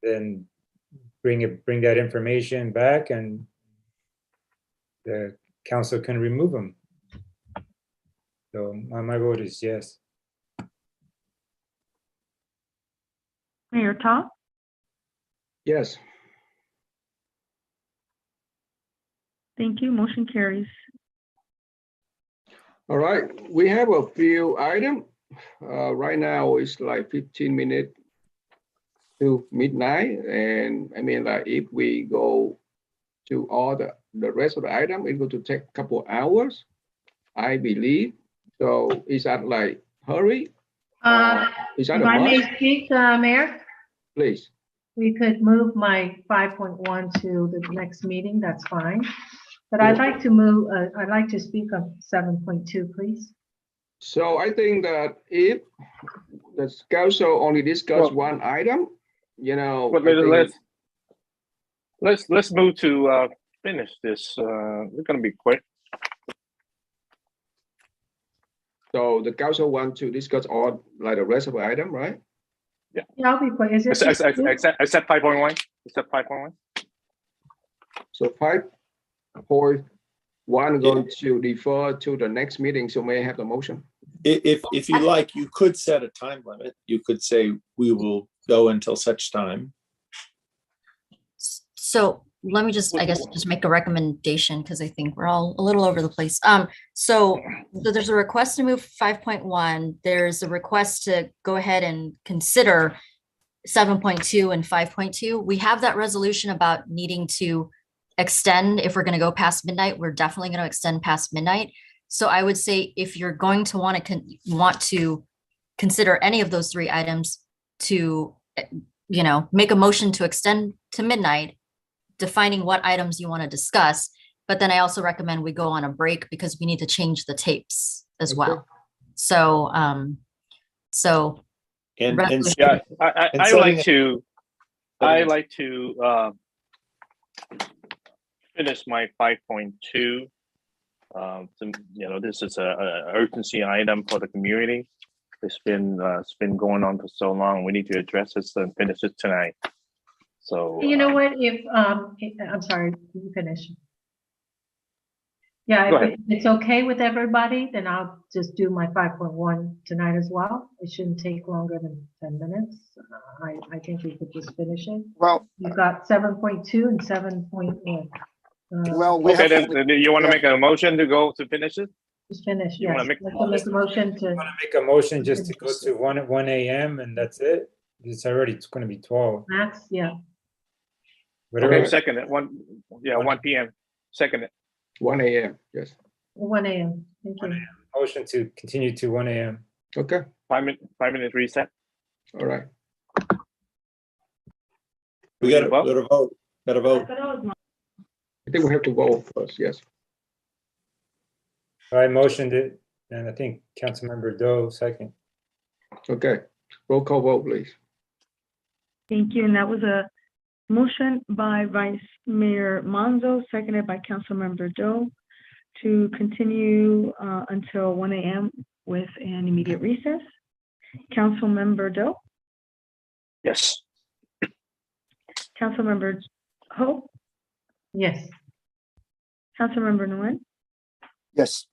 then bring that information back and the council can remove them. So my vote is yes. Mayor Ta. Yes. Thank you. Motion carries. All right, we have a few items. Right now it's like 15 minutes to midnight. And I mean, like if we go to all the rest of the item, it's going to take a couple of hours, I believe. So is that like hurry? Is that if a I may must? speak, Mayor, Please. we could move my 5.1 to the next meeting. That's fine. But I'd like to move, I'd like to speak on 7.2, please. So I think that if the council only discuss one item, you know, But I think, let's move to finish this. We're gonna be quick. so the council want to discuss all like the rest of the item, right? Yeah, I'll be quick. Is it? Except 5.1. Except 5.1. So 5.1 going to defer to the next meeting, so may I have the motion? If you like, you could set a time limit. You could say we will go until such time. So let me just, I guess, just make a recommendation because I think we're all a little over the place. So there's a request to move 5.1. There's a request to go ahead and consider 7.2 and 5.2. We have that resolution about needing to extend. If we're going to go past midnight, we're definitely going to extend past midnight. So I would say if you're going to want to consider any of those three items to, make a motion to extend to midnight, defining what items you want to discuss. But then I also recommend we go on a break because we need to change the tapes as well. So, And yeah, I like to finish my 5.2. This is a urgency item for the community. It's been going on for so long. We need to address this and finish it tonight. So You know what, I'm sorry, you finish. Yeah, if it's okay with everybody, then I'll just do my 5.1 tonight as well. It shouldn't take longer than 10 minutes. I think we could just finish it. Well, You've got 7.2 and 7.1. well, okay, then you want to make a motion to finish it? Just finish, You yes. wanna make- Like to make a motion to. Make a motion just to go to 1 a.m. and that's it. It's already going to be 12. Max, yeah. Whatever. Okay, second it. 1 p.m. Second it. 1 a.m. Yes. 1 a.m. Thank you. Motion to continue to 1 a.m. Okay. 5-minute reset. All right. We got to vote. Got to vote. I think we have to vote first. Yes. I motioned it, and I think Councilmember Doe second. Okay. Roll call vote, please. Thank you. And that was a motion by Vice Mayor Monzo, seconded by Councilmember Doe, to continue until 1 a.m. with an immediate recess. Councilmember Doe? Yes. Councilmember Ho? Yes. Councilmember Nguyen? Yes.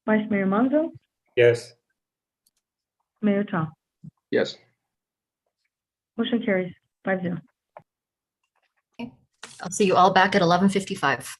Vice Mayor Monzo? Yes. Mayor Tom? Yes. Motion carries 5-0. I'll see you all back at 11:55.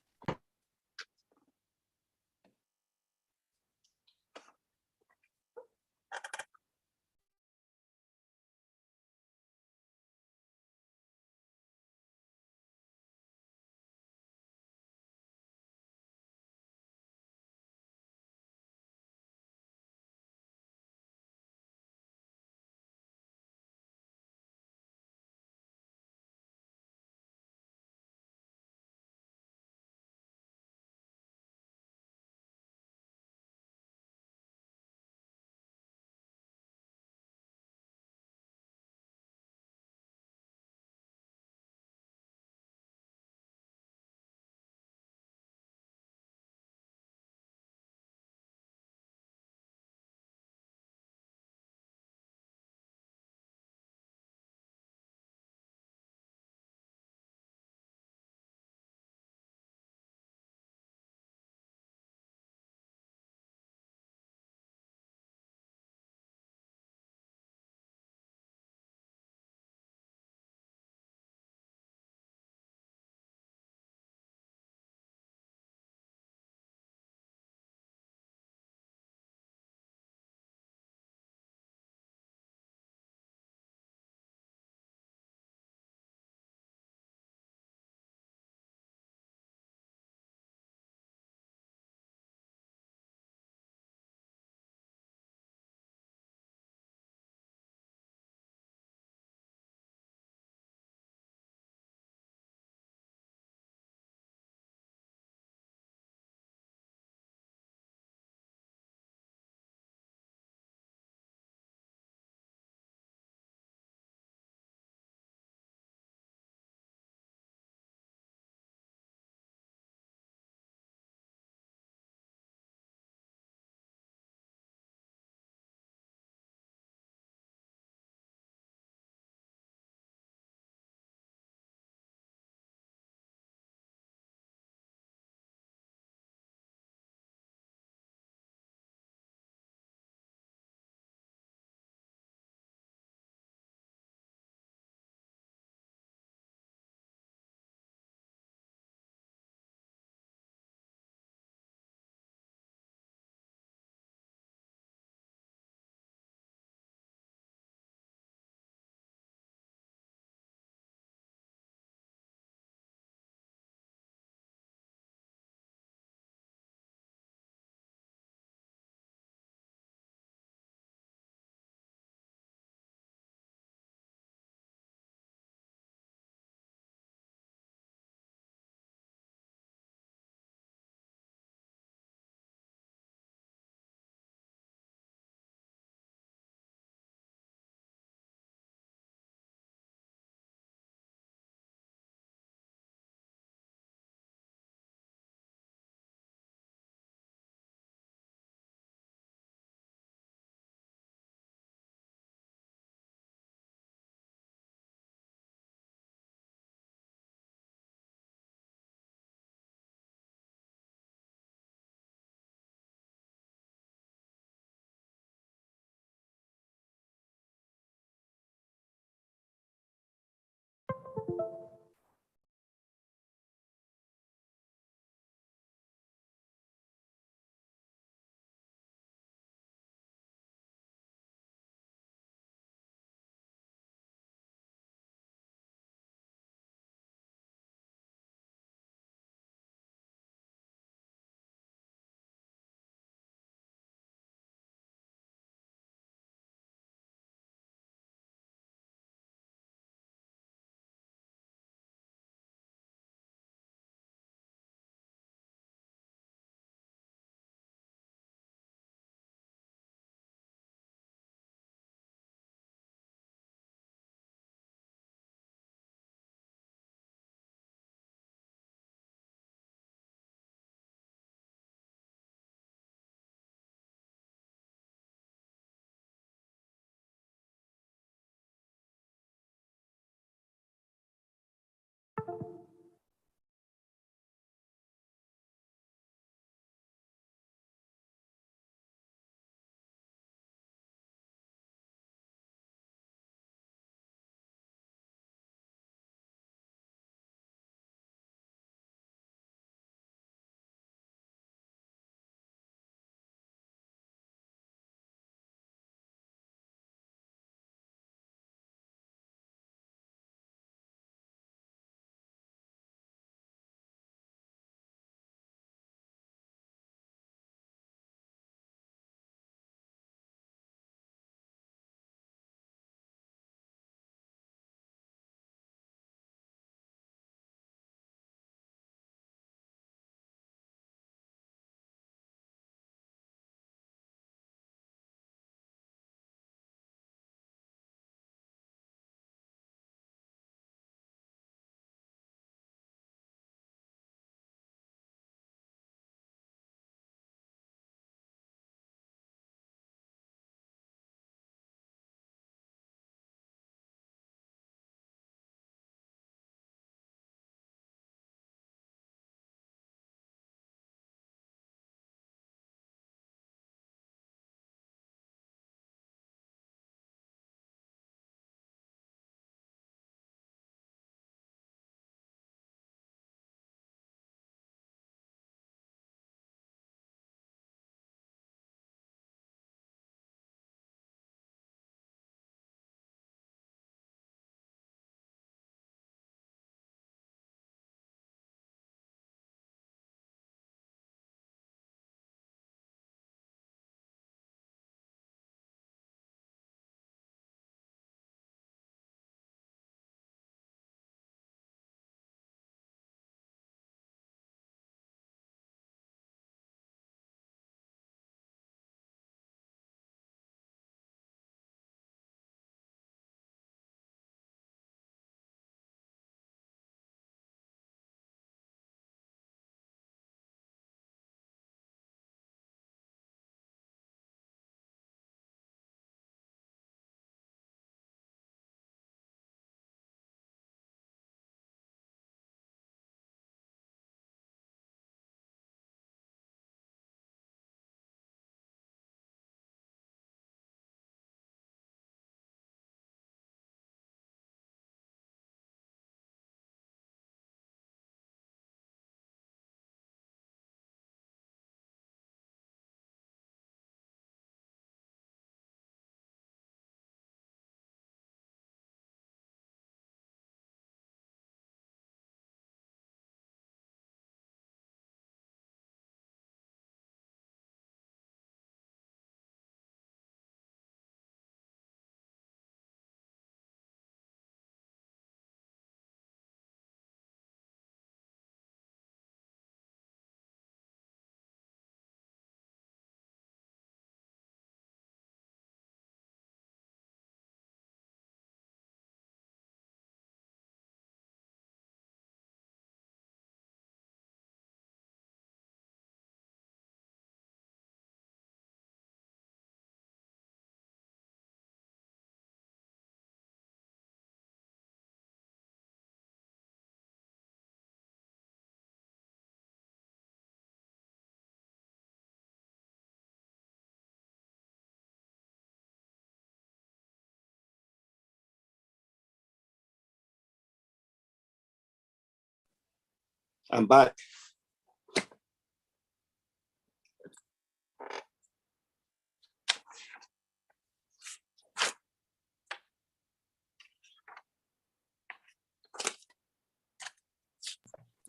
I'm back.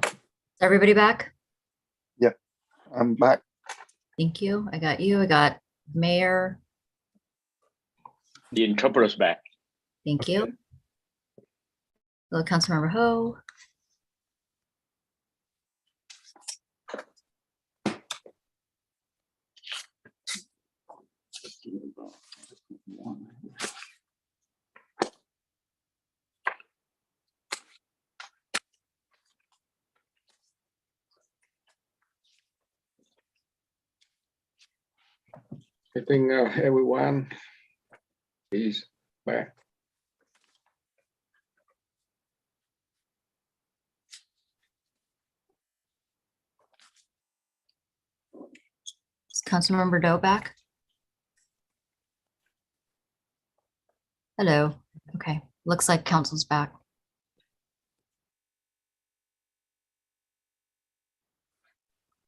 Is everybody back? Yeah, I'm back. Thank you. I got you. I got Mayor. The interpreter's back. Thank you. Hello, Councilmember Ho. I think everyone is back. Is Councilmember Doe back? Hello. Okay. Looks like council's back.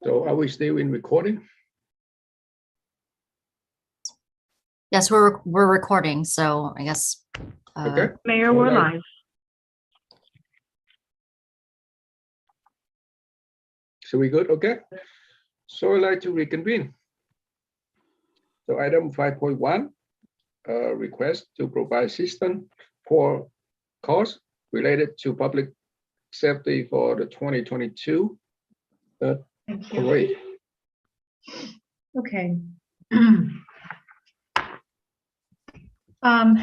So are we still in recording? Yes, we're recording, so I guess. Okay. Mayor, we're live. So we good? Okay. So I'd like to reconvene. So item 5.1, request to provide assistance for costs related to public safety for the 2022 parade. Okay. I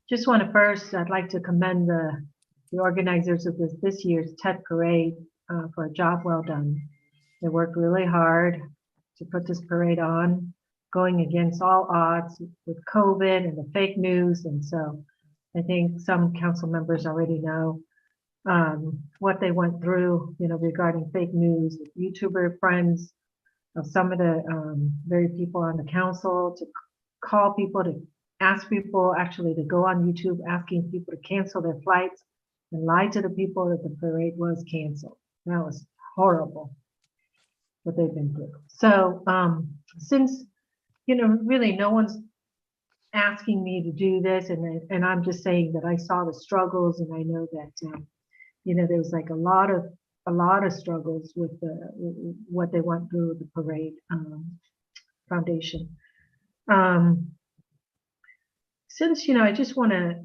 just want to first, I'd like to commend the organizers of this year's TED Parade for a job well done. They worked really hard to put this parade on, going against all odds with COVID and the fake news. And so I think some council members already know what they went through, regarding fake news, YouTuber friends of some of the very people on the council to call people, to ask people actually to go on YouTube, asking people to cancel their flights and lie to the people that the parade was canceled. That was horrible what they've been through. So since, really no one's asking me to do this, and I'm just saying that I saw the struggles, and I know that, there was like a lot of struggles with what they went through with the parade foundation. Since, I just want to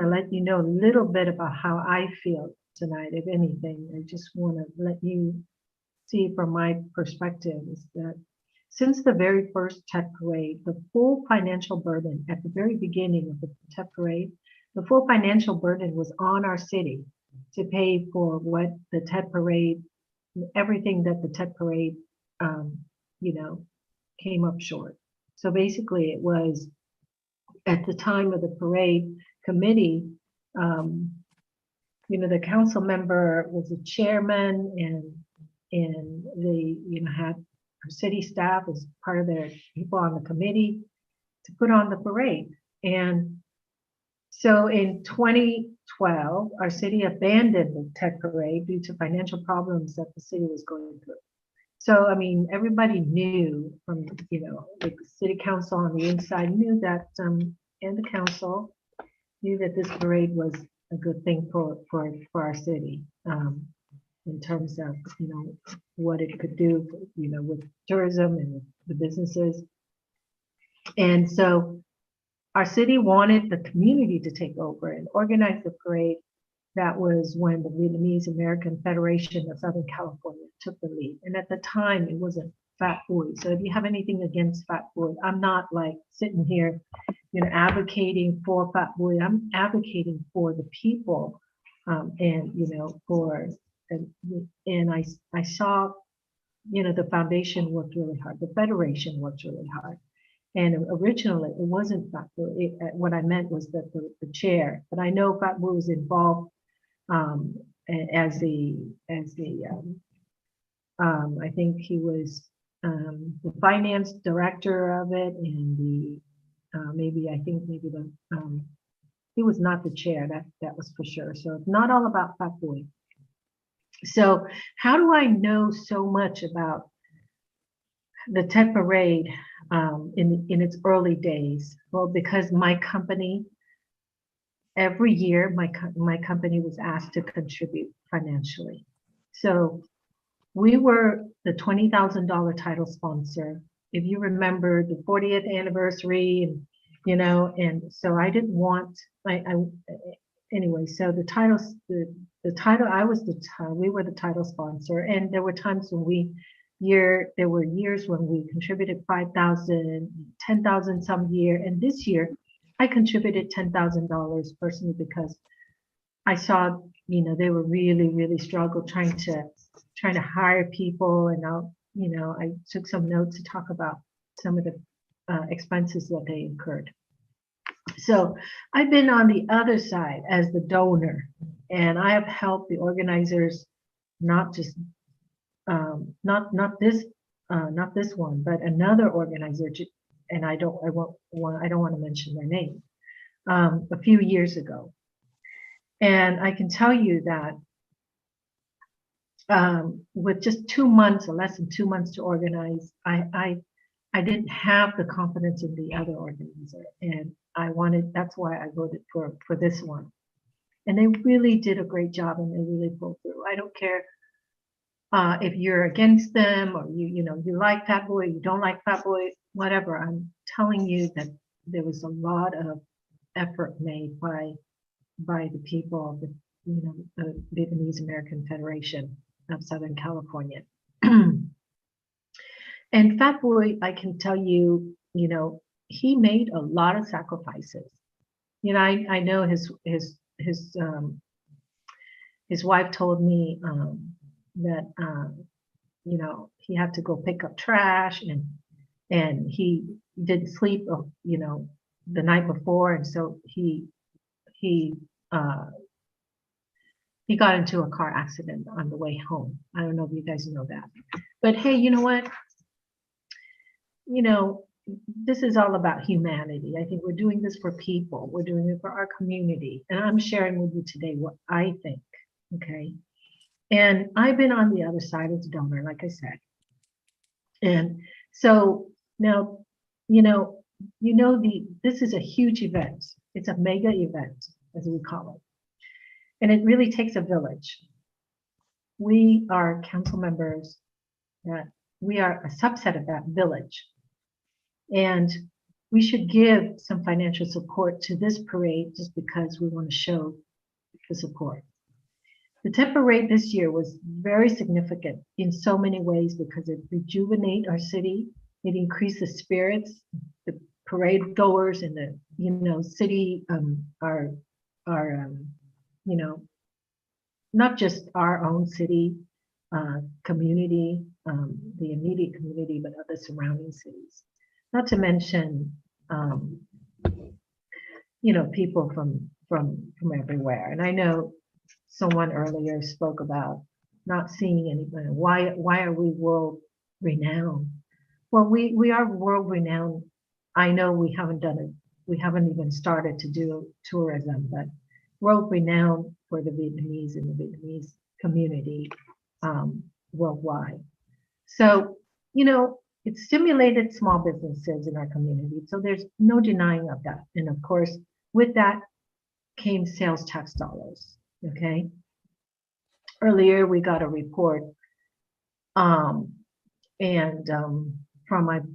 let you know a little bit about how I feel tonight, if anything. I just want to let you see from my perspective is that since the very first TED Parade, the full financial burden at the very beginning of the TED Parade, the full financial burden was on our city to pay for what the TED Parade, everything that the TED Parade, came up short. So basically it was at the time of the parade committee, the council member was a chairman, and they, had our city staff as part of their people on the committee to put on the parade. And so in 2012, our city abandoned the TED Parade due to financial problems that the city was going through. So, everybody knew from, the city council on the inside knew that, and the council knew that this parade was a good thing for our city, in terms of, what it could do, with tourism and the businesses. And so our city wanted the community to take over and organize the parade. That was when the Vietnamese American Federation of Southern California took the lead. And at the time, it wasn't Fat Boy. So if you have anything against Fat Boy, I'm not like sitting here, advocating for Fat Boy. I'm advocating for the people, and I saw, the foundation worked really hard. The Federation worked really hard. And originally, it wasn't Fat Boy. What I meant was that the chair, but I know Fat Boy was involved as the I think he was the finance director of it, and the maybe the he was not the chair, that was for sure. So it's not all about Fat Boy. So how do I know so much about the Tet Parade in its early days? Well, because my company, every year, my company was asked to contribute financially. So we were the $20,000 title sponsor. If you remember the 40th anniversary, and and so I didn't want, anyway, so the title, we were the title sponsor, and there were times when there were years when we contributed 5,000, 10,000 some year, and this year I contributed $10,000 personally because I saw, they were really struggled trying to hire people, and I took some notes to talk about some of the expenses that they incurred. So I've been on the other side as the donor, and I have helped the organizers, not just not this one, but another organizer, and I don't want to mention their name, a few years ago. And I can tell you that with just 2 months or less than 2 months to organize, I didn't have the confidence in the other organizer, and that's why I voted for this one. And they really did a great job, and they really pulled through. I don't care if you're against them, or you like Fat Boy, you don't like Fat Boy, whatever. I'm telling you that there was a lot of effort made by the people of the Vietnamese American Federation of Southern California. And Fat Boy, I can tell you, he made a lot of sacrifices. I know his wife told me that he had to go pick up trash, and he didn't sleep the night before, and so he got into a car accident on the way home. I don't know if you guys know that, but hey, you know what? This is all about humanity. I think we're doing this for people. We're doing it for our community, and I'm sharing with you today what I think. Okay. And I've been on the other side as a donor, like I said. And so now, this is a huge event. It's a mega event, as we call it. And it really takes a village. We are council members, that we are a subset of that village. And we should give some financial support to this parade just because we want to show the support. The Tet Parade this year was very significant in so many ways because it rejuvenated our city. It increased the spirits, the parade goers, and the city are not just our own city community, the immediate community, but other surrounding cities. Not to mention people from everywhere. And I know someone earlier spoke about not seeing anybody. Why are we world renowned? Well, we are world renowned. I know we haven't done it. We haven't even started to do tourism, but world renowned for the Vietnamese and the Vietnamese community worldwide. So, it stimulated small businesses in our community. So there's no denying of that. And of course, with that came sales tax dollars. Okay. Earlier, we got a report from, I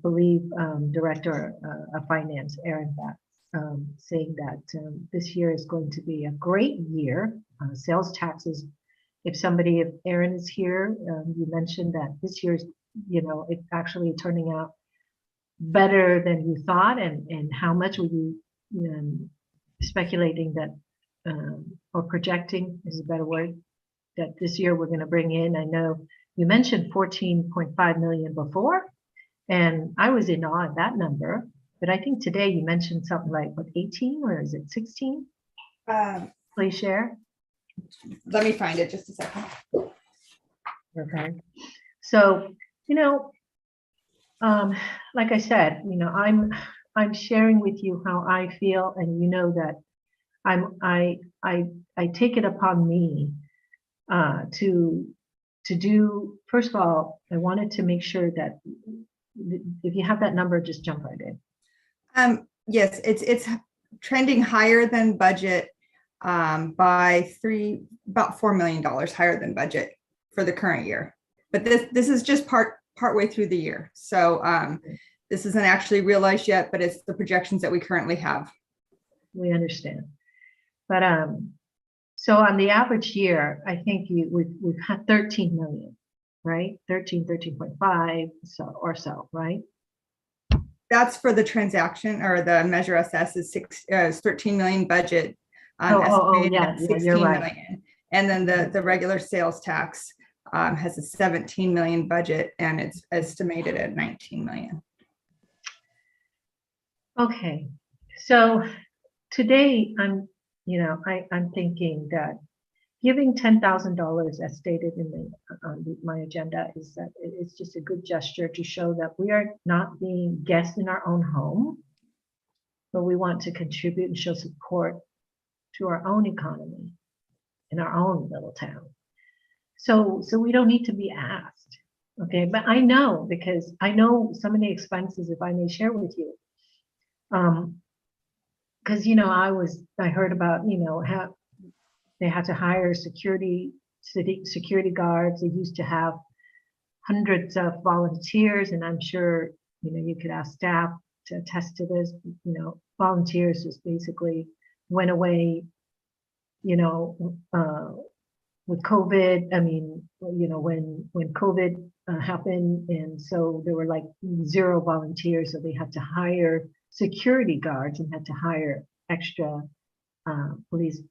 believe, Director of Finance, Aaron Back, saying that this year is going to be a great year. Sales taxes, if Aaron is here, you mentioned that this year's, it's actually turning out better than you thought, and how much were you speculating that, or projecting is a better word, that this year we're going to bring in? I know you mentioned 14.5 million before, and I was in awe of that number, but I think today you mentioned something like, what, 18, or is it 16? Please share. Let me find it just a second. Okay. So, like I said, I'm sharing with you how I feel, and that I take it upon me to do, first of all, I wanted to make sure that if you have that number, just jump right in. Yes, it's trending higher than budget by about $4 million higher than budget for the current year. But this is just partway through the year. So this isn't actually realized yet, but it's the projections that we currently have. We understand. But so on the average year, I think we've had 13 million, right? 13.5 so, right? That's for the transaction, or the Measure SS is 13 million budget. Yeah, you're right. Million. And then the regular sales tax has a 17 million budget, and it's estimated at 19 million. Okay, so today I'm thinking that giving $10,000 as stated in my agenda is that it's just a good gesture to show that we are not being guests in our own home, but we want to contribute and show support to our own economy in our own little town. So we don't need to be asked, okay? But I know, because I know some of the expenses, if I may share with you, because I heard about how they had to hire security guards. They used to have hundreds of volunteers, and I'm sure you could ask staff to attest to this. Volunteers just basically went away. With COVID, I mean, when COVID happened, and so there were like 0 volunteers, so they had to hire security guards and had to hire extra police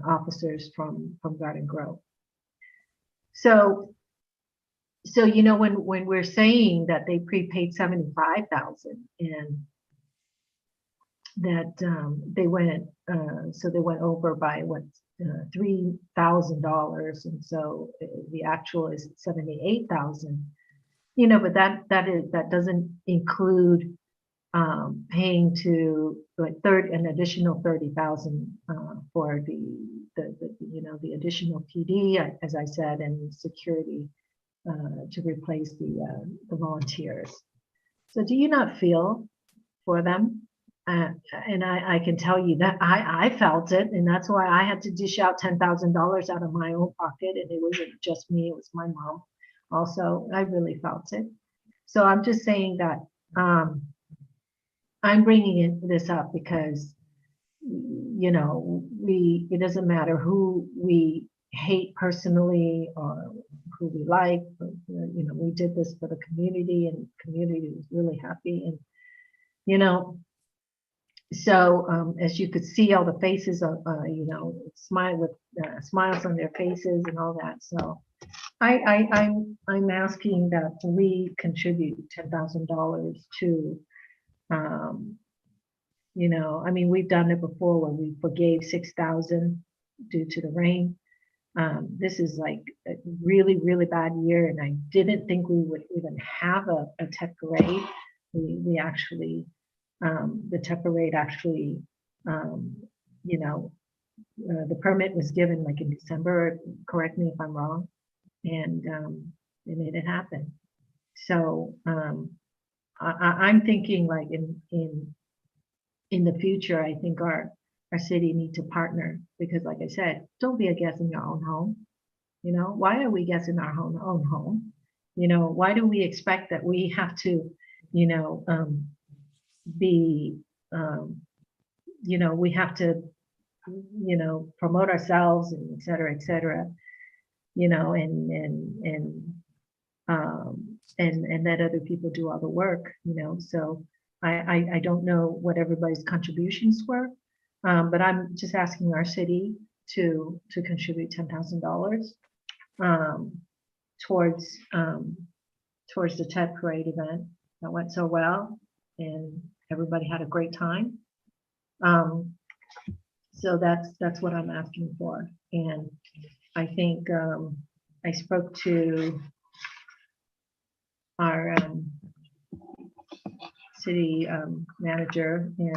officers from Garden Grove. So when we're saying that they prepaid $75,000 and that they went over by $3,000, and so the actual is $78,000. But that doesn't include paying to an additional $30,000 for the additional PD, as I said, and security to replace the volunteers. So do you not feel for them? And I can tell you that I felt it, and that's why I had to dish out $10,000 out of my own pocket, and it wasn't just me, it was my mom also. I really felt it. So I'm just saying that I'm bringing this up because it doesn't matter who we hate personally or who we like, but, we did this for the community, and the community was really happy. And so as you could see, all the faces of smile with smiles on their faces and all that. So I'm asking that we contribute $10,000 to I mean, we've done it before where we forgave $6,000 due to the rain. This is like a really, really bad year, and I didn't think we would even have a tech parade. We actually, the tech parade actually, the permit was given like in December, correct me if I'm wrong, and they made it happen. So I'm thinking like in the future, I think our city need to partner, because like I said, don't be a guest in your own home. Why are we guests in our own home? Why do we expect that we have to, be, we have to, promote ourselves and et cetera, and let other people do all the work, so I don't know what everybody's contributions were, but I'm just asking our city to contribute $10,000 towards the TED Parade event that went so well, and everybody had a great time. So that's what I'm asking for, and I think I spoke to our city manager, and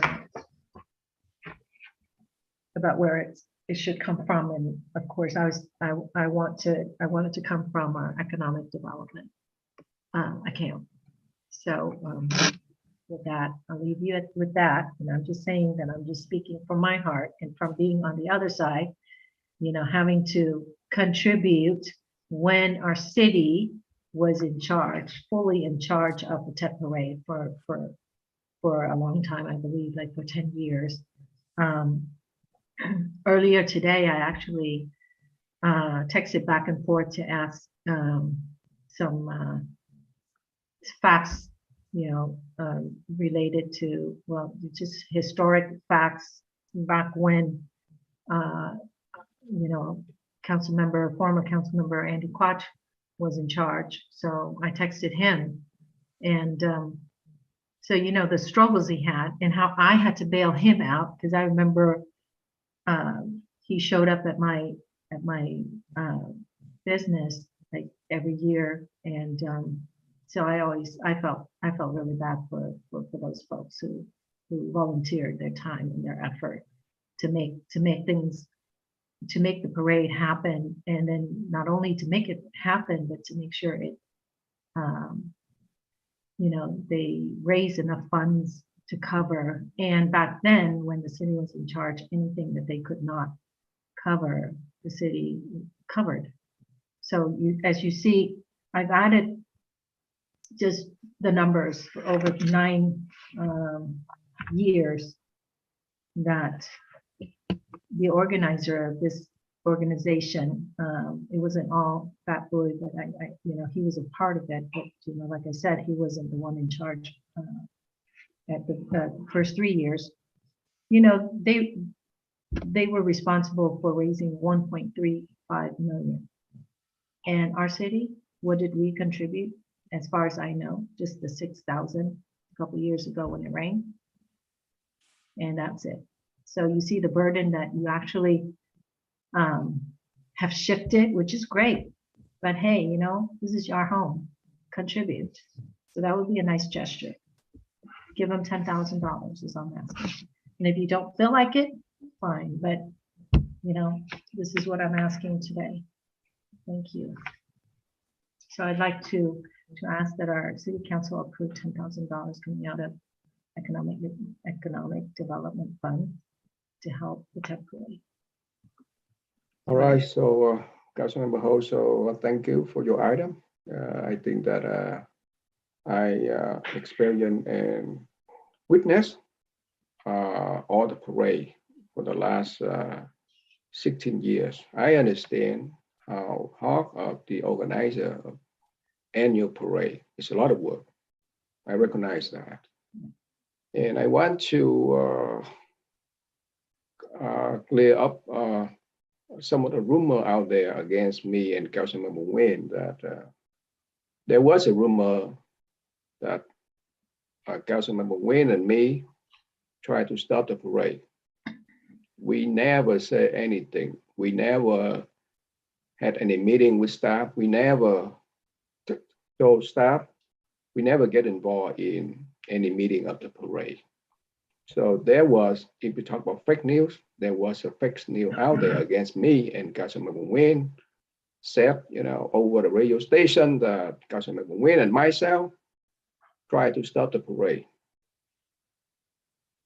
about where it should come from. And of course, I want it to come from our economic development account. So with that, I'll leave you with that. And I'm just saying that I'm just speaking from my heart and from being on the other side, you know, having to contribute when our city was in charge, fully in charge of the Tet Parade for a long time, I believe, like for 10 years. Earlier today, I actually texted back and forth to ask some facts, you know, related to, well, just historic facts back when, you know, former council member Andy Quach was in charge. So I texted him, and so, you know, the struggles he had and how I had to bail him out, because I remember he showed up at my business like every year, and so I felt really bad for those folks who volunteered their time and their effort to make the parade happen, and then not only to make it happen, but to make sure it, you know, they raise enough funds to cover. And back then, when the city was in charge, anything that they could not cover, the city covered. So as you see, I've added just the numbers for over 9 years that the organizer of this organization, it wasn't all Fat Boy, but I you know, he was a part of it, but you know, like I said, he wasn't the one in charge at the first 3 years. You know, they were responsible for raising 1.35 million. And our city, what did we contribute? As far as I know, just the 6,000 a couple years ago when it rained. And that's it. So you see the burden that you actually have shifted, which is great. But hey, you know, this is your home. Contribute. So that would be a nice gesture. Give them $10,000 is all I'm asking. And if you don't feel like it, fine. But you know, this is what I'm asking today. Thank you. So I'd like to ask that our city council approve $10,000 coming out of economic development fund to help the Tet Parade. All right, so Councilmember Ho, so thank you for your item. I think that I experienced and witnessed all the parade for the last 16 years. I understand how hard of the organizer of annual parade. It's a lot of work. I recognize that. And I want to clear up some of the rumor out there against me and Councilmember Nguyen that there was a rumor that Councilmember Nguyen and me tried to stop the parade. We never said anything. We never had any meeting with staff. We never told staff. We never get involved in any meeting of the parade. So there was, if we talk about fake news, there was a fake news out there against me and Councilmember Nguyen said, you know, over the radio station that Councilmember Nguyen and myself tried to stop the parade.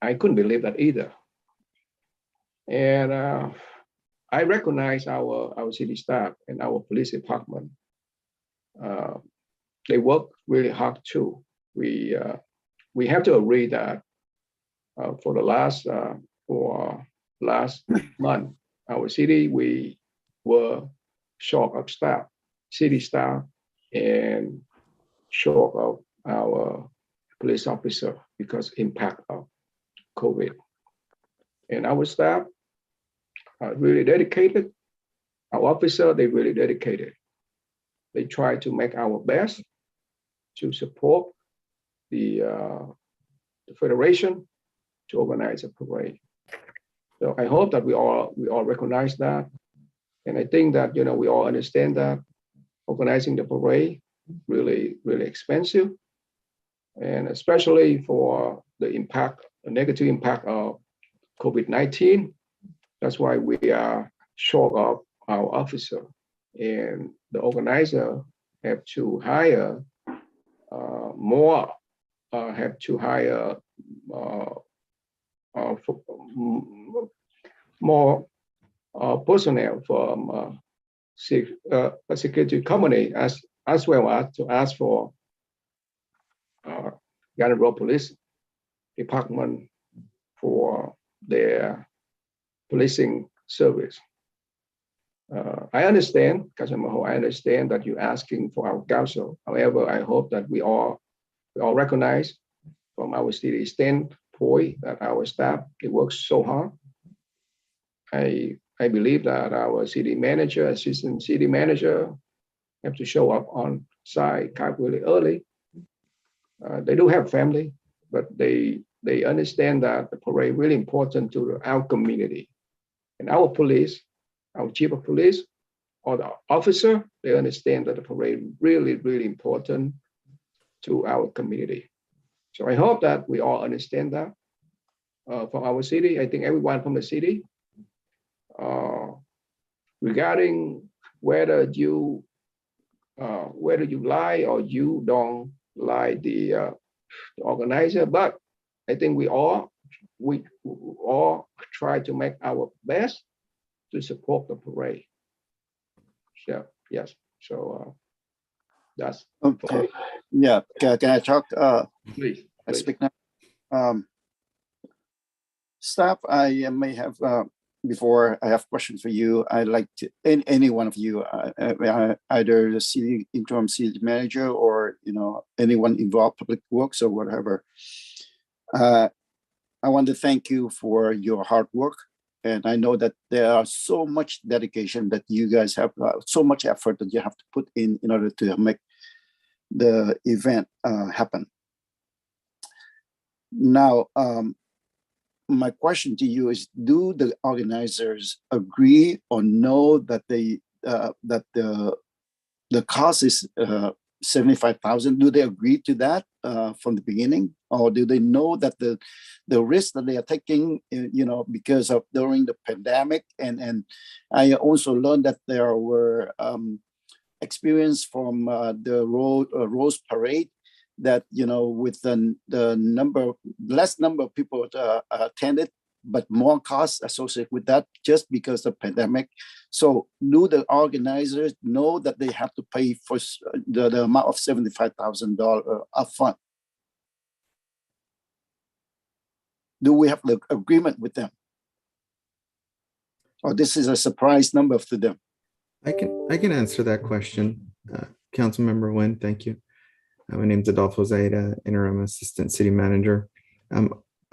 I couldn't believe that either. And I recognize our city staff and our police department. They work really hard too. We have to agree that for the last month, our city, we were short of staff, city staff, and short of our police officer because impact of COVID. And our staff are really dedicated. Our officer, they really dedicated. They try to make our best to support the Federation to organize a parade. So I hope that we all recognize that. And I think that, you know, we all understand that organizing the parade really, really expensive. And especially for the impact, the negative impact of COVID-19. That's why we are short of our officer, and the organizer have to hire more, have to hire more personnel from security company, as well as to ask for Garden Road Police Department for their policing service. I understand, Councilman Ho, I understand that you're asking for our council. However, I hope that we all recognize from our city standpoint that our staff, they work so hard. I believe that our city manager, assistant city manager have to show up on site really early. They do have family, but they understand that the parade really important to our community. And our police, our chief of police, or the officer, they understand that the parade really, really important to our community. So I hope that we all understand that. From our city, I think everyone from the city, regarding whether you lie or you don't like the organizer, but I think we all try to make our best to support the parade. So yes, so that's okay. Yeah, can I talk? Please. I speak now. Staff, I may have before I have questions for you. I'd like to any one of you, either the city interim city manager or anyone involved public works or whatever. I want to thank you for your hard work, and I know that there are so much dedication that you guys have, so much effort that you have to put in order to make the event happen. Now, my question to you is: do the organizers agree or know that that the cost is 75,000? Do they agree to that from the beginning, or do they know that the risk that they are taking, because of during the pandemic? And I also learned that there were experience from the Rose Parade, that with the less number of people attended, but more costs associated with that just because of pandemic. So do the organizers know that they have to pay for the amount of $75,000 upfront? Do we have the agreement with them, or this is a surprise number to them? I can answer that question, Councilmember Nguyen. Thank you. My name is Adolfo Zaida, interim assistant city manager.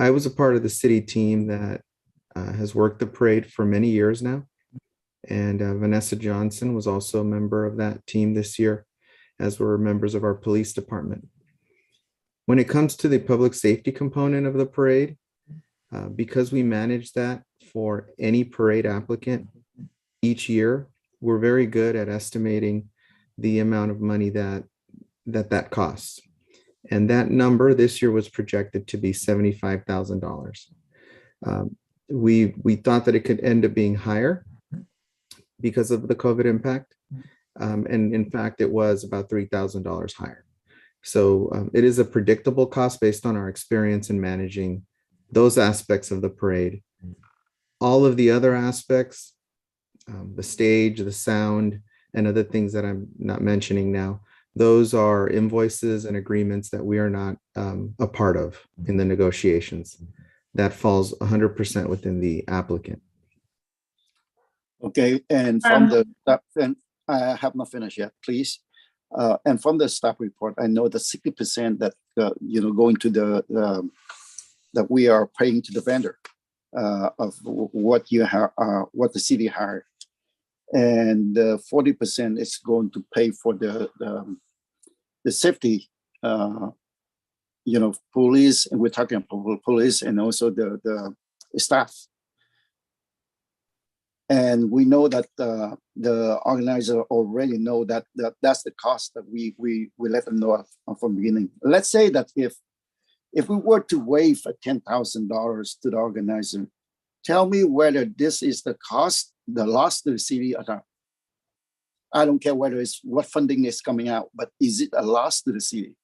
I was a part of the city team that has worked the parade for many years now. And Vanessa Johnson was also a member of that team this year, as were members of our police department. When it comes to the public safety component of the parade, because we manage that for any parade applicant each year, we're very good at estimating the amount of money that costs. And that number this year was projected to be $75,000. We thought that it could end up being higher because of the COVID impact. And in fact, it was about $3,000 higher. So it is a predictable cost based on our experience in managing those aspects of the parade. All of the other aspects, the stage, the sound, and other things that I'm not mentioning now, those are invoices and agreements that we are not a part of in the negotiations. That falls 100% within the applicant. Okay, and from the staff, and I have not finished yet, please. And from the staff report, I know that 60% that going to the that we are paying to the vendor of what you have, what the city hired, and 40% is going to pay for the safety, police, and we're talking about police and also the staff. And we know that the organizer already know that that's the cost that we let them know from the beginning. Let's say that if we were to waive $10,000 to the organizer, Tell me whether this is the cost, the loss to the city or not. I don't care whether it's what funding is coming out, but is it a loss to the city?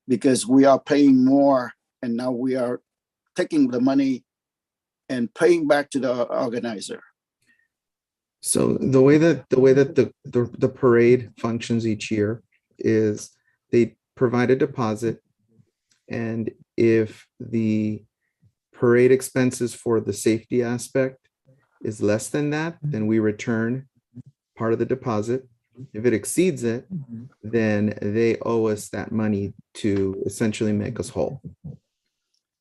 Because we are paying more and now we are taking the money and paying back to the organizer. So the way that the parade functions each year is they provide a deposit, and if the parade expenses for the safety aspect is less than that, then we return part of the deposit. If it exceeds it, then they owe us that money to essentially make us whole.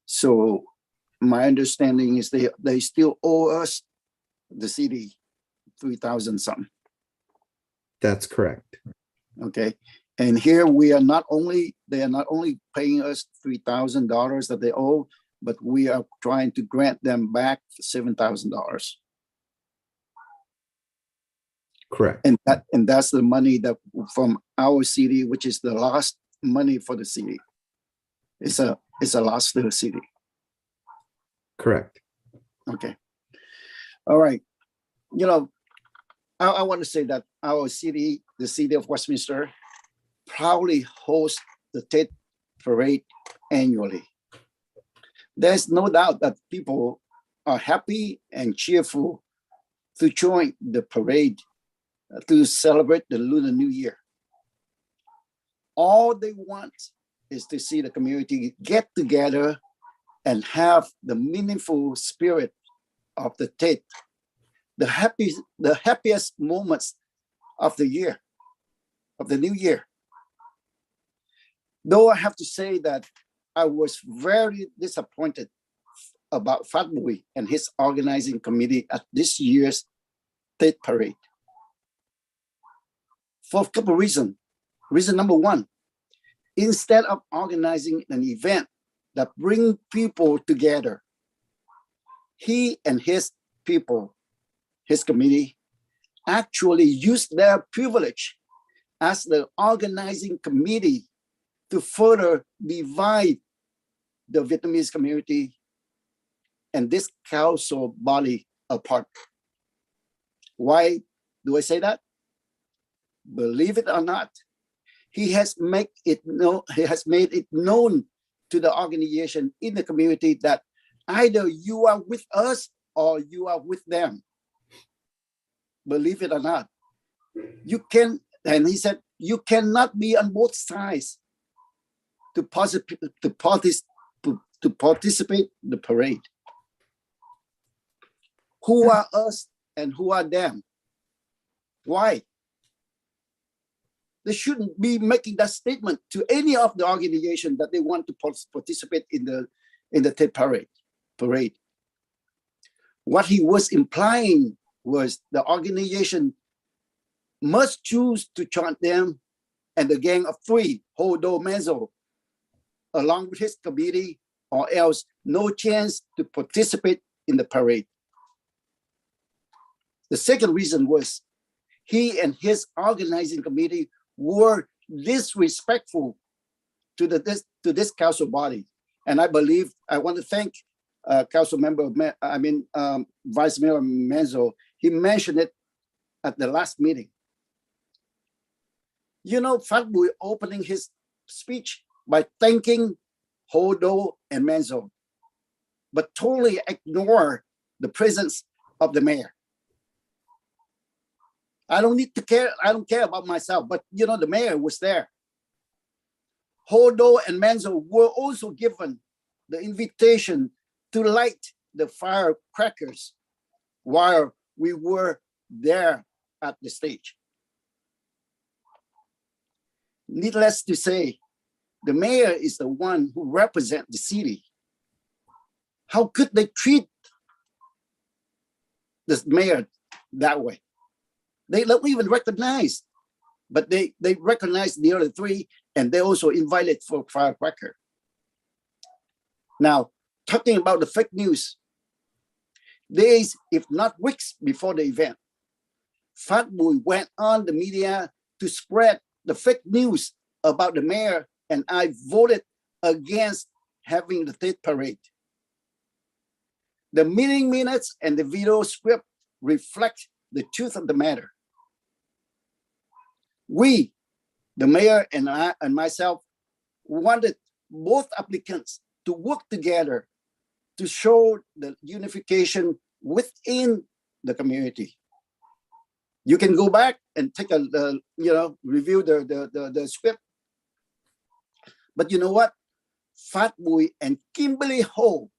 So my understanding is they still owe us, the city, 3,000 something. That's correct. Okay. And here we are they are not only paying us $3,000 that they owe, but we are trying to grant them back $7,000. Correct. And that's the money that from our city, which is the lost money for the city. It's a loss to the city. Correct. Okay. All right. You know, I want to say that our city, the city of Westminster, proudly hosts the Tate Parade annually. There's no doubt that people are happy and cheerful to join the parade to celebrate the Lunar New Year. All they want is to see the community get together and have the meaningful spirit of the Tate, the happiest moments of the year, of the new year. Though I have to say that I was very disappointed about Fat Boy and his organizing committee at this year's Tate Parade. For a couple of reasons. Reason number one, instead of organizing an event that brings people together, he and his people, his committee, actually used their privilege as the organizing committee to further divide the Vietnamese community and this council body apart. Why do I say that? Believe it or not, he has made it known to the organization in the community that either you are with us or you are with them. Believe it or not, you can, and he said, you cannot be on both sides to participate in the parade. Who are us and who are them? Why? They shouldn't be making that statement to any of the organization that they want to participate in the Tate Parade. What he was implying was the organization must choose to chant them and the gang of three, Hodo Menzo, along with his committee, or else no chance to participate in the parade. The second reason was he and his organizing committee were disrespectful to this council body. And I believe, I want to thank Vice Mayor Menzo. He mentioned it at the last meeting. You know, Fat Boy opening his speech by thanking Hodo and Menzo, but totally ignore the presence of the mayor. I don't need to care. I don't care about myself, but you know, the mayor was there. Hodo and Menzo were also given the invitation to light the firecrackers while we were there at the stage. Needless to say, the mayor is the one who represents the city. How could they treat this mayor that way? They don't even recognize, but they recognize the other three, and they also invited for firecracker. Now, talking about the fake news, days, if not weeks before the event, Fat Boy went on the media to spread the fake news about the mayor, and I voted against having the Tet parade. The meeting minutes and the video script reflect the truth of the matter. We, the mayor and I and myself, wanted both applicants to work together to show the unification within the community. You can go back and take a review the script. But you know what? Phat Bui and Kimberly Ho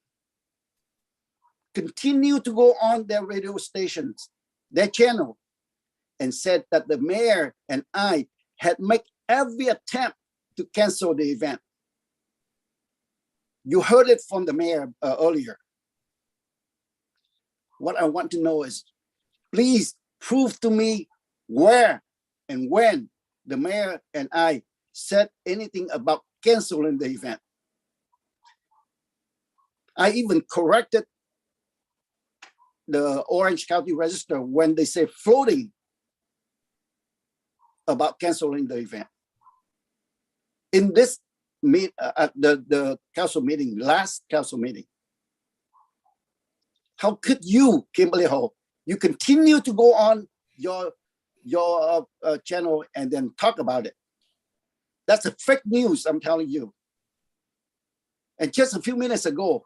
continue to go on their radio stations, their channel, and said that the mayor and I had made every attempt to cancel the event. You heard it from the mayor earlier. What I want to know is, please prove to me where and when the mayor and I said anything about canceling the event. I even corrected the Orange County Register when they say floating about canceling the event. In this at the council meeting, last council meeting, how could you, Kimberly Ho, you continue to go on your channel and then talk about it? That's a fake news, I'm telling you. And just a few minutes ago,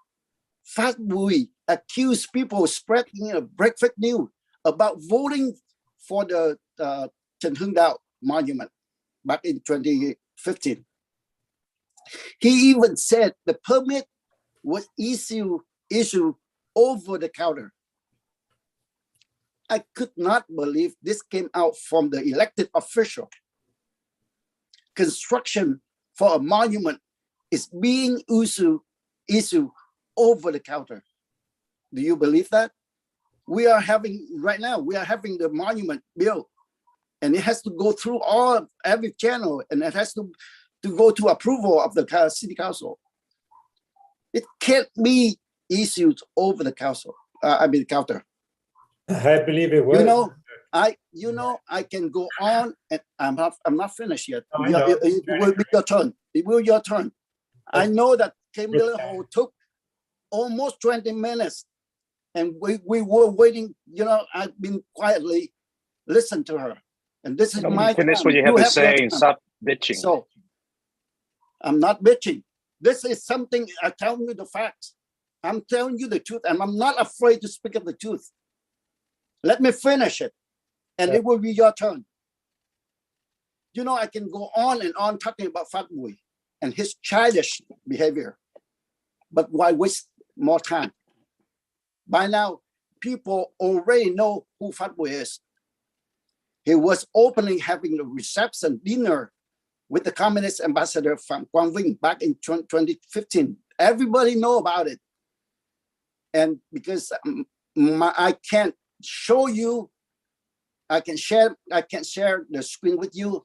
Phat Bui accused people spreading a fake news about voting for the Trần Hưng Đạo monument back in 2015. He even said the permit was issued over the counter. I could not believe this came out from the elected official. Construction for a monument is being issued over the counter. Do you believe that? Right now, we are having the monument built, and it has to go through every channel, and it has to go to approval of the city council. It can't be issued over the council. Counter. I believe it was. I can go on, and I'm not finished yet. No, I know. It will be your turn. It will be your turn. I know that Kimberly Ho took almost 20 minutes, and we were waiting. I've been quietly listening to her, and this is my finish time. what you have to your say time. and stop bitching. So I'm not bitching. This is something I'm telling you the facts. I'm telling you the truth, and I'm not afraid to speak of the truth. Let me finish it, and it will be your turn. I can go on and on talking about Phat Bui and his childish behavior, but why waste more time? By now, people already know who Phat Bui is. He was openly having a reception dinner with the Communist ambassador from Quang Vinh back in 2015. Everybody know about it. And because I can't show you, I can't share the screen with you,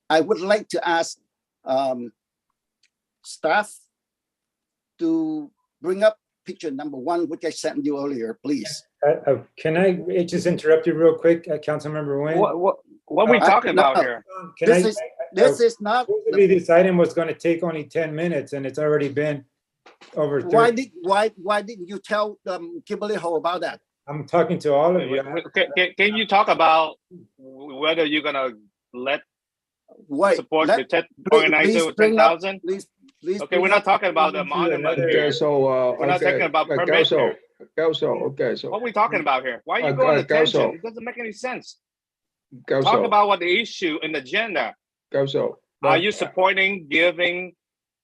I would like to ask staff to bring up picture number 1, which I sent you earlier, please. Can I just interrupt you real quick, Councilmember Nguyen? What are we talking about here? This is not. This item was going to take only 10 minutes, and it's already been over 30. Why didn't you tell Kimberly Ho about that? I'm talking to all of you. Can you talk about whether you're gonna support the Tet organizer with 10,000? Okay, we're not talking about the monument. Okay, so we're not talking about permit here. Okay, so what are we talking about here? Why are you going to tangent? It doesn't make any sense. Talk about what the issue in the agenda. Are you supporting giving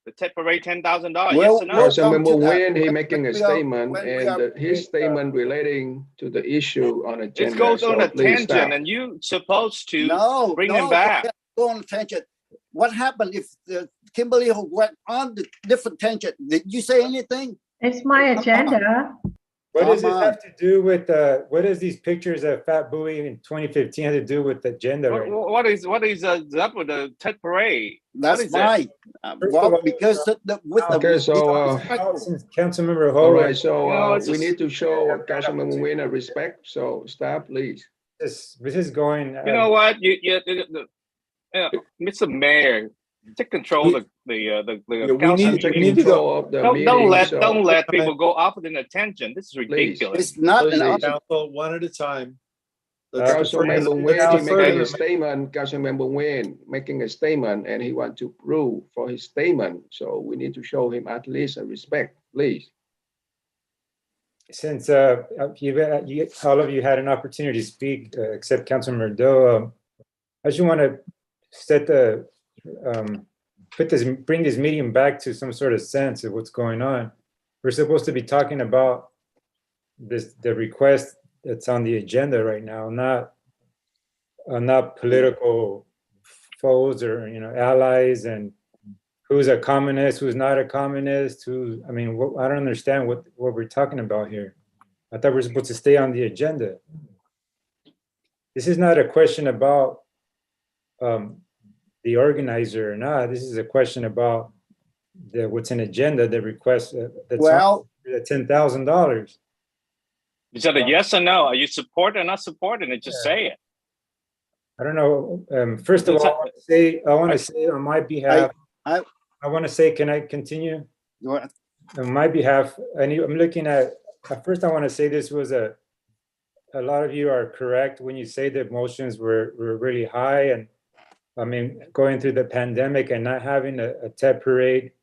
the Tet parade $10,000? Yes or no? Councilmember Nguyen, he making a statement, and his statement relating to the issue on agenda. It goes on a tangent, and you supposed to bring him back. Go on a tangent. What happened if Kimberly Ho went on the different tangent? Did you say anything? It's my agenda. What does this have to do with what does these pictures of Phat Bui in 2015 have to do with the agenda? What is up with the Tet parade? That's right. Because Councilmember Ho. All right, so we need to show Councilmember Nguyen a respect. So staff, please. This is going. You know what? Mr. Mayor, Take control of the Yeah, we council. need- Take we need to go- control of the Don't meeting. let so don't let people go opposite in attention. This is ridiculous. It's not an Please. Council, one at a time. Let's Councilmember let's Wayne go making further. a statement, Councilmember Wayne making a statement, and he want to prove for his statement. So we need to show him at least a respect, please. Since all of you had an opportunity to speak, except Councilman Doe, I just want to set the bring this meeting back to some sort of sense of what's going on. We're supposed to be talking about the request that's on the agenda right now, not political foes or allies, and who's a communist, who's not a communist, I don't understand what we're talking about here. I thought we're supposed to stay on the agenda. This is not a question about the organizer or not. This is a question about what's an agenda, the request that's the $10,000. Is that a yes or no? Are you supporting or not supporting it? Just say it. I don't know. First of all, I want to say on my behalf, I want to say, can I continue? On my behalf, I'm looking at first, I want to say this was a lot of you are correct when you say the emotions were really high. And going through the pandemic and not having a TED parade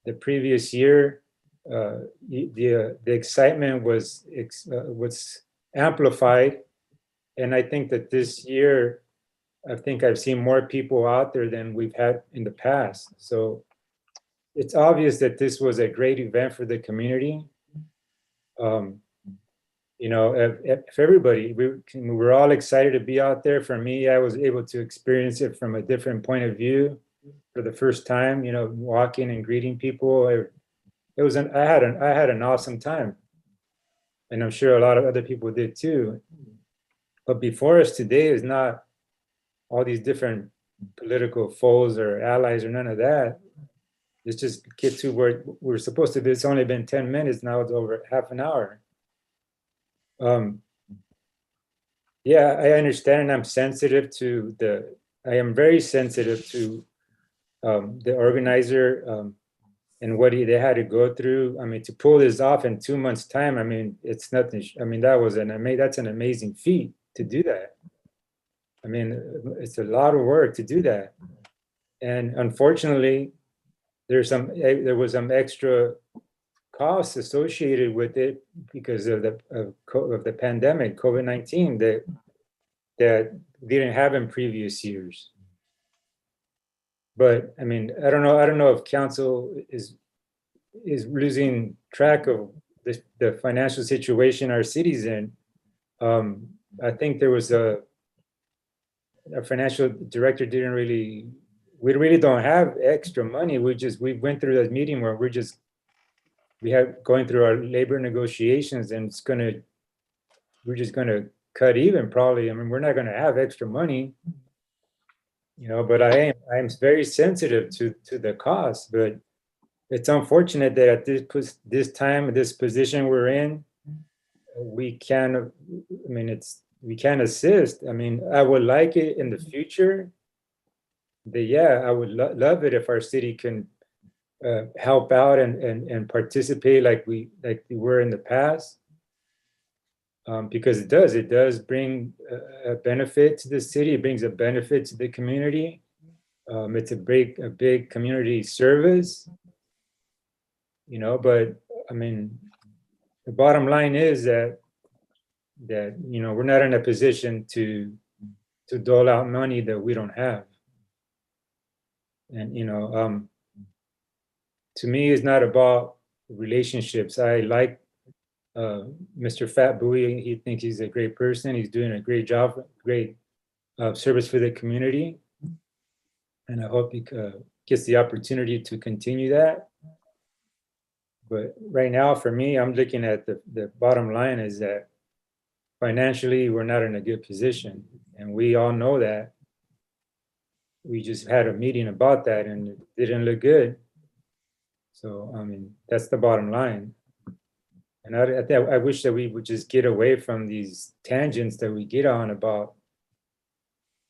the previous year, the excitement was amplified. And I think that this year, I've seen more people out there than we've had in the past. So it's obvious that this was a great event for the community. If everybody, we're all excited to be out there. For me, I was able to experience it from a different point of view for the first time, walking and greeting people. I had an awesome time. And I'm sure a lot of other people did too. But before us today is not all these different political foes or allies or none of that. Let's just get to where we're supposed to be. It's only been 10 minutes, now it's over half an hour. Yeah, I understand, and I'm sensitive to I am very sensitive to the organizer and what they had to go through. To pull this off in 2 months' time, it's nothing. That's an amazing feat to do that. It's a lot of work to do that. And unfortunately, there was some extra costs associated with it because of the pandemic, COVID-19, that we didn't have in previous years. But I don't know if council is losing track of the financial situation our city's in. I think there was a financial director we really don't have extra money. We went through that meeting where we have going through our labor negotiations, and we're just gonna cut even probably. We're not gonna have extra money, but I am very sensitive to the cost. But it's unfortunate that at this time, this position we're in, we can't assist. I would like it in the future, but yeah, I would love it if our city can help out and participate like we were in the past, because it does bring a benefit to the city. It brings a benefit to the community. It's a big community service, but the bottom line is that we're not in a position to dole out money that we don't have. And to me, it's not about relationships. I like Mr. Fat Bowie. He thinks he's a great person. He's doing a great job, great service for the community. And I hope he gets the opportunity to continue that. But right now, for me, I'm looking at the bottom line is that financially, we're not in a good position. And we all know that. We just had a meeting about that and it didn't look good. So, that's the bottom line. And I wish that we would just get away from these tangents that we get on about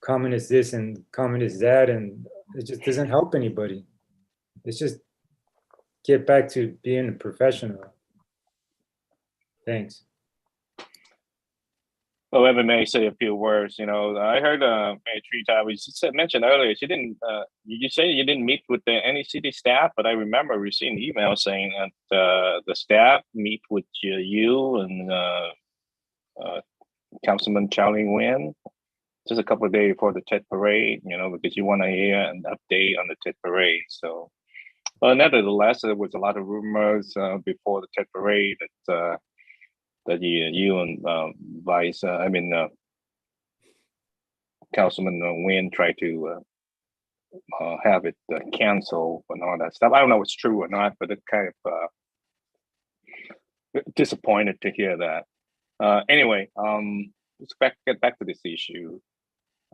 communist this and communist that and It just doesn't help anybody. It's just get back to being a professional. Thanks. Well, if I may say a few words, I heard Mayor Trita mentioned earlier, she didn't, you say you didn't meet with any city staff, but I remember receiving an email saying that the staff meet with you and Councilman Charlie Nguyen just a couple of days before the TED Parade, because you want to hear an update on the TED Parade. So, but nevertheless, there was a lot of rumors before the TED Parade that you and Councilman Nguyen tried to have it canceled and all that stuff. I don't know if it's true or not, but it's kind of disappointed to hear that. Anyway, let's get back to this issue.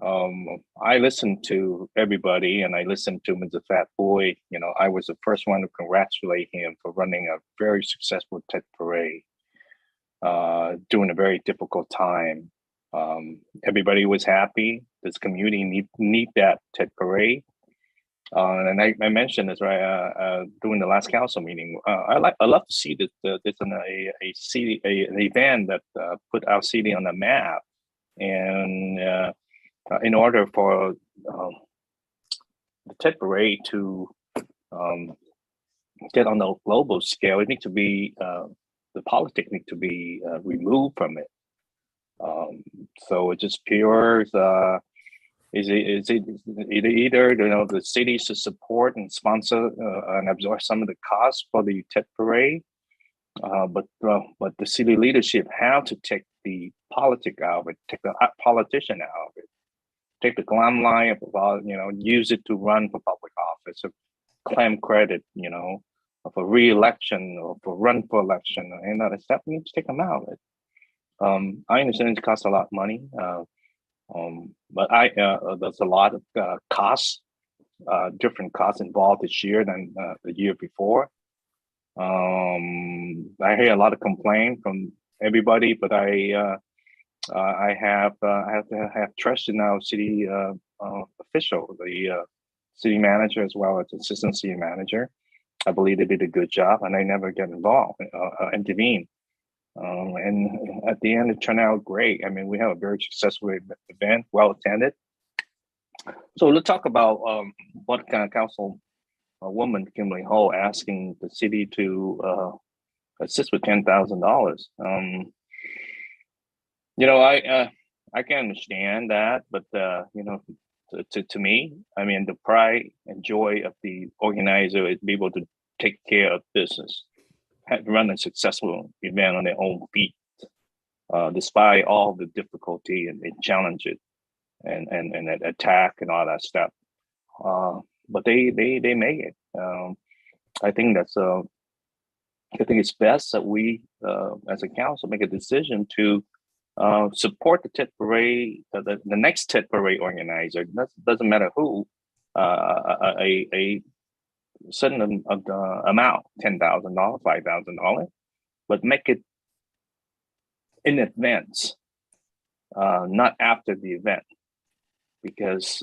I listened to everybody, and I listened to Mr. Fat Boy. I was the first one to congratulate him for running a very successful TED Parade during a very difficult time. Everybody was happy. This community need that TED Parade. And I mentioned this during the last council meeting. I love to see that there's an event that put our city on the map, and in order for the TED Parade to get on the global scale, it needs to be the politics need to be removed from it. So it just pure. Is it either the city should support and sponsor and absorb some of the costs for the TED Parade, but the city leadership have to take the politic out of it, take the politician out of it, take the limelight about use it to run for public office, or claim credit, for re-election or for run for election and other stuff. We need to take them out of it. I understand it costs a lot of money. But there's a lot of costs, different costs involved this year than the year before. I hear a lot of complaint from everybody, but I have to have trust in our city official, the city manager as well as assistant city manager. I believe they did a good job, and they never get involved, intervene. And at the end, it turned out great. I mean, we have a very successful event, well attended. So let's talk about what kind of councilwoman Kimberly Ho asking the city to assist with $10,000. I can understand that, but to me, I mean, the pride and joy of the organizer is be able to take care of business, run a successful event on their own feet, despite all the difficulty and challenges and attack and all that stuff. But they make it. I think it's best that we, as a council, make a decision to support the TED Parade, the next TED Parade organizer. Doesn't matter who, a certain amount, $10,000, $5,000, but make it in advance, not after the event, because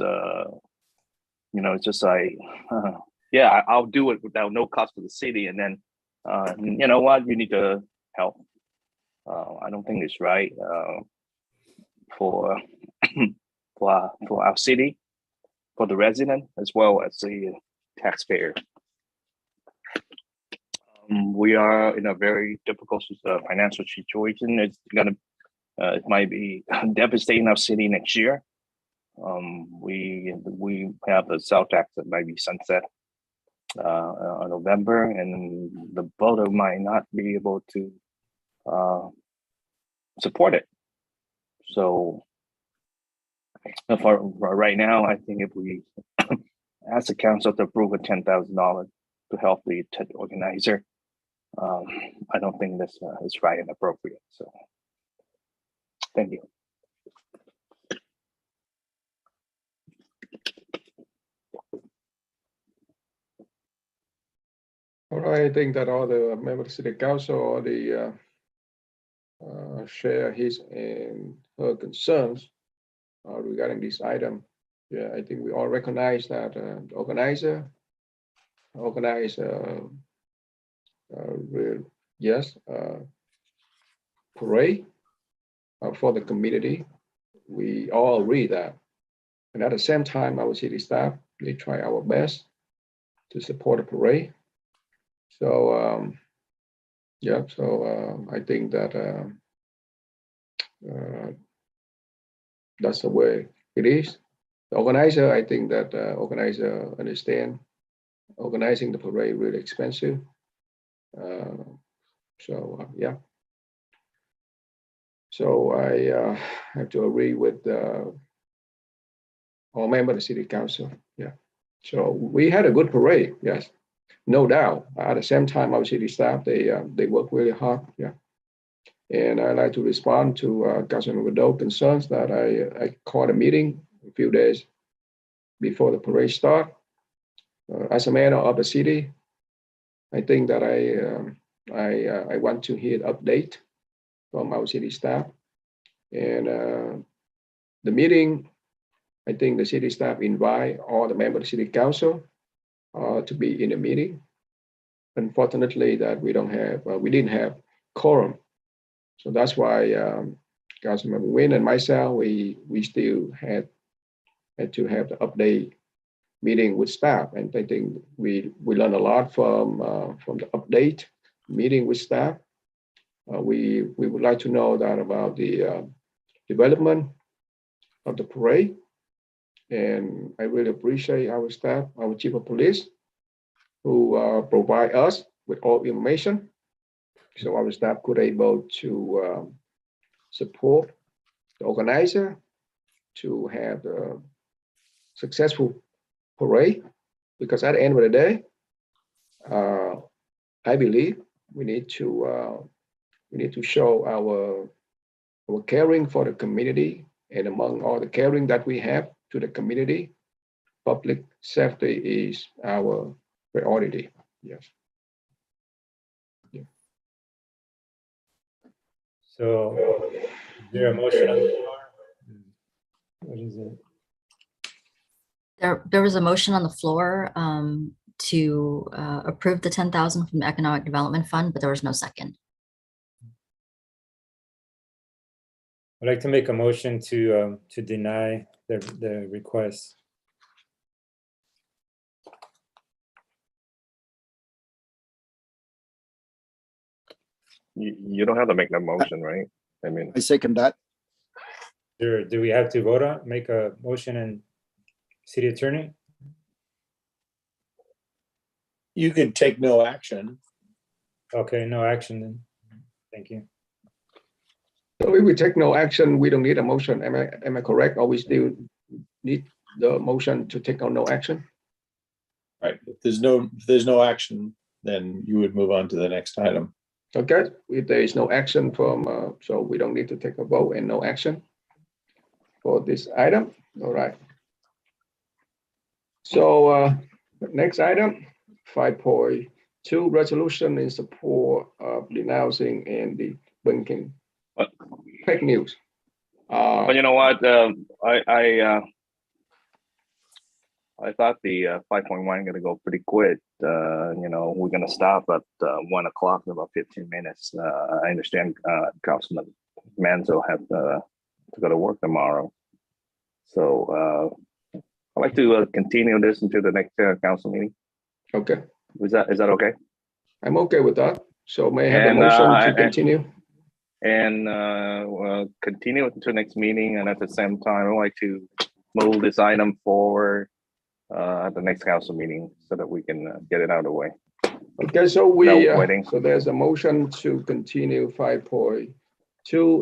it's just like, yeah, I'll do it without no cost to the city, and then you know what, you need to help. I don't think it's right for our city, for the resident, as well as the taxpayer. We are in a very difficult financial situation. It might be devastating our city next year. We have the sales tax that might be sunset in November, and the voter might not be able to support it. So for right now, I think if we ask the council to approve a $10,000 to help the TED organizer, I don't think this is right and appropriate. So thank you. All right, I think that all the members of the council already share his and her concerns regarding this item. Yeah, I think we all recognize that the organizer organize yes, parade for the community. We all agree that. And at the same time, our city staff, they try our best to support the parade. So, yeah, so I think that that's the way it is. The organizer, I think that organizer understand organizing the parade really expensive. Yeah. So I have to agree with all members of the city council. Yeah. So we had a good parade. Yes, no doubt. At the same time, our city staff they work really hard. Yeah. And I'd like to respond to Councilmember Doe concerns that I called a meeting a few days before the parade start. As a mayor of the city, I think that I want to hear the update from our city staff. And the meeting, I think the city staff invite all the members of the city council to be in the meeting. Unfortunately, that we didn't have quorum. So that's why Councilmember Nguyen and myself, we still had to have the update meeting with staff. And I think we learned a lot from the update meeting with staff. We would like to know that about the development of the parade. And I really appreciate our staff, our chief of police, who provide us with all information. So our staff could able to support the organizer to have a successful parade. Because at the end of the day, I believe we need to show our caring for the community, and among all the caring that we have to the community, public safety is our priority. Yes. Yeah. So is there a motion on the floor? What is it? There was a motion on the floor to approve the 10,000 from the Economic Development Fund, but there was no second. I'd like to make a motion to deny the request. You don't have to make that motion, right? I mean, I second that. Do we have to vote on, make a motion and city attorney? You can take no action. Okay, no action then. Thank you. So if we take no action, we don't need a motion. Am I correct? Or we still need the motion to take on no action? Right. If there's no action, then you would move on to the next item. Okay. If there is no action from, so we don't need to take a vote and no action for this item. All right. So next item, 5.2 resolution in support of denouncing and debunking fake news. but you know what? I thought the 5.1 going to go pretty quick. You know, we're going to stop at 1 o'clock in about 15 minutes. I understand Councilman Manzo have to go to work tomorrow. So I'd like to continue this into the next council meeting. Okay. Is that okay? I'm okay with that. So may I have a motion to continue? And we'll continue into next meeting. And at the same time, I'd like to move this item forward at the next council meeting so that we can get it out of the way. Okay, so so there's a motion to continue 5.2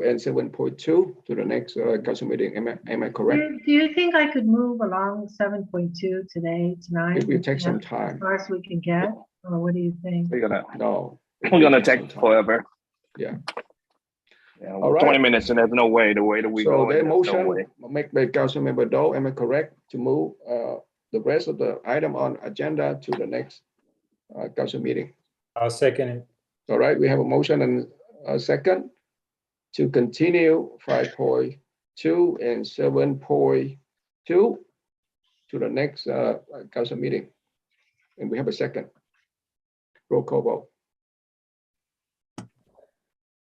and 7.2 to the next council meeting. Am I correct? Do you think I could move along 7.2 tonight? It will take some time. As far as we can get, or what do you think? We're gonna take forever. Yeah. All right. 20 minutes, and there's no way. The way that we go. So the motion made by Councilmember Doe, am I correct to move the rest of the item on agenda to the next council meeting? I'll second it. All right, we have a motion and a second to continue 5.2 and 7.2 to the next council meeting. And we have a second. Roll call vote.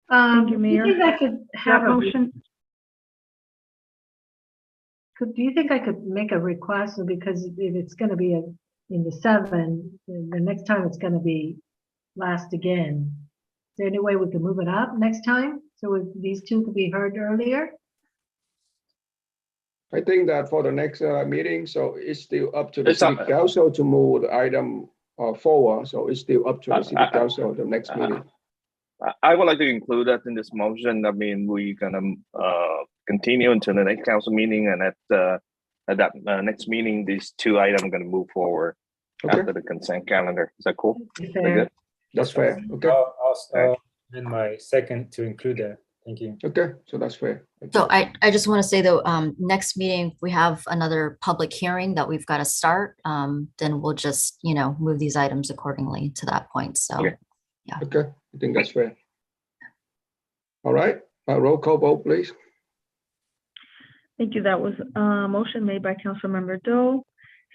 Thank you, Do you Mayor. think I could have That motion, do you think I could make a request? Because if it's gonna be in the 7, the next time it's gonna be last again. Is there any way we can move it up next time? So these two could be heard earlier? I think that for the next meeting, so it's still up to the It's city up- council to move the item forward. So it's still up to the city I- council, the next meeting. I would like to include that in this motion. I mean, we're gonna continue until the next council meeting, and at that next meeting, these 2 items are gonna move forward Okay. after the consent calendar. Is that cool? Is that Fair. good? That's fair. Okay. I'll amend my second to include that. Thank you. Okay. So that's fair. So I just want to say though, next meeting, we have another public hearing that we've got to start. Then we'll just, move these items accordingly to that point. So, Okay. yeah. Okay. I think that's fair. All right. Roll call vote, please. thank you. That was a motion made by Councilmember Doe,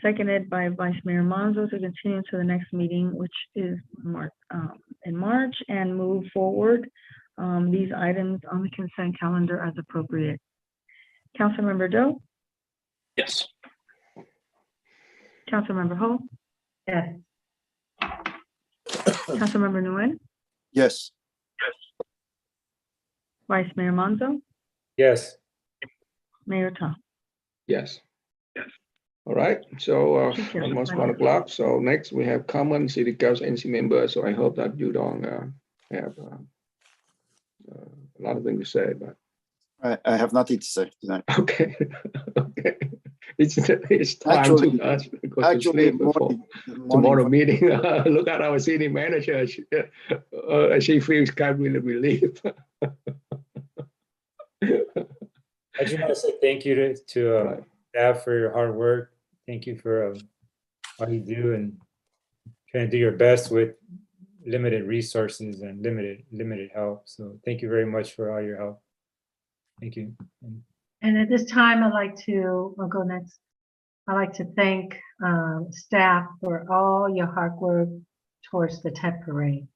seconded by Vice Mayor Monzo to continue to the next meeting, which is in March, and move forward these items on the consent calendar as appropriate. Councilmember Doe, Yes. Councilmember Ho, Yes. Councilmember Nguyen, Yes. Vice Mayor Monzo, Yes. Mayor Tom. Yes. All right. So Take care. almost Bye. 1 o'clock. So next we have common city council NC members. So I hope that you don't have a lot of things to say, but I have nothing to say tonight. okay. Okay. It's time Actually- to us to go to Actually, sleep before morning tomorrow meeting. Look at our city manager. She feels kind of really relieved. I just want to say thank you to Right. staff for your hard work. Thank you for all you do and trying to do your best with limited resources and limited help. So thank you very much for all your help. Thank you. And at this time, I'll go next. I'd like to thank staff for all your hard work towards the TED parade.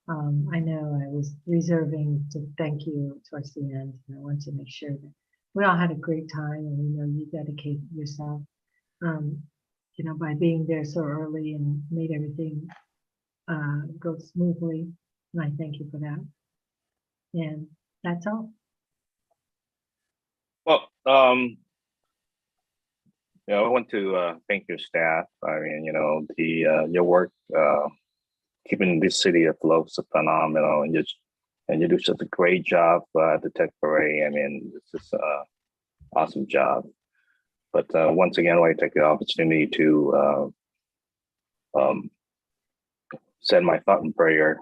I know I was reserving to thank you towards the end, and I want to make sure that we all had a great time, and we know you dedicated yourself, by being there so early and made everything go smoothly. And I thank you for that. And that's all. Well, I want to thank your staff. I mean, your work keeping this city afloat is phenomenal, and you do such a great job at the Tech Parade. I mean, this is an awesome job. But once again, I want to take the opportunity to send my thought and prayer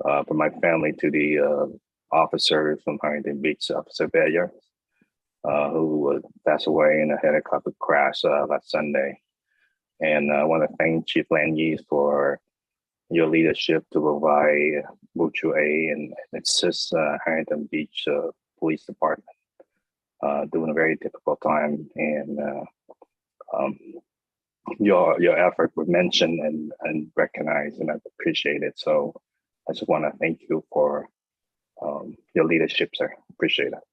for my family to the officers from Huntington Beach, Officer Bayer, who passed away in a helicopter crash last Sunday. And I want to thank Chief Lanyes for your leadership to provide mutual aid and assist Huntington Beach Police Department during a very difficult time. And your effort was mentioned and recognized, and I appreciate it. So I just want to thank you for your leadership, sir. Appreciate it.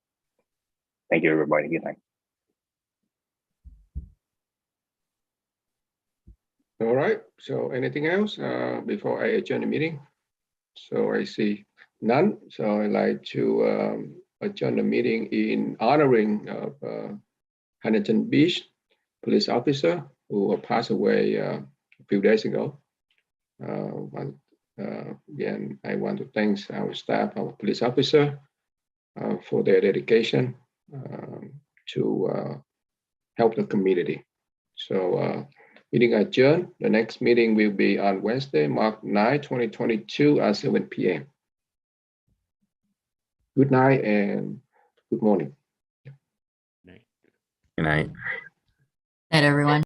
Thank you, everybody. Good night. All right. So anything else before I adjourn the meeting? So I see none. So I'd like to adjourn the meeting in honoring of Huntington Beach police officer who passed away a few days ago. Again, I want to thank our staff, our police officer, for their dedication to help the community. So meeting adjourned. The next meeting will be on Wednesday, March 9, 2022 at 7 p.m. Good night and good morning. Good night. Night, everyone.